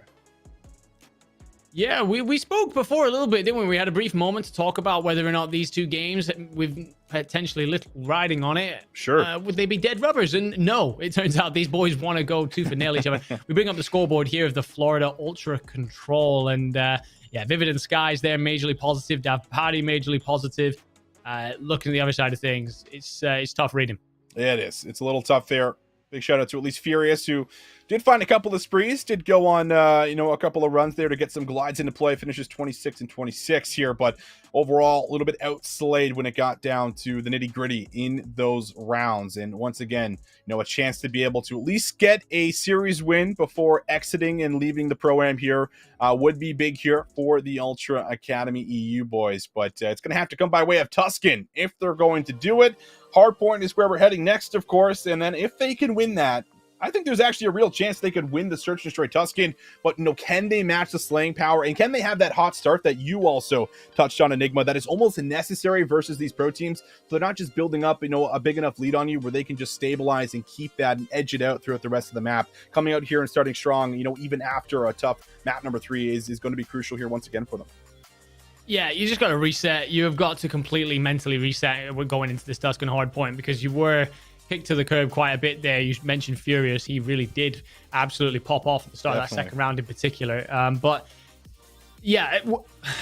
Yeah, we spoke before a little bit, didn't we? We had a brief moment to talk about whether or not these 2 games, with potentially little riding on it, sure, would they be dead rubbers? And no, it turns out these boys want to go tooth and nail each other. We bring up the scoreboard here of the Florida Ultra Control, and yeah, Vivid and Skies there, majorly positive. Dav Paddy, majorly positive. Looking at the other side of things, it's tough reading. Yeah, it is. It's a little tough there. Big shout out to at least Furious, who did find a couple of sprees, did go on, a couple of runs there to get some glides into play, finishes 26 and 26 here, but overall, a little bit outslayed when it got down to the nitty gritty in those rounds. And once again, a chance to be able to at least get a series win before exiting and leaving the Pro-Am here would be big here for the Ultra Academy EU boys, but it's going to have to come by way of Tuscan if they're going to do it. Hardpoint is where we're heading next, of course, and then if they can win that, I think there's actually a real chance they could win the Search and Destroy Tuscan, but can they match the slaying power, and can they have that hot start that you also touched on, Enigma, that is almost necessary versus these pro teams, so they're not just building up, a big enough lead on you where they can just stabilize and keep that and edge it out throughout the rest of the map. Coming out here and starting strong, even after a tough map number 3 is going to be crucial here once again for them. Yeah, you just got to reset. You have got to completely mentally reset going into this Tuscan hardpoint, because you were kicked to the curb quite a bit there. You mentioned Furious. He really did absolutely pop off at the start of that second round in particular. But yeah,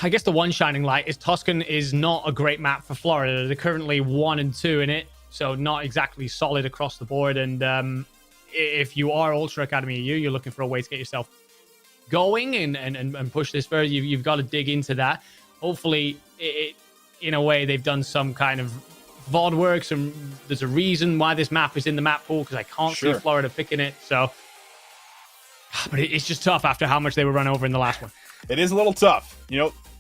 I guess the one shining light is Tuscan is not a great map for Florida. They're currently 1 and 2 in it, so not exactly solid across the board. And if you are Ultra Academy EU, you're looking for a way to get yourself going and push this further. You've got to dig into that. Hopefully, in a way, they've done some kind of VOD work. There's a reason why this map is in the map pool, because I can't see Florida picking it. So, but it's just tough after how much they were run over in the last one. It is a little tough.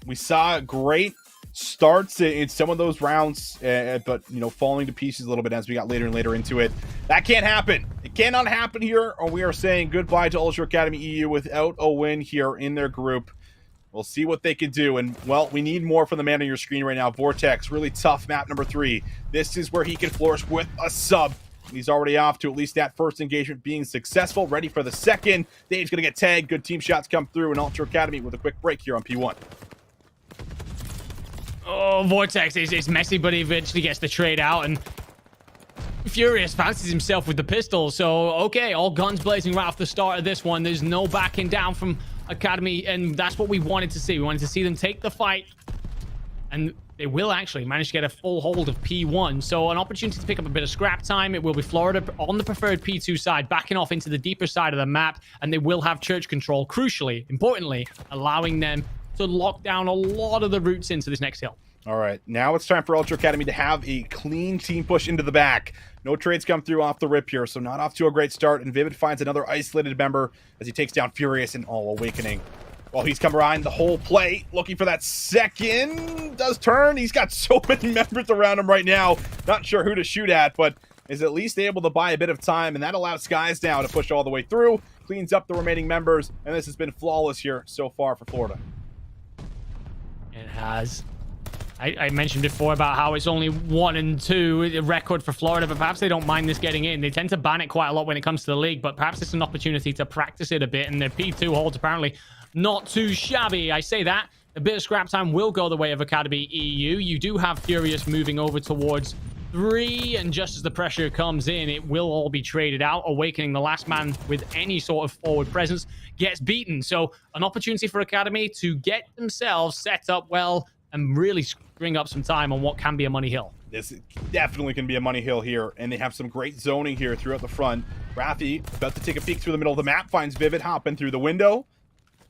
We saw great starts in some of those rounds, but falling to pieces a little bit as we got later and later into it. That can't happen. It cannot happen here, or we are saying goodbye to Ultra Academy EU without a win here in their group. We'll see what they can do. And, well, we need more from the man on your screen right now. Vortex, really tough map number 3. This is where he can flourish with a sub. He's already off to at least that first engagement being successful. Ready for the second. Dave's going to get tagged. Good team shots come through. And Ultra Academy with a quick break here on P1. Oh, Vortex is messy, but he eventually gets the trade out. And Furious fancies himself with the pistol. So, okay, all guns blazing right off the start of this one. There's no backing down from Academy, and that's what we wanted to see. We wanted to see them take the fight, and they will actually manage to get a full hold of P1. So an opportunity to pick up a bit of scrap time. It will be Florida on the preferred P2 side, backing off into the deeper side of the map, and they will have church control, crucially, importantly, allowing them to lock down a lot of the routes into this next hill. All right, now it's time for Ultra Academy to have a clean team push into the back. No trades come through off the rip here, so not off to a great start, and Vivid finds another isolated member as he takes down Furious and All Awakening. While he's come behind the whole play, looking for that second, does turn. He's got so many members around him right now. Not sure who to shoot at, but is at least able to buy a bit of time, and that allows Skies now to push all the way through, cleans up the remaining members, and this has been flawless here so far for Florida. It has. I mentioned before about how it's only 1 and 2 record for Florida, but perhaps they don't mind this getting in. They tend to ban it quite a lot when it comes to the league, but perhaps it's an opportunity to practice it a bit, and their P2 holds apparently not too shabby. I say that. A bit of scrap time will go the way of Academy EU. You do have Furious moving over towards 3, and just as the pressure comes in, it will all be traded out. Awakening, the last man with any sort of forward presence, gets beaten. So an opportunity for Academy to get themselves set up well and really bring up some time on what can be a money hill. This definitely can be a money hill here, and they have some great zoning here throughout the front. Rafi about to take a peek through the middle of the map, finds Vivid hopping through the window,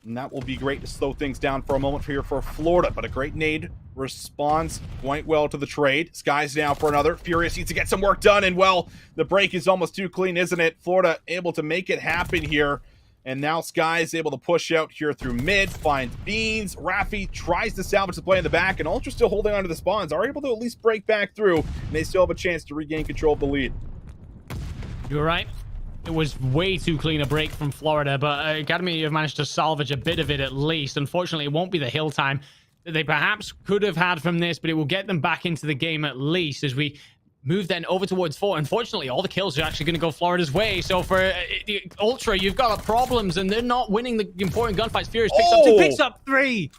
and that will be great to slow things down for a moment here for Florida. But a great nade responds quite well to the trade. Skies now for another. Furious needs to get some work done, and well, the break is almost too clean, isn't it? Florida able to make it happen here. And now Sky's able to push out here through mid, finds Beans. Rafi tries to salvage the play in the back, and Ultra still holding onto the spawns, are able to at least break back through, and they still have a chance to regain control of the lead. You're right. It was way too clean a break from Florida, but Academy have managed to salvage a bit of it at least. Unfortunately, it won't be the hill time that they perhaps could have had from this, but it will get them back into the game at least as we move then over towards 4. Unfortunately, all the kills are actually going to go Florida's way. So for Ultra, you've got problems, and they're not winning the important gunfights. Furious picks up 2, picks up 3.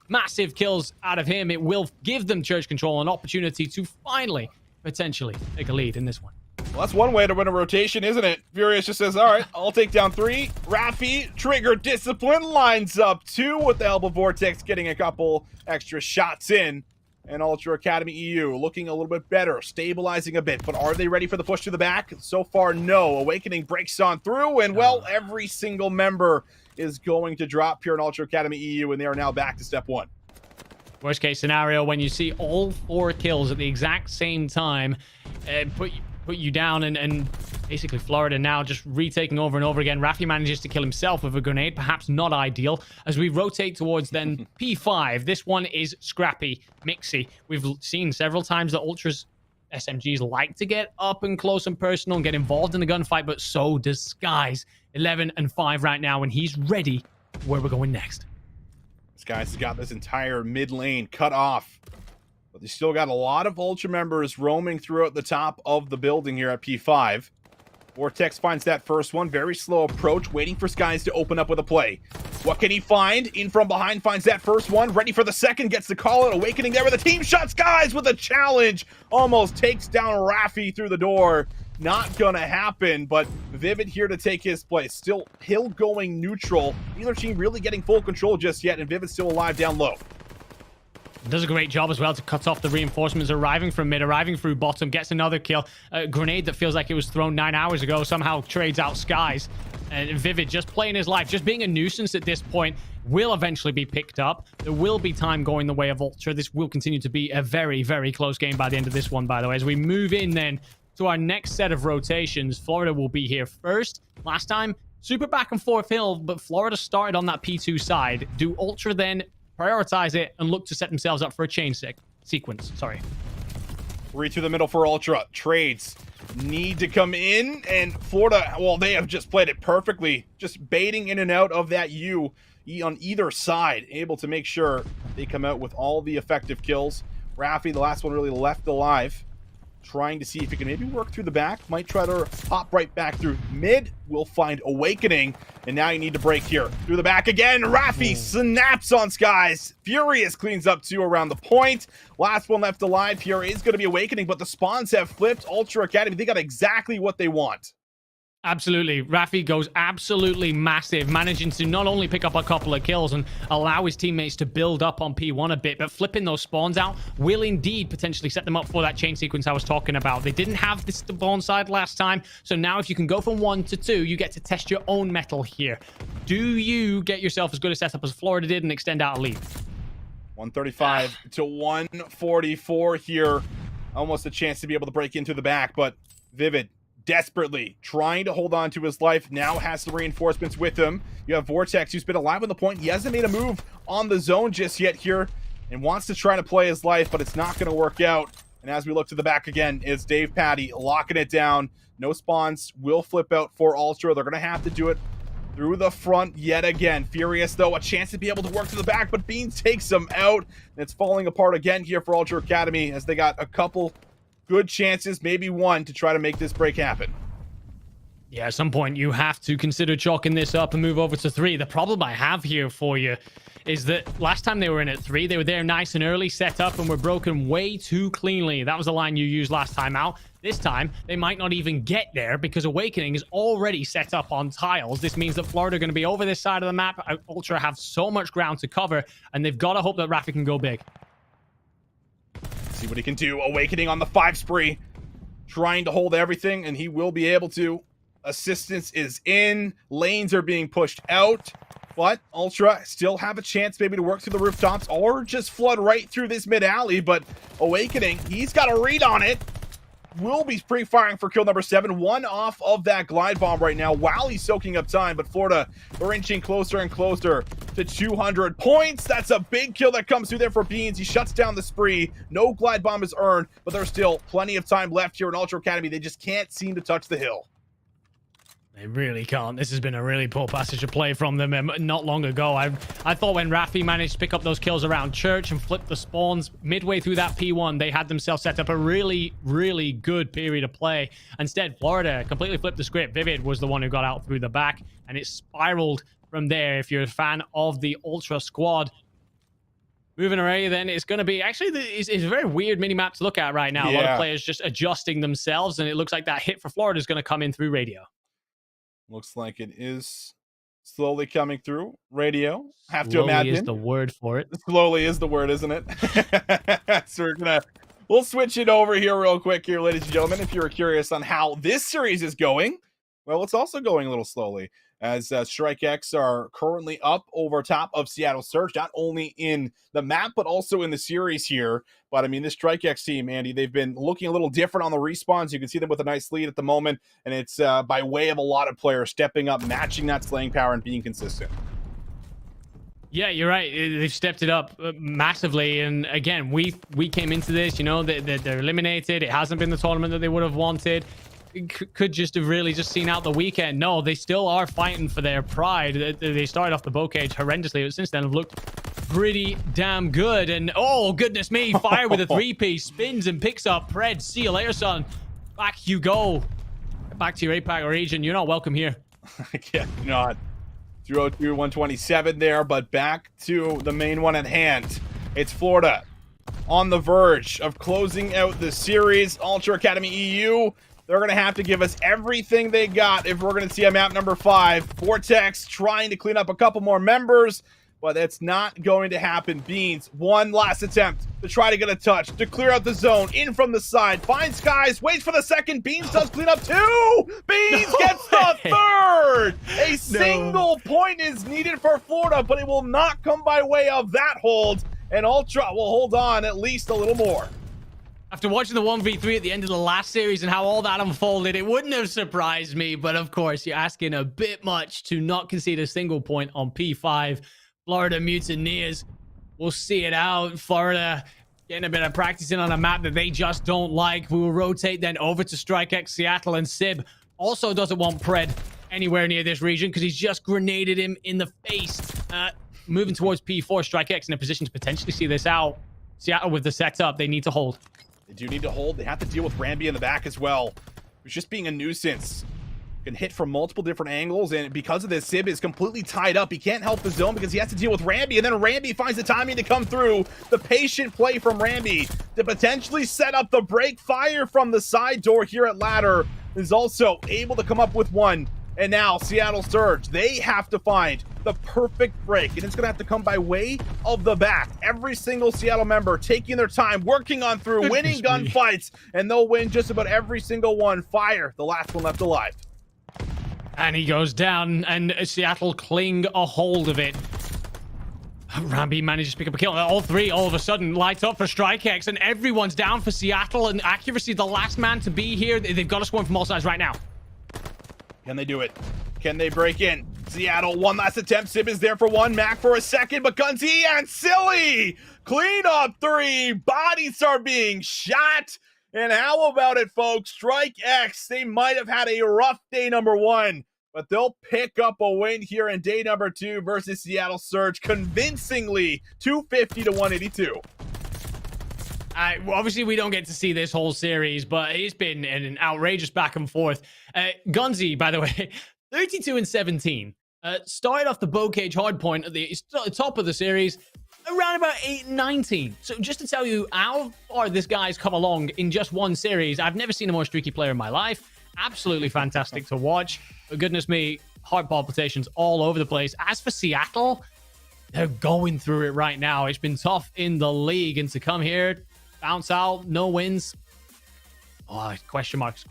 Massive kills out of him. It will give them church control, an opportunity to finally, potentially, take a lead in this one. Well, that's one way to win a rotation, isn't it? Furious just says, all right, I'll take down 3. Rafi, trigger discipline, lines up 2 with the elbow vortex, getting a couple extra shots in. And Ultra Academy EU looking a little bit better, stabilizing a bit, but are they ready for the push to the back? So far, no. Awakening breaks on through, and well, every single member is going to drop here in Ultra Academy EU, and they are now back to step 1. Worst case scenario, when you see all 4 kills at the exact same time, put you down, and basically Florida now just retaking over and over again. Rafi manages to kill himself with a grenade, perhaps not ideal. As we rotate towards then P5, this one is scrappy, mixy. We've seen several times that Ultra's SMGs like to get up and close and personal and get involved in the gunfight, but so does Skies. 11 and 5 right now, and he's ready for where we're going next. Skies has got this entire mid lane cut off. But they still got a lot of Ultra members roaming throughout the top of the building here at P5. Vortex finds that first one. Very slow approach, waiting for Skies to open up with a play. What can he find? In from behind finds that first one. Ready for the second, gets the call out. Awakening there with a team shot. Skies with a challenge. Almost takes down Rafi through the door. Not gonna happen, but Vivid here to take his place. Still hill going neutral. Neither team really getting full control just yet, and Vivid still alive down low. Does a great job as well to cut off the reinforcements arriving from mid, arriving through bottom, gets another kill. A grenade that feels like it was thrown 9 hours ago somehow trades out Skies. And Vivid just playing his life, just being a nuisance at this point, will eventually be picked up. There will be time going the way of Ultra. This will continue to be a very, very close game by the end of this one, by the way. As we move in then to our next set of rotations, Florida will be here first. Last time, super back and forth hill, but Florida started on that P2 side. Do Ultra then prioritize it and look to set themselves up for a chain sequence? Sorry. 3 to the middle for Ultra. Trades need to come in, and Florida, well, they have just played it perfectly. Just baiting in and out of that U on either side, able to make sure they come out with all the effective kills. Rafi, the last one really left alive, trying to see if he can maybe work through the back. Might try to pop right back through mid. We'll find Awakening, and now you need to break here. Through the back again. Rafi snaps on Skies. Furious cleans up 2 around the point. Last one left alive here is going to be Awakening, but the spawns have flipped. Ultra Academy, they got exactly what they want. Absolutely. Rafi goes absolutely massive, managing to not only pick up a couple of kills and allow his teammates to build up on P1 a bit, but flipping those spawns out will indeed potentially set them up for that chain sequence I was talking about. They didn't have this spawn side last time, so now if you can go from 1 to 2, you get to test your own metal here. Do you get yourself as good a setup as Florida did and extend out a lead? 135 to 144 here. Almost a chance to be able to break into the back, but Vivid desperately trying to hold on to his life, now has the reinforcements with him. You have Vortex, who's been alive on the point. He hasn't made a move on the zone just yet here and wants to try to play his life, but it's not going to work out. And as we look to the back again, is Dave Patty locking it down. No spawns will flip out for Ultra. They're going to have to do it through the front yet again. Furious, though, a chance to be able to work to the back, but Beans takes him out. And it's falling apart again here for Ultra Academy as they got a couple good chances, maybe one, to try to make this break happen. Yeah, at some point you have to consider chalking this up and move over to 3. The problem I have here for you is that last time they were in at 3, they were there nice and early, set up, and were broken way too cleanly. That was the line you used last time out. This time, they might not even get there because Awakening is already set up on tiles. This means that Florida are going to be over this side of the map. Ultra have so much ground to cover, and they've got to hope that Rafi can go big. See what he can do. Awakening on the 5 spree. Trying to hold everything, and he will be able to. Assistance is in. Lanes are being pushed out. But Ultra still have a chance maybe to work through the rooftops or just flood right through this mid-alley. But Awakening, he's got a read on it. Will be pre-firing for kill number 7. One off of that glide bomb right now while he's soaking up time. But Florida, they're inching closer and closer to 200 points. That's a big kill that comes through there for Beans. He shuts down the spree. No glide bomb is earned, but there's still plenty of time left here in Ultra Academy. They just can't seem to touch the hill. They really can't. This has been a really poor passage of play from them not long ago. I thought when Rafi managed to pick up those kills around Church and flip the spawns midway through that P1, they had themselves set up a really, really good period of play. Instead, Florida completely flipped the script. Vivid was the one who got out through the back, and it spiraled from there. If you're a fan of the Ultra squad, moving array, then it's going to be actually it's a very weird mini map to look at right now. Yeah. A lot of players just adjusting themselves, and it looks like that hit for Florida is going to come in through radio. Looks like it is slowly coming through radio. Have to imagine. Slowly is the word for it. Slowly is the word, isn't it? So we'll switch it over here real quick here, ladies and gentlemen. If you're curious on how this series is going, well, it's also going a little slowly as Strike X are currently up over top of Seattle Surge, not only in the map, but also in the series here. But I mean, this Strike X team, Andy, they've been looking a little different on the respawns. You can see them with a nice lead at the moment, and it's by way of a lot of players stepping up, matching that slaying power, and being consistent. Yeah, you're right. They've stepped it up massively. And again, we came into this, you know, they're eliminated. It hasn't been the tournament that they would have wanted. Could just have really just seen out the weekend. No, they still are fighting for their pride. They started off the Bocage horrendously, but since then have looked pretty damn good. And oh, goodness me, Fire with a 3-piece, spins and picks up Pred. See you later, son. Back you go. Back to your APAC region. You're not welcome here. Yeah, not. 302, 127 there, but back to the main one at hand. It's Florida on the verge of closing out the series. Ultra Academy EU, they're going to have to give us everything they got if we're going to see a map number 5. Vortex trying to clean up a couple more members, but that's not going to happen. Beans, one last attempt to try to get a touch, to clear out the zone, in from the side, finds Skies, waits for the second. Beans does clean up 2! Beans gets the 3rd! A single point is needed for Florida, but it will not come by way of that hold, and Ultra will hold on at least a little more. After watching the 1v3 at the end of the last series and how all that unfolded, it wouldn't have surprised me. But of course, you're asking a bit much to not concede a single point on P5. Florida Mutineers will see it out. Florida getting a bit of practicing on a map that they just don't like. We will rotate then over to Strike X Seattle, and Sib also doesn't want Pred anywhere near this region because he's just grenaded him in the face. Moving towards P4, Strike X in a position to potentially see this out. Seattle with the setup, they need to hold. They do need to hold. They have to deal with Ramby in the back as well, who's just being a nuisance. Can hit from multiple different angles, and because of this, Sib is completely tied up. He can't help the zone because he has to deal with Ramby, and then Ramby finds the timing to come through. The patient play from Ramby to potentially set up the break. Fire from the side door here at Ladder. is also able to come up with one. And now Seattle Surge, they have to find the perfect break, and it's going to have to come by way of the back. Every single Seattle member taking their time, working on through, winning gunfights, and they'll win just about every single one. Fire, the last one left alive. And he goes down, and Seattle cling a hold of it. Rambi manages to pick up a kill. All three, all of a sudden, light up for StrikeX, and everyone's down for Seattle, and Accuracy, the last man to be here. They've got to swarm from all sides right now. Can they do it? Can they break in? Seattle, one last attempt. Sib is there for one. Mac for a second, but Gunsy and Silly clean up three. Bodies are being shot. And how about it, folks? StrikeX, they might have had a rough day number one, but they'll pick up a win here in day number two versus Seattle Surge convincingly, 250 to 182. Obviously, we don't get to see this whole series, but it's been an outrageous back and forth. Gunzy, by the way, 32 and 17. Started off the Bocage hardpoint at the top of the series, around about 8 and 19. So just to tell you how far this guy's come along in just one series, I've never seen a more streaky player in my life. Absolutely fantastic to watch. But goodness me, heart palpitations all over the place. As for Seattle, they're going through it right now. It's been tough in the league, and to come here, bounce out, no wins. Oh, question marks.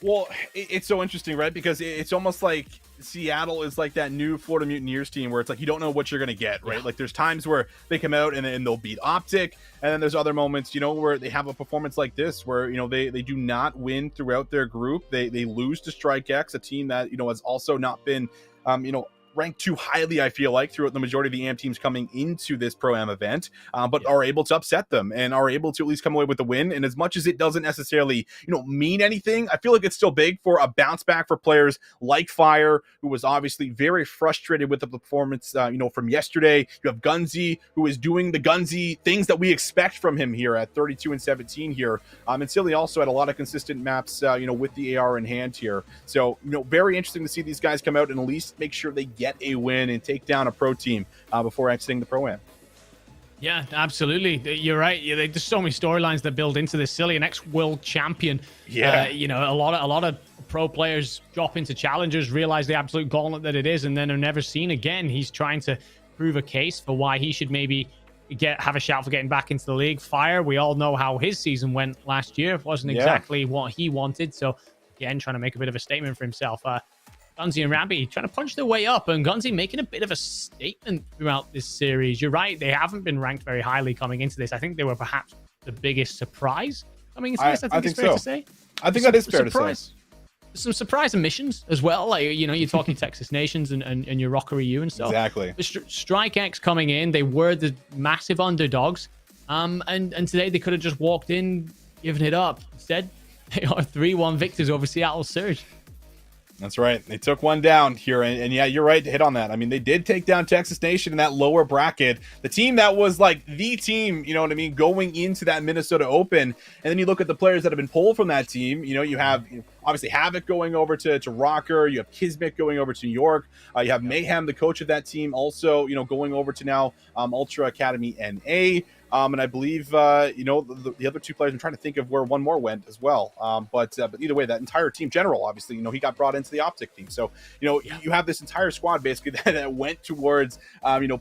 Well, it's so interesting, right? Because it's almost like Seattle is like that new Florida Mutineers team where it's like you don't know what you're going to get, right? Yeah. Like there's times where they come out and they'll beat Optic, and then there's other moments, where they have a performance like this where, they do not win throughout their group. They lose to StrikeX, a team that, has also not been, ranked too highly, I feel like, throughout the majority of the AM teams coming into this Pro-Am event, but are able to upset them and are able to at least come away with the win. And as much as it doesn't necessarily, mean anything, I feel like it's still big for a bounce back for players like Fire, who was obviously very frustrated with the performance, from yesterday. You have Gunzy, who is doing the Gunzy things that we expect from him here at 32 and 17 here. And Silly also had a lot of consistent maps, with the AR in hand here. So, very interesting to see these guys come out and at least make sure they get a win and take down a pro team before exiting the Pro-Am. Yeah, absolutely. You're right. There's so many storylines that build into this. Silly, an ex-world champion. Yeah. A lot of pro players drop into challengers, realize the absolute gauntlet that it is, and then are never seen again. He's trying to prove a case for why he should maybe have a shout for getting back into the league. Fire, we all know how his season went last year. It wasn't exactly what he wanted. So, again, trying to make a bit of a statement for himself. Gunzy and Rambi trying to punch their way up, and Gunzy making a bit of a statement throughout this series. You're right, they haven't been ranked very highly coming into this. I think they were perhaps the biggest surprise coming into this. I think it's fair to say. I think that is fair to say. Some surprise emissions as well. Like, you're talking Texas Nations and your Rockery U and stuff. Exactly. The StrikeX coming in, they were the massive underdogs. And today they could have just walked in, given it up. Instead, they are 3-1 victors over Seattle Surge. That's right. They took one down here. And yeah, you're right to hit on that. I mean, they did take down Texas Nation in that lower bracket. The team that was like the team, going into that Minnesota Open. And then you look at the players that have been pulled from that team. You have obviously Havoc going over to Rocker. You have Kismet going over to New York. You have Mayhem, the coach of that team, also, going over to now Ultra Academy NA. And I believe, the other two players, I'm trying to think of where one more went as well. But either way, that entire team general, obviously, he got brought into the Optic team. So, you have this entire squad basically that went towards,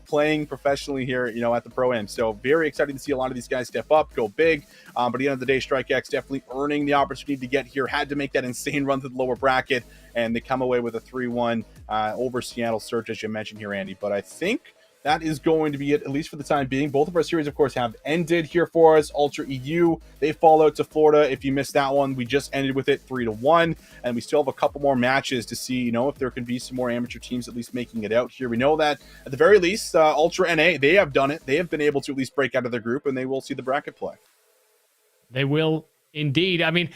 playing professionally here, at the Pro-Am. So very exciting to see a lot of these guys step up, go big. But at the end of the day, StrikeX definitely earning the opportunity to get here, had to make that insane run to the lower bracket, and they come away with a 3-1 over Seattle Surge, as you mentioned here, Andy. But I think that is going to be it, at least for the time being. Both of our series, of course, have ended here for us. Ultra EU, they fall out to Florida. If you missed that one, we just ended with it 3-1, and we still have a couple more matches to see, if there can be some more amateur teams at least making it out here. We know that at the very least, Ultra NA, they have done it. They have been able to at least break out of their group, and they will see the bracket play. They will indeed. I mean,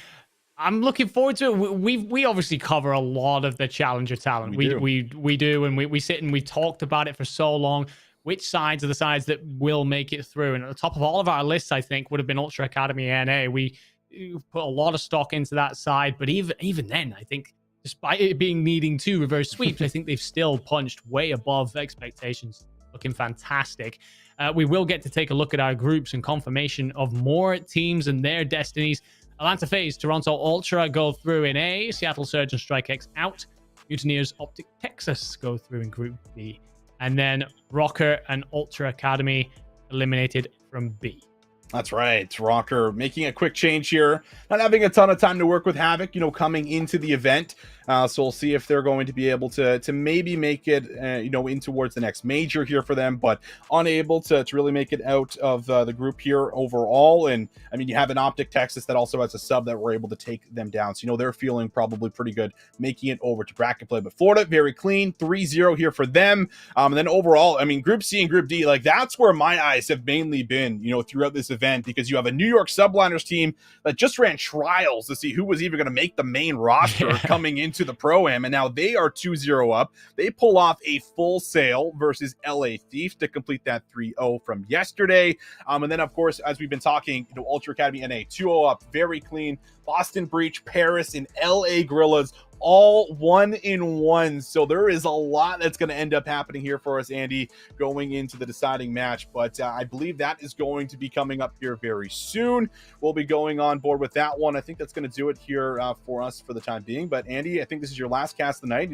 I'm looking forward to it. We obviously cover a lot of the challenger talent. We do, and we sit and we talked about it for so long. Which sides are the sides that will make it through? And at the top of all of our lists, I think, would have been Ultra Academy NA. We put a lot of stock into that side, but even then, I think, despite it being needing 2 reverse sweeps, I think they've still punched way above expectations. Looking fantastic. We will get to take a look at our groups and confirmation of more teams and their destinies Atlanta FaZe, Toronto Ultra go through in A. Seattle Surge and StrikeX out. Mutineers Optic Texas go through in Group B. And then Rocker and Ultra Academy eliminated from B. That's right. Rocker making a quick change here. Not having a ton of time to work with Havoc, coming into the event. So we'll see if they're going to be able to maybe make it, in towards the next major here for them, but unable to really make it out of the group here overall. And I mean, you have an Optic Texas that also has a sub that were able to take them down. So, they're feeling probably pretty good making it over to bracket play. But Florida, very clean, 3-0 here for them. And then overall, I mean, Group C and Group D, like that's where my eyes have mainly been, throughout this event, because you have a New York Subliners team that just ran trials to see who was even going to make the main roster coming into the Pro-Am, and now they are 2-0 up. They pull off a full sail versus LA Thief to complete that 3-0 from yesterday. And then, of course, as we've been talking, Ultra Academy NA 2-0 up, very clean. Boston Breach, Paris, and LA Gorillas all 1-1. So there is a lot that's going to end up happening here for us, Andy, going into the deciding match. But I believe that is going to be coming up here very soon. We'll be going on board with that one. I think that's going to do it here for us for the time being. But Andy, I think this is your last cast of the night.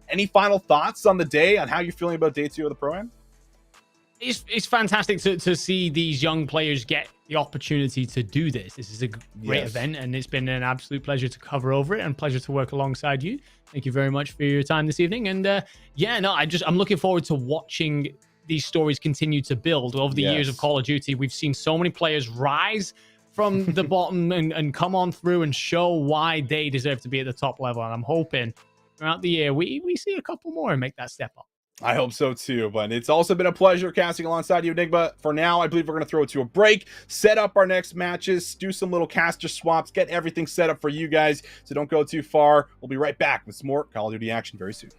Any final thoughts on the day, on how you're feeling about day 2 of the Pro-Am? It's fantastic to see these young players get the opportunity to do this. This is a great event, and it's been an absolute pleasure to cover over it and pleasure to work alongside you. Thank you very much for your time this evening. And I'm looking forward to watching these stories continue to build. Over the years of Call of Duty, we've seen so many players rise from the bottom and come on through and show why they deserve to be at the top level. And I'm hoping throughout the year we see a couple more and make that step up. I hope so too, but it's also been a pleasure casting alongside you, Enigma. For now, I believe we're going to throw it to a break, set up our next matches, do some little caster swaps, get everything set up for you guys, so don't go too far. We'll be right back with some more Call of Duty action very soon.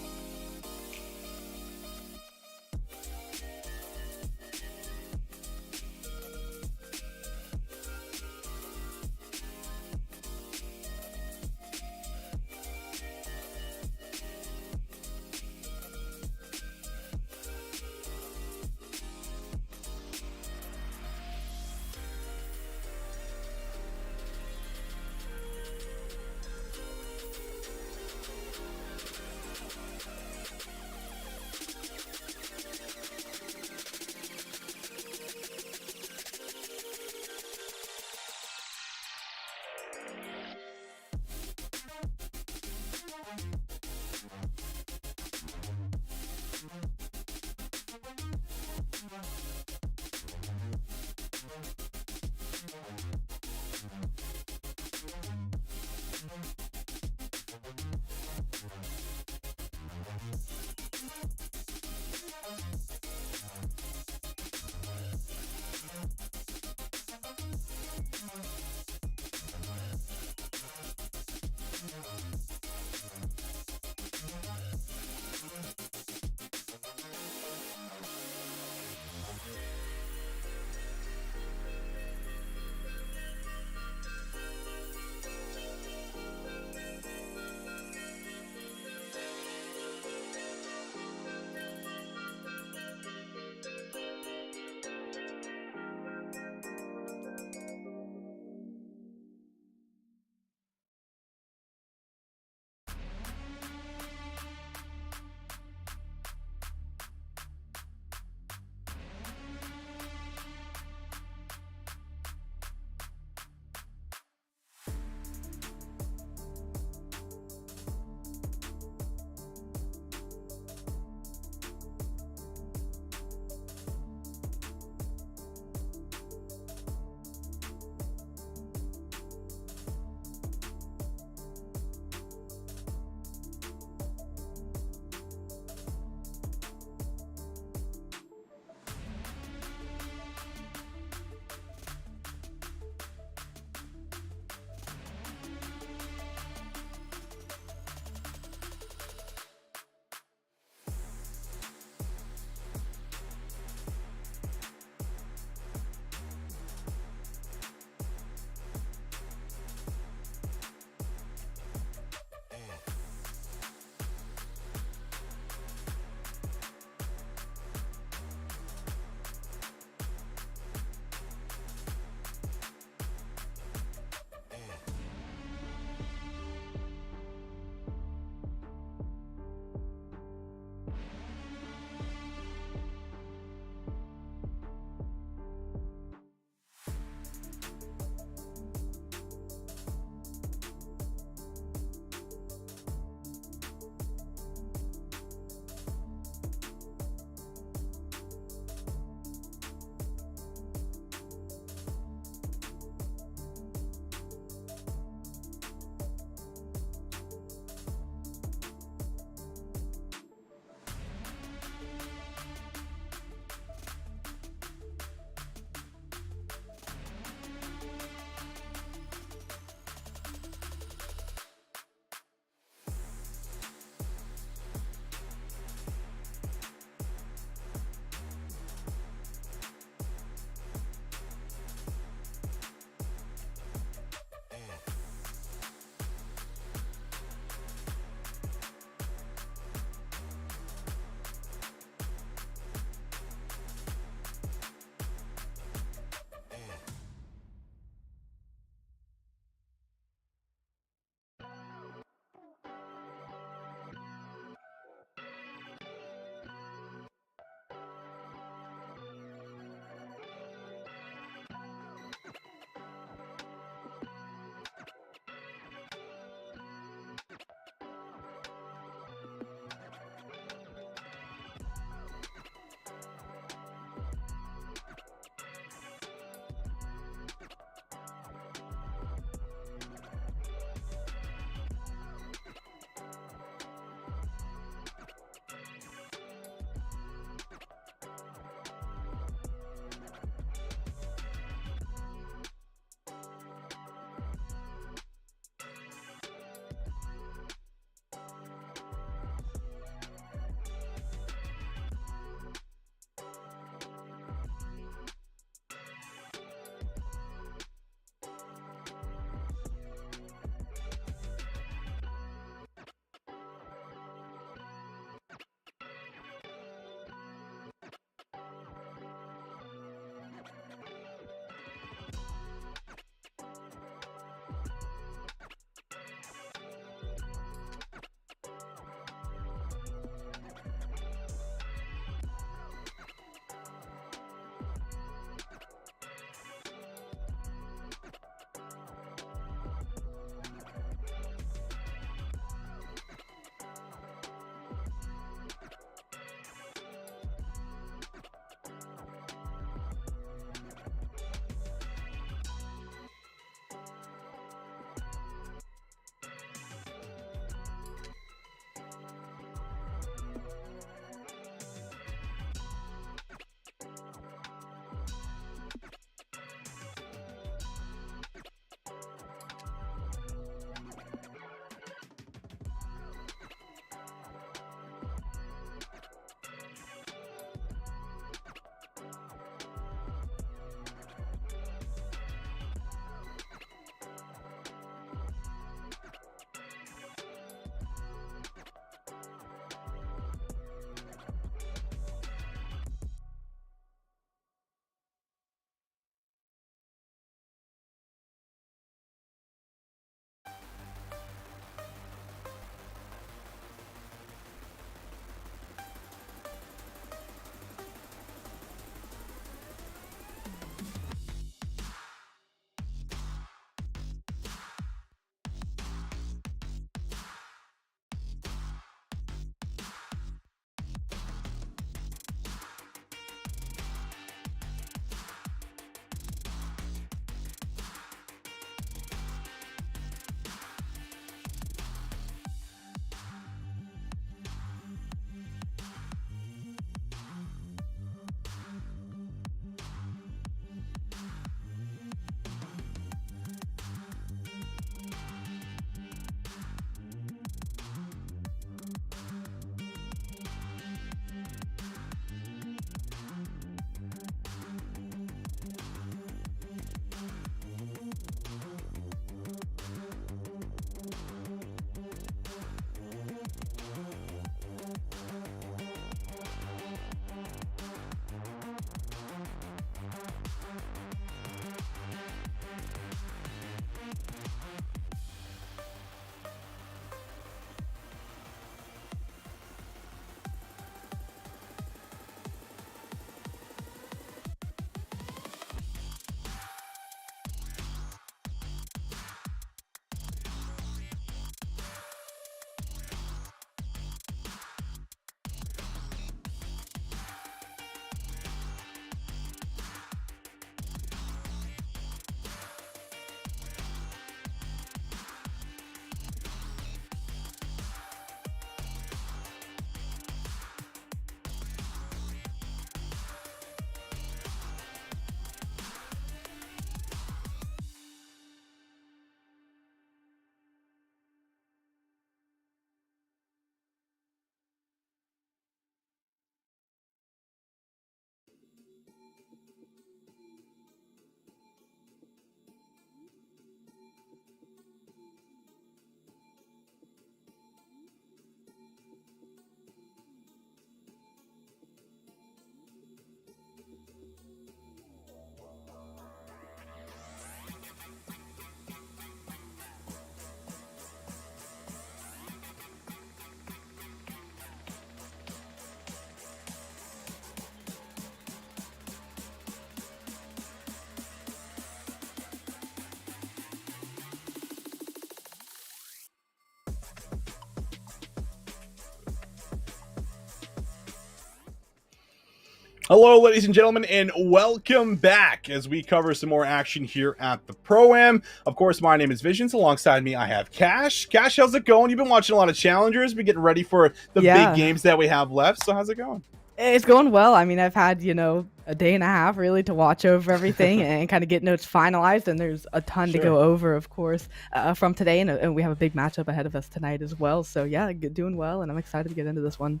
Hello, ladies and gentlemen, and welcome back as we cover some more action here at the Pro-Am. Of course, my name is Visions. Alongside me, I have Cash. Cash, how's it going? You've been watching a lot of Challengers. Been getting ready for the big games that we have left. So how's it going? It's going well. I mean, I've had, a day and a half really to watch over everything and kind of get notes finalized. And there's a ton to go over, of course, from today. And we have a big matchup ahead of us tonight as well. So, yeah, doing well. And I'm excited to get into this one.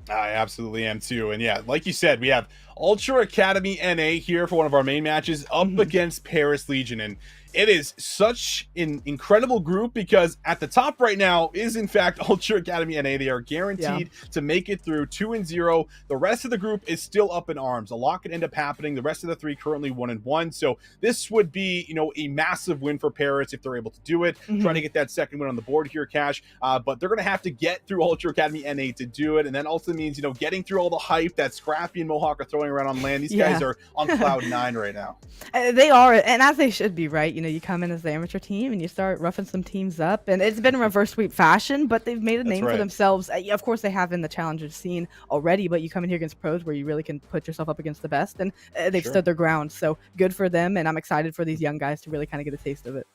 I absolutely am too. And yeah, like you said, we have Ultra Academy NA here for one of our main matches up against Paris Legion. And it is such an incredible group because at the top right now is in fact Ultra Academy NA. They are guaranteed to make it through 2-0. The rest of the group is still up in arms. A lot could end up happening. The rest of the three currently 1-1. So this would be, a massive win for Paris if they're able to do it. Trying to get that second win on the board here, Cash. But they're going to have to get through Ultra Academy NA to do it. And that also means, getting through all the hype that Scrappy and Mohawk are throwing around on land. These guys are on cloud 9 right now. They are, and as they should be, right? You come in as the amateur team and you start roughing some teams up, and it's been reverse sweep fashion, but they've made a name for themselves. Of course, they have in the challenger scene already, but you come in here against pros where you really can put yourself up against the best, and they've stood their ground. So good for them, and I'm excited for these young guys to really kind of get a taste of it.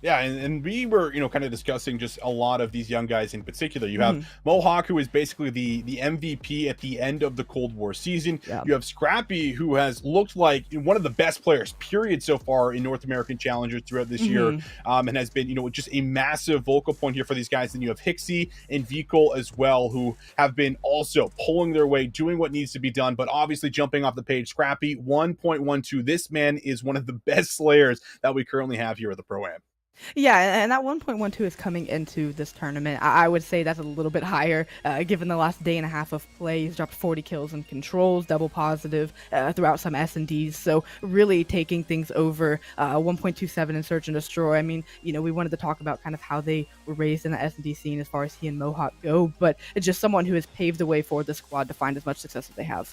Yeah, and we were, kind of discussing just a lot of these young guys in particular. You have Mohawk, who is basically the MVP at the end of the Cold War season. You have Scrappy, who has looked like one of the best players, period, so far in North American Challengers throughout this year, and has been, just a massive vocal point here for these guys. And you have Hixie and Vikol as well, who have been also pulling their way, doing what needs to be done, but obviously jumping off the page. Scrappy, 1.12. This man is one of the best slayers that we currently have here at the Pro-Am. Yeah, and that 1.12 is coming into this tournament. I would say that's a little bit higher, given the last day and a half of play. He's dropped 40 kills and controls, double positive throughout some S&Ds. So really taking things over. 1.27 in Search and Destroy. I mean, we wanted to talk about kind of how they were raised in the S&D scene as far as he and Mohawk go, but it's just someone who has paved the way for the squad to find as much success as they have.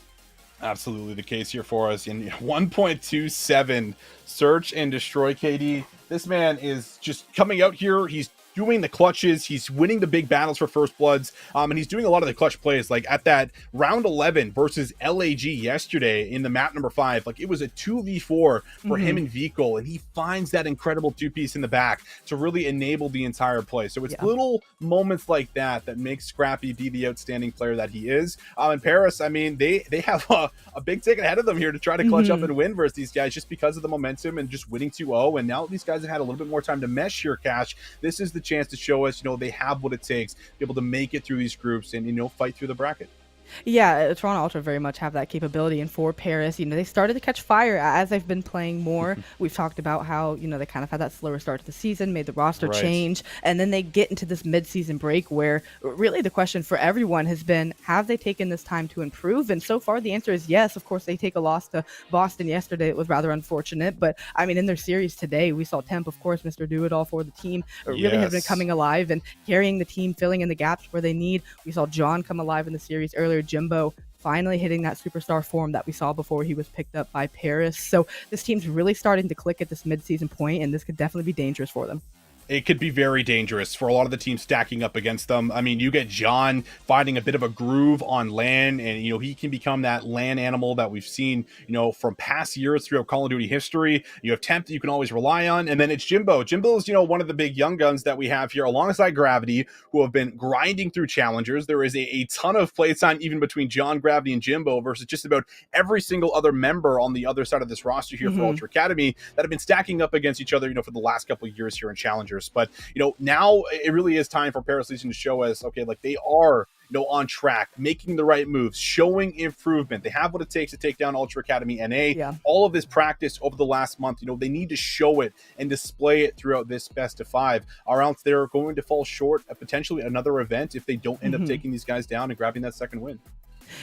Absolutely the case here for us. In 1.27 Search and Destroy, KD. This man is just coming out here. He's doing the clutches, he's winning the big battles for First Bloods, and he's doing a lot of the clutch plays. Like at that round 11 versus LAG yesterday in the map number 5, like it was a 2v4 for him and Vikol, and he finds that incredible two-piece in the back to really enable the entire play. So it's little moments like that that make Scrappy be the outstanding player that he is. And Paris, I mean, they have a big ticket ahead of them here to try to clutch up and win versus these guys, just because of the momentum and just winning 2-0. And now these guys have had a little bit more time to mesh here, Cash. This is the chance to show us, they have what it takes to be able to make it through these groups and, fight through the bracket. Yeah, Toronto Ultra very much have that capability, and for Paris, they started to catch fire as they've been playing more. We've talked about how, they kind of had that slower start to the season, made the roster change, and then they get into this mid-season break where really the question for everyone has been, have they taken this time to improve? And so far the answer is yes. Of course, they take a loss to Boston yesterday. It was rather unfortunate, but I mean, in their series today, we saw Temp, of course, Mr. Do-It-All for the team, really have been coming alive and carrying the team, filling in the gaps where they need. We saw John come alive in the series earlier, Jimbo finally hitting that superstar form that we saw before he was picked up by Paris. So this team's really starting to click at this mid-season point, and this could definitely be dangerous for them. It could be very dangerous for a lot of the teams stacking up against them. I mean, you get John finding a bit of a groove on LAN, and, he can become that LAN animal that we've seen, from past years throughout Call of Duty history. You have Temp that you can always rely on, and then it's Jimbo. Jimbo's, one of the big young guns that we have here alongside Gravity, who have been grinding through challengers. There is a ton of playtime even between John, Gravity, and Jimbo versus just about every single other member on the other side of this roster here for Ultra Academy that have been stacking up against each other, for the last couple of years here in challengers. But, now it really is time for Paris Legion to show us, okay, like they are, on track, making the right moves, showing improvement. They have what it takes to take down Ultra Academy NA. All of this practice over the last month, they need to show it and display it throughout this best of 5, or else they're going to fall short of potentially another event if they don't end up taking these guys down and grabbing that second win.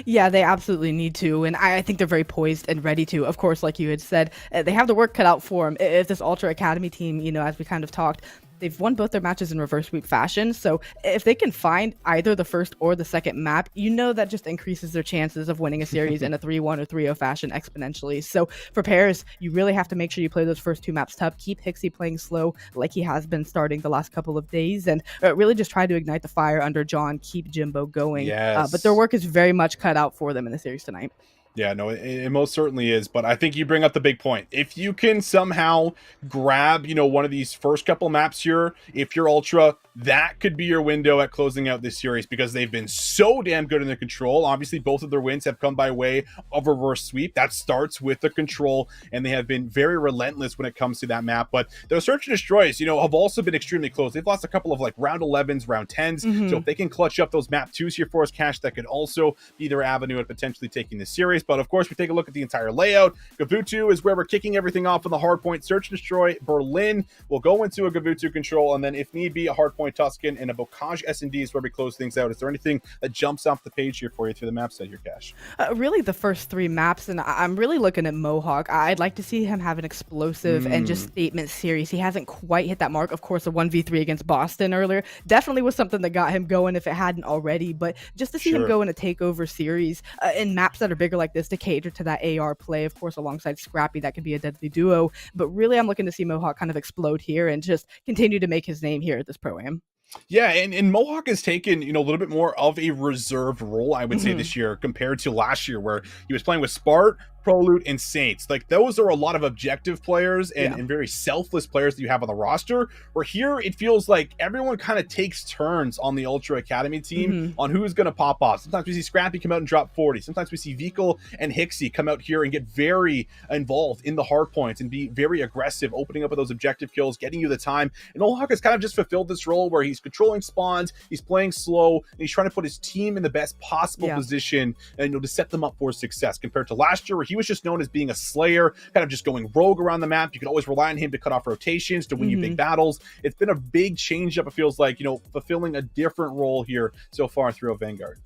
Yeah, they absolutely need to, and I think they're very poised and ready to. Of course, like you had said, they have the work cut out for them. If this Ultra Academy team, as we kind of talked, they've won both their matches in reverse sweep fashion. So if they can find either the first or the second map, that just increases their chances of winning a series in a 3-1 or 3-0 fashion exponentially. So for Paris, you really have to make sure you play those first 2 maps tough. Keep Hixie playing slow like he has been starting the last couple of days, and really just try to ignite the fire under John, keep Jimbo going. But their work is very much cut out for them in the series tonight. Yeah, no, it most certainly is. But I think you bring up the big point. If you can somehow grab, one of these first couple maps here, if you're Ultra, that could be your window at closing out this series because they've been so damn good in the control. Obviously, both of their wins have come by way of reverse sweep. That starts with the control, and they have been very relentless when it comes to that map. But their search and destroys, have also been extremely close. They've lost a couple of like round 11s, round 10s. So if they can clutch up those map 2s here for us, Cash, that could also be their avenue at potentially taking this series. But of course, we take a look at the entire layout. Gavutu is where we're kicking everything off on the hardpoint. Search and destroy. Berlin will go into a Gavutu control, and then if need be, a hardpoint Tuscan and a Bocage S&D is where we close things out. Is there anything that jumps off the page here for you through the map set here, Cash? Really the first 3 maps, and I'm really looking at Mohawk. I'd like to see him have an explosive and just statement series. He hasn't quite hit that mark. Of course, the 1v3 against Boston earlier definitely was something that got him going if it hadn't already, but just to see him go in a takeover series in maps that are bigger like this to cater to that AR play, of course, alongside Scrappy, that could be a deadly duo. But really, I'm looking to see Mohawk kind of explode here and just continue to make his name here at this Pro-Am. Yeah, and Mohawk has taken, a little bit more of a reserved role, I would say, this year compared to last year where he was playing with Spart, Prolute, and Saints. Like, those are a lot of objective players and very selfless players that you have on the roster, where here it feels like everyone kind of takes turns on the Ultra Academy team on who's going to pop off. Sometimes we see Scrappy come out and drop 40. Sometimes we see Vikal and Hixie come out here and get very involved in the hard points and be very aggressive, opening up with those objective kills, getting you the time. And Mohawk has kind of just fulfilled this role where he's controlling spawns, he's playing slow, and he's trying to put his team in the best possible position and to set them up for success compared to last year where he was just known as being a slayer, kind of just going rogue around the map. You could always rely on him to cut off rotations, to win you big battles. It's been a big change up, it feels like, fulfilling a different role here so far throughout Vanguard.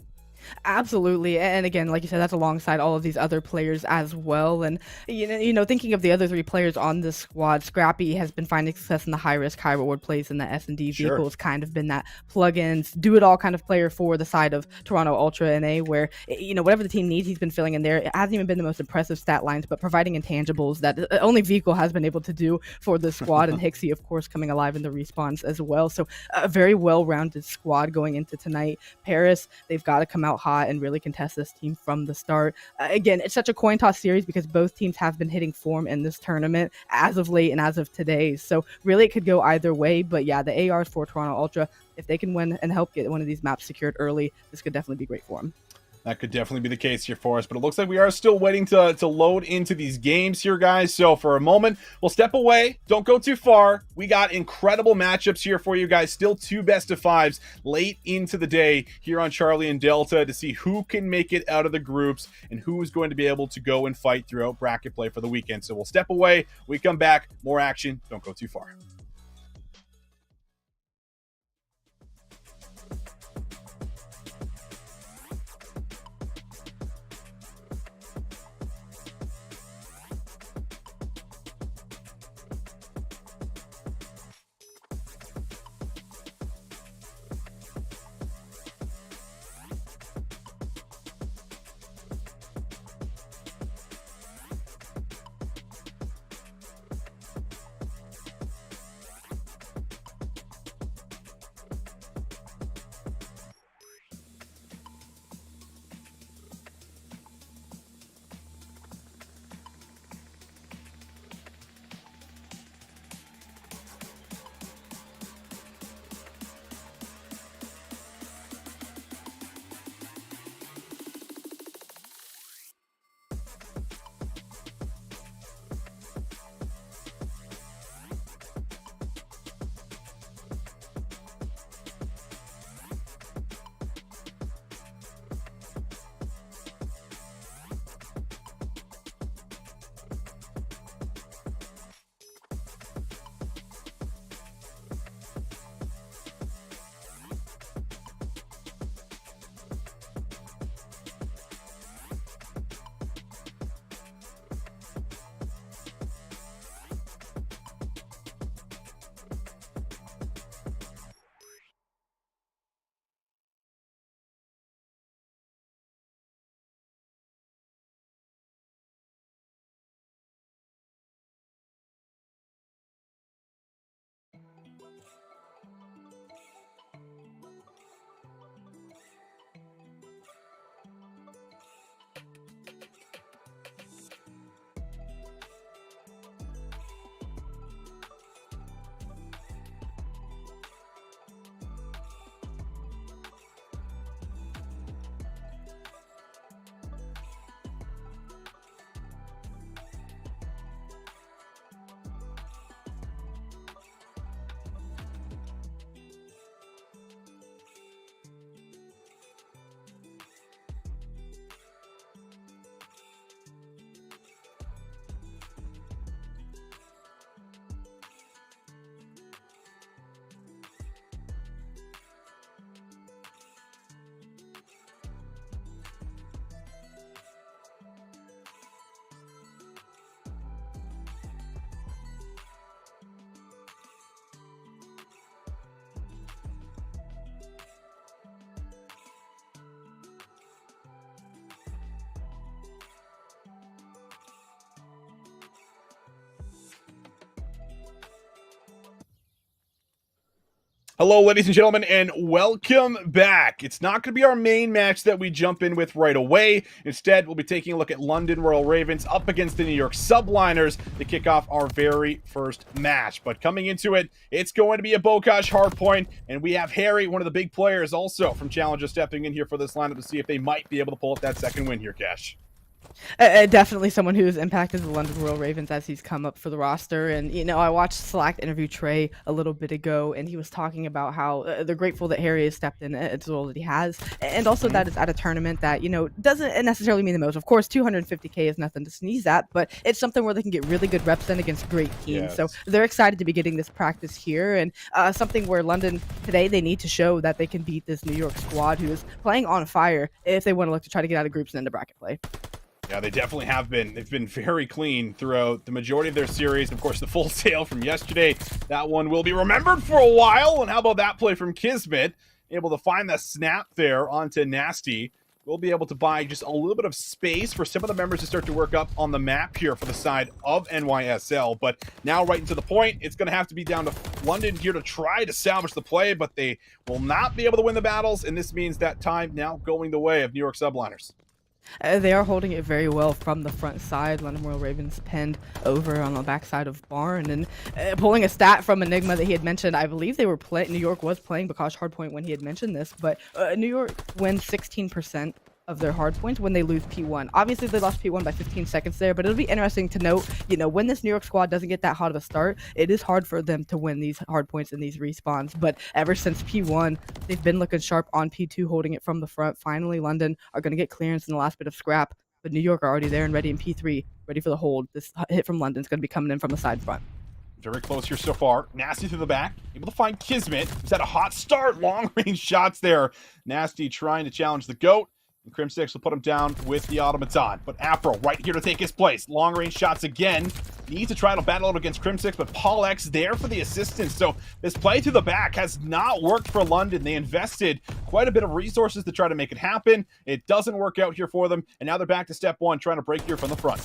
Absolutely. And again, like you said, that's alongside all of these other players as well. And, thinking of the other 3 players on this squad, Scrappy has been finding success in the high risk, high reward plays in the S&D vehicles, kind of been that plugins, do it all kind of player for the side of Toronto Ultra NA, where, whatever the team needs, he's been filling in there. It hasn't even been the most impressive stat lines, but providing intangibles that only Vikal has been able to do for the squad. And Hixie, of course, coming alive in the respawns as well. So a very well-rounded squad going into tonight. Paris, they've got to come out hot and really contest this team from the start. Again, it's such a coin toss series because both teams have been hitting form in this tournament as of late and as of today. So really it could go either way. But yeah, the ARs for Toronto Ultra, if they can win and help get one of these maps secured early, this could definitely be great for them. That could definitely be the case here for us, but it looks like we are still waiting to load into these games here, guys. So for a moment, we'll step away. Don't go too far. We got incredible matchups here for you guys. Still 2 best of 5s late into the day here on Charlie and Delta to see who can make it out of the groups and who is going to be able to go and fight throughout bracket play for the weekend. So we'll step away. We come back. More action. Don't go too far. Hello, ladies and gentlemen, and welcome back. It's not going to be our main match that we jump in with right away. Instead, we'll be taking a look at London Royal Ravens up against the New York Subliners to kick off our very first match. But coming into it, it's going to be a Bocage hardpoint, and we have Harry, one of the big players also from Challenger, stepping in here for this lineup to see if they might be able to pull up that second win here, Cash. Definitely someone who has impacted the London Royal Ravens as he's come up for the roster. And, you know, I watched Slack interview Trey a little bit ago, and he was talking about how they're grateful that Harry has stepped in at the role that he has. And also that it's at a tournament that, you know, doesn't necessarily mean the most. Of course, 250K is nothing to sneeze at, but it's something where they can get really good reps in against great teams. Yes. So they're excited to be getting this practice here. And something where London today, they need to show that they can beat this New York squad who is playing on fire if they want to look to try to get out of groups and into bracket play. Yeah, they definitely have been. They've been very clean throughout the majority of their series. Of course, the full sale from yesterday, that one will be remembered for a while. And how about that play from Kismet? Able to find the snap there onto Nasty. We'll be able to buy just a little bit of space for some of the members to start to work up on the map here for the side of NYSL. But now right into the point, it's going to have to be down to London here to try to salvage the play, but they will not be able to win the battles. And this means that time now going the way of New York Subliners. They are holding it very well from the front side. London Royal Ravens pinned over on the backside of Barn. And pulling a stat from Enigma that he had mentioned, I believe they were New York was playing Bocage hardpoint when he had mentioned this, but New York wins 16% of their hardpoints when they lose P1. Obviously, they lost P1 by 15 seconds there, but it'll be interesting to note, you know, when this New York squad doesn't get that hot of a start, it is hard for them to win these hardpoints and these respawns. But ever since P1, they've been looking sharp on P2, holding it from the front. Finally, London are going to get clearance in the last bit of scrap, but New York are already there and ready in P3, ready for the hold. This hit from London is going to be coming in from the side front. Very close here so far. Nasty through the back. Able to find Kismet. He's had a hot start. Long-range shots there. Nasty trying to challenge the GOAT. And Crim6 will put him down with the Automaton. But Afro right here to take his place. Long-range shots again. Needs to try to battle out against Crim6, but Paul X there for the assistance. So this play to the back has not worked for London. They invested quite a bit of resources to try to make it happen. It doesn't work out here for them. And now they're back to step one, trying to break here from the front.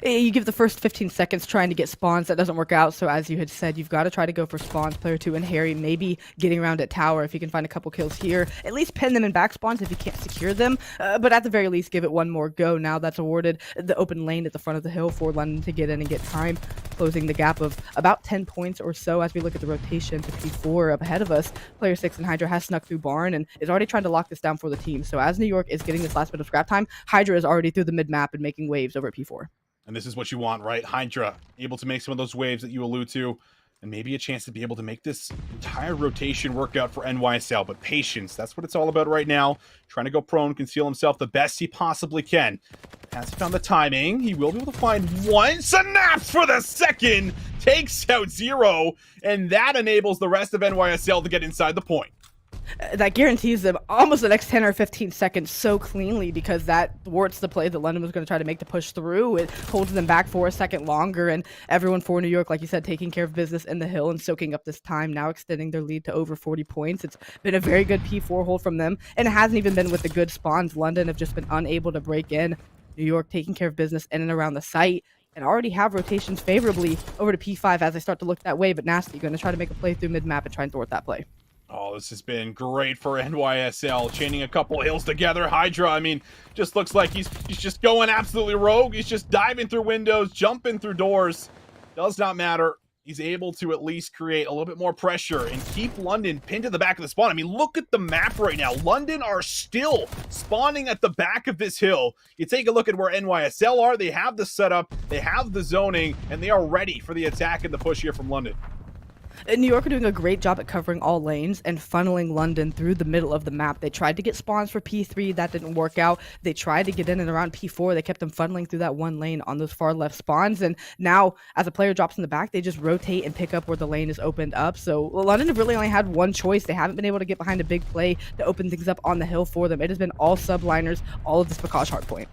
You give the first 15 seconds trying to get spawns. That doesn't work out. So as you had said, you've got to try to go for spawns. Player 2 and Harry maybe getting around at tower if you can find a couple kills here. At least pin them in back spawns if you can't secure them. But at the very least, give it one more go. Now that's awarded the open lane at the front of the hill for London to get in and get time, closing the gap of about 10 points or so as we look at the rotation to P4 up ahead of us. Player 6 and Hydra has snuck through Barn and is already trying to lock this down for the team. So as New York is getting this last bit of scrap time, Hydra is already through the mid-map and making waves over at P4. And this is what you want, right? Hydra able to make some of those waves that you allude to, and maybe a chance to be able to make this entire rotation work out for NYSL. But patience, that's what it's all about right now. Trying to go prone, conceal himself the best he possibly can. Has he found the timing? He will be able to find one. Snaps for the second. Takes out Zero. And that enables the rest of NYSL to get inside the point. That guarantees them almost the next 10 or 15 seconds so cleanly because that thwarts the play that London was going to try to make to push through. It holds them back for a second longer, and everyone for New York, like you said, taking care of business in the hill and soaking up this time, now extending their lead to over 40 points. It's been a very good P4 hold from them, and it hasn't even been with the good spawns. London have just been unable to break in. New York taking care of business in and around the site, and already have rotations favorably over to P5 as they start to look that way, but Nasty going to try to make a play through mid-map and try and thwart that play. Oh, this has been great for NYSL, chaining a couple hills together. Hydra, I mean, just looks like he's just going absolutely rogue. He's just diving through windows, jumping through doors. Does not matter. He's able to at least create a little bit more pressure and keep London pinned to the back of the spawn. I mean, look at the map right now. London are still spawning at the back of this hill. You take a look at where NYSL are. They have the setup, they have the zoning, and they are ready for the attack and the push here from London. New York are doing a great job at covering all lanes and funneling London through the middle of the map. They tried to get spawns for P3. That didn't work out. They tried to get in and around P4. They kept them funneling through that one lane on those far left spawns. And now, as a player drops in the back, they just rotate and pick up where the lane is opened up. So London have really only had one choice. They haven't been able to get behind a big play to open things up on the hill for them. It has been all subliners, all of this Bocage hardpoint.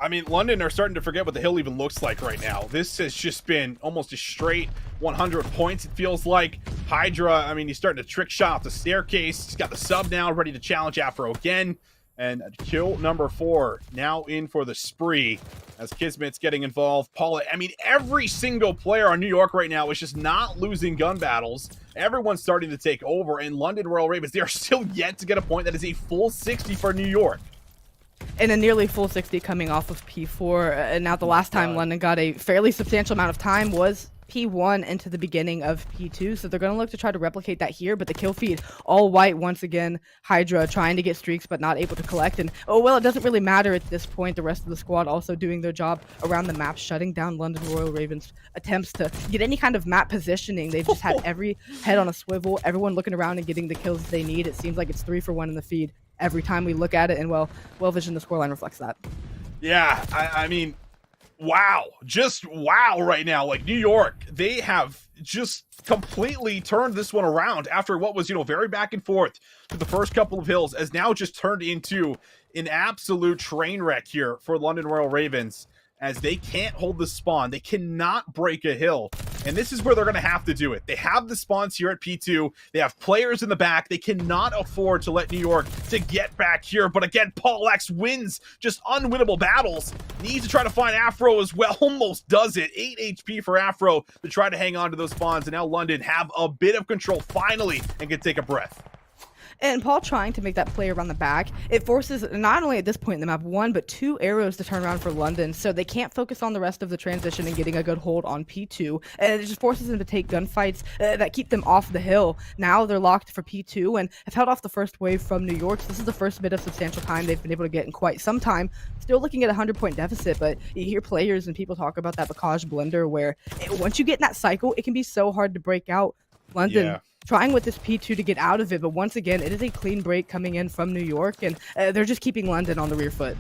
I mean, London are starting to forget what the hill even looks like right now. This has just been almost a straight 100 points, it feels like. Hydra, I mean, he's starting to trick shot off the staircase. He's got the sub now, ready to challenge Afro again. And kill number 4 now in for the spree as Kismet's getting involved. Paula, I mean, every single player on New York right now is just not losing gun battles. Everyone's starting to take over, and London Royal Ravens, they are still yet to get a point that is a full 60 for New York. And a nearly full 60 coming off of P4. And now the last time London got a fairly substantial amount of time was P1 into the beginning of P2. So they're going to look to try to replicate that here. But the kill feed, all white once again. Hydra trying to get streaks but not able to collect. And oh, well, it doesn't really matter at this point. The rest of the squad also doing their job around the map, shutting down London Royal Ravens' attempts to get any kind of map positioning. They've just had every head on a swivel. Everyone looking around and getting the kills they need. It seems like it's 3 for 1 in the feed every time we look at it, and well Vision, the scoreline reflects that. Yeah, I mean, wow, just wow right now. Like, New York, they have just completely turned this one around after what was, very back and forth to the first couple of hills, has now just turned into an absolute train wreck here for London Royal Ravens, as they can't hold the spawn. They cannot break a hill. And this is where they're going to have to do it. They have the spawns here at P2. They have players in the back. They cannot afford to let New York to get back here. But again, Paul X wins just unwinnable battles. Needs to try to find Afro as well. Almost does it. 8 HP for Afro to try to hang on to those spawns. And now London have a bit of control finally and can take a breath. And Paul trying to make that play around the back, it forces not only at this point in the map 1, but 2 arrows to turn around for London, so they can't focus on the rest of the transition and getting a good hold on P2, and it just forces them to take gunfights that keep them off the hill. Now they're locked for P2 and have held off the first wave from New York, so this is the first bit of substantial time they've been able to get in quite some time. Still looking at a 100-point deficit, but you hear players and people talk about that Bocage blender where once you get in that cycle, it can be so hard to break out. London trying with this P2 to get out of it, but once again, it is a clean break coming in from New York, and they're just keeping London on the rear foot.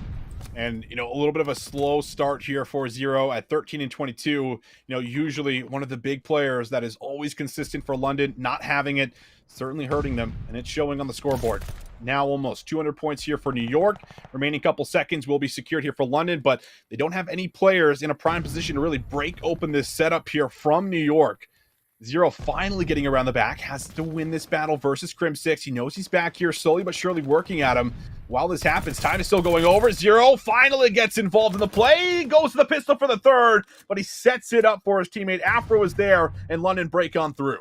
And, a little bit of a slow start here for Zero at 13 and 22. Usually one of the big players that is always consistent for London, not having it, certainly hurting them, and it's showing on the scoreboard. Now almost 200 points here for New York. Remaining couple seconds will be secured here for London, but they don't have any players in a prime position to really break open this setup here from New York. Zero finally getting around the back, has to win this battle versus Crim6. He knows he's back here, slowly but surely working at him. While this happens, time is still going over. Zero finally gets involved in the play, goes to the pistol for the third, but he sets it up for his teammate. Afro is there, and London break on through.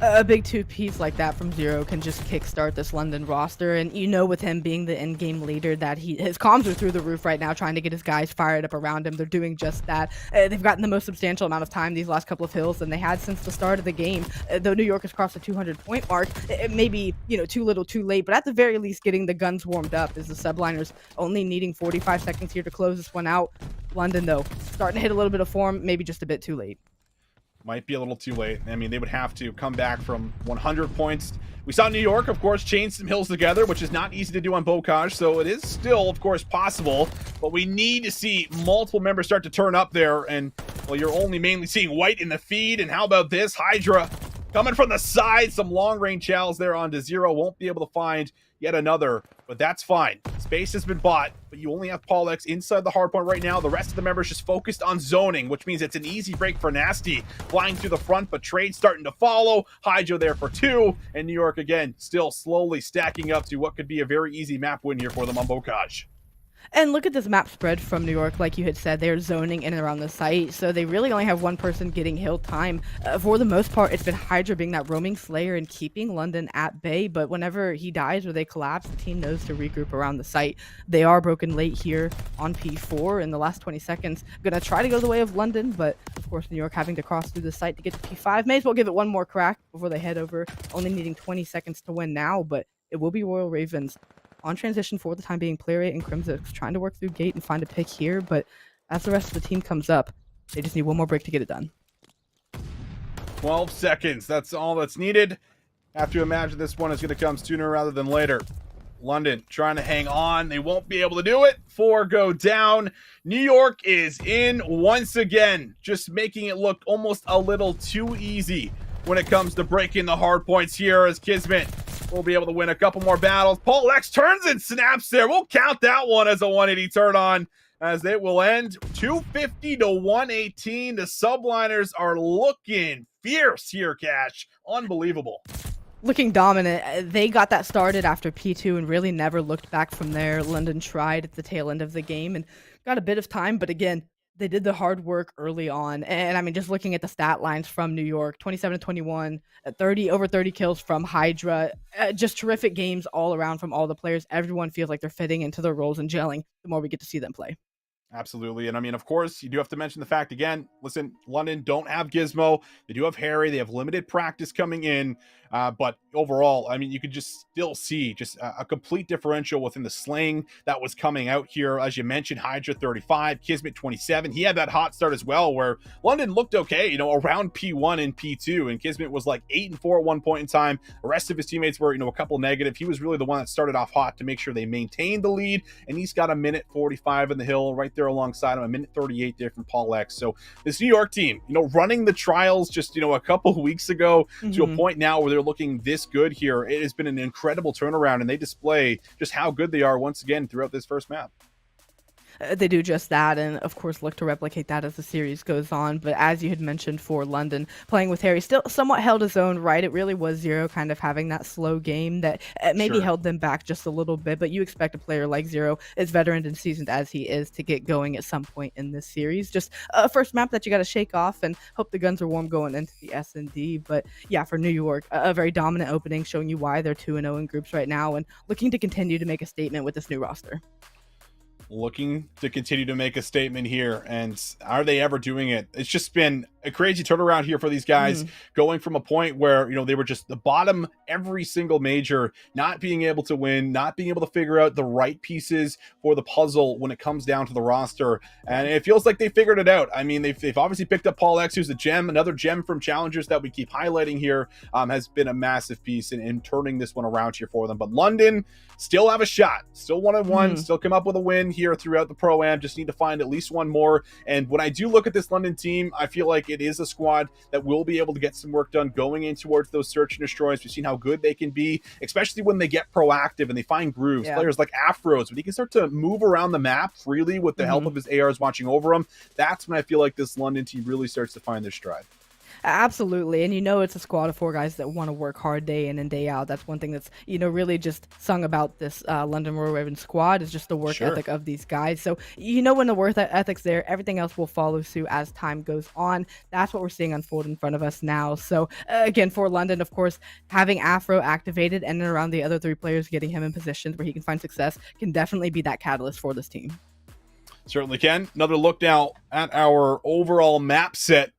A big 2-piece like that from Zero can just kickstart this London roster, and with him being the in-game leader that his comms are through the roof right now, trying to get his guys fired up around him. They're doing just that. They've gotten the most substantial amount of time these last couple of hills than they had since the start of the game. Though New York has crossed the 200-point mark, it may be too little too late, but at the very least getting the guns warmed up, is the subliners only needing 45 seconds here to close this one out. London, though, starting to hit a little bit of form, maybe just a bit too late. Might be a little too late. I mean, they would have to come back from 100 points. We saw New York, of course, chain some hills together, which is not easy to do on Bocage, so it is still, of course, possible. But we need to see multiple members start to turn up there, and, well, you're only mainly seeing white in the feed. And how about this? Hydra coming from the side. Some long-range chows there onto Zero. Won't be able to find yet another, but that's fine. Space has been bought, but you only have Paul X inside the hardpoint right now. The rest of the members just focused on zoning, which means it's an easy break for Nasty. Flying through the front, but trade starting to follow. Hydro there for 2, and New York, again, still slowly stacking up to what could be a very easy map win here for them on Bocage. And look at this map spread from New York. Like you had said, they're zoning in and around the site, so they really only have one person getting hill time. For the most part, it's been Hydra being that roaming slayer and keeping London at bay, but whenever he dies or they collapse, the team knows to regroup around the site. They are broken late here on P4 in the last 20 seconds. Gonna try to go the way of London, but of course New York having to cross through the site to get to P5. May as well give it one more crack before they head over, only needing 20 seconds to win now, but it will be Royal Ravens on transition for the time being. Player 8 and Crim6 trying to work through gate and find a pick here, but as the rest of the team comes up, they just need one more break to get it done. 12 seconds, that's all that's needed. Have to imagine this one is going to come sooner rather than later. London trying to hang on. They won't be able to do it. 4 go down. New York is in once again, just making it look almost a little too easy when it comes to breaking the hard points here, as Kismet will be able to win a couple more battles. Paul X turns and snaps there. We'll count that one as a 180 turn on, as it will end 250 to 118. The subliners are looking fierce here, Cash. Unbelievable. looking dominant. They got that started after P2 and really never looked back from there. London tried at the tail end of the game and got a bit of time, but again, they did the hard work early on. And I mean, just looking at the stat lines from New York, 27-21, over 30 kills from Hydra, just terrific games all around from all the players. Everyone feels like they're fitting into their roles and gelling the more we get to see them play. Absolutely. And I mean, of course, you do have to mention the fact again, listen, London don't have Gizmo. They do have Harry. They have limited practice coming in. But overall, I mean, you could just still see just a complete differential within the slaying that was coming out here. As you mentioned, Hydra 35, Kismet 27. He had that hot start as well, where London looked okay, you know, around P1 and P2. And Kismet was like 8-4 at one point in time. The rest of his teammates were, you know, a couple negative. He was really the one that started off hot to make sure they maintained the lead. And he's got a minute 45 in the hill right there alongside him, a minute 38 there from Paul X. So this New York team, you know, running the trials just, you know, a couple of weeks ago to a point now where they're looking this good here. It has been an incredible turnaround, and they display just how good they are once again throughout this first map. They do just that, and of course look to replicate that as the series goes on. But as you had mentioned for London, playing with Harry still somewhat held his own, right? It really was Zero kind of having that slow game that maybe held them back just a little bit. But you expect a player like Zero, as veteran and seasoned as he is, to get going at some point in this series. Just a first map that you got to shake off and hope the guns are warm going into the S&D. But yeah, for New York, a very dominant opening, showing you why they're 2-0 in groups right now and looking to continue to make a statement with this new roster. Looking to continue to make a statement here, and are they ever doing it? It's just been a crazy turnaround here for these guys, going from a point where, you know, they were just the bottom every single major, not being able to win, not being able to figure out the right pieces for the puzzle when it comes down to the roster. And it feels like they figured it out. I mean, they've obviously picked up Paul X, who's a gem, another gem from Challengers that we keep highlighting here, has been a massive piece in turning this one around here for them. But London still have a shot, still 1-1, still come up with a win here throughout the Pro-Am, just need to find at least one more. And when I do look at this London team, I feel like it is a squad that will be able to get some work done going in towards those search and destroys. We've seen how good they can be, especially when they get proactive and they find grooves. Players like Afros, when he can start to move around the map freely with the help of his ARs watching over him, that's when I feel like this London team really starts to find their stride. Absolutely. And you know, it's a squad of 4 guys that want to work hard day in and day out. That's one thing that's, you know, really just sung about this London Royal Ravens squad is just the work ethic of these guys. So, you know, when the work ethic's there, everything else will follow suit as time goes on. That's what we're seeing unfold in front of us now. So, again, for London, of course, having Afro activated and then around the other 3 players, getting him in positions where he can find success can definitely be that catalyst for this team. Certainly can. Another look now at our overall map set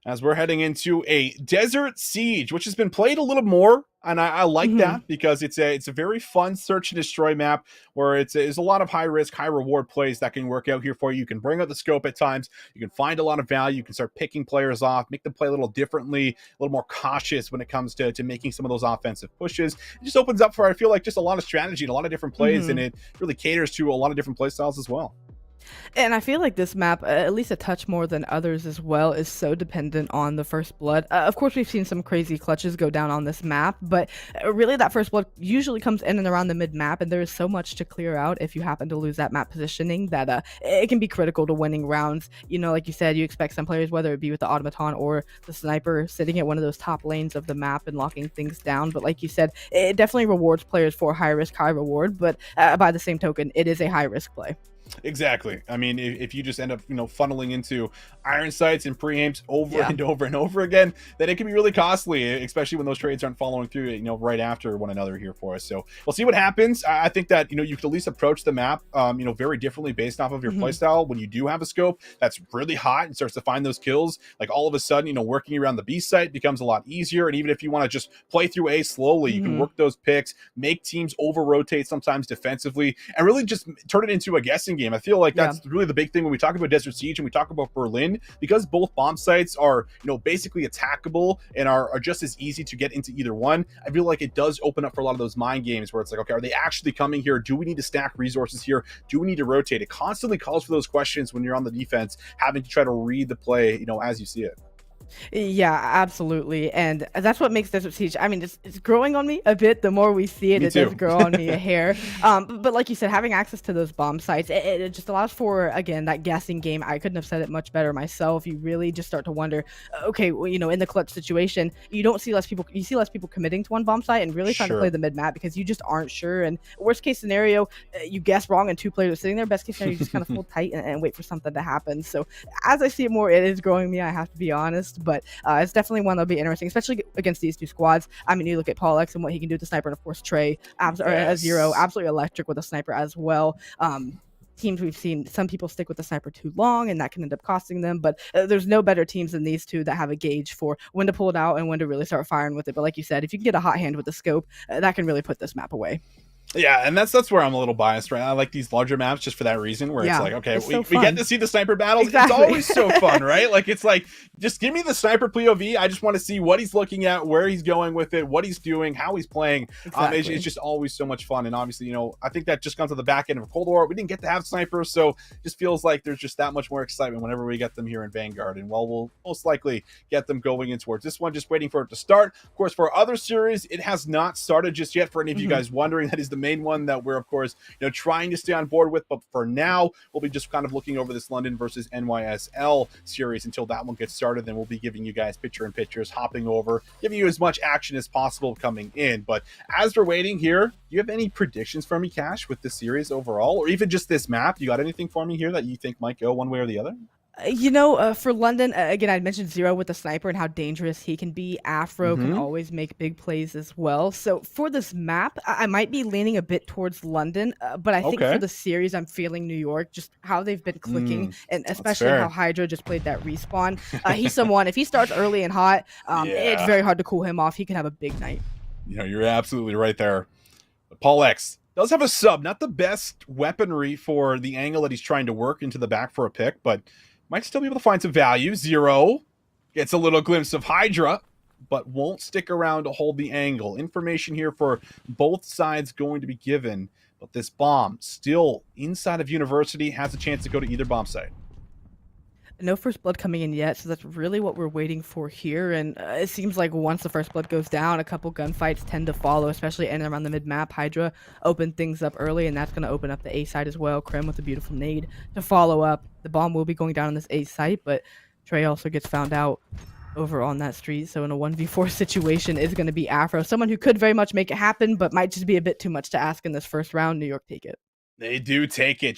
as we're heading into a Desert Siege, which has been played a little more, and I like that because it's a very fun search and destroy map where there's a lot of high risk, high reward plays that can work out here for you. You can bring out the scope at times, you can find a lot of value, you can start picking players off, make them play a little differently, a little more cautious when it comes to making some of those offensive pushes. It just opens up for, I feel like, just a lot of strategy and a lot of different plays, and it really caters to a lot of different play styles as well. And I feel like this map, at least a touch more than others as well, is so dependent on the first blood. Of course, we've seen some crazy clutches go down on this map, but really that first blood usually comes in and around the mid-map, and there is so much to clear out if you happen to lose that map positioning that it can be critical to winning rounds. You know, like you said, you expect some players, whether it be with the automaton or the sniper, sitting at one of those top lanes of the map and locking things down. But like you said, it definitely rewards players for high risk, high reward, but by the same token, it is a high risk play. Exactly. I mean, if you just end up, you know, funneling into iron sights and preamps over and over and over again, then it can be really costly, especially when those trades aren't following through, you know, right after one another here for us. So we'll see what happens. I think that, you know, you could at least approach the map, you know, very differently based off of your playstyle. When you do have a scope that's really hot and starts to find those kills, like all of a sudden, you know, working around the B site becomes a lot easier. And even if you want to just play through A slowly, you can work those picks, make teams over rotate sometimes defensively, and really just turn it into a guessing game. I feel like that's really the big thing when we talk about Desert Siege and we talk about Berlin, because both bomb sites are, you know, basically attackable and are just as easy to get into either one. I feel like it does open up for a lot of those mind games where it's like, okay, are they actually coming here? Do we need to stack resources here? Do we need to rotate? It constantly calls for those questions when you're on the defense, having to try to read the play, you know, as you see it. Yeah, absolutely. And that's what makes Desert Siege. I mean, it's growing on me a bit. The more we see it, Me it does too. grow on me a hair. But like you said, having access to those bomb sites, it just allows for, again, that guessing game. I couldn't have said it much better myself. You really just start to wonder, okay, well, in the clutch situation, you see less people committing to one bomb site and really trying to play the mid map because you just aren't sure. And worst case scenario, you guess wrong and 2 players are sitting there. Best case scenario, you just kind of hold tight and wait for something to happen. So as I see it more, it is growing me. I have to be honest, but it's definitely one that'll be interesting, especially against these 2 squads. I mean, you look at Paul X and what he can do with the sniper, and of course Trey, Zero, absolutely electric with a sniper as well. Teams we've seen, some people stick with the sniper too long, and that can end up costing them. But there's no better teams than these 2 that have a gauge for when to pull it out and when to really start firing with it. But like you said, if you can get a hot hand with the scope, that can really put this map away. Yeah, and that's where I'm a little biased, right? I like these larger maps just for that reason, where it's like, okay, we get to see the sniper battles. Exactly. It's always so fun, right? Like, it's like, just give me the sniper POV. I just want to see what he's looking at, where he's going with it, what he's doing, how he's playing. Exactly. It's just always so much fun. And obviously, I think that just comes to the back end of Cold War. We didn't get to have snipers, so it just feels like there's just that much more excitement whenever we get them here in Vanguard. And while we'll most likely get them going in towards this one, just waiting for it to start. Of course, for our other series, it has not started just yet. For any of you guys wondering, that is the main one that we're, of course, trying to stay on board with. But for now, we'll be just kind of looking over this London versus NYSL series until that one gets started. Then we'll be giving you guys picture-in-pictures, hopping over, giving you as much action as possible coming in. But as we're waiting here, do you have any predictions for me, Cash, with this series overall, or even just this map? You got anything for me here that you think might go one way or the other? For London, again, I mentioned Zero with the sniper and how dangerous he can be. Afro can always make big plays as well. So for this map, I might be leaning a bit towards London, but I think for the series, I'm feeling New York, just how they've been clicking, and especially how Hydra just played that respawn. He's someone, if he starts early and hot, it's very hard to cool him off. He can have a big night. You're absolutely right there. Paul X does have a sub, not the best weaponry for the angle that he's trying to work into the back for a pick, but might still be able to find some value. Zero gets a little glimpse of Hydra, but won't stick around to hold the angle. Information here for both sides going to be given, but this bomb still inside of University has a chance to go to either bomb site. No first blood coming in yet, so that's really what we're waiting for here. And it seems like once the first blood goes down, a couple gunfights tend to follow, especially in and around the mid-map. Hydra opened things up early, and that's going to open up the A side as well. Krim with a beautiful nade to follow up. The bomb will be going down on this A site, but Trey also gets found out over on that street. So in a 1v4 situation is going to be Afro, someone who could very much make it happen, but might just be a bit too much to ask in this first round. New York take it. They do take it.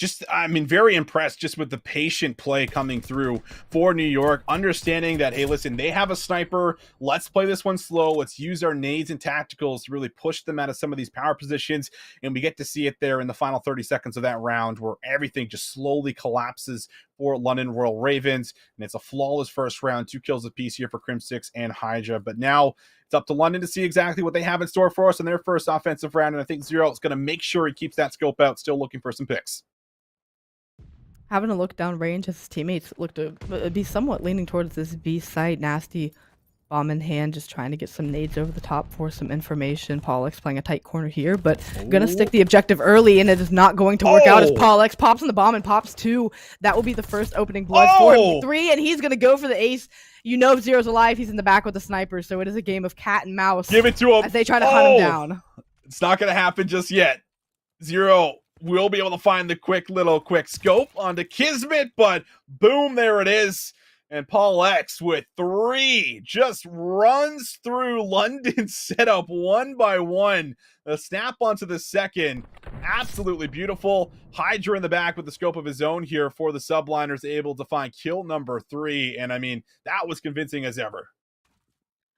Very impressed just with the patient play coming through for New York, understanding that, hey, listen, they have a sniper. Let's play this one slow. Let's use our nades and tacticals to really push them out of some of these power positions. And we get to see it there in the final 30 seconds of that round where everything just slowly collapses for London Royal Ravens. And it's a flawless first round, 2 kills apiece here for Crim6 and Hydra. But now it's up to London to see exactly what they have in store for us in their first offensive round. And I think Zero is going to make sure he keeps that scope out, still looking for some picks. Having a look down range, his teammates look to be somewhat leaning towards this B site. Nasty bomb in hand, just trying to get some nades over the top for some information. Pollux playing a tight corner here, but gonna stick the objective early, and it is not going to work out as Pollux pops on the bomb and pops 2. That will be the first opening blood for him. 3, and he's gonna go for the ace. If Zero's alive, he's in the back with the sniper, so it is a game of cat and mouse. Give it to him as they try to hunt him down. It's not gonna happen just yet. Zero will be able to find the quick scope onto Kismet, but boom, there it is. And Paul X with 3 just runs through London's setup one by one. The snap onto the second, absolutely beautiful. Hydra in the back with the scope of his own here for the subliners, able to find kill number 3. And I mean, that was convincing as ever.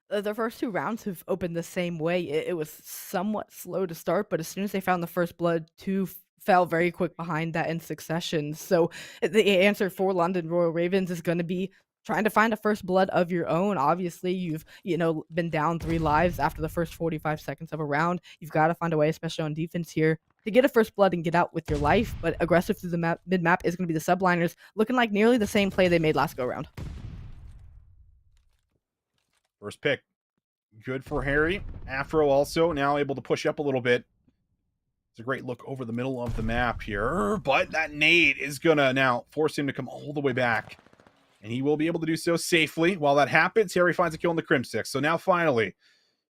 The first 2 rounds have opened the same way. It was somewhat slow to start, but as soon as they found the first blood, 2 fell very quick behind that in succession. So the answer for London Royal Ravens is going to be trying to find a first blood of your own. Obviously, you've been down 3 lives after the first 45 seconds of a round. You've got to find a way, especially on defense here, to get a first blood and get out with your life. But aggressive through the mid-map is going to be the subliners, looking like nearly the same play they made last go-round. First pick, good for Harry. Afro also now able to push up a little bit. It's a great look over the middle of the map here, but that nade is going to now force him to come all the way back. and he will be able to do so safely. While that happens, Harry finds a kill in the Crim 6. So now finally,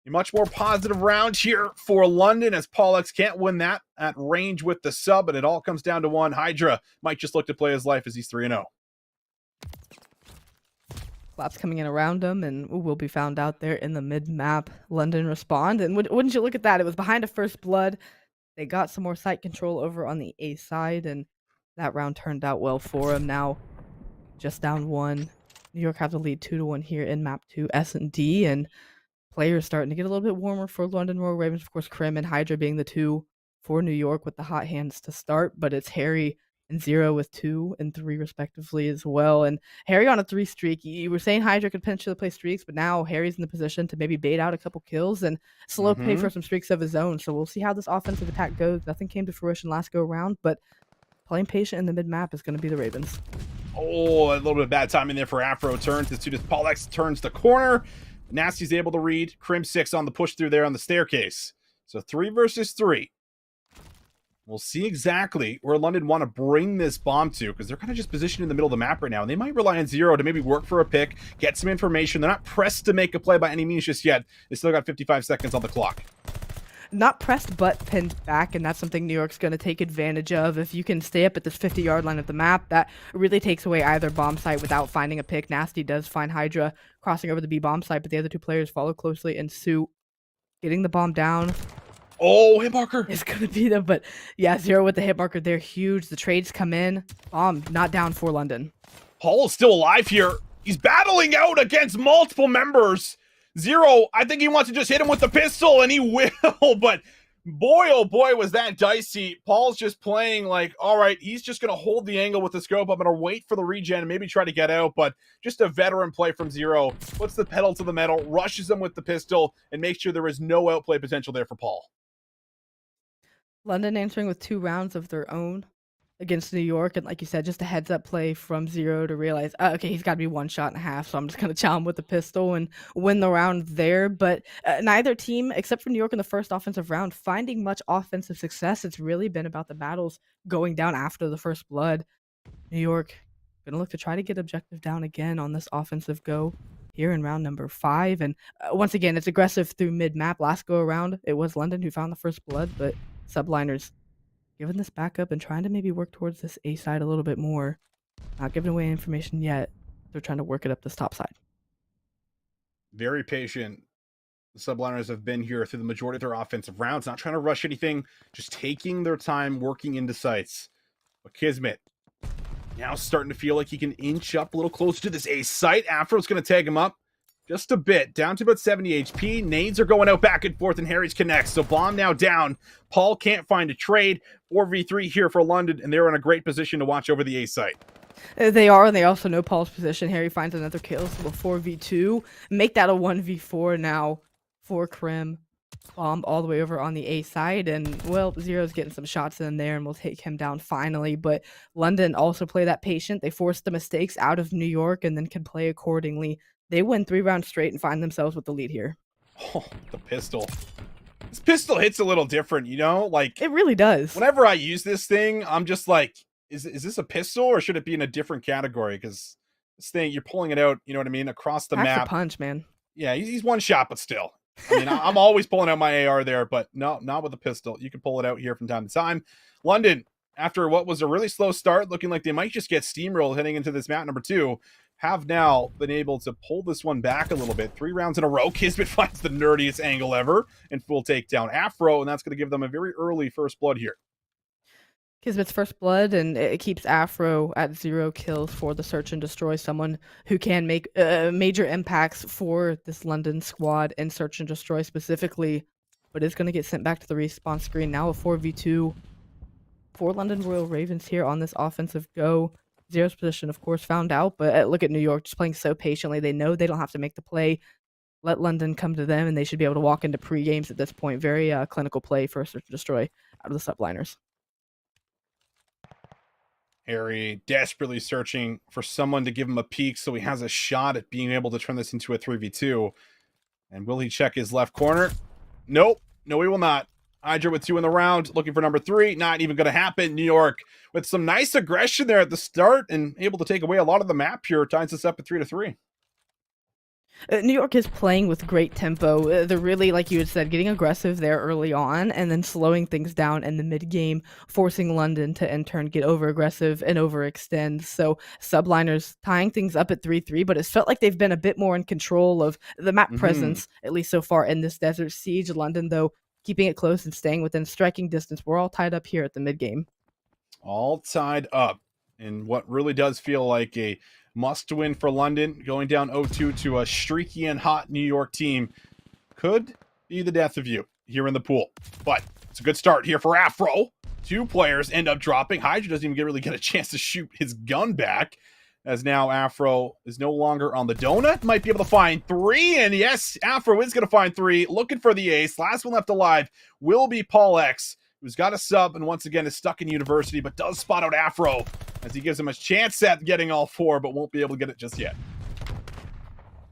a much more positive round here for London, as Pollux can't win that at range with the sub, and it all comes down to one. Hydra might just look to play his life as he's 3-0. Laps coming in around him, and will be found out there in the mid-map. London respond, and wouldn't you look at that? It was behind a first blood. They got some more site control over on the A side, and that round turned out well for him. Now, just down 1. New York have the lead 2-1 here in map 2 S&D, and players starting to get a little bit warmer for London Royal Ravens. Of course, Crim and Hydra being the 2 for New York with the hot hands to start, but it's Harry and Zero with 2 and 3 respectively as well. And Harry on a 3 streak. You were saying Hydra could potentially play streaks, but now Harry's in the position to maybe bait out a couple kills and slow pay for some streaks of his own. So we'll see how this offensive attack goes. Nothing came to fruition last go around, but playing patient in the mid-map is going to be the Ravens. Oh, a little bit of bad timing there for Afro. Turns as soon as Pollux turns the corner. Nasty's able to read. Crim 6 on the push through there on the staircase. So 3 versus 3. We'll see exactly where London want to bring this bomb to, because they're kind of just positioned in the middle of the map right now, and they might rely on Zero to maybe work for a pick, get some information. They're not pressed to make a play by any means just yet. They still got 55 seconds on the clock. Not pressed, but pinned back, and that's something New York's going to take advantage of. If you can stay up at this 50-yard line of the map, that really takes away either bomb site without finding a pick. Nasty does find Hydra crossing over the B bomb site, but the other 2 players follow closely in suit. Getting the bomb down. Oh, hit marker. It's going to be them, but yeah, Zero with the hit marker. They're huge. The trades come in. Bomb not down for London. Paul is still alive here. He's battling out against multiple members. Zero, I think he wants to just hit him with the pistol, and he will, but boy, oh boy, was that dicey. Paul's just playing like, all right, he's just going to hold the angle with the scope. I'm going to wait for the regen and maybe try to get out, but just a veteran play from Zero. Puts the pedal to the metal, rushes him with the pistol, and makes sure there is no outplay potential there for Paul. London answering with 2 rounds of their own against New York, and like you said, just a heads-up play from Zero to realize, okay, he's got to be 1 shot and a half, so I'm just going to chow him with the pistol and win the round there. But neither team, except for New York in the first offensive round, finding much offensive success. It's really been about the battles going down after the first blood. New York going to look to try to get objective down again on this offensive go here in round number 5. And once again, it's aggressive through mid-map. Last go around, it was London who found the first blood, but subliners giving this backup and trying to maybe work towards this A side a little bit more. Not giving away information yet. They're trying to work it up this top side. Very patient. The subliners have been here through the majority of their offensive rounds, not trying to rush anything, just taking their time working into sites. But Kismet now starting to feel like he can inch up a little closer to this A site. Afro's going to tag him up just a bit, down to about 70 HP. Nades are going out back and forth, and Harry's connects. So bomb now down. Paul can't find a trade. 4v3 here for London, and they're in a great position to watch over the A site. They are, and they also know Paul's position. Harry finds another kill, so a 4v2. Make that a 1v4 now for Crim. Bomb all the way over on the A side, and, well, Zero's getting some shots in there, and we'll take him down finally. But London also play that patient. They force the mistakes out of New York and then can play accordingly. They win 3 rounds straight and find themselves with the lead here. Oh, the pistol. This pistol hits a little different, you know? Like, it really does. Whenever I use this thing, I'm just like, is this a pistol or should it be in a different category? Because this thing, you're pulling it out, you know what I mean, across the map. A punch, man. Yeah, he's 1 shot, but still. I mean, I'm always pulling out my AR there, but no, not with a pistol. You can pull it out here from time to time. London, after what was a really slow start, looking like they might just get steamrolled heading into this map number 2, have now been able to pull this one back a little bit. 3 rounds in a row. Kismet finds the nerdiest angle ever and full takedown Afro, and that's going to give them a very early first blood here. Kismet's first blood, and it keeps Afro at 0 kills for the search and destroy, someone who can make major impacts for this London squad and search and destroy specifically, but is going to get sent back to the respawn screen. Now a 4v2 for London Royal Ravens here on this offensive go. Zero's position, of course, found out, but look at New York just playing so patiently. They know they don't have to make the play. Let London come to them, and they should be able to walk into pre-games at this point. Very clinical play for a search and destroy out of the subliners. Harry desperately searching for someone to give him a peek so he has a shot at being able to turn this into a 3v2. And will he check his left corner? Nope. No, he will not. Hydra with 2 in the round, looking for number 3. Not even going to happen. New York with some nice aggression there at the start and able to take away a lot of the map here. Ties us up at 3-3. New York is playing with great tempo. They're really, like you had said, getting aggressive there early on and then slowing things down in the mid-game, forcing London to in turn get over-aggressive and overextend. So subliners tying things up at 3-3, but it's felt like they've been a bit more in control of the map presence, at least so far in this Desert Siege. London, though, keeping it close and staying within striking distance. We're all tied up here at the mid-game. All tied up in what really does feel like a must-win for London, going down 0-2 to a streaky and hot New York team. Could be the death of you here in the pool. But it's a good start here for Afro. 2 players end up dropping. Hydra doesn't even really get a chance to shoot his gun back, as now Afro is no longer on the donut. Might be able to find 3, and yes, Afro is going to find 3. Looking for the ace. Last one left alive will be Paul X, who's got a sub and once again is stuck in university, but does spot out Afro as he gives him a chance at getting all 4, but won't be able to get it just yet.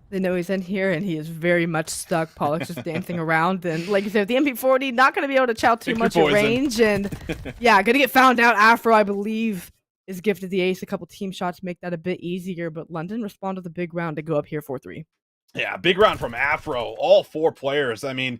They know he's in here, and he is very much stuck. Pollock's just dancing around, and like you said, the MP40, not going to be able to chow too much at range, and yeah, going to get found out. Afro, I believe, is gifted the ace. A couple team shots make that a bit easier, but London respond to the big round to go up here 4-3. Yeah, big round from Afro. All 4 players. I mean,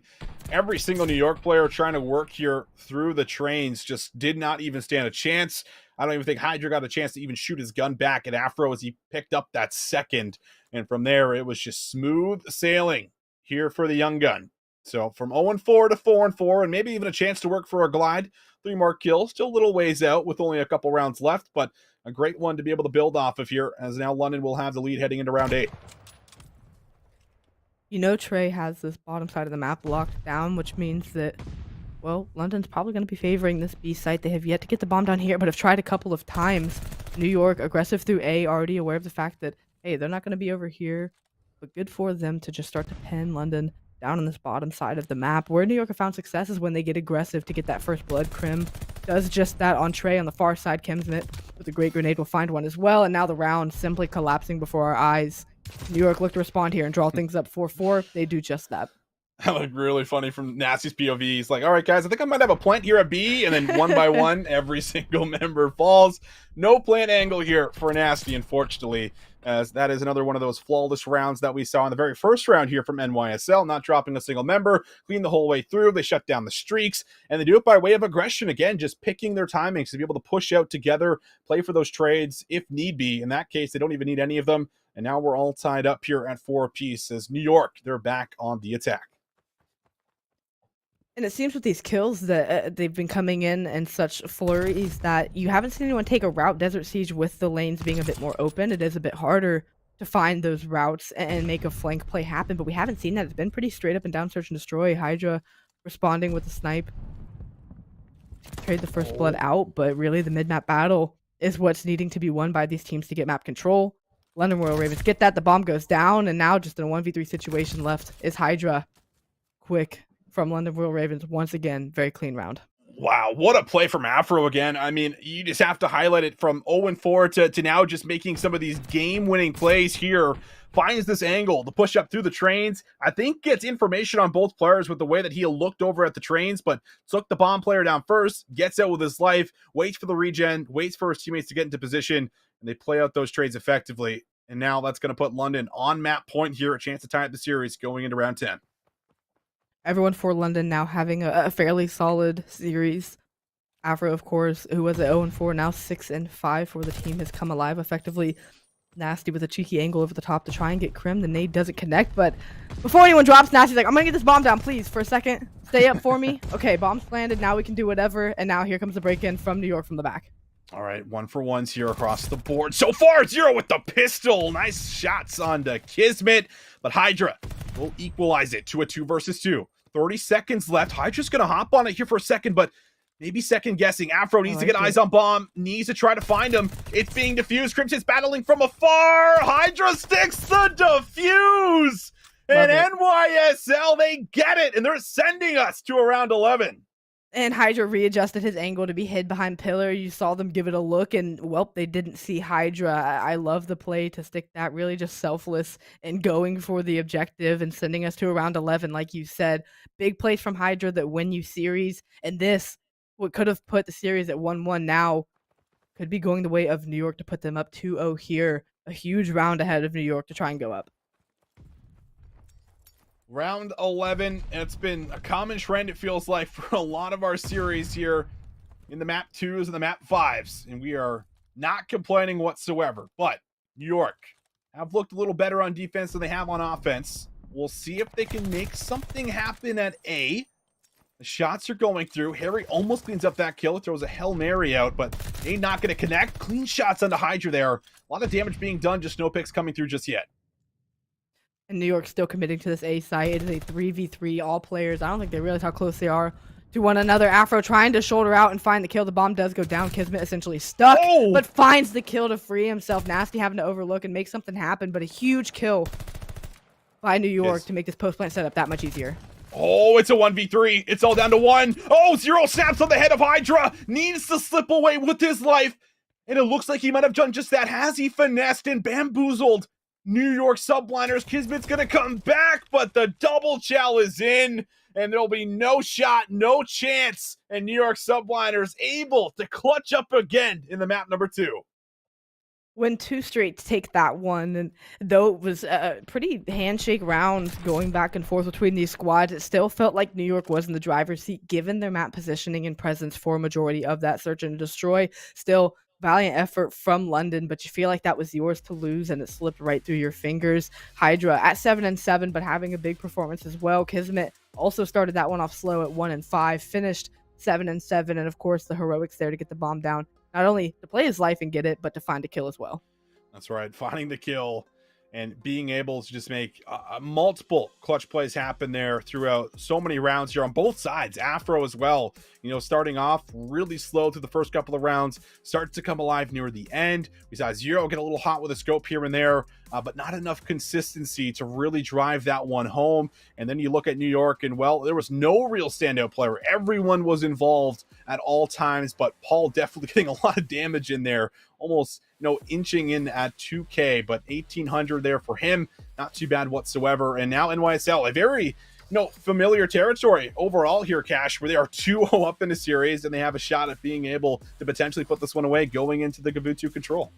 every single New York player trying to work here through the trains just did not even stand a chance. I don't even think Hydra got a chance to even shoot his gun back at Afro as he picked up that second. And from there, it was just smooth sailing here for the young gun. So from 0-4 to 4-4, and maybe even a chance to work for a glide. 3 more kills, still a little ways out with only a couple rounds left, but a great one to be able to build off of here, as now London will have the lead heading into round 8. You know Trey has this bottom side of the map locked down, which means that, well, London's probably going to be favoring this B site. They have yet to get the bomb down here, but have tried a couple of times. New York, aggressive through A, already aware of the fact that, hey, they're not going to be over here, but good for them to just start to pin London down on this bottom side of the map. Where New York have found success is when they get aggressive to get that first blood. Krim does just that on Trey on the far side. Kemsmit with a great grenade will find one as well, and now the round simply collapsing before our eyes. New York look to respond here and draw things up 4-4. They do just that. That looked really funny from Nasty's POV. He's like, all right, guys, I think I might have a plant here at B. And then one by one, every single member falls. No plant angle here for Nasty, unfortunately, as that is another one of those flawless rounds that we saw in the very first round here from NYSL, not dropping a single member, clean the whole way through. They shut down the streaks, and they do it by way of aggression. Again, just picking their timings to be able to push out together, play for those trades if need be. In that case, they don't even need any of them. And now we're all tied up here at 4 apiece as New York, they're back on the attack. And it seems with these kills that they've been coming in such flurries that you haven't seen anyone take a route Desert Siege with the lanes being a bit more open. It is a bit harder to find those routes and make a flank play happen, but we haven't seen that. It's been pretty straight up and down search and destroy. Hydra responding with a snipe. Trade the first blood out, but really the mid-map battle is what's needing to be won by these teams to get map control. London Royal Ravens get that, the bomb goes down, and now just in a 1v3 situation left is Hydra. Quick from London Royal Ravens once again, very clean round. Wow, what a play from Afro again. I mean, you just have to highlight it from 0-4 to now just making some of these game-winning plays here. Finds this angle to push up through the trains. I think gets information on both players with the way that he looked over at the trains, but took the bomb player down first, gets out with his life, waits for the regen, waits for his teammates to get into position, and they play out those trades effectively. And now that's going to put London on map point here, a chance to tie up the series going into round 10. Everyone for London now having a fairly solid series. Afro, of course, who was at 0-4, now 6-5 for the team, has come alive effectively. Nasty with a cheeky angle over the top to try and get Krim. The nade doesn't connect, but before anyone drops, Nasty's like, I'm going to get this bomb down, please, for a second. Stay up for me. Okay, bomb's landed. Now we can do whatever. And now here comes the break-in from New York from the back. All right, 1-for-1s here across the board. So far, 0 with the pistol. Nice shots on the Kismet, but Hydra will equalize it to a 2 versus 2. 30 seconds left. Hydra's going to hop on it here for a second, but maybe second guessing. Afro needs to get eyes on bomb, needs to try to find him. It's being defused. Crimson's battling from afar. Hydra sticks the defuse. And NYSL, they get it, and they're sending us to around 11. And Hydra readjusted his angle to be hid behind pillar. You saw them give it a look, and well, they didn't see Hydra. I love the play to stick that, really just selfless and going for the objective and sending us to around 11, like you said. Big plays from Hydra that win you series, and this, what could have put the series at 1-1 now, could be going the way of New York to put them up 2-0 here. A huge round ahead of New York to try and go up. Round 11, and it's been a common trend, it feels like, for a lot of our series here in the map 2s and the map 5s, and we are not complaining whatsoever. But New York have looked a little better on defense than they have on offense. We'll see if they can make something happen at A. The shots are going through. Harry almost cleans up that kill, throws a Hail Mary out, but A not going to connect. Clean shots onto Hydra there. A lot of damage being done, just no picks coming through just yet. And New York still committing to this A site. It is a 3v3, all players. I don't think they realize how close they are to one another. Afro trying to shoulder out and find the kill. The bomb does go down. Kismet essentially stuck, but finds the kill to free himself. Nasty having to overlook and make something happen, but a huge kill by New York to make this post-plant setup that much easier. Oh, it's a 1v3. It's all down to 1. Oh, Zero snaps on the head of Hydra. Needs to slip away with his life. And it looks like he might have done just that. Has he finessed and bamboozled New York subliners? Kismet's going to come back, but the double chow is in. And there'll be no shot, no chance. And New York subliners able to clutch up again in the map number 2. Win 2 straight to take that one, and though it was a pretty handshake round going back and forth between these squads, it still felt like New York was in the driver's seat given their map positioning and presence for a majority of that search and destroy. Still valiant effort from London, but you feel like that was yours to lose and it slipped right through your fingers. Hydra at 7-7, but having a big performance as well. Kismet also started that one off slow at 1-5, finished 7-7, and of course the heroics there to get the bomb down. Not only to play his life and get it, but to find a kill as well. That's right. Finding the kill and being able to just make multiple clutch plays happen there throughout so many rounds here on both sides. Afro as well, you know, starting off really slow through the first couple of rounds, starts to come alive near the end. We saw Zero get a little hot with a scope here and there, but not enough consistency to really drive that one home. And then you look at New York and, well, there was no real standout player. Everyone was involved at all times, but Paul definitely getting a lot of damage in there, almost, you know, inching in at 2K, but 1,800 there for him. Not too bad whatsoever. And now NYSL, a very, familiar territory overall here, Cash, where they are 2-0 up in the series, and they have a shot at being able to potentially put this one away going into the Gavutu control.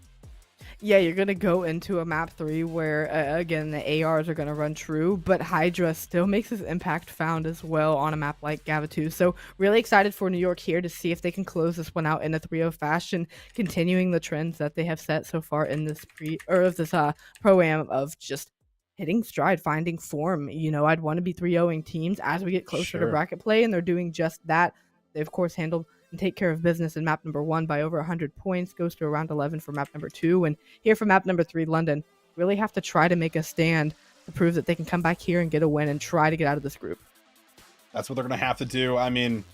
Yeah, you're going to go into a map 3 where, again, the ARs are going to run true, but Hydra still makes his impact found as well on a map like Gavutu. So really excited for New York here to see if they can close this one out in a 3-0 fashion, continuing the trends that they have set so far in this pro-am of just hitting stride, finding form. I'd want to be 3-0ing teams as we get closer to bracket play, and they're doing just that. They, of course, handled and take care of business in map number 1 by over 100 points, goes to around 11 for map number 2. And here for map number 3, London really have to try to make a stand to prove that they can come back here and get a win and try to get out of this group. That's what they're going to have to do. I mean,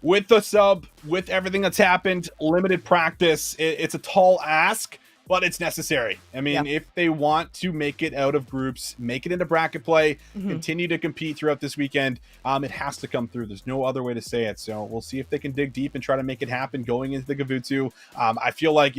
with the sub, with everything that's happened, limited practice, it's a tall ask, but it's necessary. I mean, if they want to make it out of groups, make it into bracket play, continue to compete throughout this weekend, it has to come through. There's no other way to say it. So we'll see if they can dig deep and try to make it happen going into the Gavutu. I feel like,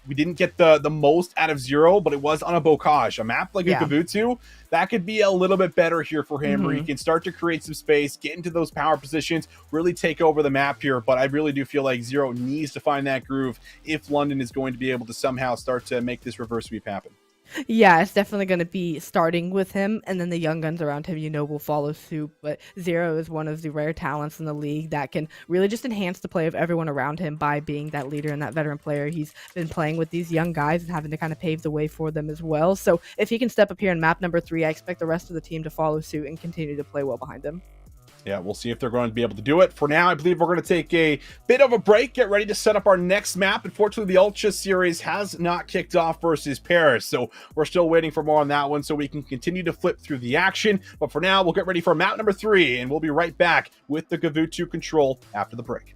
we didn't get the most out of Zero, but it was on a Bocage. A map like a Gavutu, that could be a little bit better here for him, where he can start to create some space, get into those power positions, really take over the map here. But I really do feel like Zero needs to find that groove if London is going to be able to somehow start to make this reverse sweep happen. Yeah, it's definitely going to be starting with him, and then the young guns around him, will follow suit. But Zero is one of the rare talents in the league that can really just enhance the play of everyone around him by being that leader and that veteran player. He's been playing with these young guys and having to kind of pave the way for them as well. So if he can step up here in map number 3, I expect the rest of the team to follow suit and continue to play well behind him. Yeah, we'll see if they're going to be able to do it. For now, I believe we're going to take a bit of a break, get ready to set up our next map. Unfortunately, the Ultra Series has not kicked off versus Paris, so we're still waiting for more on that one so we can continue to flip through the action. But for now, we'll get ready for map number 3, and we'll be right back with the Gavutu control after the break.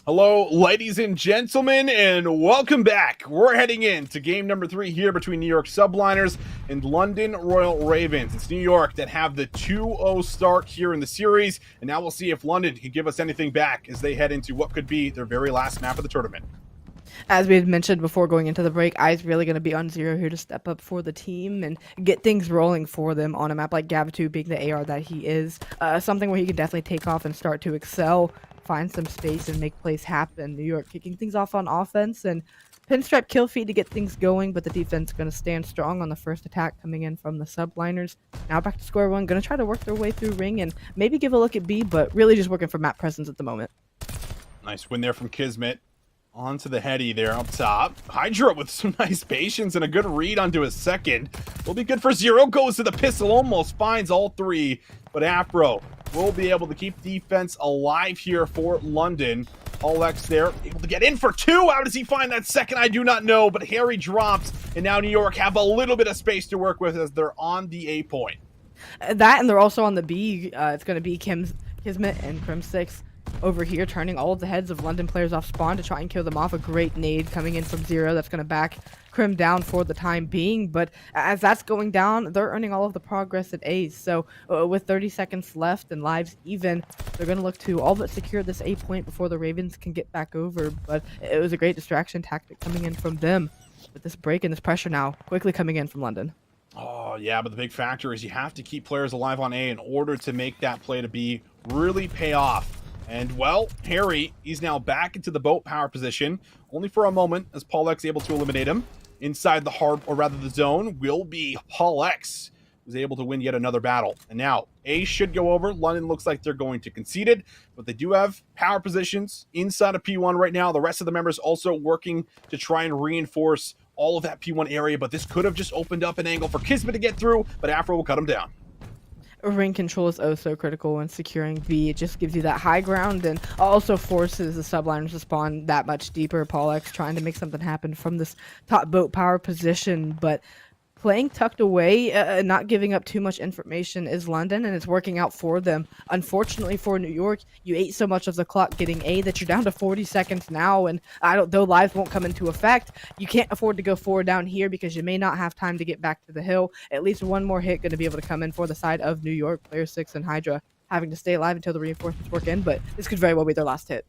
Hello, ladies and gentlemen, and welcome back. We're heading into game number 3 here between New York Subliners and London Royal Ravens. It's New York that have the 2-0 start here in the series, and now we'll see if London can give us anything back as they head into what could be their very last map of the tournament. As we had mentioned before going into the break, I's really going to be on Zero here to step up for the team and get things rolling for them on a map like Gavutu, being the AR that he is. Something where he can definitely take off and start to excel, find some space and make plays happen. New York kicking things off on offense and pinstripe kill feed to get things going, but the defense going to stand strong on the first attack coming in from the subliners. Now back to square one, going to try to work their way through ring and maybe give a look at B, but really just working for map presence at the moment. Nice win there from Kismet. Onto the heady there up top. Hydra with some nice patience and a good read onto his second. Will be good for Zero. Goes to the pistol, almost finds all three. But Afro will be able to keep defense alive here for London. Alex there, able to get in for 2. How does he find that second? I do not know, but Harry drops, and now New York have a little bit of space to work with as they're on the A point. That, and they're also on the B. It's going to be Kismet and Crim6 over here, turning all of the heads of London players off spawn to try and kill them off. A great nade coming in from Zero that's going to back Crim down for the time being, but as that's going down, they're earning all of the progress at A's. So with 30 seconds left and lives even, they're going to look to all but secure this A point before the Ravens can get back over, but it was a great distraction tactic coming in from them. With this break and this pressure now quickly coming in from London. Oh, yeah, but the big factor is you have to keep players alive on A in order to make that play to B really pay off. And, well, Harry, he's now back into the boat power position, only for a moment, as Paul X able to eliminate him. Inside the hard, or rather the zone, will be Paul X, who's able to win yet another battle. And now, A should go over. London looks like they're going to concede it, but they do have power positions inside of P1 right now. The rest of the members also working to try and reinforce all of that P1 area, but this could have just opened up an angle for Kismet to get through, but Afro will cut him down. Ring control is oh so critical when securing B. It just gives you that high ground and also forces the subliners to spawn that much deeper. Paul X trying to make something happen from this top boat power position, but playing tucked away, not giving up too much information is London, and it's working out for them. Unfortunately for New York, you ate so much of the clock getting A that you're down to 40 seconds now, and though lives won't come into effect, you can't afford to go forward down here because you may not have time to get back to the hill. At least one more hit going to be able to come in for the side of New York. Player 6 and Hydra having to stay alive until the reinforcements work in, but this could very well be their last hit.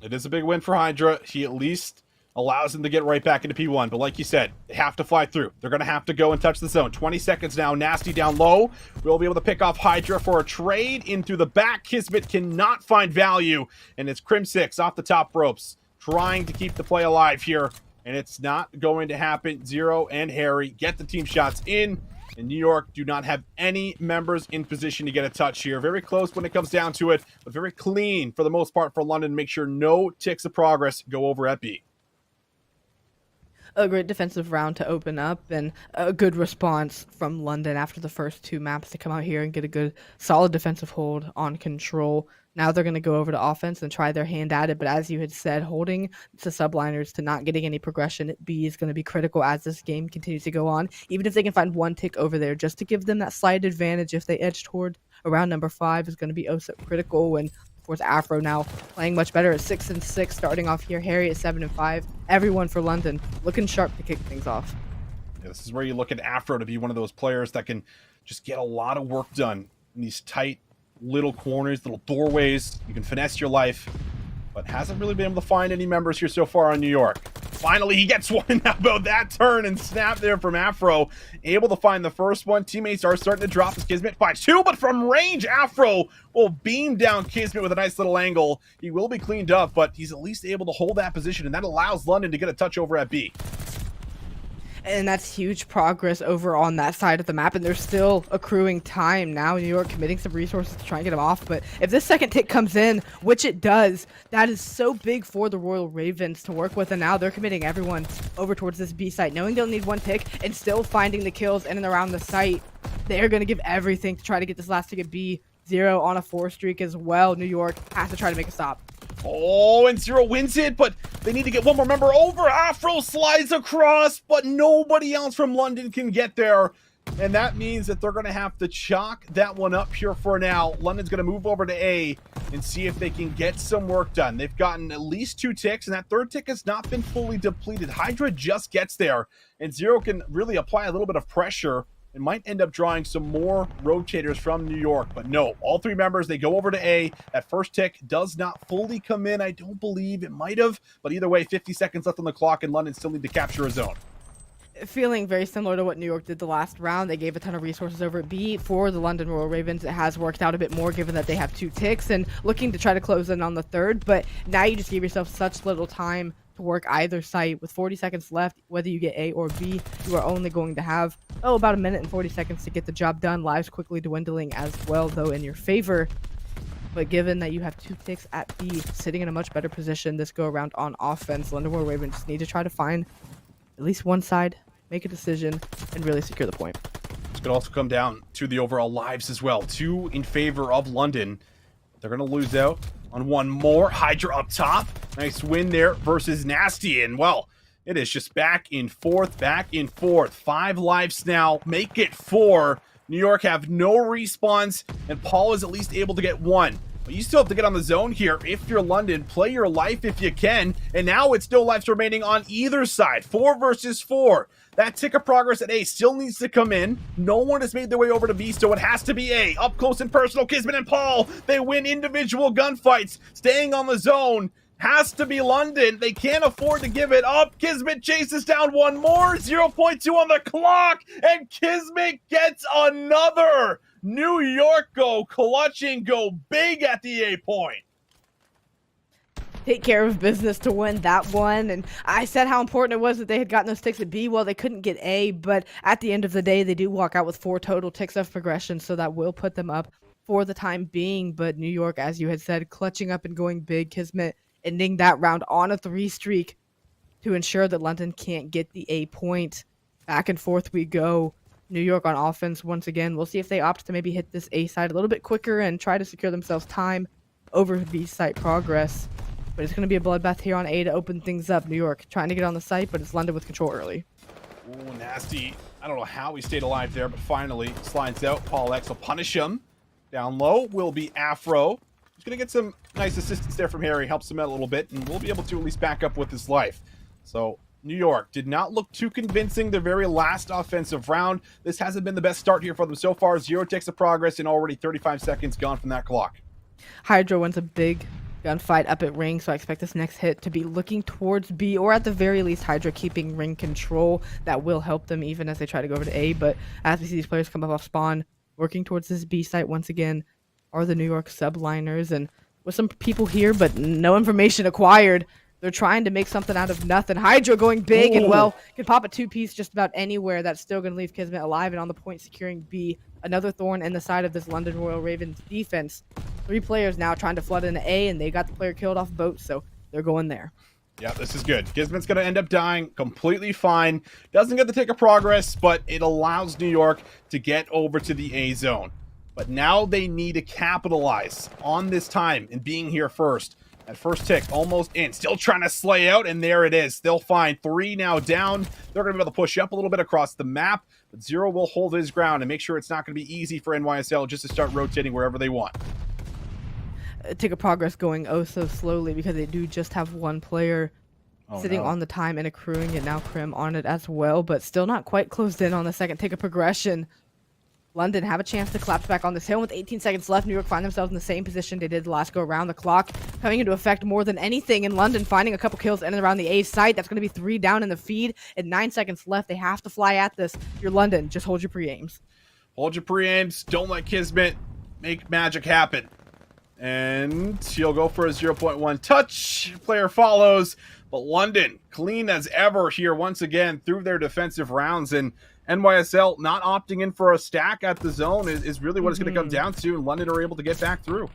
It is a big win for Hydra. He at least allows them to get right back into P1. But like you said, they have to fly through. They're going to have to go and touch the zone. 20 seconds now. Nasty down low. We'll be able to pick off Hydra for a trade into the back. Kismet cannot find value. And it's Crim6 off the top ropes, trying to keep the play alive here. And it's not going to happen. Zero and Harry get the team shots in. And New York do not have any members in position to get a touch here. Very close when it comes down to it, but very clean for the most part for London. Make sure no ticks of progress go over at B. A great defensive round to open up, and a good response from London after the first 2 maps to come out here and get a good solid defensive hold on control. Now they're going to go over to offense and try their hand at it, but as you had said, holding the subliners to not getting any progression at B is going to be critical as this game continues to go on. Even if they can find 1 tick over there just to give them that slight advantage if they edge toward around number 5 is going to be oh so critical. And of course, Afro now playing much better at 6-6, starting off here. Harry at 7-5. Everyone for London looking sharp to kick things off. Yeah, this is where you look at Afro to be one of those players that can just get a lot of work done in these tight little corners, little doorways. You can finesse your life, but hasn't really been able to find any members here so far on New York. Finally, he gets one. How about that turn and snap there from Afro? Able to find the first one. Teammates are starting to drop as Kismet finds 2, but from range, Afro will beam down Kismet with a nice little angle. He will be cleaned up, but he's at least able to hold that position, and that allows London to get a touch over at B. And that's huge progress over on that side of the map, and they're still accruing time now. New York committing some resources to try and get them off, but if this second tick comes in, which it does, that is so big for the Royal Ravens to work with, and now they're committing everyone over towards this B site, knowing they'll need 1 tick and still finding the kills in and around the site. They're going to give everything to try to get this last tick at B. 0 on a 4 streak as well. New York has to try to make a stop. Oh, and 0 wins it, but they need to get one more member over. Afro slides across, but nobody else from London can get there. And that means that they're going to have to chalk that one up here for now. London's going to move over to A and see if they can get some work done. They've gotten at least 2 ticks, and that 3rd tick has not been fully depleted. Hydra just gets there, and 0 can really apply a little bit of pressure and might end up drawing some more rotators from New York. But no, all 3 members, they go over to A. That first tick does not fully come in. I don't believe it might have, but either way, 50 seconds left on the clock, and London still need to capture a zone. Feeling very similar to what New York did the last round. They gave a ton of resources over at B for the London Royal Ravens. It has worked out a bit more given that they have 2 ticks and looking to try to close in on the 3rd, but now you just gave yourself such little time to work either site. With 40 seconds left, whether you get A or B, you are only going to have about 1 minute and 40 seconds to get the job done. Lives quickly dwindling as well, though, in your favor. But given that you have 2 ticks at B, sitting in a much better position this go around on offense, London Royal Ravens just need to try to find at least one side, make a decision, and really secure the point. This could also come down to the overall lives as well. 2 in favor of London. They're going to lose out on 1 more. Hydra up top. Nice win there versus Nasty. And, well, it is just back and forth, back and forth. 5 lives now. Make it 4. New York have no respawns, and Paul is at least able to get 1. But you still have to get on the zone here if you're London. Play your life if you can. And now it's no lives remaining on either side. 4 versus 4. That tick of progress at A still needs to come in. No one has made their way over to B, so it has to be A. Up close and personal, Kismet and Paul. They win individual gunfights. Staying on the zone has to be London. They can't afford to give it up. Kismet chases down 1 more. 0.2 on the clock. And Kismet gets another. New York go clutch and go big at the A point. Take care of business to win that one. And I said how important it was that they had gotten those ticks at B. Well, they couldn't get A, but at the end of the day, they do walk out with 4 total ticks of progression, so that will put them up for the time being. But New York, as you had said, clutching up and going big. Kismet ending that round on a 3 streak to ensure that London can't get the A point. Back and forth we go. New York on offense once again. We'll see if they opt to maybe hit this A side a little bit quicker and try to secure themselves time over B site progress. But it's going to be a bloodbath here on A to open things up. New York trying to get on the site, but it's London with control early. Ooh, Nasty. I don't know how he stayed alive there, but finally slides out. Paul X will punish him. Down low will be Afro. He's going to get some nice assistance there from Harry. Helps him out a little bit, and we'll be able to at least back up with his life. So New York did not look too convincing their very last offensive round. This hasn't been the best start here for them so far. 0 ticks of progress and already 35 seconds gone from that clock. Hydra wins a big gunfight up at ring, so I expect this next hit to be looking towards B, or at the very least Hydra keeping ring control. That will help them even as they try to go over to A. But as we see these players come up off spawn, working towards this B site once again are the New York subliners, and with some people here but no information acquired, They're trying to make something out of nothing. Hydra going big and, well, can pop a 2-piece just about anywhere. That's still going to leave Kismet alive and on the point, securing B. Another thorn in the side of this London Royal Ravens defense. 3 players now trying to flood into A, and they got the player killed off boat, so they're going there. Yeah, this is good. Kismet's going to end up dying completely fine. Doesn't get the tick of progress, but it allows New York to get over to the A zone. But now they need to capitalize on this time and being here first. That first tick almost in. Still trying to slay out, and there it is. Still fine. 3 now down. They're going to be able to push up a little bit across the map, but Zero will hold his ground and make sure it's not going to be easy for NYSL just to start rotating wherever they want. Tick of progress going oh so slowly because they do just have 1 player sitting on the time and accruing it. Now Krim on it as well, but still not quite closed in on the second tick of progression. London have a chance to collapse back on this hill with 18 seconds left. New York find themselves in the same position they did the last go around. The clock coming into effect more than anything, in London finding a couple kills in and around the A site. That's going to be 3 down in the feed and 9 seconds left. They have to fly at this. You're London. Just hold your pre-aims. Hold your pre-aims. Don't let Kismet make magic happen. And he'll go for a 0.1 touch. Player follows. But London, clean as ever here once again through their defensive rounds. And NYSL not opting in for a stack at the zone is really what it's going to come down to. And London are able to get back through.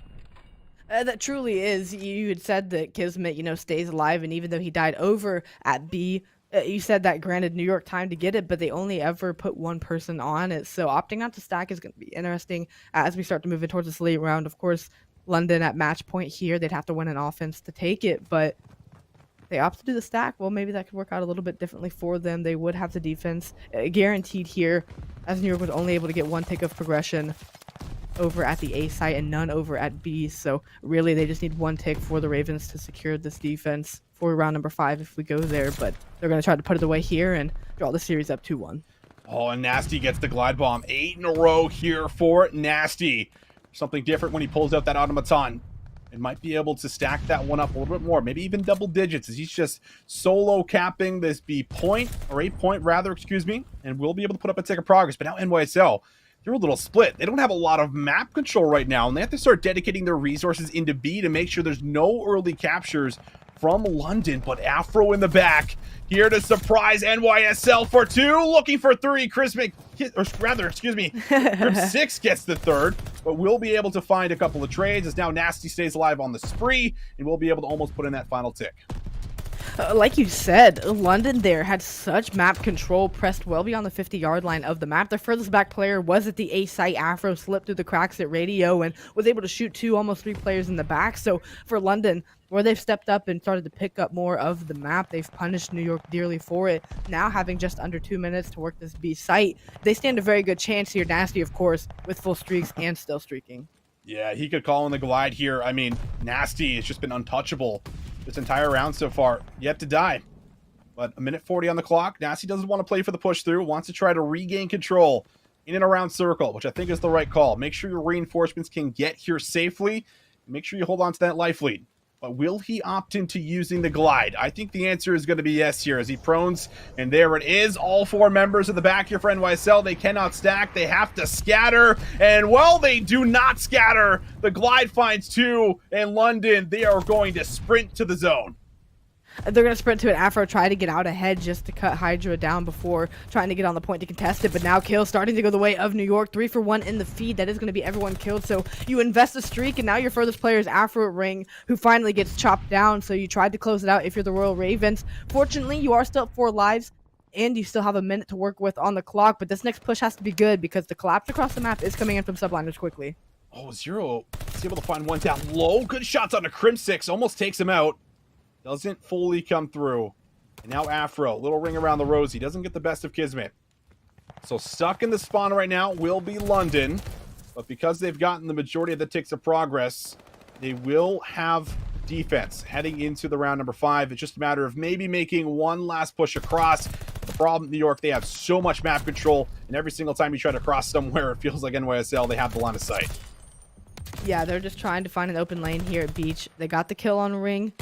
That truly is. You had said that Kismet, stays alive. And even though he died over at B, you said that granted New York time to get it, but they only ever put 1 person on it. So opting not to stack is going to be interesting as we start to move in towards this late round. Of course, London at match point here, they'd have to win an offense to take it, but they opt to do the stack. Well, maybe that could work out a little bit differently for them. They would have the defense guaranteed here, as New York was only able to get 1 tick of progression over at the A site and none over at B. So really, they just need 1 tick for the Ravens to secure this defense for round number 5 if we go there. But they're going to try to put it away here and draw the series up 2-1. Oh, and Nasty gets the glide bomb. 8 in a row here for Nasty. Something different when he pulls out that automaton. It might be able to stack that one up a little bit more, maybe even double digits, as he's just solo capping this B point, or 8 point rather, excuse me, and we'll be able to put up a tick of progress. But now NYSL, they're a little split. They don't have a lot of map control right now, and they have to start dedicating their resources into B to make sure there's no early captures from London. But Afro in the back, here to surprise NYSL for 2, looking for 3. Crim 6 gets the 3rd, but we'll be able to find a couple of trades as now Nasty stays alive on the spree, and we'll be able to almost put in that final tick. Like you said, London there had such map control, pressed well beyond the 50-yard line of the map. Their furthest back player was at the A site. Afro slipped through the cracks at radio and was able to shoot 2, almost 3 players in the back. So for London, where they've stepped up and started to pick up more of the map, they've punished New York dearly for it. Now having just under 2 minutes to work this B site, they stand a very good chance here. Nasty, of course, with full streaks and still streaking. Yeah, he could call in the glide here. I mean, Nasty has just been untouchable this entire round so far, yet to die. But a minute 40 on the clock. Nasty doesn't want to play for the push through, wants to try to regain control in and around circle, which I think is the right call. Make sure your reinforcements can get here safely. Make sure you hold on to that life lead. But will he opt into using the glide? I think the answer is going to be yes here as he prones. And there it is. All 4 members of the back here for NYSL. They cannot stack. They have to scatter. And, well, they do not scatter. The glide finds 2. And London, they are going to sprint to the zone. They're going to sprint to an Afro, try to get out ahead just to cut Hydra down before trying to get on the point to contest it. But now kills starting to go the way of New York. 3 for 1 in the feed. That is going to be everyone killed. So you invest a streak, and now your furthest player is Afro at Ring, who finally gets chopped down. So you tried to close it out if you're the Royal Ravens. Fortunately, you are still at 4 lives, and you still have a minute to work with on the clock. But this next push has to be good because the collapse across the map is coming in from subliners quickly. Oh, Zero is able to find one down low. Good shots on the Crim 6. Almost takes him out. Doesn't fully come through. And now Afro, little ring around the rosy. Doesn't get the best of Kismet. So stuck in the spawn right now will be London. But because they've gotten the majority of the ticks of progress, they will have defense heading into the round number 5. It's just a matter of maybe making one last push across. The problem, New York, they have so much map control. And every single time you try to cross somewhere, it feels like NYSL, they have the line of sight. Yeah, they're just trying to find an open lane here at Beach. They got the kill on Ring.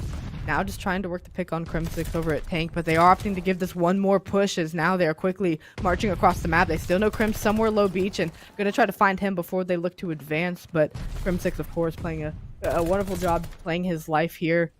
Now just trying to work the pick on Crim 6 over at Tank, but they are opting to give this one more push as now they are quickly marching across the map. They still know Crim somewhere low beach and going to try to find him before they look to advance, but Crim 6, of course, playing a wonderful job playing his life here.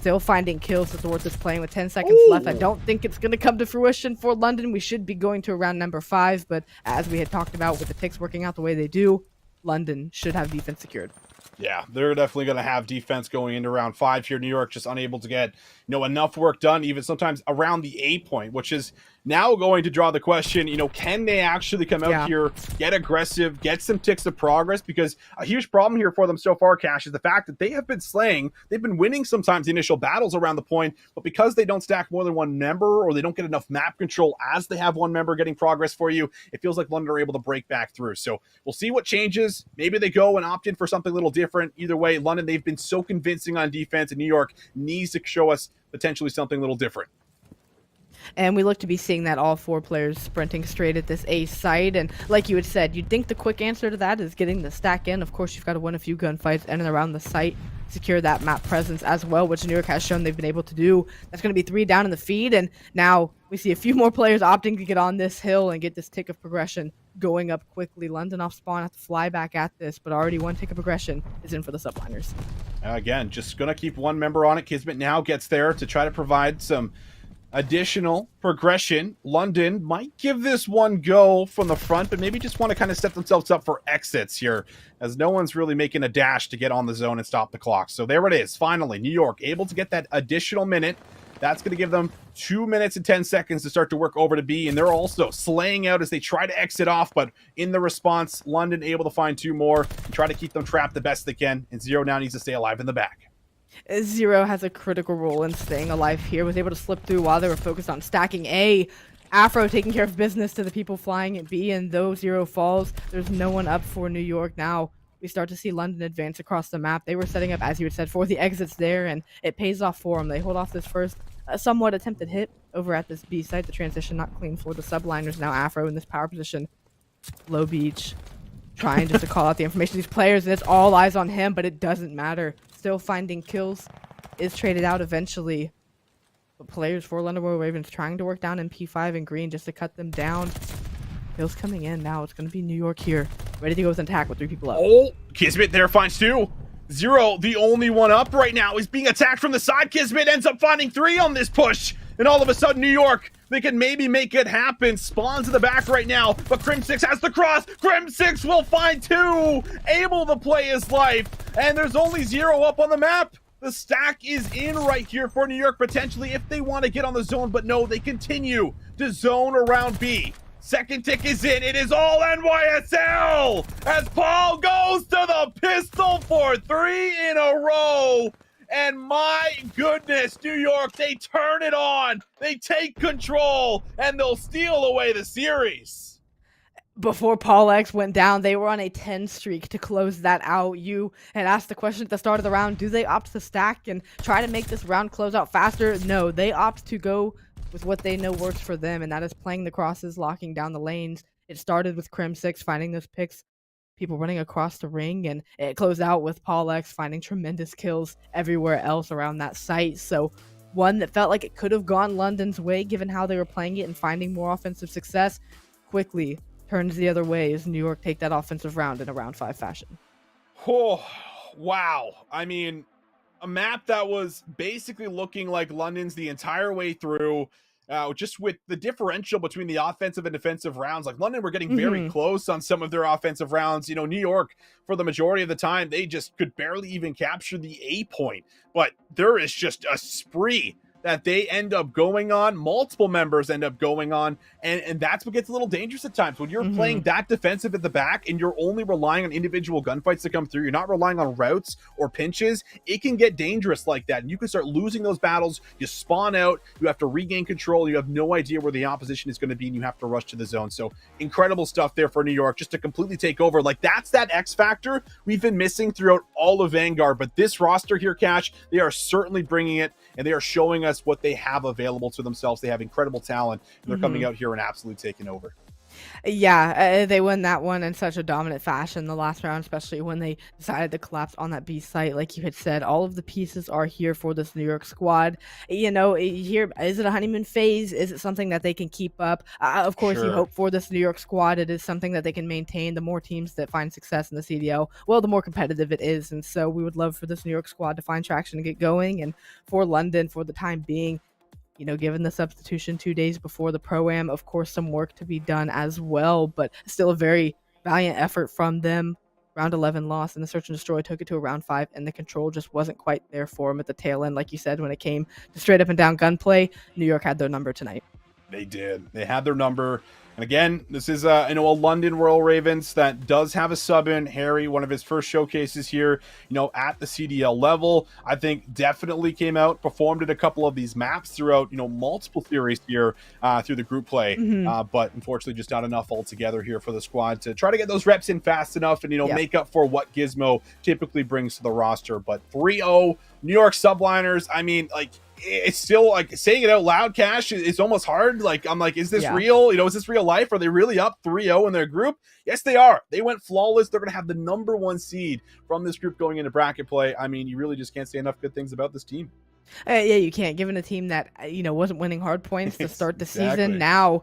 still finding kills to thwart this playing with 10 seconds left. I don't think it's going to come to fruition for London. We should be going to around number 5, but as we had talked about with the picks working out the way they do, London should have defense secured. Yeah, they're definitely going to have defense going into round 5 here. New York just unable to get, enough work done, even sometimes around the A point, which is now going to draw the question, can they actually come out here, get aggressive, get some ticks of progress? Because a huge problem here for them so far, Cash, is the fact that they have been slaying. They've been winning sometimes the initial battles around the point, but because they don't stack more than one member or they don't get enough map control as they have one member getting progress for you, it feels like London are able to break back through. So we'll see what changes. Maybe they go and opt in for something a little different. Either way, London, they've been so convincing on defense, and New York needs to show us potentially something a little different. And we look to be seeing that all 4 players sprinting straight at this A site. And like you had said, you'd think the quick answer to that is getting the stack in. Of course, you've got to win a few gunfights in and around the site, secure that map presence as well, which New York has shown they've been able to do. That's going to be 3 down in the feed. And now we see a few more players opting to get on this hill and get this tick of progression going up quickly. London off spawn have to fly back at this, but already 1 tick of progression is in for the subliners. Again, just going to keep one member on it. Kismet now gets there to try to provide some additional progression. London might give this one go from the front, but maybe just want to kind of set themselves up for exits here, as no one's really making a dash to get on the zone and stop the clock. So there it is. Finally, New York able to get that additional minute. That's going to give them 2 minutes and 10 seconds to start to work over to B, and they're also slaying out as they try to exit off, but in the response, London able to find 2 more and try to keep them trapped the best they can, and Zero now needs to stay alive in the back. Zero has a critical role in staying alive here, was able to slip through while they were focused on stacking A. Afro taking care of business to the people flying at B, and though Zero falls, there's no one up for New York now. We start to see London advance across the map. They were setting up, as you had said, for the exits there, and it pays off for them. They hold off this first somewhat attempted hit over at this B site. The transition not clean for the subliners. Now Afro in this power position. Low Beach trying just to call out the information to these players, and it's all eyes on him, but it doesn't matter. Still finding kills, is traded out eventually. But players for London Royal Ravens trying to work down in P5 and green just to cut them down. Kills coming in now. It's going to be New York here, ready to go with an attack with 3 people up. Oh, Kismet there finds 2. Zero, the only one up right now, is being attacked from the side. Kismet ends up finding 3 on this push. And all of a sudden, New York, they can maybe make it happen. Spawns in the back right now, but Crim6 has the cross. Crim6 will find 2, able to play his life. And there's only 0 up on the map. The stack is in right here for New York, potentially, if they want to get on the zone. But no, they continue to zone around B. Second tick is in. It is all NYSL as Paul goes to the pistol for 3 in a row. And my goodness, New York, they turn it on. They take control, and they'll steal away the series. Before Paul X went down, they were on a 10 streak to close that out. You had asked the question at the start of the round, do they opt to stack and try to make this round close out faster? No, they opt to go with what they know works for them, and that is playing the crosses, locking down the lanes. It started with Crim6 finding those picks, people running across the ring, and it closed out with Paul X finding tremendous kills everywhere else around that site. So one that felt like it could have gone London's way given how they were playing it and finding more offensive success, quickly turns the other way as New York take that offensive round in a round 5 fashion. Oh, wow. I mean, a map that was basically looking like London's the entire way through, just with the differential between the offensive and defensive rounds. Like London were getting very close on some of their offensive rounds. New York, for the majority of the time, they just could barely even capture the A point. But there is just a spree that they end up going on, multiple members end up going on, and that's what gets a little dangerous at times. When you're playing that defensive at the back and you're only relying on individual gunfights to come through, you're not relying on routes or pinches, it can get dangerous like that, and you can start losing those battles. You spawn out, you have to regain control, you have no idea where the opposition is going to be, and you have to rush to the zone. So incredible stuff there for New York, just to completely take over. Like, that's that X factor we've been missing throughout all of Vanguard, but this roster here, Cash, they are certainly bringing it, and they are showing us what they have available to themselves. They have incredible talent, and they're coming out here and absolutely taking over. Yeah, they won that one in such a dominant fashion the last round, especially when they decided to collapse on that B site. Like you had said, all of the pieces are here for this New York squad. Here, is it a honeymoon phase? Is it something that they can keep up? Of course, you Sure. hope for this New York squad. It is something that they can maintain. The more teams that find success in the CDL, well, the more competitive it is. And so we would love for this New York squad to find traction and get going. And for London, for the time being, given the substitution 2 days before the Pro-Am, of course, some work to be done as well, but still a very valiant effort from them. Round 11 loss, and the Search and Destroy took it to a round 5, and the control just wasn't quite there for them at the tail end. Like you said, when it came to straight up and down gunplay, New York had their number tonight. They did. They had their number. And again, this is a London Royal Ravens that does have a sub in. Harry, one of his first showcases here, at the CDL level. I think definitely came out, performed at a couple of these maps throughout, multiple series here through the group play. But unfortunately, just not enough altogether here for the squad to try to get those reps in fast enough and, make up for what Gizmo typically brings to the roster. But 3-0 New York subliners, I mean, it's still like saying it out loud, Cash. It's almost hard. I'm like, is this real? Is this real life? Are they really up 3-0 in their group? Yes, they are. They went flawless. They're going to have the number 1 seed from this group going into bracket play. I mean, you really just can't say enough good things about this team. Yeah, you can't. Given a team that, wasn't winning hard points to start the season, now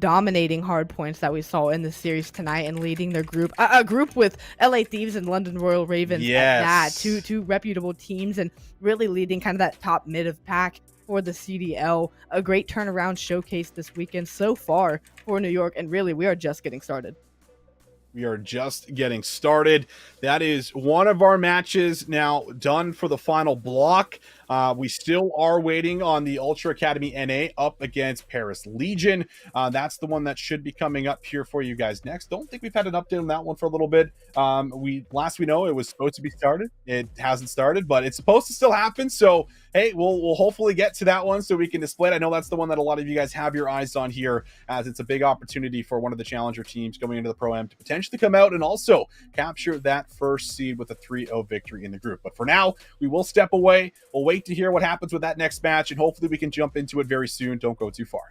dominating hard points that we saw in the series tonight and leading their group, a group with LA Thieves and London Royal Ravens at that, two reputable teams, and really leading kind of that top mid of pack for the CDL. A great turnaround showcase this weekend so far for New York, and really we are just getting started. We are just getting started. That is one of our matches now done for the final block. We still are waiting on the Ultra Academy NA up against Paris Legion. That's the one that should be coming up here for you guys next. Don't think we've had an update on that one for a little bit. Last we know, it was supposed to be started. It hasn't started, but it's supposed to still happen. So, hey, we'll hopefully get to that one so we can display it. I know that's the one that a lot of you guys have your eyes on here, as it's a big opportunity for one of the challenger teams going into the Pro-Am to potentially come out and also capture that first seed with a 3-0 victory in the group. But for now, we will step away. We'll wait to hear what happens with that next match, and hopefully we can jump into it very soon. Don't go too far.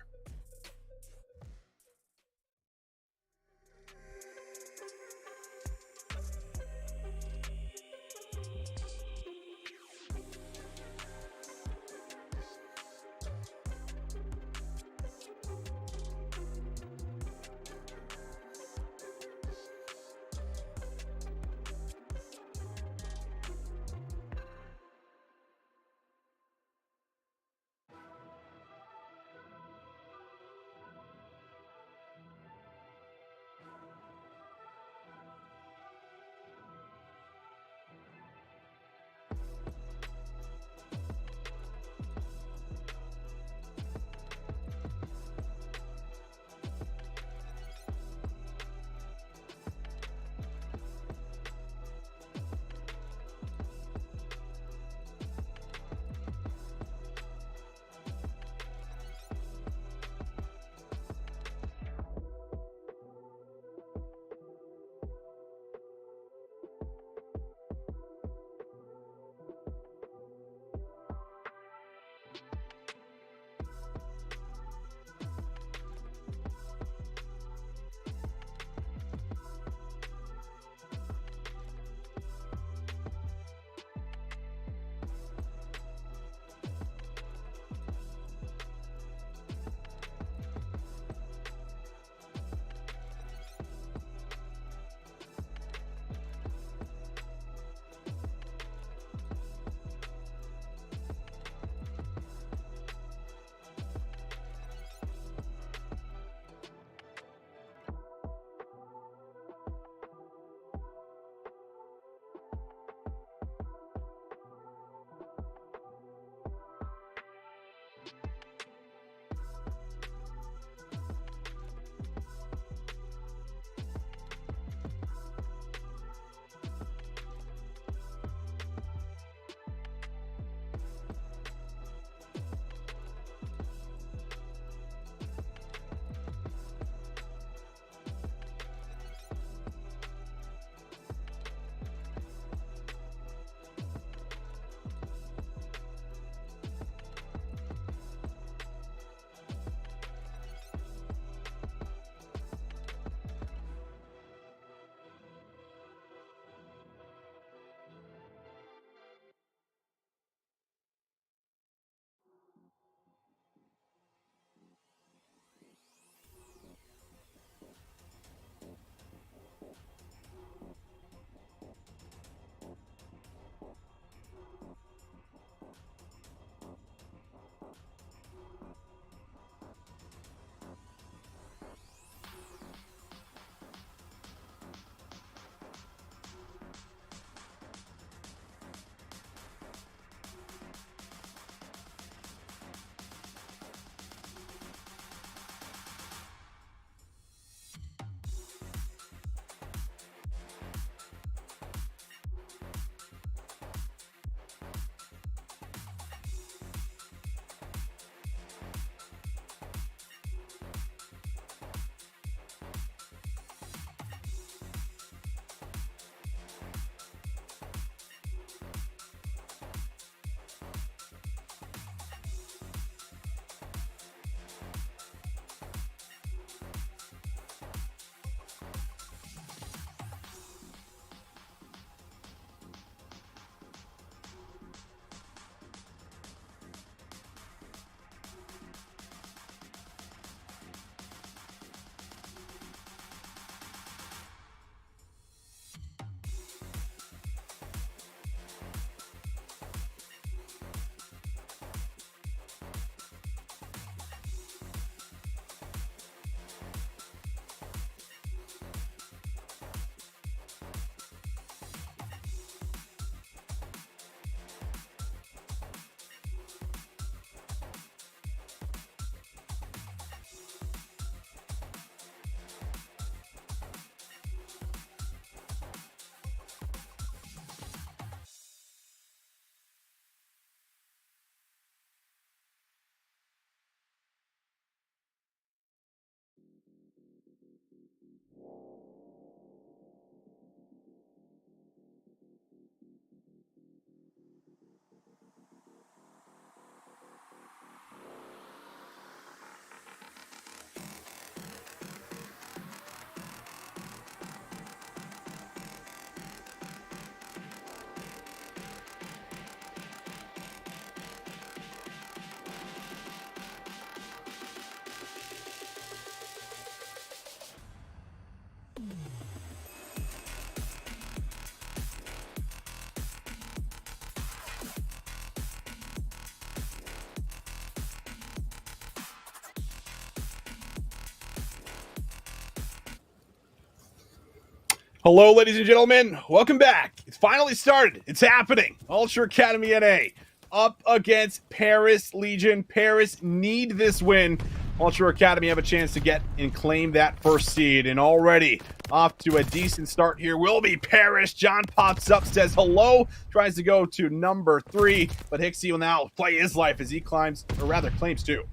Hello, ladies and gentlemen. Welcome back. It's finally started. It's happening. Ultra Academy NA up against Paris Legion. Paris need this win. Ultra Academy have a chance to get and claim that first seed. And already off to a decent start here will be Paris. John pops up, says hello, tries to go to number 3. But Hixie will now play his life as he climbs, or rather claims 2.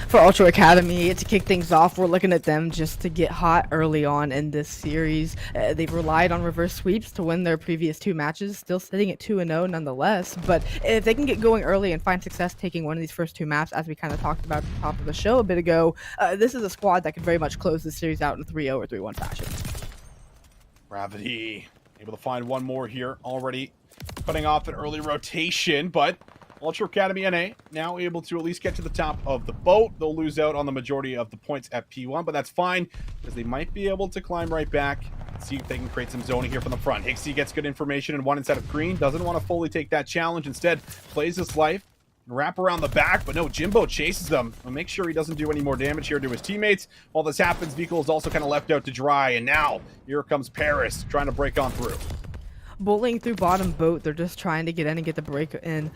For Ultra Academy, to kick things off, we're looking at them just to get hot early on in this series. They've relied on reverse sweeps to win their previous 2 matches, still sitting at 2-0 nonetheless. But if they can get going early and find success taking one of these first 2 maps, as we kind of talked about at the top of the show a bit ago, this is a squad that could very much close this series out in 3-0 or 3-1 fashion. Gravity able to find one more here, already cutting off an early rotation, but Ultra Academy NA now able to at least get to the top of the boat. They'll lose out on the majority of the points at P1, but that's fine because they might be able to climb right back and see if they can create some zoning here from the front. Hixie gets good information and 1 instead of green. Doesn't want to fully take that challenge. Instead, plays his life and wrap around the back, but no, Jimbo chases them. I'll make sure he doesn't do any more damage here to his teammates. While this happens, Vico is also kind of left out to dry, and now here comes Paris trying to break on through. Bullying through bottom boat, they're just trying to get in and get the break in.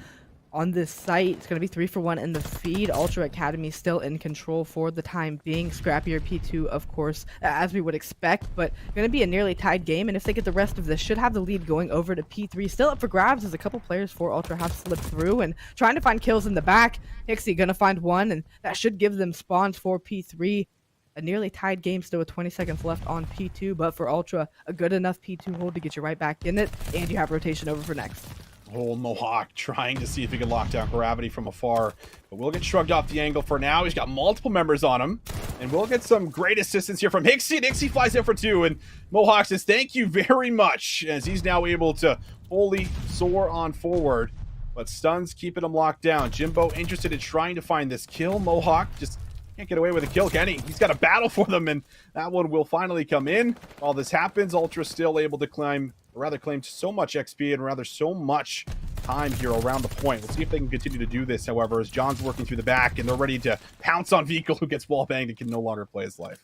On this site, it's going to be 3 for 1 in the feed. Ultra Academy still in control for the time being. Scrappier P2, of course, as we would expect, but going to be a nearly tied game. And if they get the rest of this, should have the lead going over to P3. Still up for grabs as a couple players for Ultra have slipped through and trying to find kills in the back. Hixie going to find one, and that should give them spawns for P3. A nearly tied game still with 20 seconds left on P2, but for Ultra, a good enough P2 hold to get you right back in it, and you have rotation over for next. Old Mohawk trying to see if he can lock down Gravity from afar, but we'll get shrugged off the angle for now. He's got multiple members on him, and we'll get some great assistance here from Hixie. And Hixie flies in for 2, and Mohawk says thank you very much as he's now able to fully soar on forward, but stuns keeping him locked down. Jimbo interested in trying to find this kill. Mohawk just can't get away with a kill, can he? He's got a battle for them, and that one will finally come in. While this happens, Ultra still able to climb, or rather claim so much XP and rather so much time here around the point. We'll see if they can continue to do this, however, as John's working through the back, and they're ready to pounce on Vico, who gets wall-banged and can no longer play his life.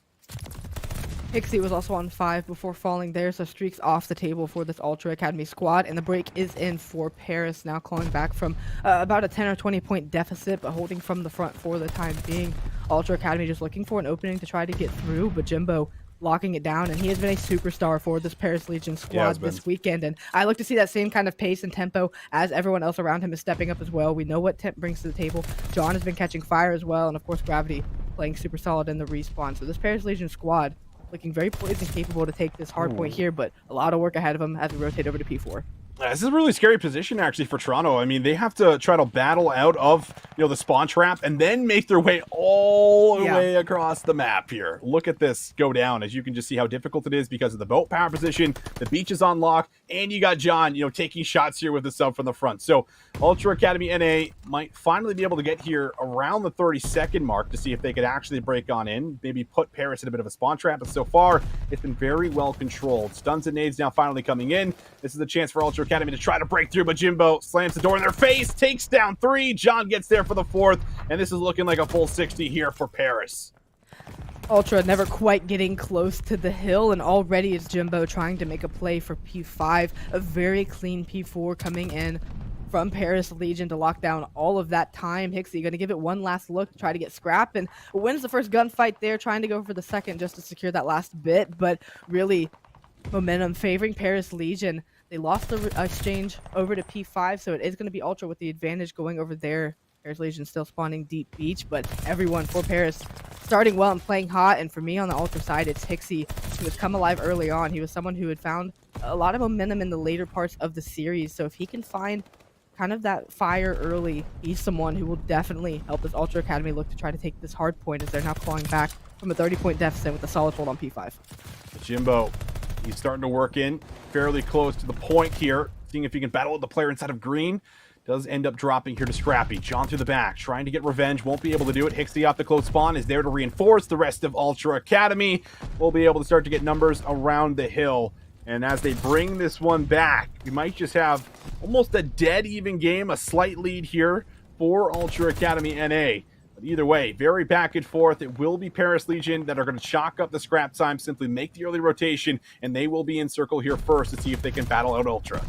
Hixie was also on 5 before falling there, so streaks off the table for this Ultra Academy squad, and the break is in for Paris, now calling back from about a 10 or 20 point deficit, but holding from the front for the time being. Ultra Academy just looking for an opening to try to get through, but Jimbo locking it down, and he has been a superstar for this Paris Legion squad this weekend, and I look to see that same kind of pace and tempo as everyone else around him is stepping up as well. We know what Temp brings to the table. John has been catching fire as well, and of course Gravity playing super solid in the respawn. So this Paris Legion squad looking very poised and capable to take this hard point here, but a lot of work ahead of them as we rotate over to P4. This is a really scary position, actually, for Toronto. I mean, they have to try to battle out of, the spawn trap and then make their way all the way across the map here. Look at this go down, as you can just see how difficult it is because of the boat power position. The beach is on lock, and you got John, taking shots here with the sub from the front. So Ultra Academy NA might finally be able to get here around the 30-second mark to see if they could actually break on in, maybe put Paris in a bit of a spawn trap. But so far, it's been very well controlled. Stuns and nades now finally coming in. This is a chance for Ultra Academy to try to break through, but Jimbo slams the door in their face, takes down 3. John gets there for the 4th, and this is looking like a full 60 here for Paris. Ultra never quite getting close to the hill, and already is Jimbo trying to make a play for P5. A very clean P4 coming in from Paris Legion to lock down all of that time. Hixie going to give it one last look, try to get scrap, and wins the first gunfight there, trying to go for the second just to secure that last bit, but really momentum favoring Paris Legion. They lost the exchange over to P5, so it is going to be Ultra with the advantage going over there. Paris Legion still spawning deep beach, but everyone for Paris starting well and playing hot. And for me on the Ultra side, it's Hixie, who has come alive early on. He was someone who had found a lot of momentum in the later parts of the series. So if he can find kind of that fire early, he's someone who will definitely help this Ultra Academy look to try to take this hard point as they're now clawing back from a 30-point deficit with a solid hold on P5. Jimbo, he's starting to work in fairly close to the point here, seeing if he can battle with the player inside of green. Does end up dropping here to Scrappy. John through the back, trying to get revenge. Won't be able to do it. Hixie off the close spawn is there to reinforce. The rest of Ultra Academy will be able to start to get numbers around the hill. And as they bring this one back, we might just have almost a dead even game, a slight lead here for Ultra Academy NA. But either way, very back and forth. It will be Paris Legion that are going to chalk up the scrap time, simply make the early rotation, and they will be in circle here first to see if they can battle out Ultra.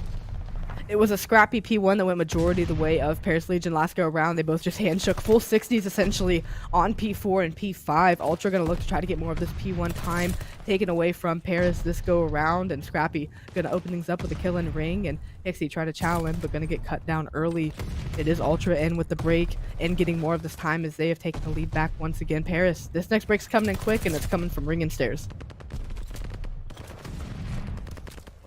It was a scrappy P1 that went majority of the way of Paris Legion last go around. They both just hand shook full 60s essentially on P4 and P5. Ultra going to look to try to get more of this P1 time taken away from Paris this go around, and Scrappy going to open things up with a kill and ring, and Hixie try to chow him but going to get cut down early. It is Ultra in with the break and getting more of this time as they have taken the lead back once again. Paris, this next break's coming in quick, and it's coming from ring and stairs.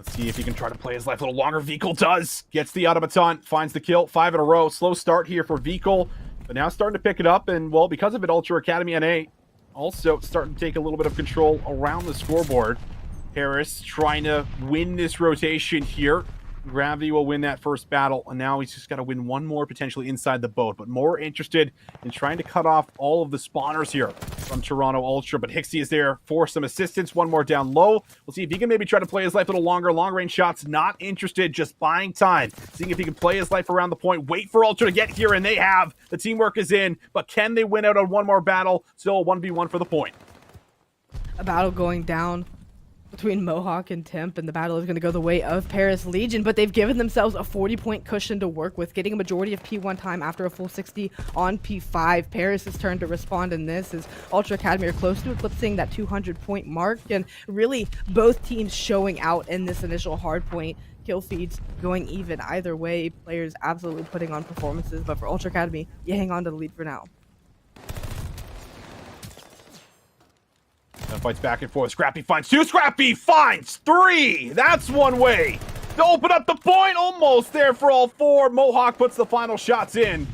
See if he can try to play his life a little longer. Vikal does. Gets the automaton. Finds the kill. 5 in a row. Slow start here for Vikal. But now starting to pick it up. And, well, because of it, Ultra Academy NA also starting to take a little bit of control around the scoreboard. Paris trying to win this rotation here. Gravity will win that first battle. And now he's just got to win one more potentially inside the boat. But more interested in trying to cut off all of the spawners here from Toronto Ultra. But Hixie is there for some assistance. One more down low. We'll see if he can maybe try to play his life a little longer. Long range shots, not interested. Just buying time. Seeing if he can play his life around the point. Wait for Ultra to get here, and they have. The teamwork is in. But can they win out on one more battle? Still a 1v1 for the point. A battle going down between Mohawk and Temp, and the battle is going to go the way of Paris Legion, but they've given themselves a 40-point cushion to work with, getting a majority of P1 time after a full 60 on P5. Paris' turn to respond in this as Ultra Academy are close to eclipsing that 200-point mark, and really both teams showing out in this initial hard point. Kill feeds going even either way. Players absolutely putting on performances, but for Ultra Academy, you hang on to the lead for now. Fights back and forth. Scrappy finds 2. Scrappy finds 3. That's one way to open up the point. Almost there for all 4. Mohawk puts the final shots in.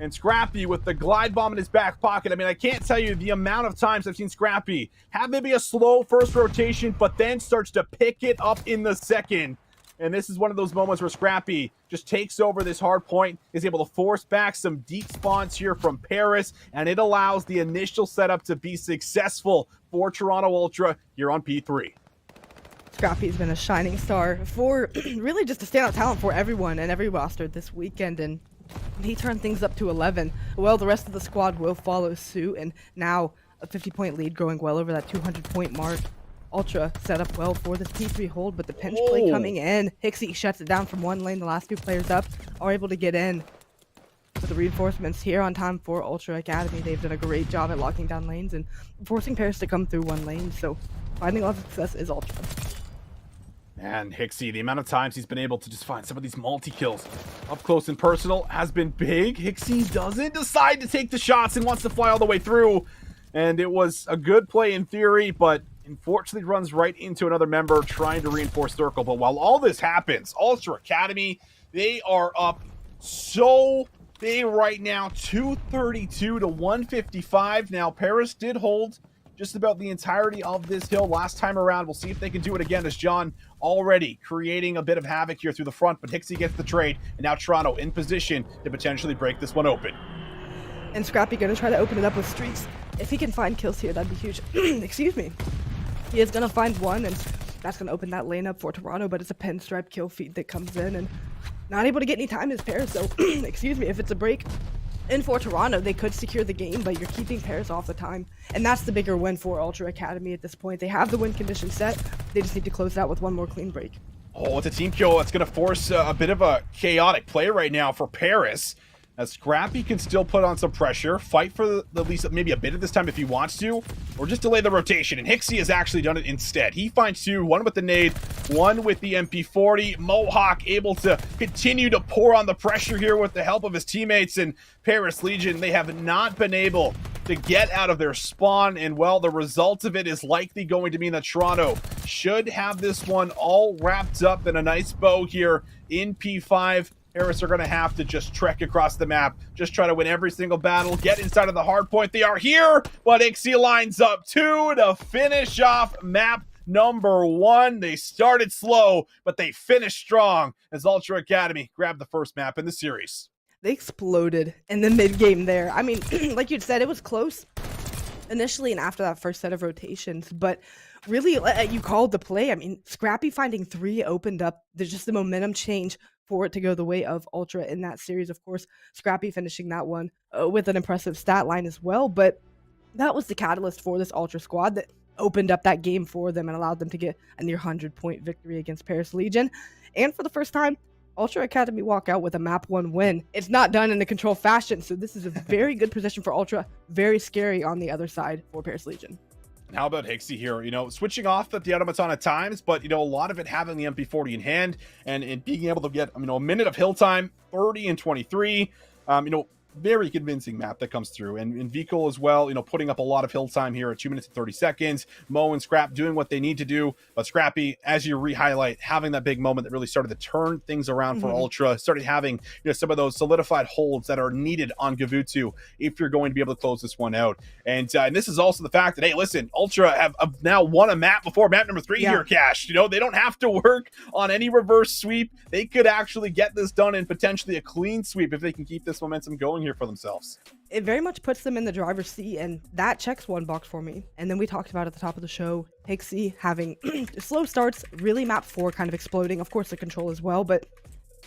And Scrappy with the glide bomb in his back pocket. I mean, I can't tell you the amount of times I've seen Scrappy have maybe a slow first rotation, but then starts to pick it up in the second. And this is one of those moments where Scrappy just takes over this hard point, is able to force back some deep spawns here from Paris, and it allows the initial setup to be successful for Toronto Ultra here on P3. Scrappy's been a shining star for really just a standout talent for everyone and every roster this weekend, and he turned things up to 11. Well, the rest of the squad will follow suit, and now a 50-point lead growing well over that 200-point mark. Ultra set up well for this P3 hold, but the pinch play coming in. Hixie shuts it down from one lane. The last 2 players up are able to get in. But the reinforcements here on time for Ultra Academy. They've done a great job at locking down lanes and forcing Paris to come through one lane. So finding a lot of success is Ultra. Man, Hixie, the amount of times he's been able to just find some of these multi-kills up close and personal has been big. Hixie doesn't decide to take the shots and wants to fly all the way through. And it was a good play in theory, but unfortunately runs right into another member trying to reinforce circle. But while all this happens, Ultra Academy, they are up so big right now, 232 to 155. Now, Paris did hold just about the entirety of this hill last time around. We'll see if they can do it again, as John already creating a bit of havoc here through the front, but Hixie gets the trade, and now Toronto in position to potentially break this one open. And Scrappy gonna try to open it up with streaks. If he can find kills here, that'd be huge. Excuse me. He is going to find one, and that's going to open that lane up for Toronto, but it's a pinstripe kill feed that comes in, and not able to get any time is Paris, so, excuse me, if it's a break in for Toronto, they could secure the game, but you're keeping Paris off the time, and that's the bigger win for Ultra Academy at this point. They have the win condition set, they just need to close it out with one more clean break. Oh, it's a team kill that's going to force a bit of a chaotic play right now for Paris. As Scrappy can still put on some pressure, fight for at least maybe a bit of this time if he wants to, or just delay the rotation. And Hixie has actually done it instead. He finds 2, one with the nade, one with the MP40. Mohawk able to continue to pour on the pressure here with the help of his teammates. And Paris Legion, they have not been able to get out of their spawn, and well, the result of it is likely going to mean that Toronto should have this one all wrapped up in a nice bow here in P5. Paris are going to have to just trek across the map, just try to win every single battle, get inside of the hard point. They are here, but Ixie lines up 2 to finish off map number 1. They started slow, but they finished strong as Ultra Academy grabbed the first map in the series. They exploded in the mid game there. I mean, like you'd said, it was close initially and after that first set of rotations, but really, you called the play. I mean, Scrappy finding 3 opened up. There's just the momentum change for it to go the way of Ultra in that series. Of course, Scrappy finishing that one with an impressive stat line as well, but that was the catalyst for this Ultra squad that opened up that game for them and allowed them to get a near 100-point victory against Paris Legion. And for the first time, Ultra Academy walk out with a map 1 win. It's not done in a controlled fashion, so this is a very good position for Ultra. Very scary on the other side for Paris Legion. And how about Hixie here? You know, switching off at the automaton at times, but, you know, a lot of it having the MP40 in hand and being able to get, you know, a minute of hill time, 30 and 23. You know, very convincing map that comes through. And Vico as well, you know, putting up a lot of hill time here at 2 minutes and 30 seconds. Mo and Scrap doing what they need to do. But Scrappy, as you re-highlight, having that big moment that really started to turn things around for Ultra, started having, you know, some of those solidified holds that are needed on Gavutu if you're going to be able to close this one out. And this is also the fact that, hey, listen, Ultra have now won a map before map number 3 here, Cash. You know, they don't have to work on any reverse sweep. They could actually get this done in potentially a clean sweep if they can keep this momentum going here for themselves. It very much puts them in the driver's seat, and that checks one box for me. And then we talked about at the top of the show, Hixie having slow starts, really map 4 kind of exploding, of course the control as well, but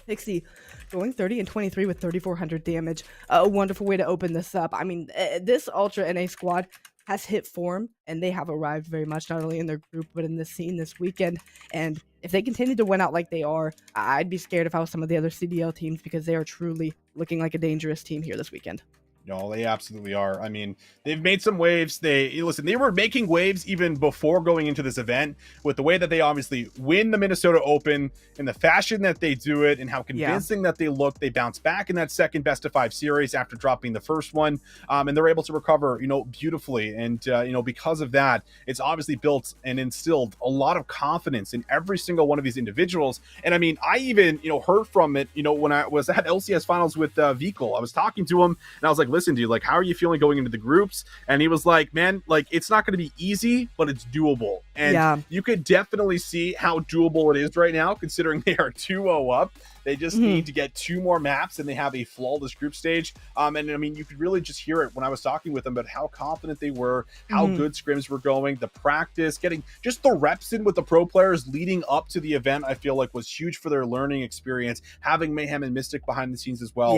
Hixie going 30 and 23 with 3,400 damage. A wonderful way to open this up. I mean, this Ultra NA squad has hit form, and they have arrived very much, not only in their group, but in the scene this weekend. And if they continue to win out like they are, I'd be scared if I was some of the other CDL teams, because they are truly looking like a dangerous team here this weekend. No, they absolutely are. I mean, they've made some waves. They were making waves even before going into this event with the way that they obviously win the Minnesota Open in the fashion that they do it and how convincing that they look. They bounce back in that second best of 5 series after dropping the first one, and they're able to recover, you know, beautifully. And you know, because of that, it's obviously built and instilled a lot of confidence in every single one of these individuals. And I mean, I even, you know, heard from it, you know, when I was at LCS finals with Vico. I was talking to him and I was like, listen, dude, like, how are you feeling going into the groups? And he was like, man, like, it's not going to be easy, but it's doable. And you could definitely see how doable it is right now, considering they are 2-0 up. They just need to get 2 more maps, and they have a flawless group stage. And I mean, you could really just hear it when I was talking with them about how confident they were, how good scrims were going, the practice, getting just the reps in with the pro players leading up to the event. I feel like was huge for their learning experience. Having Mayhem and Mystic behind the scenes as well,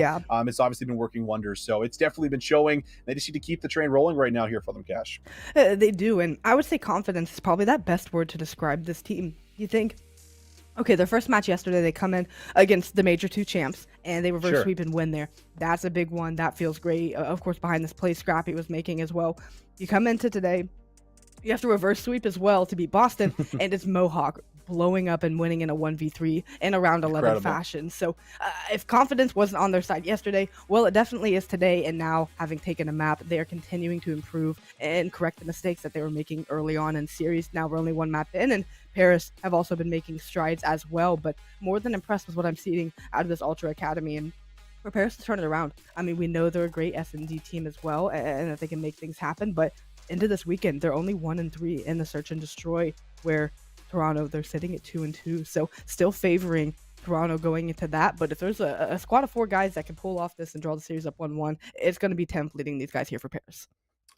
it's obviously been working wonders. So it's definitely been showing. They just need to keep the train rolling right now here for them, Cash. They do, and I would say confidence is probably that best word to describe this team. You think? Okay, their first match yesterday, they come in against the Major 2 champs, and they reverse sweep and win there. That's a big one. That feels great. Of course, behind this play Scrappy was making as well. You come into today, you have to reverse sweep as well to beat Boston, and it's Mohawk blowing up and winning in a 1v3 in a round 11 fashion. So if confidence wasn't on their side yesterday, well, it definitely is today. And now, having taken a map, they are continuing to improve and correct the mistakes that they were making early on in series. Now we're only 1 map in, and Paris have also been making strides as well. But more than impressed with what I'm seeing out of this Ultra Academy, and for Paris to turn it around. I mean, we know they're a great S&D team as well, and that they can make things happen. But into this weekend, they're only 1-3 in the Search and Destroy, where Toronto, they're sitting at 2-2. So still favoring Toronto going into that. But if there's a squad of 4 guys that can pull off this and draw the series up 1-1, it's going to be Temp leading these guys here for Paris.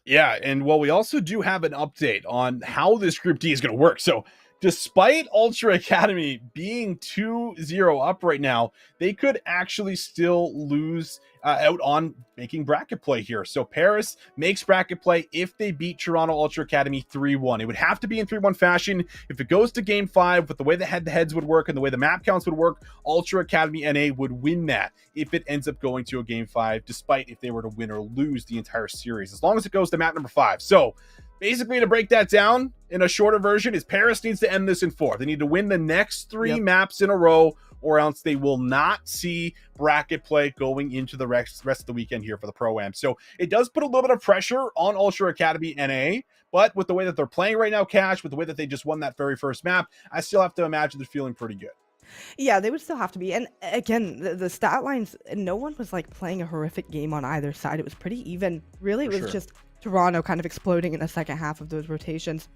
Yeah, and well, we also do have an update on how this Group D is going to work. So despite Ultra Academy being 2-0 up right now, they could actually still lose out on making bracket play here. So Paris makes bracket play if they beat Toronto Ultra Academy 3-1. It would have to be in 3-1 fashion. If it goes to game 5 with the way the head-to-heads would work and the way the map counts would work, Ultra Academy NA would win that if it ends up going to a game 5, despite if they were to win or lose the entire series, as long as it goes to map number 5. So basically, to break that down in a shorter version, is Paris needs to end this in 4. They need to win the next 3 maps in a row, or else they will not see bracket play going into the rest of the weekend here for the Pro-Am. So it does put a little bit of pressure on Ultra Academy NA, but with the way that they're playing right now, Cash, with the way that they just won that very first map, I still have to imagine they're feeling pretty good. Yeah, they would still have to be. And again, the stat lines, no one was like playing a horrific game on either side. It was pretty even. Really, it was just Toronto kind of exploding in the second half of those rotations.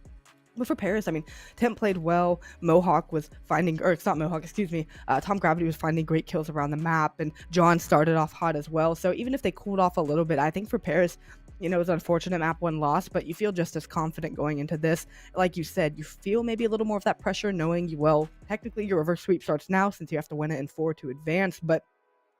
But for Paris, I mean, Temp played well. Mohawk was finding, or it's not Mohawk, excuse me. Tom Gravity was finding great kills around the map, and John started off hot as well. So even if they cooled off a little bit, I think for Paris, you know, it was unfortunate map 1 loss, but you feel just as confident going into this. Like you said, you feel maybe a little more of that pressure knowing you, well, technically your reverse sweep starts now since you have to win it in 4 to advance, but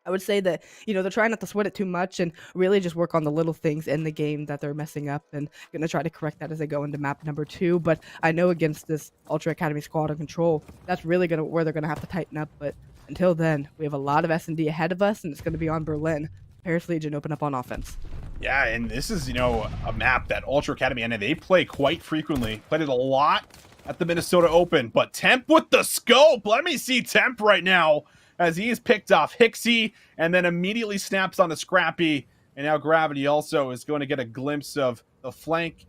I would say that, you know, they're trying not to sweat it too much and really just work on the little things in the game that they're messing up and going to try to correct that as they go into map number 2. But I know against this Ultra Academy squad of control, that's really where they're going to have to tighten up. But until then, we have a lot of S&D ahead of us, and it's going to be on Berlin. Paris Legion open up on offense. Yeah, and this is, you know, a map that Ultra Academy, and they play quite frequently. Played it a lot at the Minnesota Open, but Temp with the scope. Let me see Temp right now, as he is picked off Hixie and then immediately snaps onto Scrappy. And now Gravity also is going to get a glimpse of the flank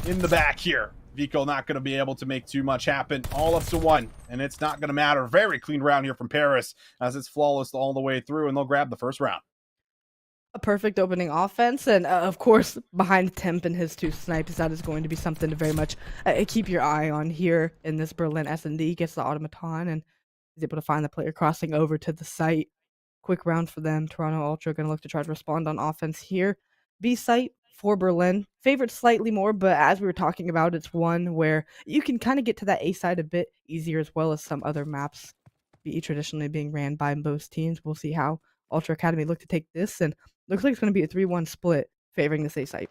in the back here. Vico not going to be able to make too much happen. All up to 1, and it's not going to matter. Very clean round here from Paris, as it's flawless all the way through, and they'll grab the first round. A perfect opening offense, and of course, behind Temp and his 2 snipes, that is going to be something to very much keep your eye on here in this Berlin S&D. Gets the automaton and is able to find the player crossing over to the site. Quick round for them. Toronto Ultra going to look to try to respond on offense here. B site for Berlin. Favored slightly more, but as we were talking about, it's one where you can kind of get to that A side a bit easier, as well as some other maps be traditionally being ran by most teams. We'll see how Ultra Academy look to take this, and looks like it's going to be a 3-1 split favoring this A site.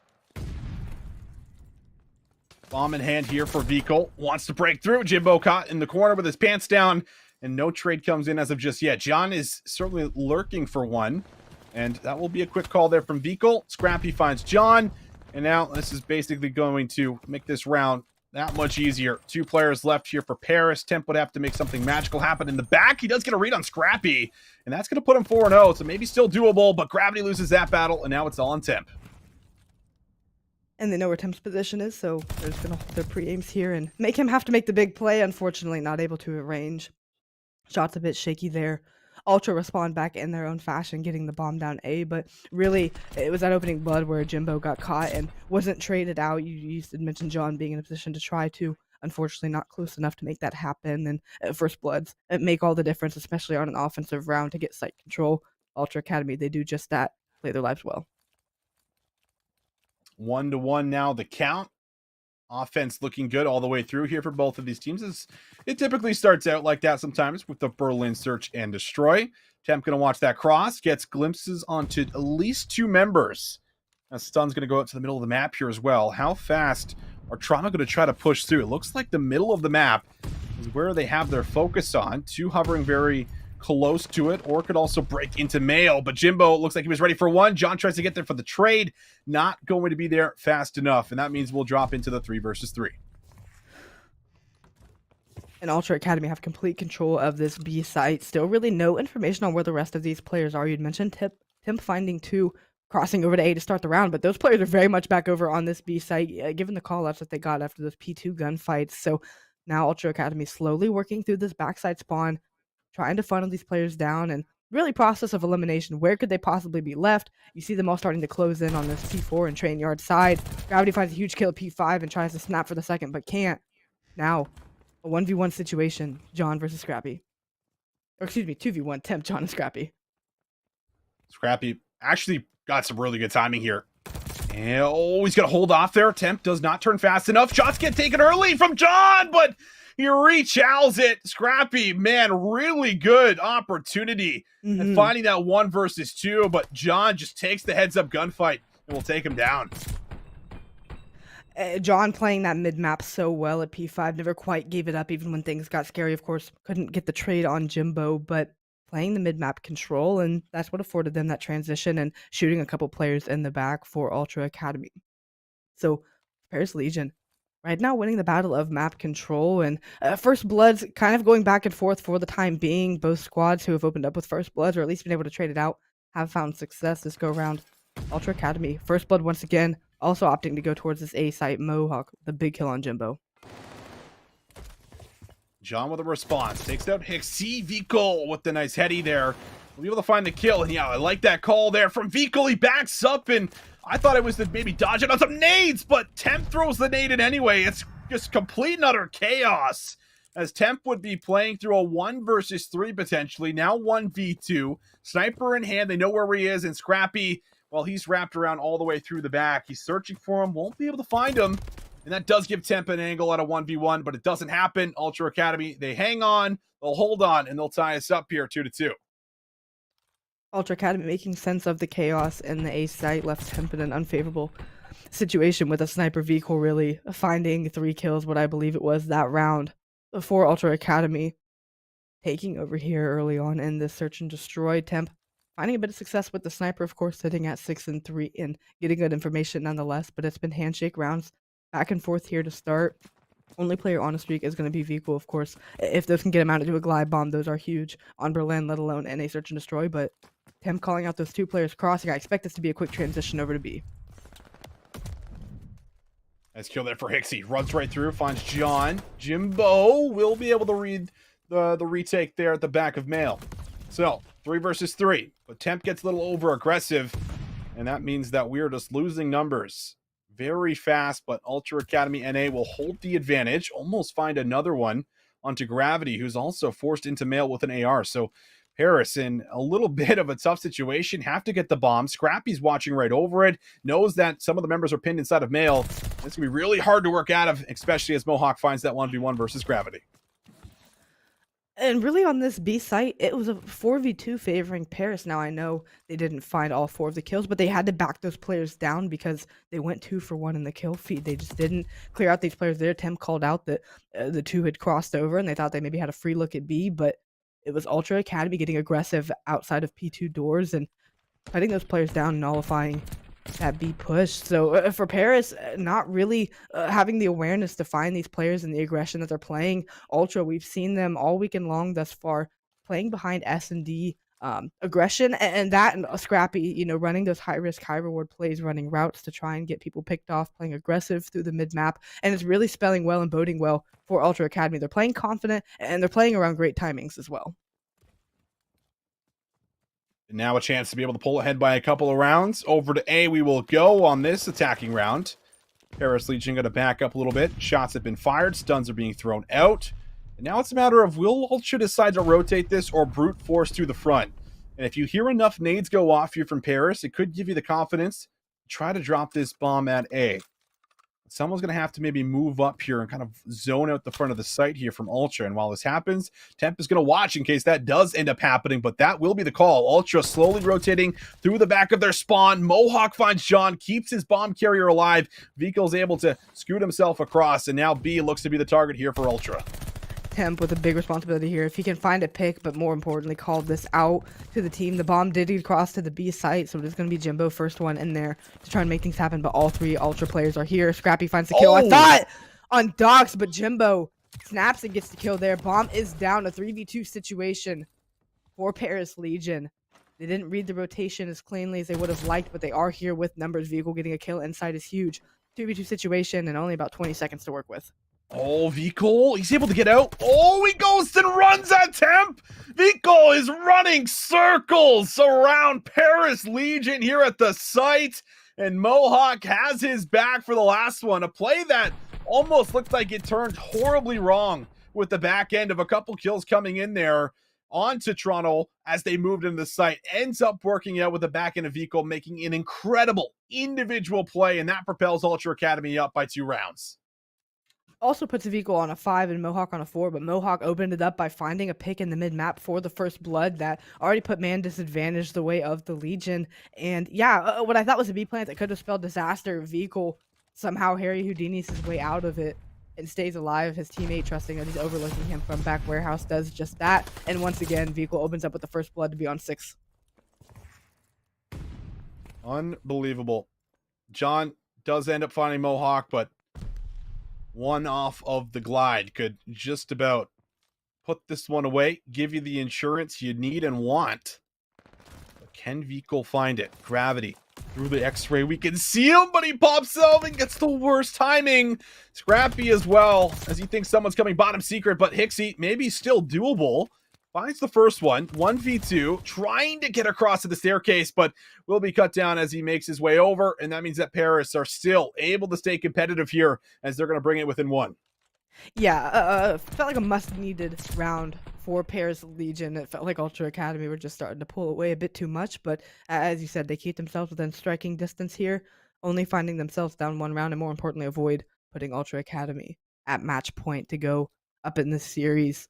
Bomb in hand here for Vico. Wants to break through. Jimbo caught in the corner with his pants down, and no trade comes in as of just yet. John is certainly lurking for one, and that will be a quick call there from Vico. Scrappy finds John, and now this is basically going to make this round that much easier. 2 players left here for Paris. Temp would have to make something magical happen in the back. He does get a read on Scrappy, and that's going to put him 4-0, so maybe still doable, but Gravity loses that battle, and now it's all on Temp. And they know where Temp's position is, so they're just going to hold their pre-aims here and make him have to make the big play. Unfortunately, not able to arrange. Shots a bit shaky there. Ultra respond back in their own fashion, getting the bomb down A, but really, it was that opening blood where Jimbo got caught and wasn't traded out. You did mention John being in a position to try to. Unfortunately, not close enough to make that happen, and first bloods make all the difference, especially on an offensive round to get site control. Ultra Academy, they do just that, play their lives well. 1-1 now, the count. Offense looking good all the way through here for both of these teams. It typically starts out like that sometimes with the Berlin search and destroy. Temp going to watch that cross, gets glimpses onto at least 2 members. Now Stun's going to go out to the middle of the map here as well. How fast are Toronto going to try to push through? It looks like the middle of the map is where they have their focus on. 2 hovering very close to it, or could also break into Mayo, but Jimbo looks like he was ready for one. John tries to get there for the trade, not going to be there fast enough, and that means we'll drop into the 3 versus 3. And Ultra Academy have complete control of this B site. Still really no information on where the rest of these players are. You'd mentioned Temp finding 2 crossing over to A to start the round, but those players are very much back over on this B site, given the call-outs that they got after those P2 gunfights. So now Ultra Academy slowly working through this backside spawn, trying to funnel these players down, and really process of elimination. Where could they possibly be left? You see them all starting to close in on this P4 and train yard side. Gravity finds a huge kill at P5 and tries to snap for the second, but can't. Now, a 1v1 situation, John versus Scrappy. Or excuse me, 2v1, Temp, John, and Scrappy. Scrappy actually got some really good timing here. And, oh, he's going to hold off there. Temp does not turn fast enough. Shots get taken early from John, but he rechows it. Scrappy, man, really good opportunity and finding that 1 versus 2, but John just takes the heads-up gunfight and will take him down. John playing that mid-map so well at P5, never quite gave it up even when things got scary. Of course, couldn't get the trade on Jimbo, but playing the mid-map control, and that's what afforded them that transition and shooting a couple players in the back for Ultra Academy. So, Paris Legion, right now winning the battle of map control, and First Bloods kind of going back and forth for the time being. Both squads who have opened up with First Bloods, or at least been able to trade it out, have found success this go around. Ultra Academy, First Blood once again, also opting to go towards this A site. Mohawk, the big kill on Jimbo. John with a response. Takes out Hixie. Vikol with the nice heady there. We'll be able to find the kill. And yeah, I like that call there from Vikol. He backs up, and I thought it was to maybe dodge it on some nades, but Temp throws the nade in anyway. It's just complete and utter chaos, as Temp would be playing through a 1 versus 3 potentially. Now 1v2. Sniper in hand. They know where he is, and Scrappy, well, he's wrapped around all the way through the back. He's searching for him. Won't be able to find him. And that does give Temp an angle at a 1v1, but it doesn't happen. Ultra Academy, they hang on, they'll hold on, and they'll tie us up here 2-2. Ultra Academy making sense of the chaos in the A site, left Temp in an unfavorable situation with a sniper vehicle really finding 3 kills, what I believe it was that round, for Ultra Academy taking over here early on in this search and destroy. Temp finding a bit of success with the sniper, of course, sitting at 6-3 and getting good information nonetheless, but it's been handshake rounds back and forth here to start. Only player on a streak is going to be Vikol, of course. If those can get him out to do a glide bomb, those are huge on Berlin, let alone in a search and destroy. But Temp calling out those 2 players crossing. I expect this to be a quick transition over to B. Nice kill there for Hixie. Runs right through, finds John. Jimbo will be able to read the retake there at the back of Mail. So, 3 versus 3. But Temp gets a little over-aggressive, and that means that we're just losing numbers very fast, but Ultra Academy NA will hold the advantage, almost find another one onto Gravity, who's also forced into Mail with an AR. So Paris in a little bit of a tough situation, have to get the bomb. Scrappy's watching right over it, knows that some of the members are pinned inside of Mail. It's going to be really hard to work out of, especially as Mohawk finds that 1v1 versus Gravity. And really on this B site, it was a 4v2 favoring Paris. Now I know they didn't find all 4 of the kills, but they had to back those players down because they went 2 for 1 in the kill feed. They just didn't clear out these players there. Temp called out that the 2 had crossed over and they thought they maybe had a free look at B, but it was Ultra Academy getting aggressive outside of P2 doors and cutting those players down, nullifying that B push. So for Paris, not really having the awareness to find these players and the aggression that they're playing. Ultra, we've seen them all weekend long thus far playing behind S&D aggression, and that and Scrappy, running those high risk, high reward plays, running routes to try and get people picked off, playing aggressive through the mid map, and it's really spelling well and boding well for Ultra Academy. They're playing confident and they're playing around great timings as well. Now a chance to be able to pull ahead by a couple of rounds. Over to A we will go on this attacking round. Paris Legion going to back up a little bit. Shots have been fired. Stuns are being thrown out. And now it's a matter of will Ultra decide to rotate this or brute force to the front. And if you hear enough nades go off here from Paris, it could give you the confidence to try to drop this bomb at A. Someone's going to have to maybe move up here and kind of zone out the front of the site here from Ultra. And while this happens, Temp is going to watch in case that does end up happening, but that will be the call. Ultra slowly rotating through the back of their spawn. Mohawk finds John, keeps his bomb carrier alive. Vico's able to scoot himself across, and now B looks to be the target here for Ultra. Temp with a big responsibility here. If he can find a pick, but more importantly, call this out to the team. The bomb did get across to the B site, so it is going to be Jimbo first one in there to try and make things happen, but all 3 Ultra players are here. Scrappy finds the kill. I thought on Docs, but Jimbo snaps and gets the kill there. Bomb is down. A 3v2 situation for Paris Legion. They didn't read the rotation as cleanly as they would have liked, but they are here with numbers. Vehicle getting a kill inside is huge. 2v2 situation and only about 20 seconds to work with. Oh, Vikol, he's able to get out. Oh, he goes and runs at Temp. Vikol is running circles around Paris Legion here at the site. And Mohawk has his back for the last one. A play that almost looked like it turned horribly wrong with the back end of a couple kills coming in there onto Toronto as they moved into the site. Ends up working out with the back end of Vikol, making an incredible individual play. And that propels Ultra Academy up by 2 rounds. Also puts Vikol on a 5 and Mohawk on a 4, but Mohawk opened it up by finding a pick in the mid-map for the first blood that already put man disadvantage the way of the Legion. And yeah, what I thought was a B plant that could have spelled disaster. Vikol somehow Harry Houdini's his way out of it and stays alive. His teammate, trusting that he's overlooking him from back warehouse, does just that. And once again, Vikol opens up with the first blood to be on 6. Unbelievable. John does end up finding Mohawk, but One off of the glide could just about put this one away, give you the insurance you need and want. But can Vikul find it? Gravity through the X-ray. We can see him, but he pops out and gets the worst timing. Scrappy as well, as he thinks someone's coming bottom secret, but Hixie maybe still doable. Finds the first one, 1v2, trying to get across to the staircase, but will be cut down as he makes his way over, and that means that Paris are still able to stay competitive here as they're going to bring it within one. Yeah, felt like a must-needed round for Paris Legion. It felt like Ultra Academy were just starting to pull away a bit too much, but as you said, they keep themselves within striking distance here, only finding themselves down one round, and more importantly, avoid putting Ultra Academy at match point to go up in this series.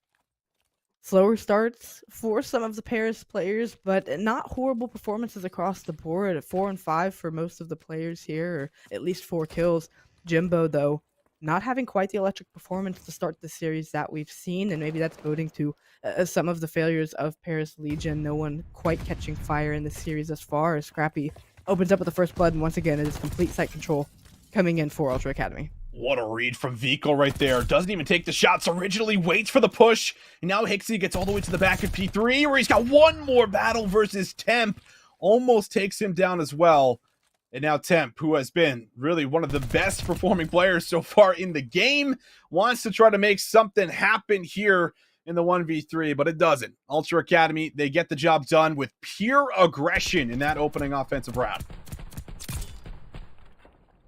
Slower starts for some of the Paris players, but not horrible performances across the board. 4 and 5 for most of the players here, or at least 4 kills. Jimbo, though, not having quite the electric performance to start the series that we've seen, and maybe that's boding to some of the failures of Paris Legion. No one quite catching fire in this series as far as Scrappy opens up with the first blood, and once again, it is complete site control coming in for Ultra Academy. What a read from Vikul right there. Doesn't even take the shots originally, waits for the push. And now Hixie gets all the way to the back of P3, where he's got one more battle versus Temp. Almost takes him down as well. And now Temp, who has been really one of the best performing players so far in the game, wants to try to make something happen here in the 1v3, but it doesn't. Ultra Academy, they get the job done with pure aggression in that opening offensive round.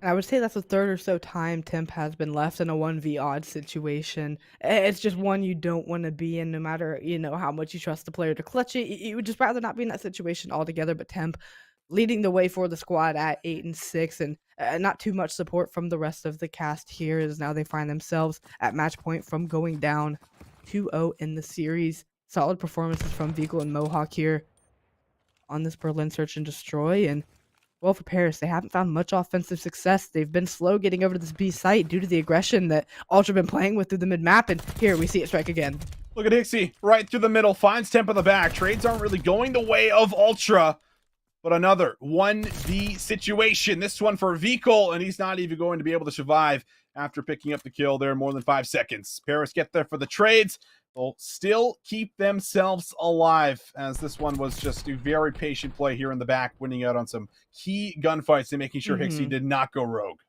I would say that's the third or so time Temp has been left in a 1v odd situation. It's just one you don't want to be in, no matter, how much you trust the player to clutch it. You would just rather not be in that situation altogether, but Temp leading the way for the squad at 8 and 6, and not too much support from the rest of the cast here, as now they find themselves at match point from going down 2-0 in the series. Solid performances from Vikul and Mohawk here on this Berlin Search and Destroy, and well, for Paris, they haven't found much offensive success. They've been slow getting over to this B site due to the aggression that Ultra been playing with through the mid-map, and here we see it strike again. Look at Hixie, right through the middle, finds Temp in the back. Trades aren't really going the way of Ultra, but another 1v situation. This one for Vikul, and he's not even going to be able to survive after picking up the kill there in more than 5 seconds. Paris get there for the trades. They'll still keep themselves alive, as this one was just a very patient play here in the back, winning out on some key gunfights and making sure Hixie did not go rogue.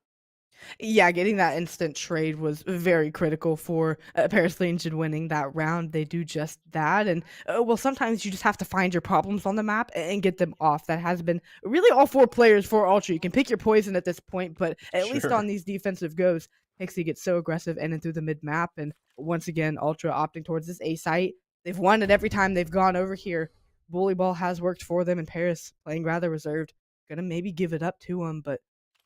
Yeah, getting that instant trade was very critical for Paris Legion winning that round. They do just that, and well, sometimes you just have to find your problems on the map and get them off. That has been really all 4 players for Ultra. You can pick your poison at this point, but at least on these defensive goes, Hixie gets so aggressive in and through the mid-map, and once again, Ultra opting towards this A site. They've won it every time they've gone over here. Bully ball has worked for them, and Paris playing rather reserved. Gonna maybe give it up to them, but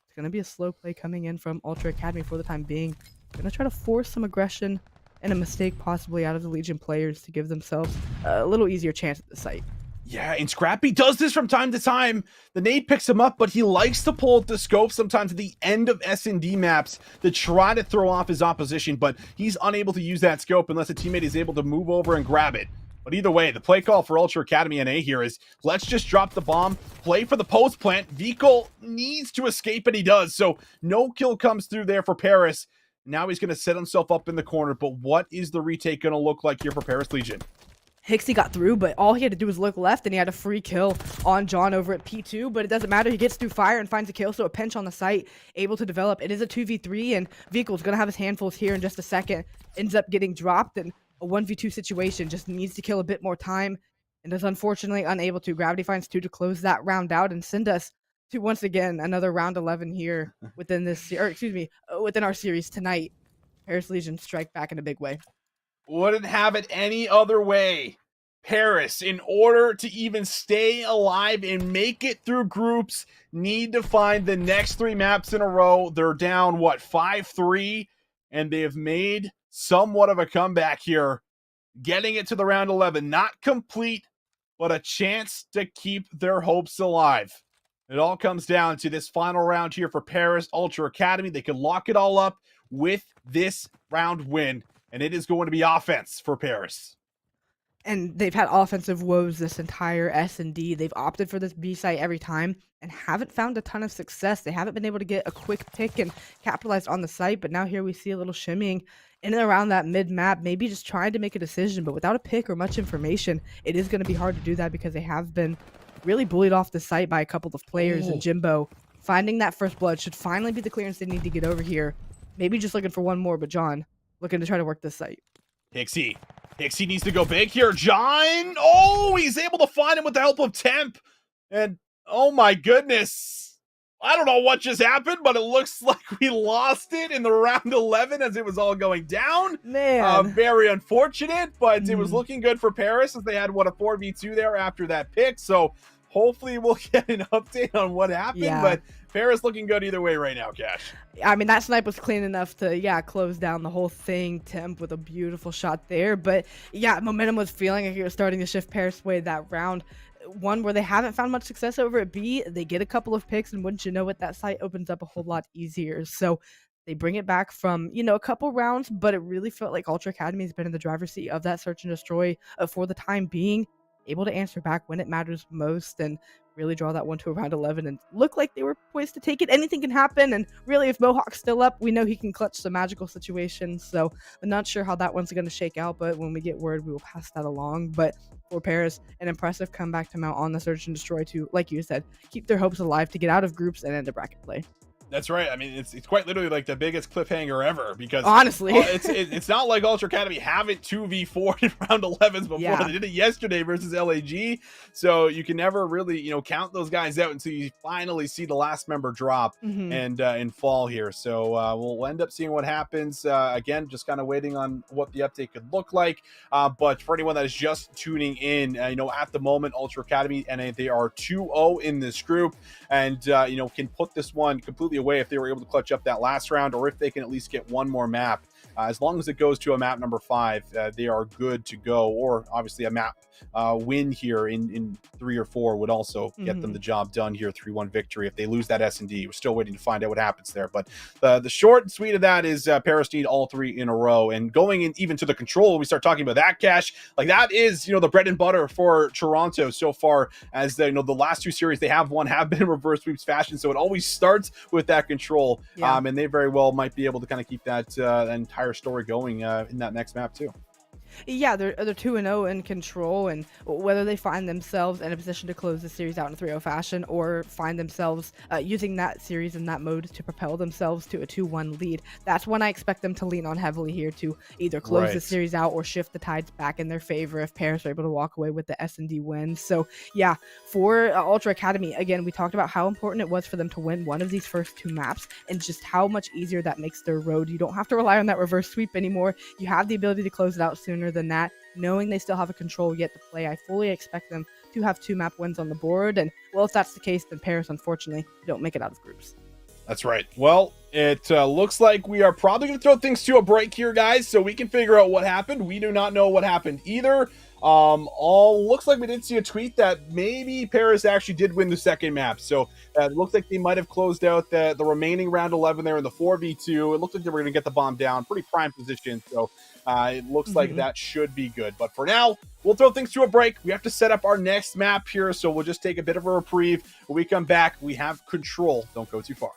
it's gonna be a slow play coming in from Ultra Academy for the time being. Gonna try to force some aggression and a mistake possibly out of the Legion players to give themselves a little easier chance at the site. Yeah, and Scrappy does this from time to time. The nade picks him up, but he likes to pull the scope sometimes at the end of S&D maps to try to throw off his opposition, but he's unable to use that scope unless a teammate is able to move over and grab it. But either way, the play call for Ultra Academy NA here is, let's just drop the bomb, play for the post plant. Vikul needs to escape, and he does, so no kill comes through there for Paris. Now he's going to set himself up in the corner, but what is the retake going to look like here for Paris Legion? Hixie got through, but all he had to do was look left, and he had a free kill on John over at P2, but it doesn't matter. He gets through fire and finds a kill, so a pinch on the site, able to develop. It is a 2v3, and Vikul's going to have his handfuls here in just a second. Ends up getting dropped, and a 1v2 situation, just needs to kill a bit more time, and is unfortunately unable to. Gravity finds 2 to close that round out and send us to, once again, another round 11 here within this, or excuse me, within our series tonight. Paris Legion strike back in a big way. Wouldn't have it any other way. Paris, in order to even stay alive and make it through groups, need to find the next 3 maps in a row. They're down, 5-3? And they have made somewhat of a comeback here, getting it to the round 11. Not complete, but a chance to keep their hopes alive. It all comes down to this final round here for Paris Ultra Academy. They could lock it all up with this round win, and it is going to be offense for Paris. And they've had offensive woes this entire S&D. They've opted for this B site every time and haven't found a ton of success. They haven't been able to get a quick pick and capitalize on the site, but now here we see a little shimmying in and around that mid-map, maybe just trying to make a decision, but without a pick or much information, it is going to be hard to do that because they have been really bullied off the site by a couple of players. And Jimbo finding that first blood should finally be the clearance they need to get over here. Maybe just looking for one more, but John looking to try to work this site. Hixie needs to go big here. John, oh, he's able to find him with the help of Temp. And oh my goodness, I don't know what just happened, but it looks like we lost it in the round 11 as it was all going down. Man. Very unfortunate, but it was looking good for Paris as they had, what, a 4v2 there after that pick. So hopefully we'll get an update on what happened, but Paris looking good either way right now, Cash. I mean, that snipe was clean enough to, close down the whole thing. Temp with a beautiful shot there. But, momentum was feeling like it was starting to shift Paris' way that round. One where they haven't found much success over at B. They get a couple of picks, and wouldn't you know it, that site opens up a whole lot easier. So they bring it back from, a couple rounds, but it really felt like Ultra Academy has been in the driver's seat of that search and destroy for the time being, able to answer back when it matters most and really draw that one to around 11 and look like they were poised to take it. Anything can happen, and really if Mohawk's still up, we know he can clutch some magical situations, so I'm not sure how that one's going to shake out, but when we get word, we will pass that along. But for Paris, an impressive comeback to mount on the search and destroy to, like you said, keep their hopes alive to get out of groups and into bracket play. That's right. I mean, it's quite literally like the biggest cliffhanger ever because honestly, it's not like Ultra Academy haven't 2v4 in round 11s before. Yeah. They did it yesterday versus LAG, so you can never really count those guys out until you finally see the last member drop and fall here. So we'll end up seeing what happens. Again, just kind of waiting on what the update could look like. But for anyone that is just tuning in, at the moment Ultra Academy and they are 2-0 in this group, and can put this one completely away if they were able to clutch up that last round, or if they can at least get one more map. As long as it goes to a map number 5, they are good to go. Or obviously a map win here in 3 or 4 would also get them the job done here. 3-1 victory. If they lose that S&D, we're still waiting to find out what happens there. But the short and sweet of that is Paris need all 3 in a row. And going in even to the control, when we start talking about that, Cash, like that is the bread and butter for Toronto so far. As the last 2 series they have won have been in reverse sweeps fashion. So it always starts with that control. And they very well might be able to kind of keep that entire story going in that next map too. Yeah, they're 2-0 in control, and whether they find themselves in a position to close the series out in 3-0 fashion or find themselves using that series in that mode to propel themselves to a 2-1 lead, that's when I expect them to lean on heavily here to either close the series out or shift the tides back in their favor if Paris are able to walk away with the S&D win. So yeah, for Ultra Academy, again, we talked about how important it was for them to win one of these first 2 maps and just how much easier that makes their road. You don't have to rely on that reverse sweep anymore. You have the ability to close it out sooner than that, knowing they still have a control yet to play. I fully expect them to have 2 map wins on the board, and well, if that's the case, then Paris unfortunately don't make it out of groups. That's right. Well, it looks like we are probably going to throw things to a break here, guys, so we can figure out what happened. We do not know what happened either. All looks like we did see a tweet that maybe Paris actually did win the second map. So it looks like they might have closed out the remaining round 11 there in the 4v2. It looked like they were going to get the bomb down. Pretty prime position. So it looks like that should be good. But for now, we'll throw things to a break. We have to set up our next map here. So we'll just take a bit of a reprieve. When we come back, we have control. Don't go too far.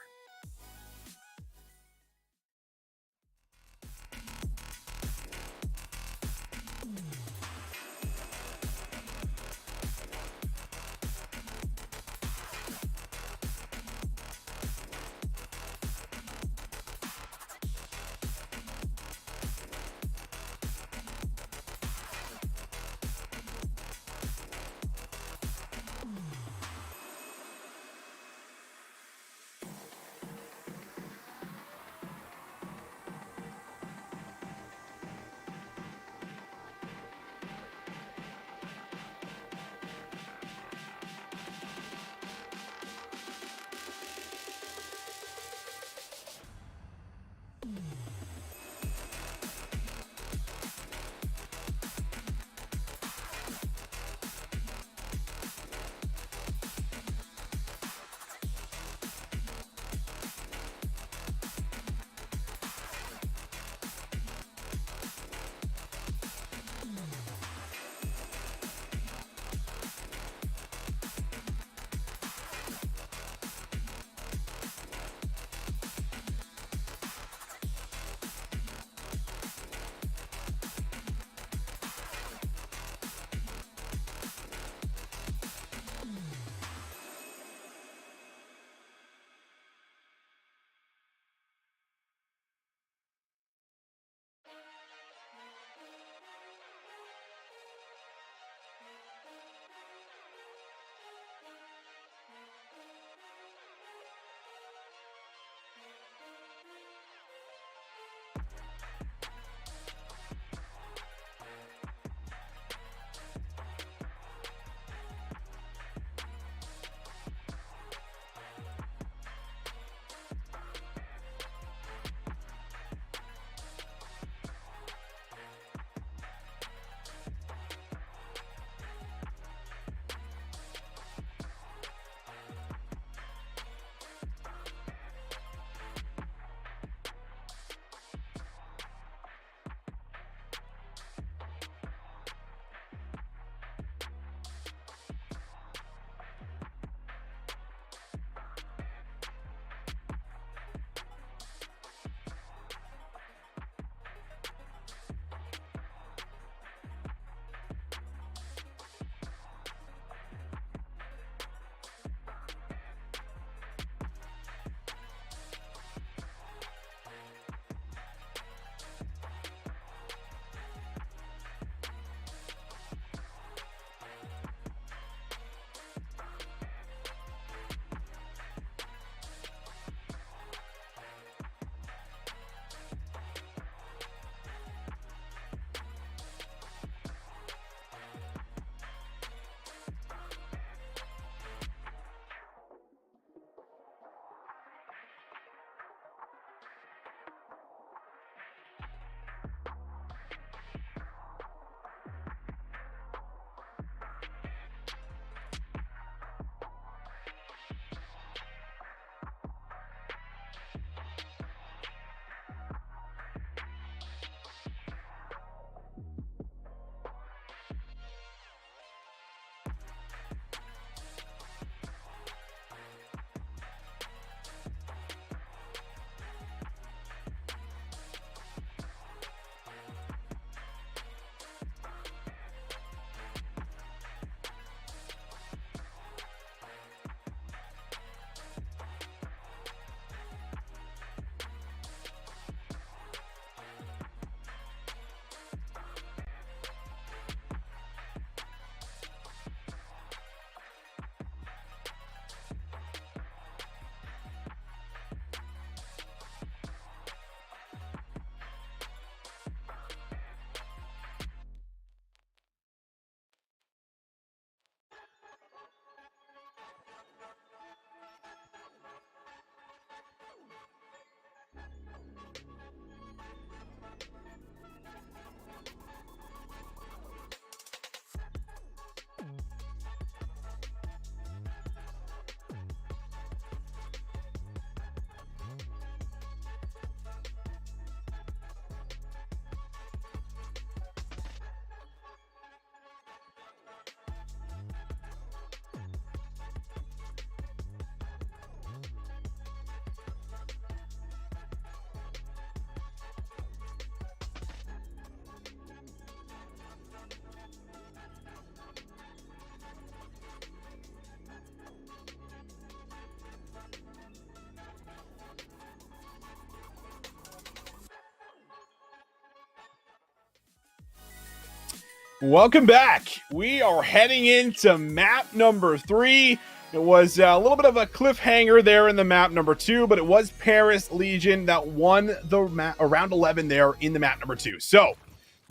Welcome back. We are heading into map number 3. It was a little bit of a cliffhanger there in the map number 2, but it was Paris Legion that won the round 11 there in the map number 2. So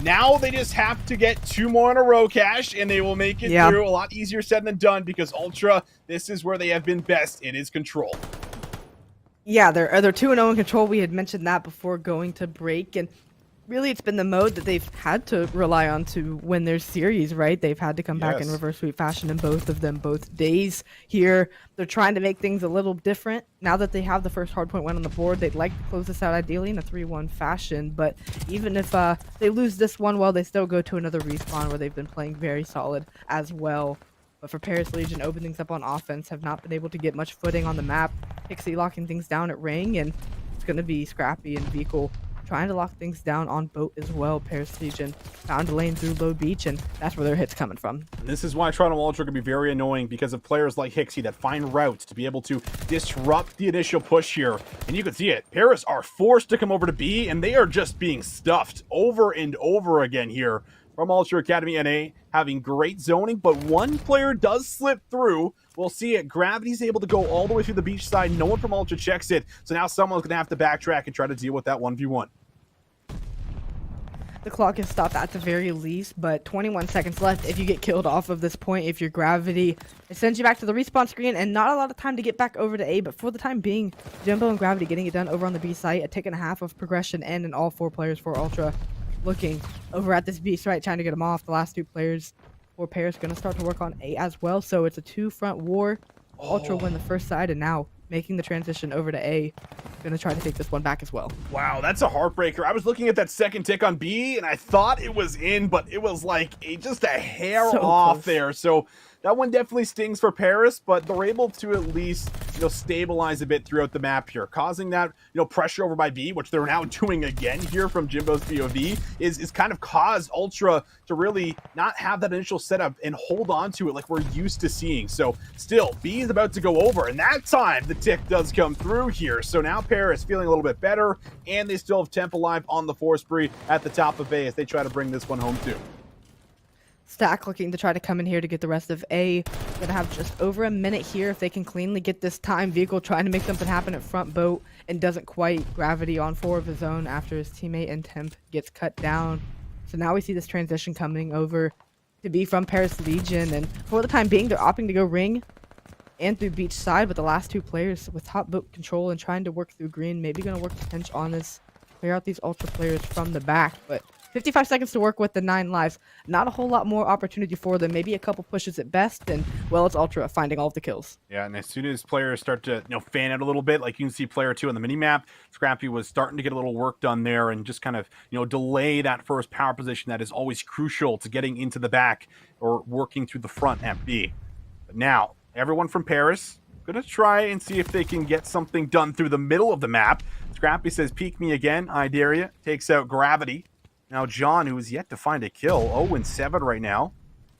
now they just have to get 2 more in a row, Cash, and they will make it through. A lot easier said than done, because Ultra, this is where they have been best. It is control. Yeah, they're 2-0 in control. We had mentioned that before going to break, and really it's been the mode that they've had to rely on to win their series, right? They've had to come back in reverse sweep fashion in both of them, both days. Here, they're trying to make things a little different. Now that they have the first hardpoint win on the board, they'd like to close this out ideally in a 3-1 fashion, but even if they lose this one, well, they still go to another respawn where they've been playing very solid as well. But for Paris Legion, open things up on offense, have not been able to get much footing on the map. Pixie locking things down at ring, and it's going to be Scrappy and Vehicle trying to lock things down on boat as well. Paris Legion found a lane through low beach, and that's where their hit's coming from. And this is why Toronto Ultra can be very annoying, because of players like Hixie that find routes to be able to disrupt the initial push here. And you can see it. Paris are forced to come over to B, and they are just being stuffed over and over again here from Ultra Academy NA, having great zoning, but one player does slip through. We'll see it. Gravity's able to go all the way through the beach side. No one from Ultra checks it, so now someone's going to have to backtrack and try to deal with that 1v1. The clock is stopped at the very least, but 21 seconds left if you get killed off of this point. If you're Gravity, it sends you back to the respawn screen, and not a lot of time to get back over to A, but for the time being, Jimbo and Gravity getting it done over on the B site. A tick and a half of progression and all 4 players for Ultra looking over at this B site, trying to get them off. The last 2 players for Paris going to start to work on A as well, so it's a 2-front war. Ultra win the first side, and now making the transition over to A. Gonna try to take this one back as well. Wow, that's a heartbreaker. I was looking at that second tick on B, and I thought it was in, but it was like just a hair off there. So that one definitely stings for Paris, but they're able to at least, stabilize a bit throughout the map here, causing that, pressure over by B, which they're now doing again here from Jimbo's POV, is kind of caused Ultra to really not have that initial setup and hold on to it like we're used to seeing. So still, B is about to go over, and that time the tick does come through here. So now Paris feeling a little bit better, and they still have Temp alive on the 4 spree at the top of A as they try to bring this one home too. Stack looking to try to come in here to get the rest of A. Gonna have just over a minute here if they can cleanly get this time. Vehicle trying to make something happen at front boat and doesn't quite. Gravity on 4 of his own after his teammate and Temp gets cut down. So now we see this transition coming over to be from Paris Legion, and for the time being they're opting to go ring and through beach side, but the last 2 players with top boat control and trying to work through green, maybe gonna work the pinch on this, clear out these Ultra players from the back. But 55 seconds to work with the 9 lives. Not a whole lot more opportunity for them. Maybe a couple pushes at best, and, well, it's Ultra finding all of the kills. Yeah, and as soon as players start to, fan out a little bit, like you can see player 2 on the mini-map, Scrappy was starting to get a little work done there and just kind of, delay that first power position that is always crucial to getting into the back or working through the front at B. But now, everyone from Paris going to try and see if they can get something done through the middle of the map. Scrappy says, peek me again, I dare ya. Takes out Gravity. Now John, who is yet to find a kill, 0-7 right now,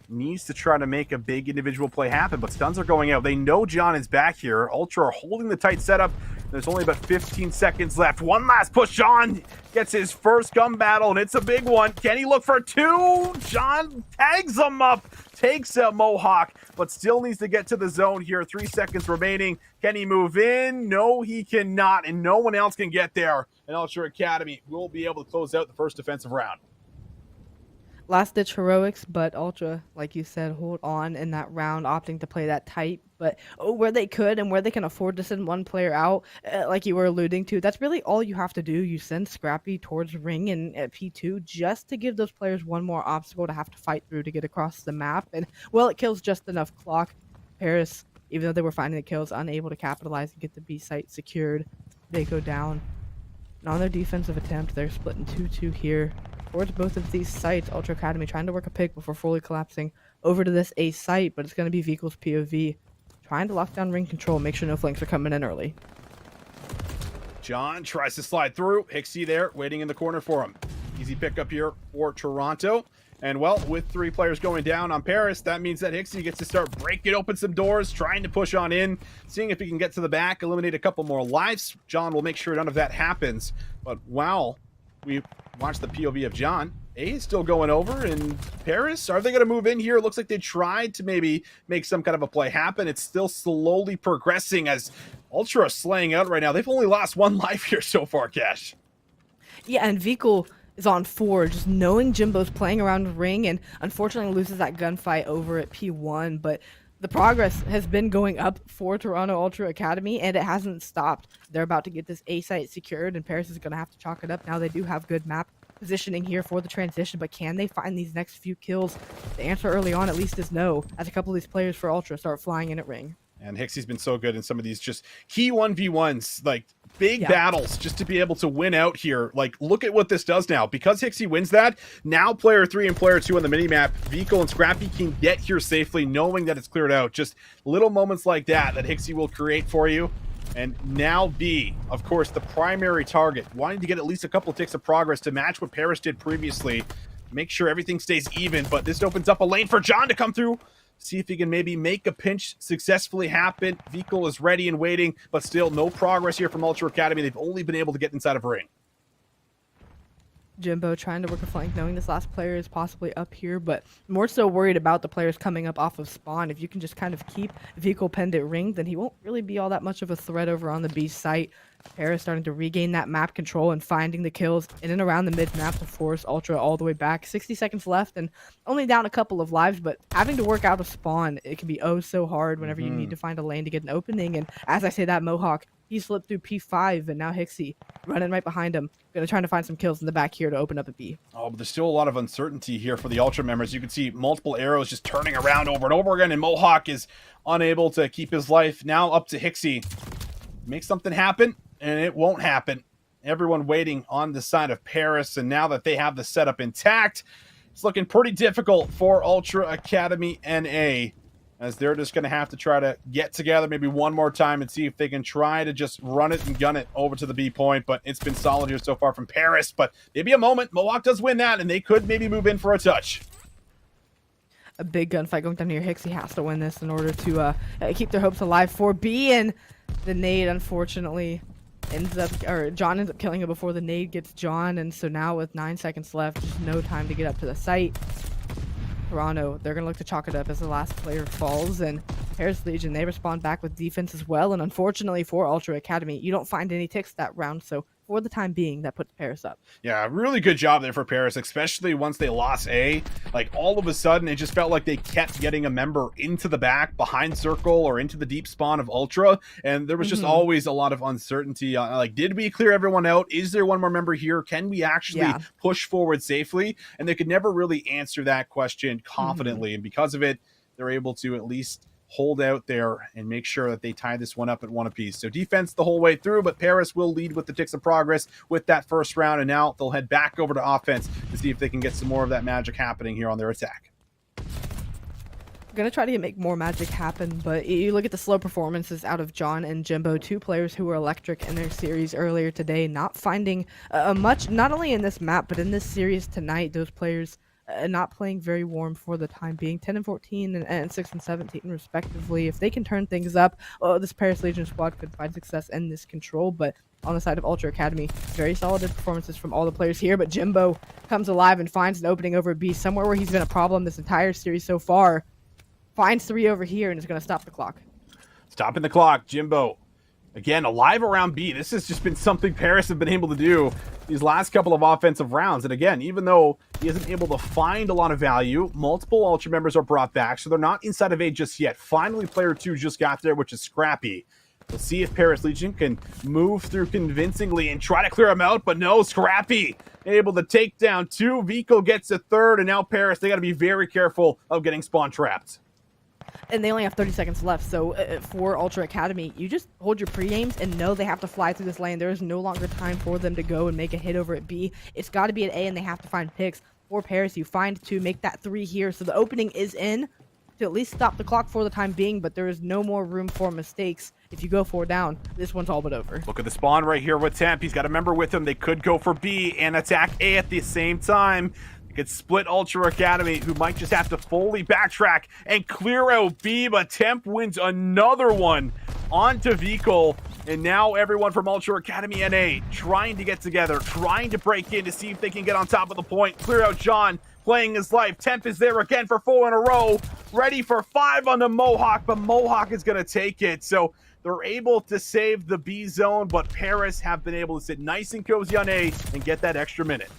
needs to try to make a big individual play happen, but stuns are going out. They know John is back here. Ultra are holding the tight setup. There's only about 15 seconds left. One last push. John gets his first gun battle, and it's a big one. Can he look for 2? John tags him up, takes a Mohawk, but still needs to get to the zone here. 3 seconds remaining. Can he move in? No, he cannot, and no one else can get there. And Ultra Academy will be able to close out the first defensive round. Last-ditch heroics, but Ultra, like you said, hold on in that round, opting to play that tight. But where they could and where they can afford to send one player out, like you were alluding to, that's really all you have to do. You send Scrappy towards ring and at P2 just to give those players one more obstacle to have to fight through to get across the map. And, well, it kills just enough clock. Paris, even though they were finding the kills, unable to capitalize and get the B site secured. They go down. And on their defensive attempt, they're splitting 2-2 here towards both of these sites. Ultra Academy trying to work a pick before fully collapsing over to this A site, but it's going to be Vehicle's POV trying to lock down ring control, make sure no flanks are coming in early. John tries to slide through. Hixie there waiting in the corner for him. Easy pickup here for Toronto. And, well, with 3 players going down on Paris, that means that Hixie gets to start breaking open some doors, trying to push on in, seeing if he can get to the back, eliminate a couple more lives. John will make sure none of that happens. But, wow, we watched the POV of John. A is still going over, and Paris, are they going to move in here? It looks like they tried to maybe make some kind of a play happen. It's still slowly progressing as Ultra is slaying out right now. They've only lost 1 life here so far, Cash. Yeah, and Vikul is on 4, just knowing Jimbo's playing around ring, and unfortunately loses that gunfight over at P1, but the progress has been going up for Toronto Ultra Academy, and it hasn't stopped. They're about to get this A site secured, and Paris is going to have to chalk it up. Now they do have good map positioning here for the transition, but can they find these next few kills? The answer early on at least is no, as a couple of these players for Ultra start flying in at ring. And Hixie's been so good in some of these just key 1v1s, like big battles, just to be able to win out here. Like, look at what this does now. Because Hixie wins that, now player 3 and player 2 on the minimap, Vikul and Scrappy can get here safely, knowing that it's cleared out. Just little moments like that Hixie will create for you. And now B, of course, the primary target, wanting to get at least a couple of ticks of progress to match what Paris did previously. Make sure everything stays even, but this opens up a lane for John to come through. See if he can maybe make a pinch successfully happen. Vikul is ready and waiting, but still no progress here from Ultra Academy. They've only been able to get inside of ring. Jimbo trying to work a flank, knowing this last player is possibly up here, but more so worried about the players coming up off of spawn. If you can just kind of keep Vikul penned at ring, then he won't really be all that much of a threat over on the B site. Paris starting to regain that map control and finding the kills in and around the mid-map to force Ultra all the way back. 60 seconds left and only down a couple of lives, but having to work out a spawn, it can be oh so hard whenever you need to find a lane to get an opening. And as I say that, Mohawk, he slipped through P5, and now Hixie running right behind him. Gonna try to find some kills in the back here to open up a B. Oh, but there's still a lot of uncertainty here for the Ultra members. You can see multiple arrows just turning around over and over again, and Mohawk is unable to keep his life. Now up to Hixie. Make something happen, and it won't happen. Everyone waiting on the side of Paris, and now that they have the setup intact, it's looking pretty difficult for Ultra Academy NA, as they're just going to have to try to get together maybe one more time and see if they can try to just run it and gun it over to the B point. But it's been solid here so far from Paris, but maybe a moment. Mohawk does win that, and they could maybe move in for a touch. A big gunfight going down here. Hixie has to win this in order to keep their hopes alive for B, and the nade unfortunately John ends up killing him before the nade gets John, and so now with 9 seconds left, just no time to get up to the site. Toronto, they're going to look to chalk it up as the last player falls, and Paris Legion, they respond back with defense as well, and unfortunately for Ultra Academy, you don't find any ticks that round, so for the time being, that puts Paris up. Yeah, really good job there for Paris, especially once they lost A. Like, all of a sudden, it just felt like they kept getting a member into the back, behind circle, or into the deep spawn of Ultra, and there was just always a lot of uncertainty. Like, did we clear everyone out? Is there one more member here? Can we actually push forward safely? And they could never really answer that question confidently, and because of it, they're able to at least hold out there and make sure that they tie this one up at 1 apiece. So defense the whole way through, but Paris will lead with the ticks of progress with that first round, and now they'll head back over to offense to see if they can get some more of that magic happening here on their attack. Gonna try to make more magic happen, but you look at the slow performances out of John and Jimbo, 2 players who were electric in their series earlier today, not finding much, not only in this map, but in this series tonight. Those players not playing very warm for the time being, 10 and 14 and 6 and 17 respectively. If they can turn things up, this Paris Legion squad could find success in this control. But on the side of Ultra Academy, very solid performances from all the players here, but Jimbo comes alive and finds an opening over B, somewhere where he's been a problem this entire series so far. Finds 3 over here and is going to stop the clock. Stopping the clock, Jimbo. Again, alive around B. This has just been something Paris have been able to do these last couple of offensive rounds. And again, even though he isn't able to find a lot of value, multiple Ultra members are brought back, so they're not inside of A just yet. Finally, player 2 just got there, which is Scrappy. We'll see if Paris Legion can move through convincingly and try to clear him out, but no, Scrappy able to take down 2. Vikul gets a 3rd, and now Paris, they got to be very careful of getting spawn trapped. And they only have 30 seconds left, so for Ultra Academy, you just hold your pre-aims and know they have to fly through this lane. There is no longer time for them to go and make a hit over at B. It's got to be at A, and they have to find picks. For Paris, you find 2, make that 3 here, so the opening is in to at least stop the clock for the time being, but there is no more room for mistakes. If you go 4 down, this one's all but over. Look at the spawn right here with Temp. He's got a member with him. They could go for B and attack A at the same time. Could split Ultra Academy, who might just have to fully backtrack and clear out B, but Temp wins another one onto Vikol, and now everyone from Ultra Academy NA trying to get together, trying to break in to see if they can get on top of the point, clear out John, playing his life. Temp is there again for 4 in a row, ready for 5 on the Mohawk, but Mohawk is going to take it. So they're able to save the B zone, but Paris have been able to sit nice and cozy on A and get that extra minute.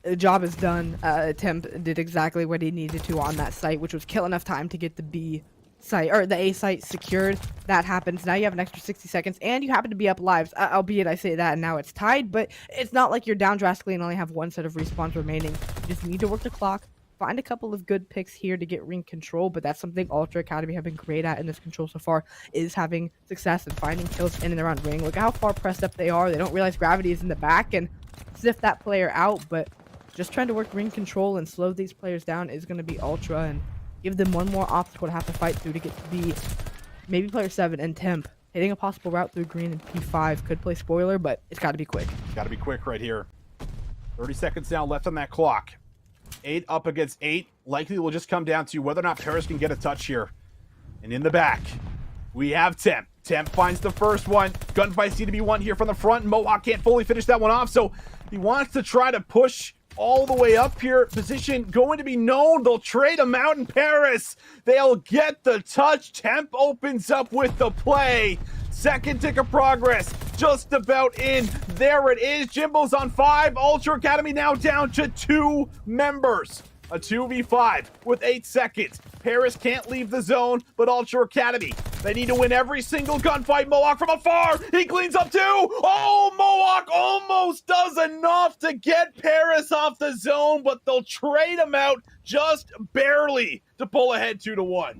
The job is done. Temp did exactly what he needed to on that site, which was kill enough time to get the B site, or the A site secured. That happens. Now you have an extra 60 seconds, and you happen to be up lives, albeit I say that, and now it's tied, but it's not like you're down drastically and only have 1 set of respawns remaining. You just need to work the clock, find a couple of good picks here to get ring control, but that's something Ultra Academy have been great at in this control so far, is having success and finding kills in and around ring. Look how far pressed up they are. They don't realize gravity is in the back and sniff that player out, but just trying to work ring control and slow these players down is going to be Ultra, and give them one more obstacle to have to fight through to get to be maybe player 7 and Temp. Hitting a possible route through green and P5 could play spoiler, but it's got to be quick. Got to be quick right here. 30 seconds now left on that clock. 8 up against 8. Likely will just come down to whether or not Paris can get a touch here. And in the back, we have Temp. Temp finds the first one. Gunfights need to be won here from the front. Mohawk can't fully finish that one off, so he wants to try to push all the way up here. Position going to be known. They'll trade him out in Paris. They'll get the touch. Temp opens up with the play. Second tick of progress just about in. There it is. Jimbo's on 5. Ultra Academy now down to 2 members. A 2v5 with 8 seconds. Paris can't leave the zone, but Ultra Academy, they need to win every single gunfight. Mohawk from afar. He cleans up 2. Oh, Mohawk almost does enough to get Paris off the zone, but they'll trade him out just barely to pull ahead 2-1.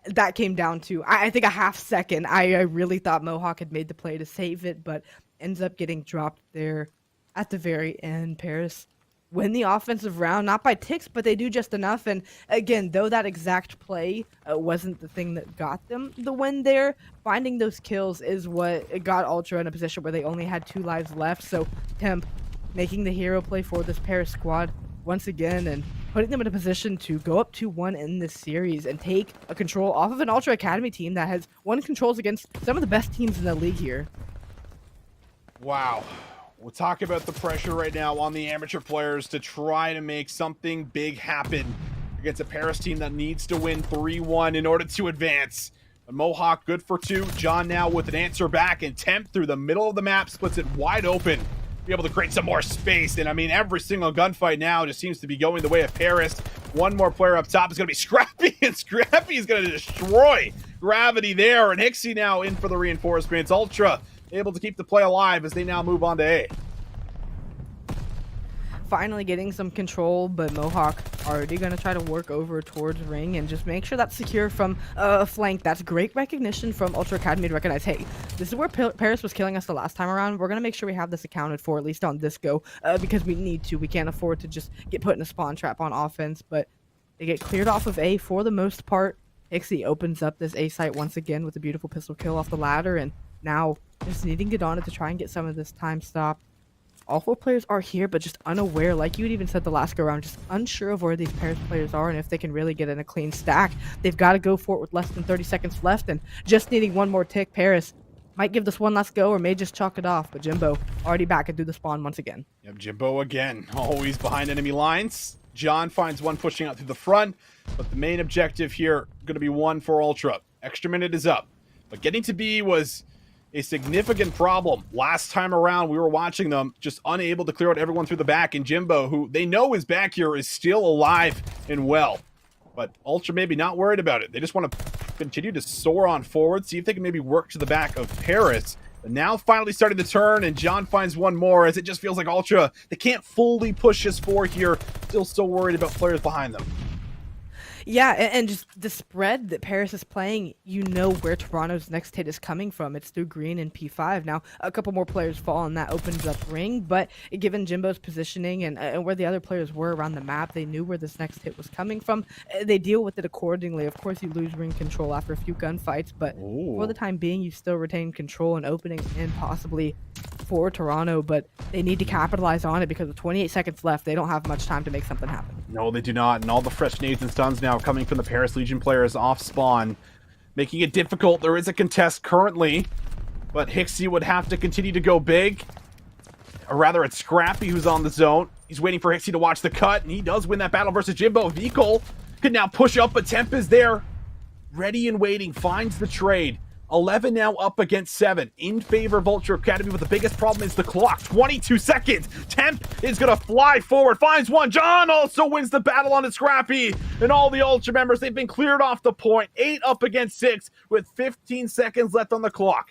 That came down to, I think, a half second. I really thought Mohawk had made the play to save it, but ends up getting dropped there at the very end. Paris win the offensive round, not by ticks, but they do just enough. And again, though that exact play wasn't the thing that got them the win there, finding those kills is what got Ultra in a position where they only had 2 lives left. So Temp making the hero play for this Paris squad once again, and putting them in a position to go up 2-1 in this series and take a control off of an Ultra Academy team that has won controls against some of the best teams in the league here. Wow. We'll talk about the pressure right now on the amateur players to try to make something big happen against a Paris team that needs to win 3-1 in order to advance. But Mohawk good for 2. John now with an answer back, and Temp through the middle of the map splits it wide open. Be able to create some more space, and I mean every single gunfight now just seems to be going the way of Paris. One more player up top is going to be Scrappy, and Scrappy is going to destroy gravity there, and Hixie now in for the reinforcements. Ultra able to keep the play alive as they now move on to A. Finally getting some control, but Mohawk already going to try to work over towards ring and just make sure that's secure from a flank. That's great recognition from Ultra Academy to recognize, hey, this is where Paris was killing us the last time around. We're going to make sure we have this accounted for, at least on this go, because we need to. We can't afford to just get put in a spawn trap on offense, but they get cleared off of A for the most part. Hixie opens up this A site once again with a beautiful pistol kill off the ladder, and now just needing to get on it to try and get some of this time stopped. All 4 players are here, but just unaware, like you had even said the last go around, just unsure of where these Paris players are and if they can really get in a clean stack. They've got to go for it with less than 30 seconds left, and just needing one more tick. Paris might give this one last go or may just chalk it off, but Jimbo already back and through the spawn once again. Yep, Jimbo again, always behind enemy lines. John finds one pushing out through the front, but the main objective here going to be one for Ultra. Extra minute is up, but getting to B was a significant problem. Last time around, we were watching them just unable to clear out everyone through the back, and Jimbo, who they know is back here, is still alive and well. But Ultra maybe not worried about it. They just want to continue to soar on forward, see if they can maybe work to the back of Paris. But now finally starting to turn, and John finds one more, as it just feels like Ultra, they can't fully push us forward here. Still so worried about players behind them. Yeah, and just the spread that Paris is playing, you know where Toronto's next hit is coming from. It's through green and P5. Now, a couple more players fall, and that opens up ring, but given Jimbo's positioning and where the other players were around the map, they knew where this next hit was coming from. They deal with it accordingly. Of course, you lose ring control after a few gunfights, but for the time being, you still retain control and opening in possibly for Toronto, but they need to capitalize on it because with 28 seconds left, they don't have much time to make something happen. No, they do not, and all the fresh nades and stuns now coming from the Paris Legion players off spawn. making it difficult. There is a contest currently, but Hixie would have to continue to go big. Or rather, it's Scrappy who's on the zone. He's waiting for Hixie to watch the cut, and he does win that battle versus Jimbo. Vikol can now push up, but Temp is there. Ready and waiting, finds the trade. 11 now up against 7 in favor of Ultra Academy, but the biggest problem is the clock. 22 seconds. Temp is going to fly forward, finds one. John also wins the battle on his Scrappy. And all the Ultra members, they've been cleared off the point. 8 up against 6 with 15 seconds left on the clock.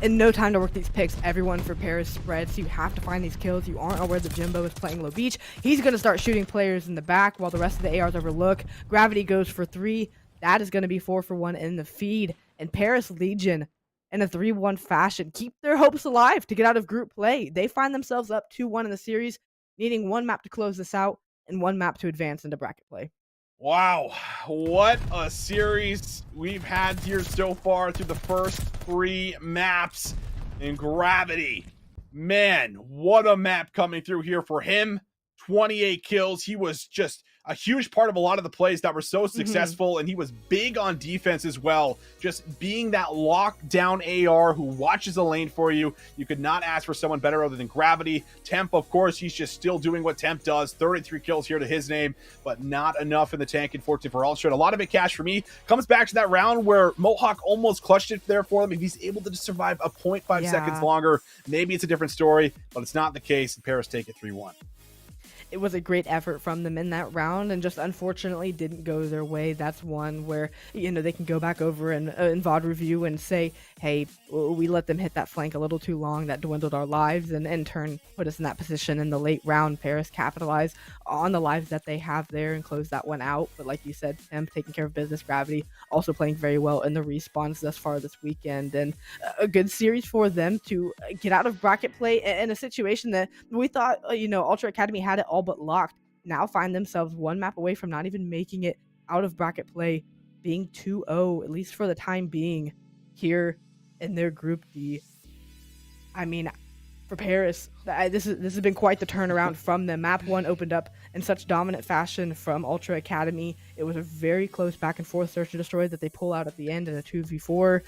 And no time to work these picks. Everyone for Paris spreads. You have to find these kills. You aren't aware that Jimbo is playing low beach. He's going to start shooting players in the back while the rest of the ARs overlook. Gravity goes for 3. That is going to be 4 for 1 in the feed. And Paris Legion, in a 3-1 fashion, keep their hopes alive to get out of group play. They find themselves up 2-1 in the series, needing 1 map to close this out and 1 map to advance into bracket play. Wow, what a series we've had here so far through the first 3 maps in Gravity. Man, what a map coming through here for him. 28 kills. He was just a huge part of a lot of the plays that were so successful, and he was big on defense as well. Just being that lockdown AR who watches a lane for you. You could not ask for someone better other than Gravity. Temp, of course, he's just still doing what Temp does. 33 kills here to his name, but not enough in the tank, unfortunately, for Ultra. And a lot of it, Cash, for me, comes back to that round where Mohawk almost clutched it there for him. If he's able to just survive a 0.5 seconds longer, maybe it's a different story, but it's not the case, and Paris take it 3-1. It was a great effort from them in that round, and just unfortunately didn't go their way. That's one where, you know, they can go back over and in VOD review and say, hey, we let them hit that flank a little too long. That dwindled our lives, and in turn put us in that position in the late round. Paris capitalized on the lives that they have there and closed that one out. But like you said, Temp taking care of business. Gravity also playing very well in the respawns thus far this weekend, and a good series for them to get out of bracket play in a situation that we thought, you know, Ultra Academy had it all but locked. Now find themselves 1 map away from not even making it out of bracket play, being 2-0, at least for the time being, here in their Group D. I mean, for Paris, this has been quite the turnaround from them. Map 1 opened up in such dominant fashion from Ultra Academy. It was a very close back and forth search and destroy that they pull out at the end in a 2v4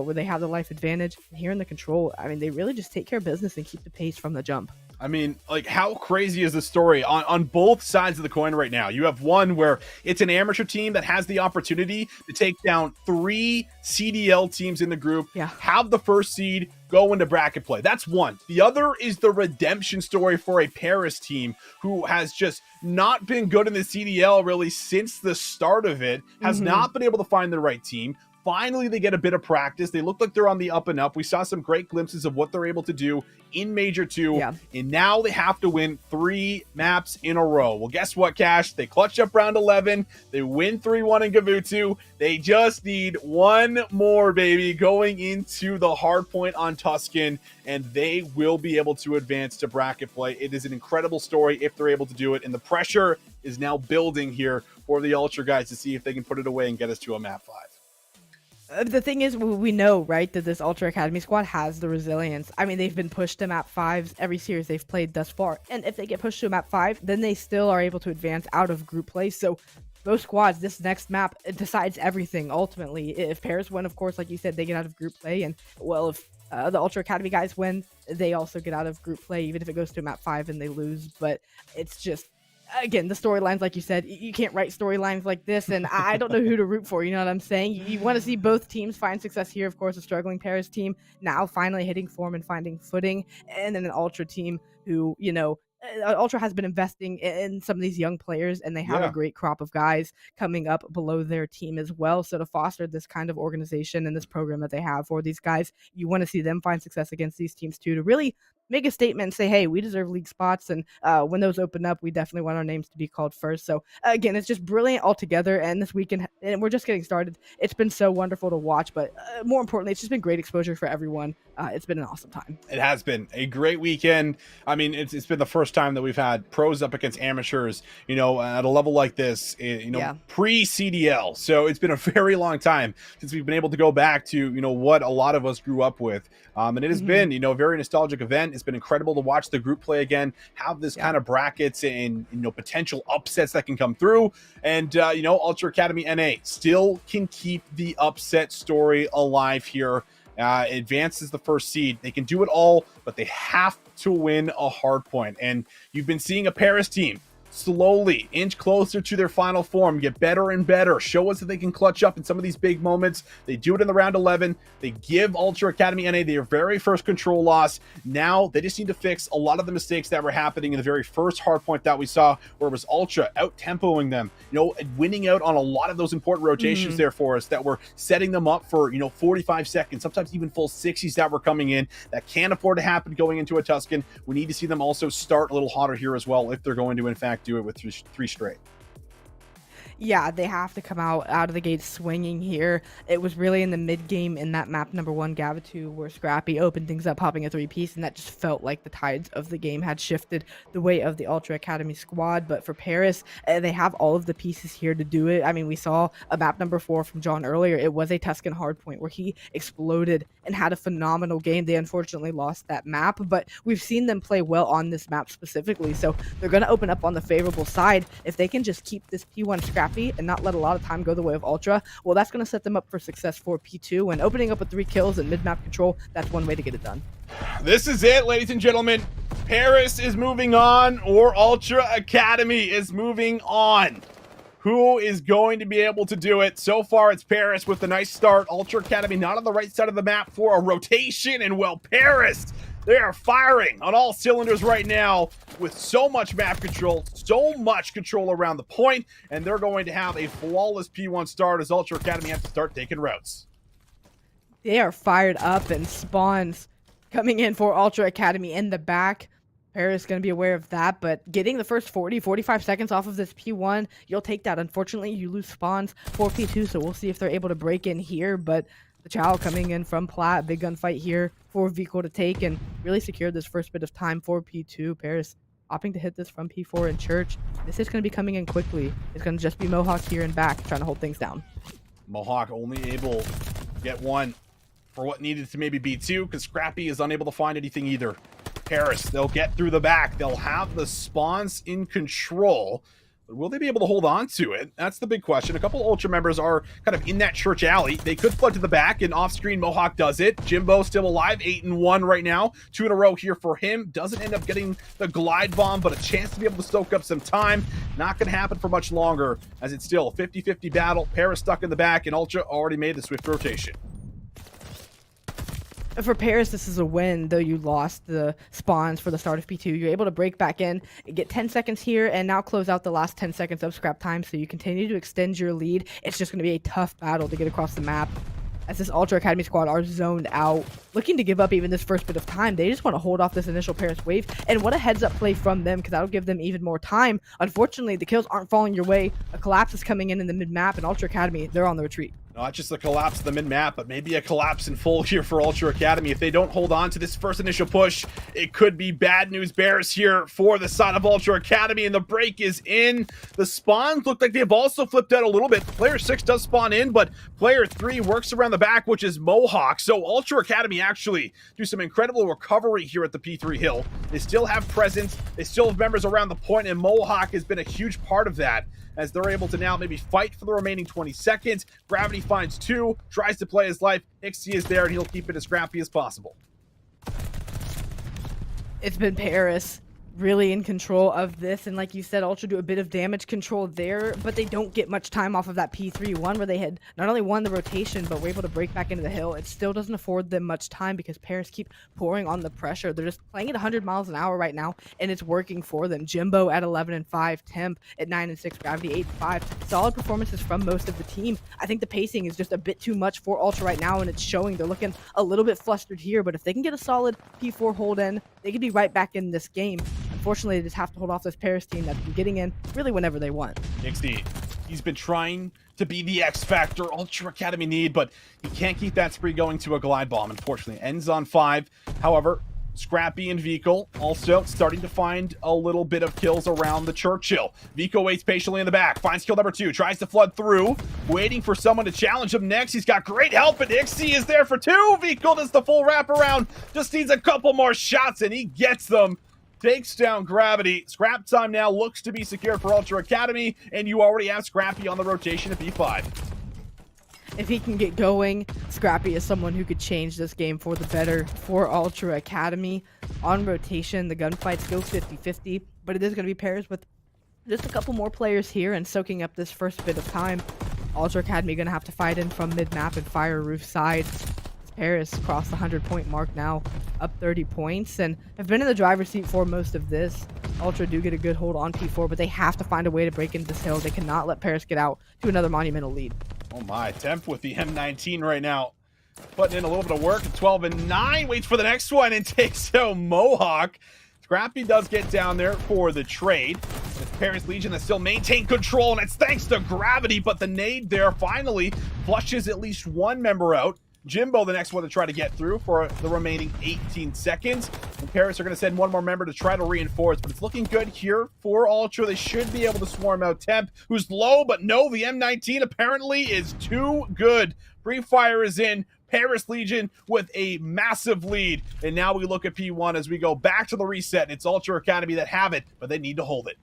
where they have the life advantage. And here in the control, I mean, they really just take care of business and keep the pace from the jump. I mean, like, how crazy is the story on both sides of the coin right now? You have one where it's an amateur team that has the opportunity to take down 3 CDL teams in the group, have the first seed, go into bracket play. That's one. The other is the redemption story for a Paris team who has just not been good in the CDL really since the start of it, has not been able to find the right team. Finally, they get a bit of practice. They look like they're on the up and up. We saw some great glimpses of what they're able to do in Major 2. And now they have to win 3 maps in a row. Well, guess what, Cash? They clutch up round 11. They win 3-1 in Gavutu. They just need 1 more, baby, going into the hardpoint on Tuscan, and they will be able to advance to bracket play. It is an incredible story if they're able to do it, and the pressure is now building here for the Ultra guys to see if they can put it away and get us to a map 5. The thing is, we know, right, that this Ultra Academy squad has the resilience. I mean, they've been pushed to map 5s every series they've played thus far. And if they get pushed to a map 5, then they still are able to advance out of group play. So both squads, this next map, it decides everything, ultimately. If Paris win, of course, like you said, they get out of group play. And, well, if the Ultra Academy guys win, they also get out of group play, even if it goes to map 5 and they lose. But it's just... Again, the storylines, like you said, you can't write storylines like this, and I don't know who to root for, you know what I'm saying? You want to see both teams find success here, of course, a struggling Paris team now finally hitting form and finding footing, and then an Ultra team who, you know, Ultra has been investing in some of these young players, and they have a great crop of guys coming up below their team as well. So to foster this kind of organization and this program that they have for these guys, you want to see them find success against these teams too, to really make a statement and say, hey, we deserve league spots, and when those open up, we definitely want our names to be called first. So again, it's just brilliant altogether, and this weekend, and we're just getting started. It's been so wonderful to watch, but more importantly, it's just been great exposure for everyone. It's been an awesome time. It has been a great weekend. I mean, it's been the first time that we've had pros up against amateurs, you know, at a level like this, you know, pre-CDL. So it's been a very long time since we've been able to go back to, you know, what a lot of us grew up with. And it has been, you know, a very nostalgic event. It's been incredible to watch the group play again, have this kind of brackets and potential upsets that can come through. And Ultra Academy NA still can keep the upset story alive here. Advances the first seed. They can do it all, but they have to win a hard point. And you've been seeing a Paris team slowly inch closer to their final form, get better and better, show us that they can clutch up in some of these big moments. They do it in the round 11. They give Ultra Academy NA their very first control loss. Now they just need to fix a lot of the mistakes that were happening in the very first hard point that we saw, where it was Ultra out-tempoing them, winning out on a lot of those important rotations there for us that were setting them up for 45 seconds, sometimes even full 60s that were coming in. That can't afford to happen going into a Tuscan. We need to see them also start a little hotter here as well if they're going to in fact do it with three straight. Yeah, they have to come out of the gate swinging here. It was really in the mid game in that map number 1, Gavutu, where Scrappy opened things up, popping a 3-piece, and that just felt like the tides of the game had shifted the way of the Ultra Academy squad. But for Paris, they have all of the pieces here to do it. I mean, we saw a map number 4 from John earlier. It was a Tuscan hardpoint where he exploded and had a phenomenal game. They unfortunately lost that map, but we've seen them play well on this map specifically, so they're going to open up on the favorable side. If they can just keep this P1 Scrappy and not let a lot of time go the way of Ultra, well, that's going to set them up for success for P2. And opening up with 3 kills and mid-map control, that's one way to get it done. This is it, ladies and gentlemen. Paris is moving on, or Ultra Academy is moving on. Who is going to be able to do it? So far, it's Paris with the nice start. Ultra Academy not on the right side of the map for a rotation, and well, Paris, they are firing on all cylinders right now with so much map control, so much control around the point, and they're going to have a flawless P1 start as Ultra Academy have to start taking routes. They are fired up, and spawns coming in for Ultra Academy in the back. Paris is going to be aware of that, but getting the first 45 seconds off of this P1, you'll take that. Unfortunately, you lose spawns for P2, so we'll see if they're able to break in here, but the Chow coming in from Plat, big gunfight here for Vico to take and really secure this first bit of time for P2. Paris opting to hit this from P4 in Church. This is going to be coming in quickly. It's going to just be Mohawk here and back trying to hold things down. Mohawk only able to get one for what needed to maybe be 2, because Scrappy is unable to find anything either. Paris, they'll get through the back. They'll have the spawns in control. But will they be able to hold on to it? That's the big question. A couple Ultra members are kind of in that Church alley. They could flood to the back, and off-screen Mohawk does it. Jimbo still alive, 8-1 right now. 2 in a row here for him. Doesn't end up getting the glide bomb, but a chance to be able to soak up some time. Not going to happen for much longer, as it's still a 50-50 battle. Paris stuck in the back, and Ultra already made the swift rotation. For Paris, this is a win, though you lost the spawns for the start of P2. You're able to break back in, get 10 seconds here, and now close out the last 10 seconds of scrap time, so you continue to extend your lead. It's just going to be a tough battle to get across the map, as this Ultra Academy squad are zoned out, looking to give up even this first bit of time. They just want to hold off this initial Paris wave, and what a heads-up play from them, because that'll give them even more time. Unfortunately, the kills aren't falling your way. A collapse is coming in the mid-map, and Ultra Academy, they're on the retreat. Not just a collapse of the mid-map, but maybe a collapse in full here for Ultra Academy. If they don't hold on to this first initial push, it could be bad news bears here for the side of Ultra Academy, and the break is in. The spawns look like they've also flipped out a little bit. Player 6 does spawn in, but player 3 works around the back, which is Mohawk. So Ultra Academy actually do some incredible recovery here at the P3 hill. They still have presence, they still have members around the point, and Mohawk has been a huge part of that, as they're able to now maybe fight for the remaining 20 seconds. Gravity finds 2, tries to play his life. Ixie is there, and he'll keep it as scrappy as possible. It's been Paris really in control of this, and like you said, Ultra do a bit of damage control there, but they don't get much time off of that P3-1 where they had not only won the rotation, but were able to break back into the hill. It still doesn't afford them much time because Paris keep pouring on the pressure. They're just playing at 100 miles an hour right now, and it's working for them. Jimbo at 11-5, Temp at 9-6, Gravity 8-5. Solid performances from most of the team. I think the pacing is just a bit too much for Ultra right now, and it's showing. They're looking a little bit flustered here, but if they can get a solid P4 hold in, they could be right back in this game. Unfortunately, they just have to hold off this Paris team that's been getting in really whenever they want. Nixie, he's been trying to be the X Factor Ultra Academy need, but he can't keep that spree going to a glide bomb, unfortunately. Ends on 5. However, Scrappy and Vico also starting to find a little bit of kills around the Churchill. Vico waits patiently in the back, finds kill number 2, tries to flood through, waiting for someone to challenge him next. He's got great help, and Ixie is there for 2. Vico does the full wraparound, just needs a couple more shots, and he gets them. Takes down Gravity. Scrap time now looks to be secured for Ultra Academy, and you already have Scrappy on the rotation at B5. If he can get going, Scrappy is someone who could change this game for the better for Ultra Academy. On rotation, the gunfight's still 50-50, but it is going to be pairs with just a couple more players here and soaking up this first bit of time. Ultra Academy going to have to fight in from mid-map and fire roof side. Paris crossed the 100-point mark now, up 30 points, and have been in the driver's seat for most of this. Ultra do get a good hold on P4, but they have to find a way to break into this hill. They cannot let Paris get out to another monumental lead. Oh my, Temp with the M19 right now. Putting in a little bit of work. 12 and 9, waits for the next one and takes out Mohawk. Scrappy does get down there for the trade. It's Paris Legion that still maintain control, and it's thanks to Gravity, but the nade there finally flushes at least one member out. Jimbo, the next one to try to get through for the remaining 18 seconds. And Paris are going to send one more member to try to reinforce, but it's looking good here for Ultra. They should be able to swarm out Temp, who's low, but no, the M19 apparently is too good. Free fire is in. Paris Legion with a massive lead. And now we look at P1 as we go back to the reset. And it's Ultra Academy that have it, but they need to hold it.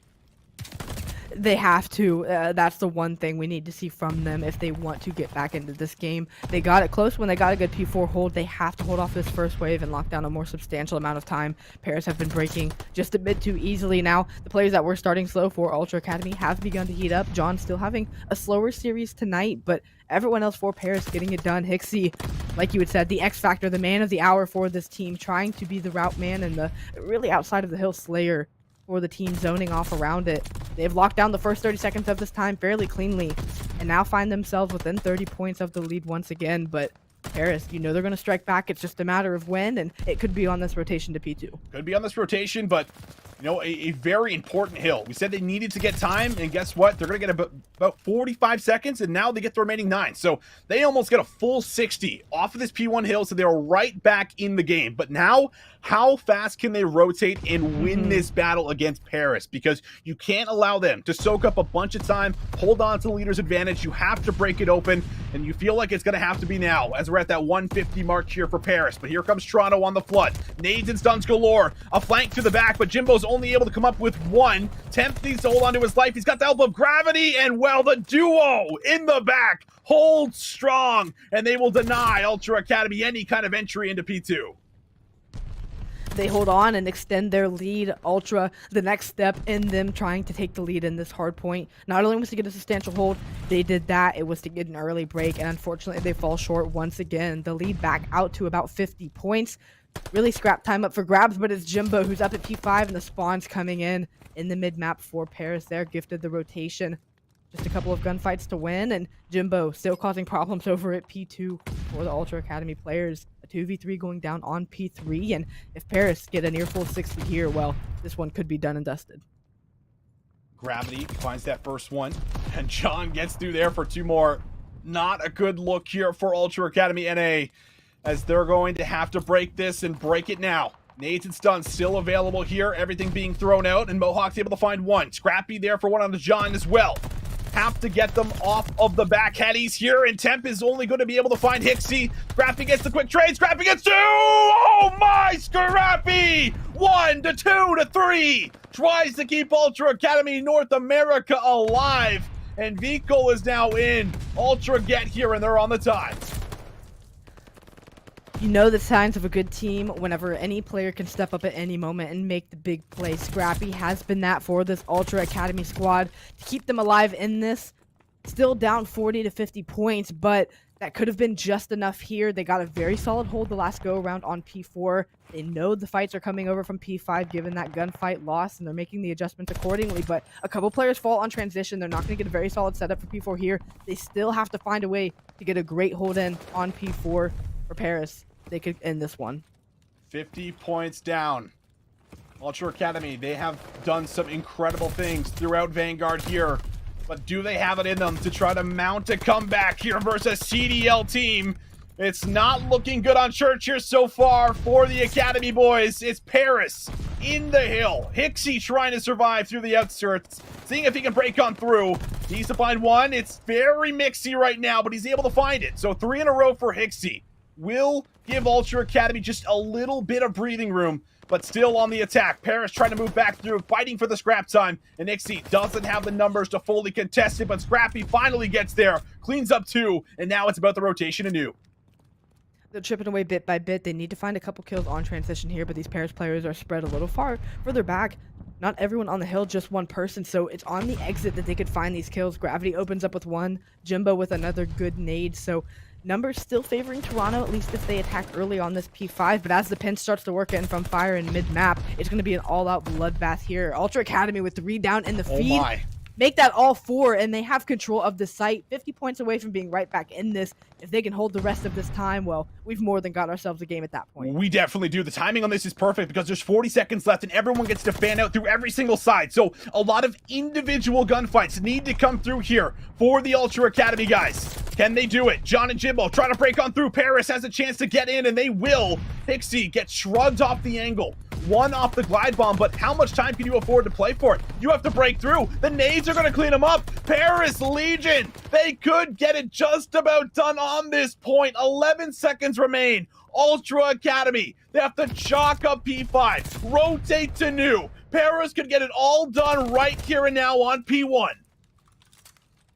They have to. That's the one thing we need to see from them if they want to get back into this game. They got it close when they got a good P4 hold. They have to hold off this first wave and lock down a more substantial amount of time. Paris have been breaking just a bit too easily now. The players that were starting slow for Ultra Academy have begun to heat up. John still having a slower series tonight, but everyone else for Paris getting it done. Hixie, like you had said, the X Factor, the man of the hour for this team, trying to be the route man and the really outside of the hill slayer for the team, zoning off around it. They've locked down the first 30 seconds of this time fairly cleanly and now find themselves within 30 points of the lead once again. But Paris, you know they're going to strike back. It's just a matter of when, and it could be on this rotation to P2. Could be on this rotation, but you know, a very important hill. We said they needed to get time, and guess what? They're going to get about 45 seconds, and now they get the remaining 9. So they almost get a full 60 off of this P1 hill, so they're right back in the game. But now, how fast can they rotate and win this battle against Paris? Because you can't allow them to soak up a bunch of time, hold on to the leader's advantage. You have to break it open, and you feel like it's going to have to be now, as we're at that 150 mark here for Paris. But here comes Toronto on the flood. Nades and stuns galore. A flank to the back, but Jimbo's only able to come up with one. Temp needs to hold on to his life. He's got the help of Gravity, and well, the duo in the back holds strong, and they will deny Ultra Academy any kind of entry into P2. They hold on and extend their lead. Ultra, the next step in them trying to take the lead in this hard point, not only was to get a substantial hold, they did that, it was to get an early break, and unfortunately they fall short once again. The lead back out to about 50 points. Really scrap time up for grabs, but it's Jimbo who's up at P5, and the spawn's coming in the mid-map for Paris. They're gifted the rotation. Just a couple of gunfights to win, and Jimbo still causing problems over at P2 for the Ultra Academy players. A 2v3 going down on P3, and if Paris get a near full 60 here, well, this one could be done and dusted. Gravity finds that first one, and John gets through there for 2 more. Not a good look here for Ultra Academy NA, as they're going to have to break this and break it now. Nades and stuns still available here, everything being thrown out, and Mohawk's able to find one. Scrappy there for one on the John as well. Have to get them off of the back headies here, and Temp is only going to be able to find Hixie. Scrappy gets the quick trade. Scrappy gets 2! Oh my, Scrappy! 1 to 2 to 3. Tries to keep Ultra Academy North America alive, and Vico is now in. Ultra get here, and they're on the time. You know the signs of a good team whenever any player can step up at any moment and make the big play. Scrappy has been that for this Ultra Academy squad to keep them alive in this. Still down 40 to 50 points, but that could have been just enough here. They got a very solid hold the last go around on P4. They know the fights are coming over from P5 given that gunfight loss, and they're making the adjustments accordingly, but a couple players fall on transition. They're not going to get a very solid setup for P4 here. They still have to find a way to get a great hold in on P4 for Paris. They could end this one. 50 points down. Ultra Academy, they have done some incredible things throughout Vanguard here, but do they have it in them to try to mount a comeback here versus CDL team? It's not looking good on Church here so far for the Academy boys. It's Paris in the hill. Hixie trying to survive through the outskirts, seeing if he can break on through. Needs to find one. It's very mixy right now, but he's able to find it. So 3 in a row for Hixie. Will give Ultra Academy just a little bit of breathing room, but still on the attack. Paris trying to move back through, fighting for the scrap time, and Ixie doesn't have the numbers to fully contest it, but Scrappy finally gets there, cleans up 2, and now it's about the rotation anew. They're chipping away bit by bit. They need to find a couple kills on transition here, but these Paris players are spread a little further back. Not everyone on the hill, just one person, so it's on the exit that they could find these kills. Gravity opens up with 1, Jimbo with another good nade, so numbers still favoring Toronto, at least if they attack early on this P5, but as the pin starts to work in from fire in mid-map, it's going to be an all-out bloodbath here. Ultra Academy with 3 down in the feed. My. Make that all 4, and they have control of the site. 50 points away from being right back in this. If they can hold the rest of this time, well, we've more than got ourselves a game at that point. We definitely do. The timing on this is perfect because there's 40 seconds left and everyone gets to fan out through every single side. So a lot of individual gunfights need to come through here for the Ultra Academy guys. Can they do it? John and Jimbo trying to break on through. Paris has a chance to get in, and they will. Pixie gets shrugged off the angle. 1 off the glide bomb, but how much time can you afford to play for it? You have to break through. The nades are going to clean them up. Paris Legion, they could get it just about done on this point. 11 seconds remain. Ultra Academy, they have to chalk up P5, rotate to new. Paris could get it all done right here and now on P1.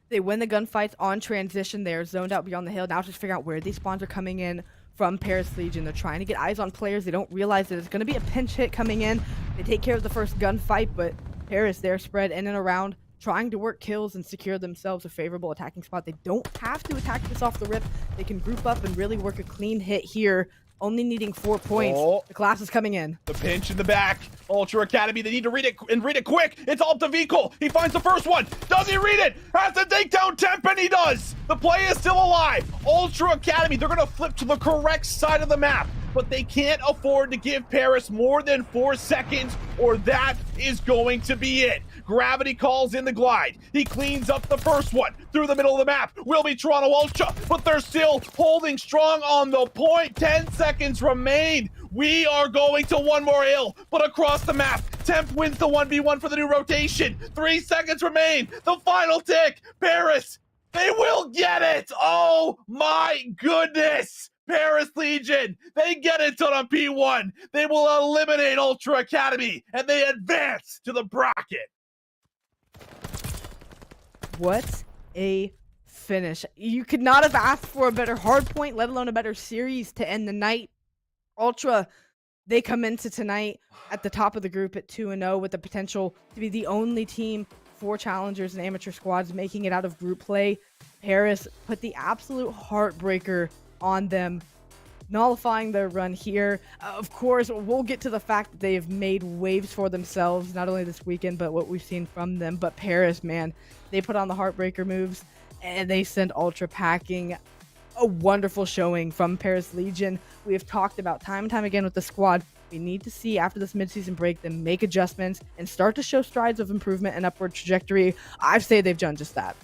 They win the gunfights on transition. They're zoned out beyond the hill. Now just figure out where these spawns are coming in from Paris Legion. They're trying to get eyes on players. They don't realize that it's going to be a pinch hit coming in. They take care of the first gunfight, but Paris, they're spread in and around, trying to work kills and secure themselves a favorable attacking spot. They don't have to attack this off the rip. They can group up and really work a clean hit here, only needing 4 points. Oh. The class is coming in. The pinch in the back. Ultra Academy, they need to read it and read it quick. It's Alta Vico. He finds the first one. Does he read it? Has to take down Temp, and he does. The play is still alive. Ultra Academy, they're going to flip to the correct side of the map, but they can't afford to give Paris more than 4 seconds, or that is going to be it. Gravity calls in the glide. He cleans up the first one through the middle of the map. Will be Toronto Ultra, but they're still holding strong on the point. 10 seconds remain. We are going to one more hill, but across the map. Temp wins the 1v1 for the new rotation. 3 seconds remain. The final tick. Paris, they will get it. Oh my goodness. Paris Legion, they get it done on P1. They will eliminate Ultra Academy, and they advance to the bracket. What a finish. You could not have asked for a better hardpoint, let alone a better series to end the night. Ultra, they come into tonight at the top of the group at 2-0 with the potential to be the only team for challengers and amateur squads making it out of group play. Paris put the absolute heartbreaker on them, nullifying their run here. Of course, we'll get to the fact that they have made waves for themselves, not only this weekend, but what we've seen from them. But Paris, man, they put on the heartbreaker moves, and they send Ultra packing. A wonderful showing from Paris Legion. We have talked about time and time again with the squad. We need to see after this midseason break them make adjustments and start to show strides of improvement and upward trajectory. I'd say they've done just that.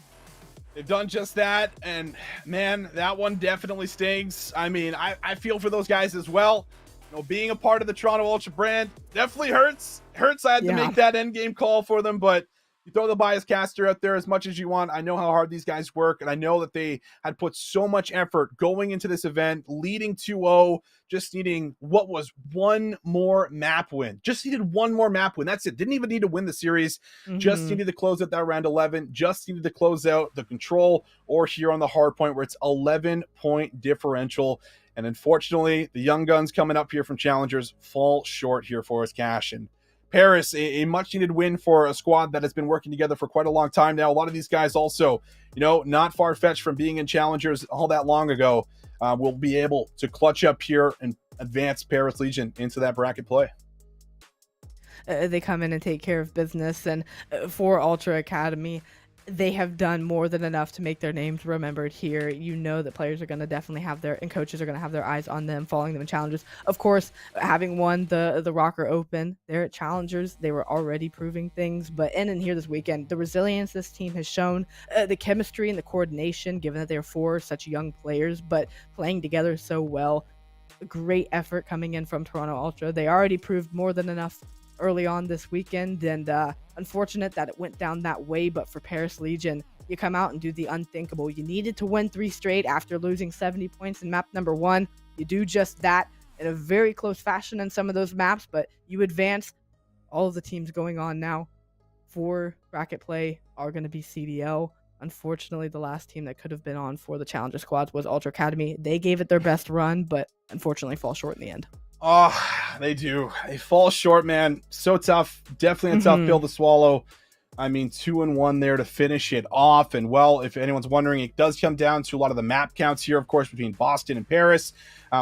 They've done just that, and man, that one definitely stings. I mean, I feel for those guys as well. You know, being a part of the Toronto Ultra brand definitely hurts. I had to make that end game call for them, but you throw the bias caster out there as much as you want. I know how hard these guys work, and I know that they had put so much effort going into this event, leading 2-0, just needing what was one more map win. Just needed one more map win. That's it. Didn't even need to win the series. Just needed to close out that round 11. Just needed to close out the control, or here on the hard point where it's 11-point differential. And unfortunately, the young guns coming up here from challengers fall short here for us, Cash. And Paris, a much-needed win for a squad that has been working together for quite a long time now. A lot of these guys also, you know, not far-fetched from being in challengers all that long ago, will be able to clutch up here and advance Paris Legion into that bracket play. They come in and take care of business. And for Ultra Academy, they have done more than enough to make their names remembered here. You know that players are going to definitely have and coaches are going to have their eyes on them, following them in challenges. Of course, having won the Rocker Open, they're at challengers. They were already proving things, but in here this weekend, the resilience this team has shown, the chemistry and the coordination, given that they're 4 such young players, but playing together so well. Great effort coming in from Toronto Ultra. They already proved more than enough early on this weekend, and unfortunate that it went down that way. But for Paris Legion, you come out and do the unthinkable. You needed to win 3 straight after losing 70 points in map number 1. You do just that in a very close fashion in some of those maps, but you advance. All of the teams going on now for bracket play are going to be CDL. Unfortunately, the last team that could have been on for the Challenger squads was Ultra Academy. They gave it their best run, but unfortunately fall short in the end. Oh, they do. They fall short, man. So tough. Definitely a tough pill to swallow. I mean, 2-1 there to finish it off. And, well, if anyone's wondering, it does come down to a lot of the map counts here, of course, between Boston and Paris,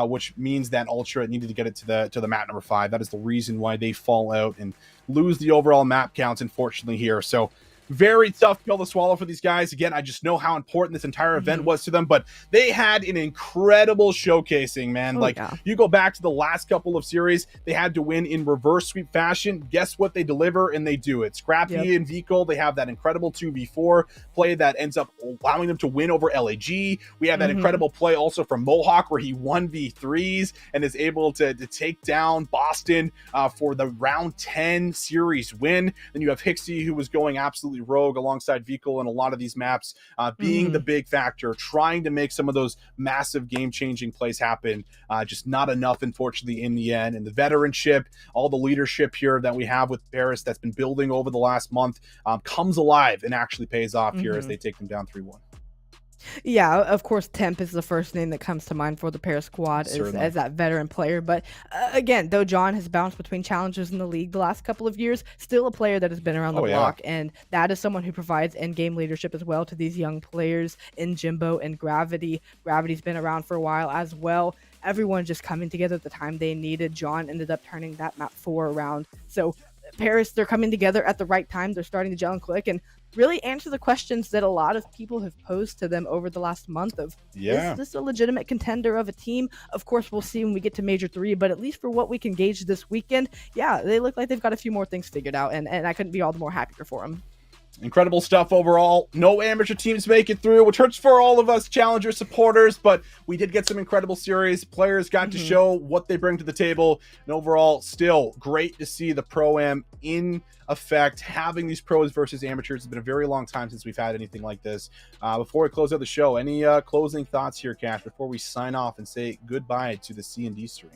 which means that Ultra needed to get it to the map number 5. That is the reason why they fall out and lose the overall map counts, unfortunately, here. So, very tough pill to swallow for these guys. Again, I just know how important this entire event was to them, but they had an incredible showcasing, man. You go back to the last couple of series, they had to win in reverse sweep fashion. Guess what? They deliver, and they do it. Scrappy and Vikol, they have that incredible 2v4 play that ends up allowing them to win over LAG. We have that incredible play also from Mohawk, where he 1v3s and is able to take down Boston for the round 10 series win. Then you have Hixie, who was going absolutely rogue alongside Vikol in a lot of these maps, being the big factor, trying to make some of those massive game-changing plays happen. Just not enough, unfortunately, in the end. And the veteranship, all the leadership here that we have with Paris that's been building over the last month comes alive and actually pays off here as they take them down 3-1. Yeah, of course, Temp is the first name that comes to mind for the Paris squad as that veteran player. But again, though John has bounced between challengers in the league the last couple of years, still a player that has been around the block. And that is someone who provides end-game leadership as well to these young players in Jimbo and Gravity. Gravity's been around for a while as well. Everyone just coming together at the time they needed. John ended up turning that map 4 around. So Paris, they're coming together at the right time. They're starting to gel and click and really answer the questions that a lot of people have posed to them over the last month of, is this a legitimate contender of a team? Of course, we'll see when we get to Major 3, but at least for what we can gauge this weekend, yeah, they look like they've got a few more things figured out, and I couldn't be all the more happier for them. Incredible stuff overall. No amateur teams make it through, which hurts for all of us Challenger supporters, but we did get some incredible series. Players got to show what they bring to the table, and overall, still great to see the Pro-Am in effect. Having these pros versus amateurs has been a very long time since we've had anything like this. Before we close out the show, any closing thoughts here, Cash, before we sign off and say goodbye to the C&D stream?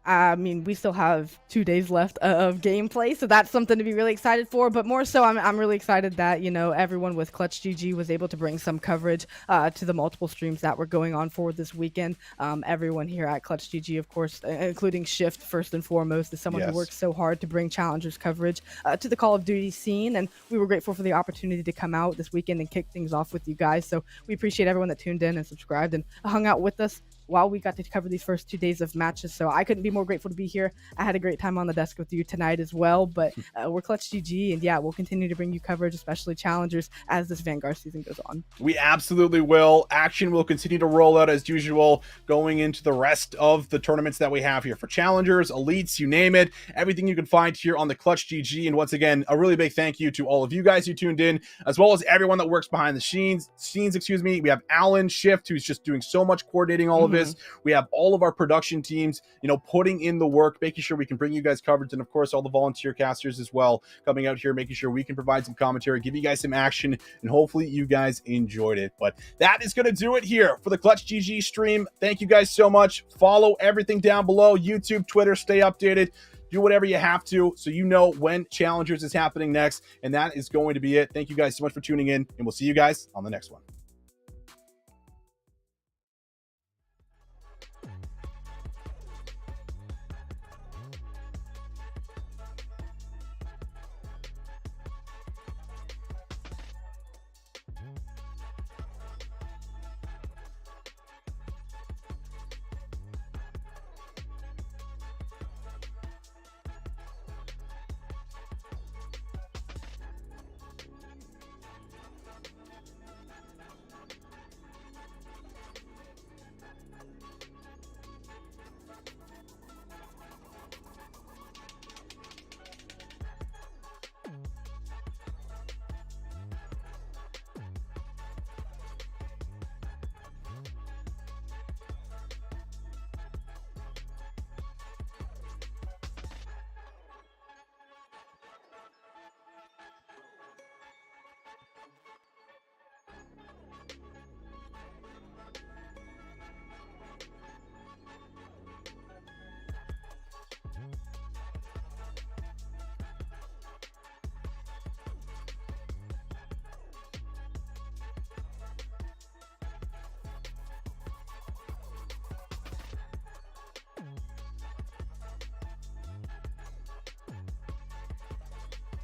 I mean, we still have 2 days left of gameplay, so that's something to be really excited for. But more so, I'm really excited that, you know, everyone with Clutch GG was able to bring some coverage to the multiple streams that were going on for this weekend. Everyone here at Clutch GG, of course, including Shift, first and foremost, is someone who works so hard to bring Challengers coverage to the Call of Duty scene. And we were grateful for the opportunity to come out this weekend and kick things off with you guys. So we appreciate everyone that tuned in and subscribed and hung out with us while we got to cover these first 2 days of matches. So I couldn't be more grateful to be here. I had a great time on the desk with you tonight as well, but we're Clutch GG, and yeah, we'll continue to bring you coverage, especially Challengers, as this Vanguard season goes on. We absolutely will. Action will continue to roll out as usual, going into the rest of the tournaments that we have here for Challengers, Elites, you name it, everything you can find here on the Clutch GG. And once again, a really big thank you to all of you guys who tuned in, as well as everyone that works behind the scenes. We have Alan Shift, who's just doing so much coordinating all of this. We have all of our production teams, you know, putting in the work, making sure we can bring you guys coverage, and of course all the volunteer casters as well coming out here, making sure we can provide some commentary, give you guys some action, and hopefully you guys enjoyed it. But that is going to do it here for the Clutch GG stream. Thank you guys so much. Follow everything down below, YouTube, Twitter, stay updated. Do whatever you have to so you know when Challengers is happening next, and that is going to be it. Thank you guys so much for tuning in, and we'll see you guys on the next one.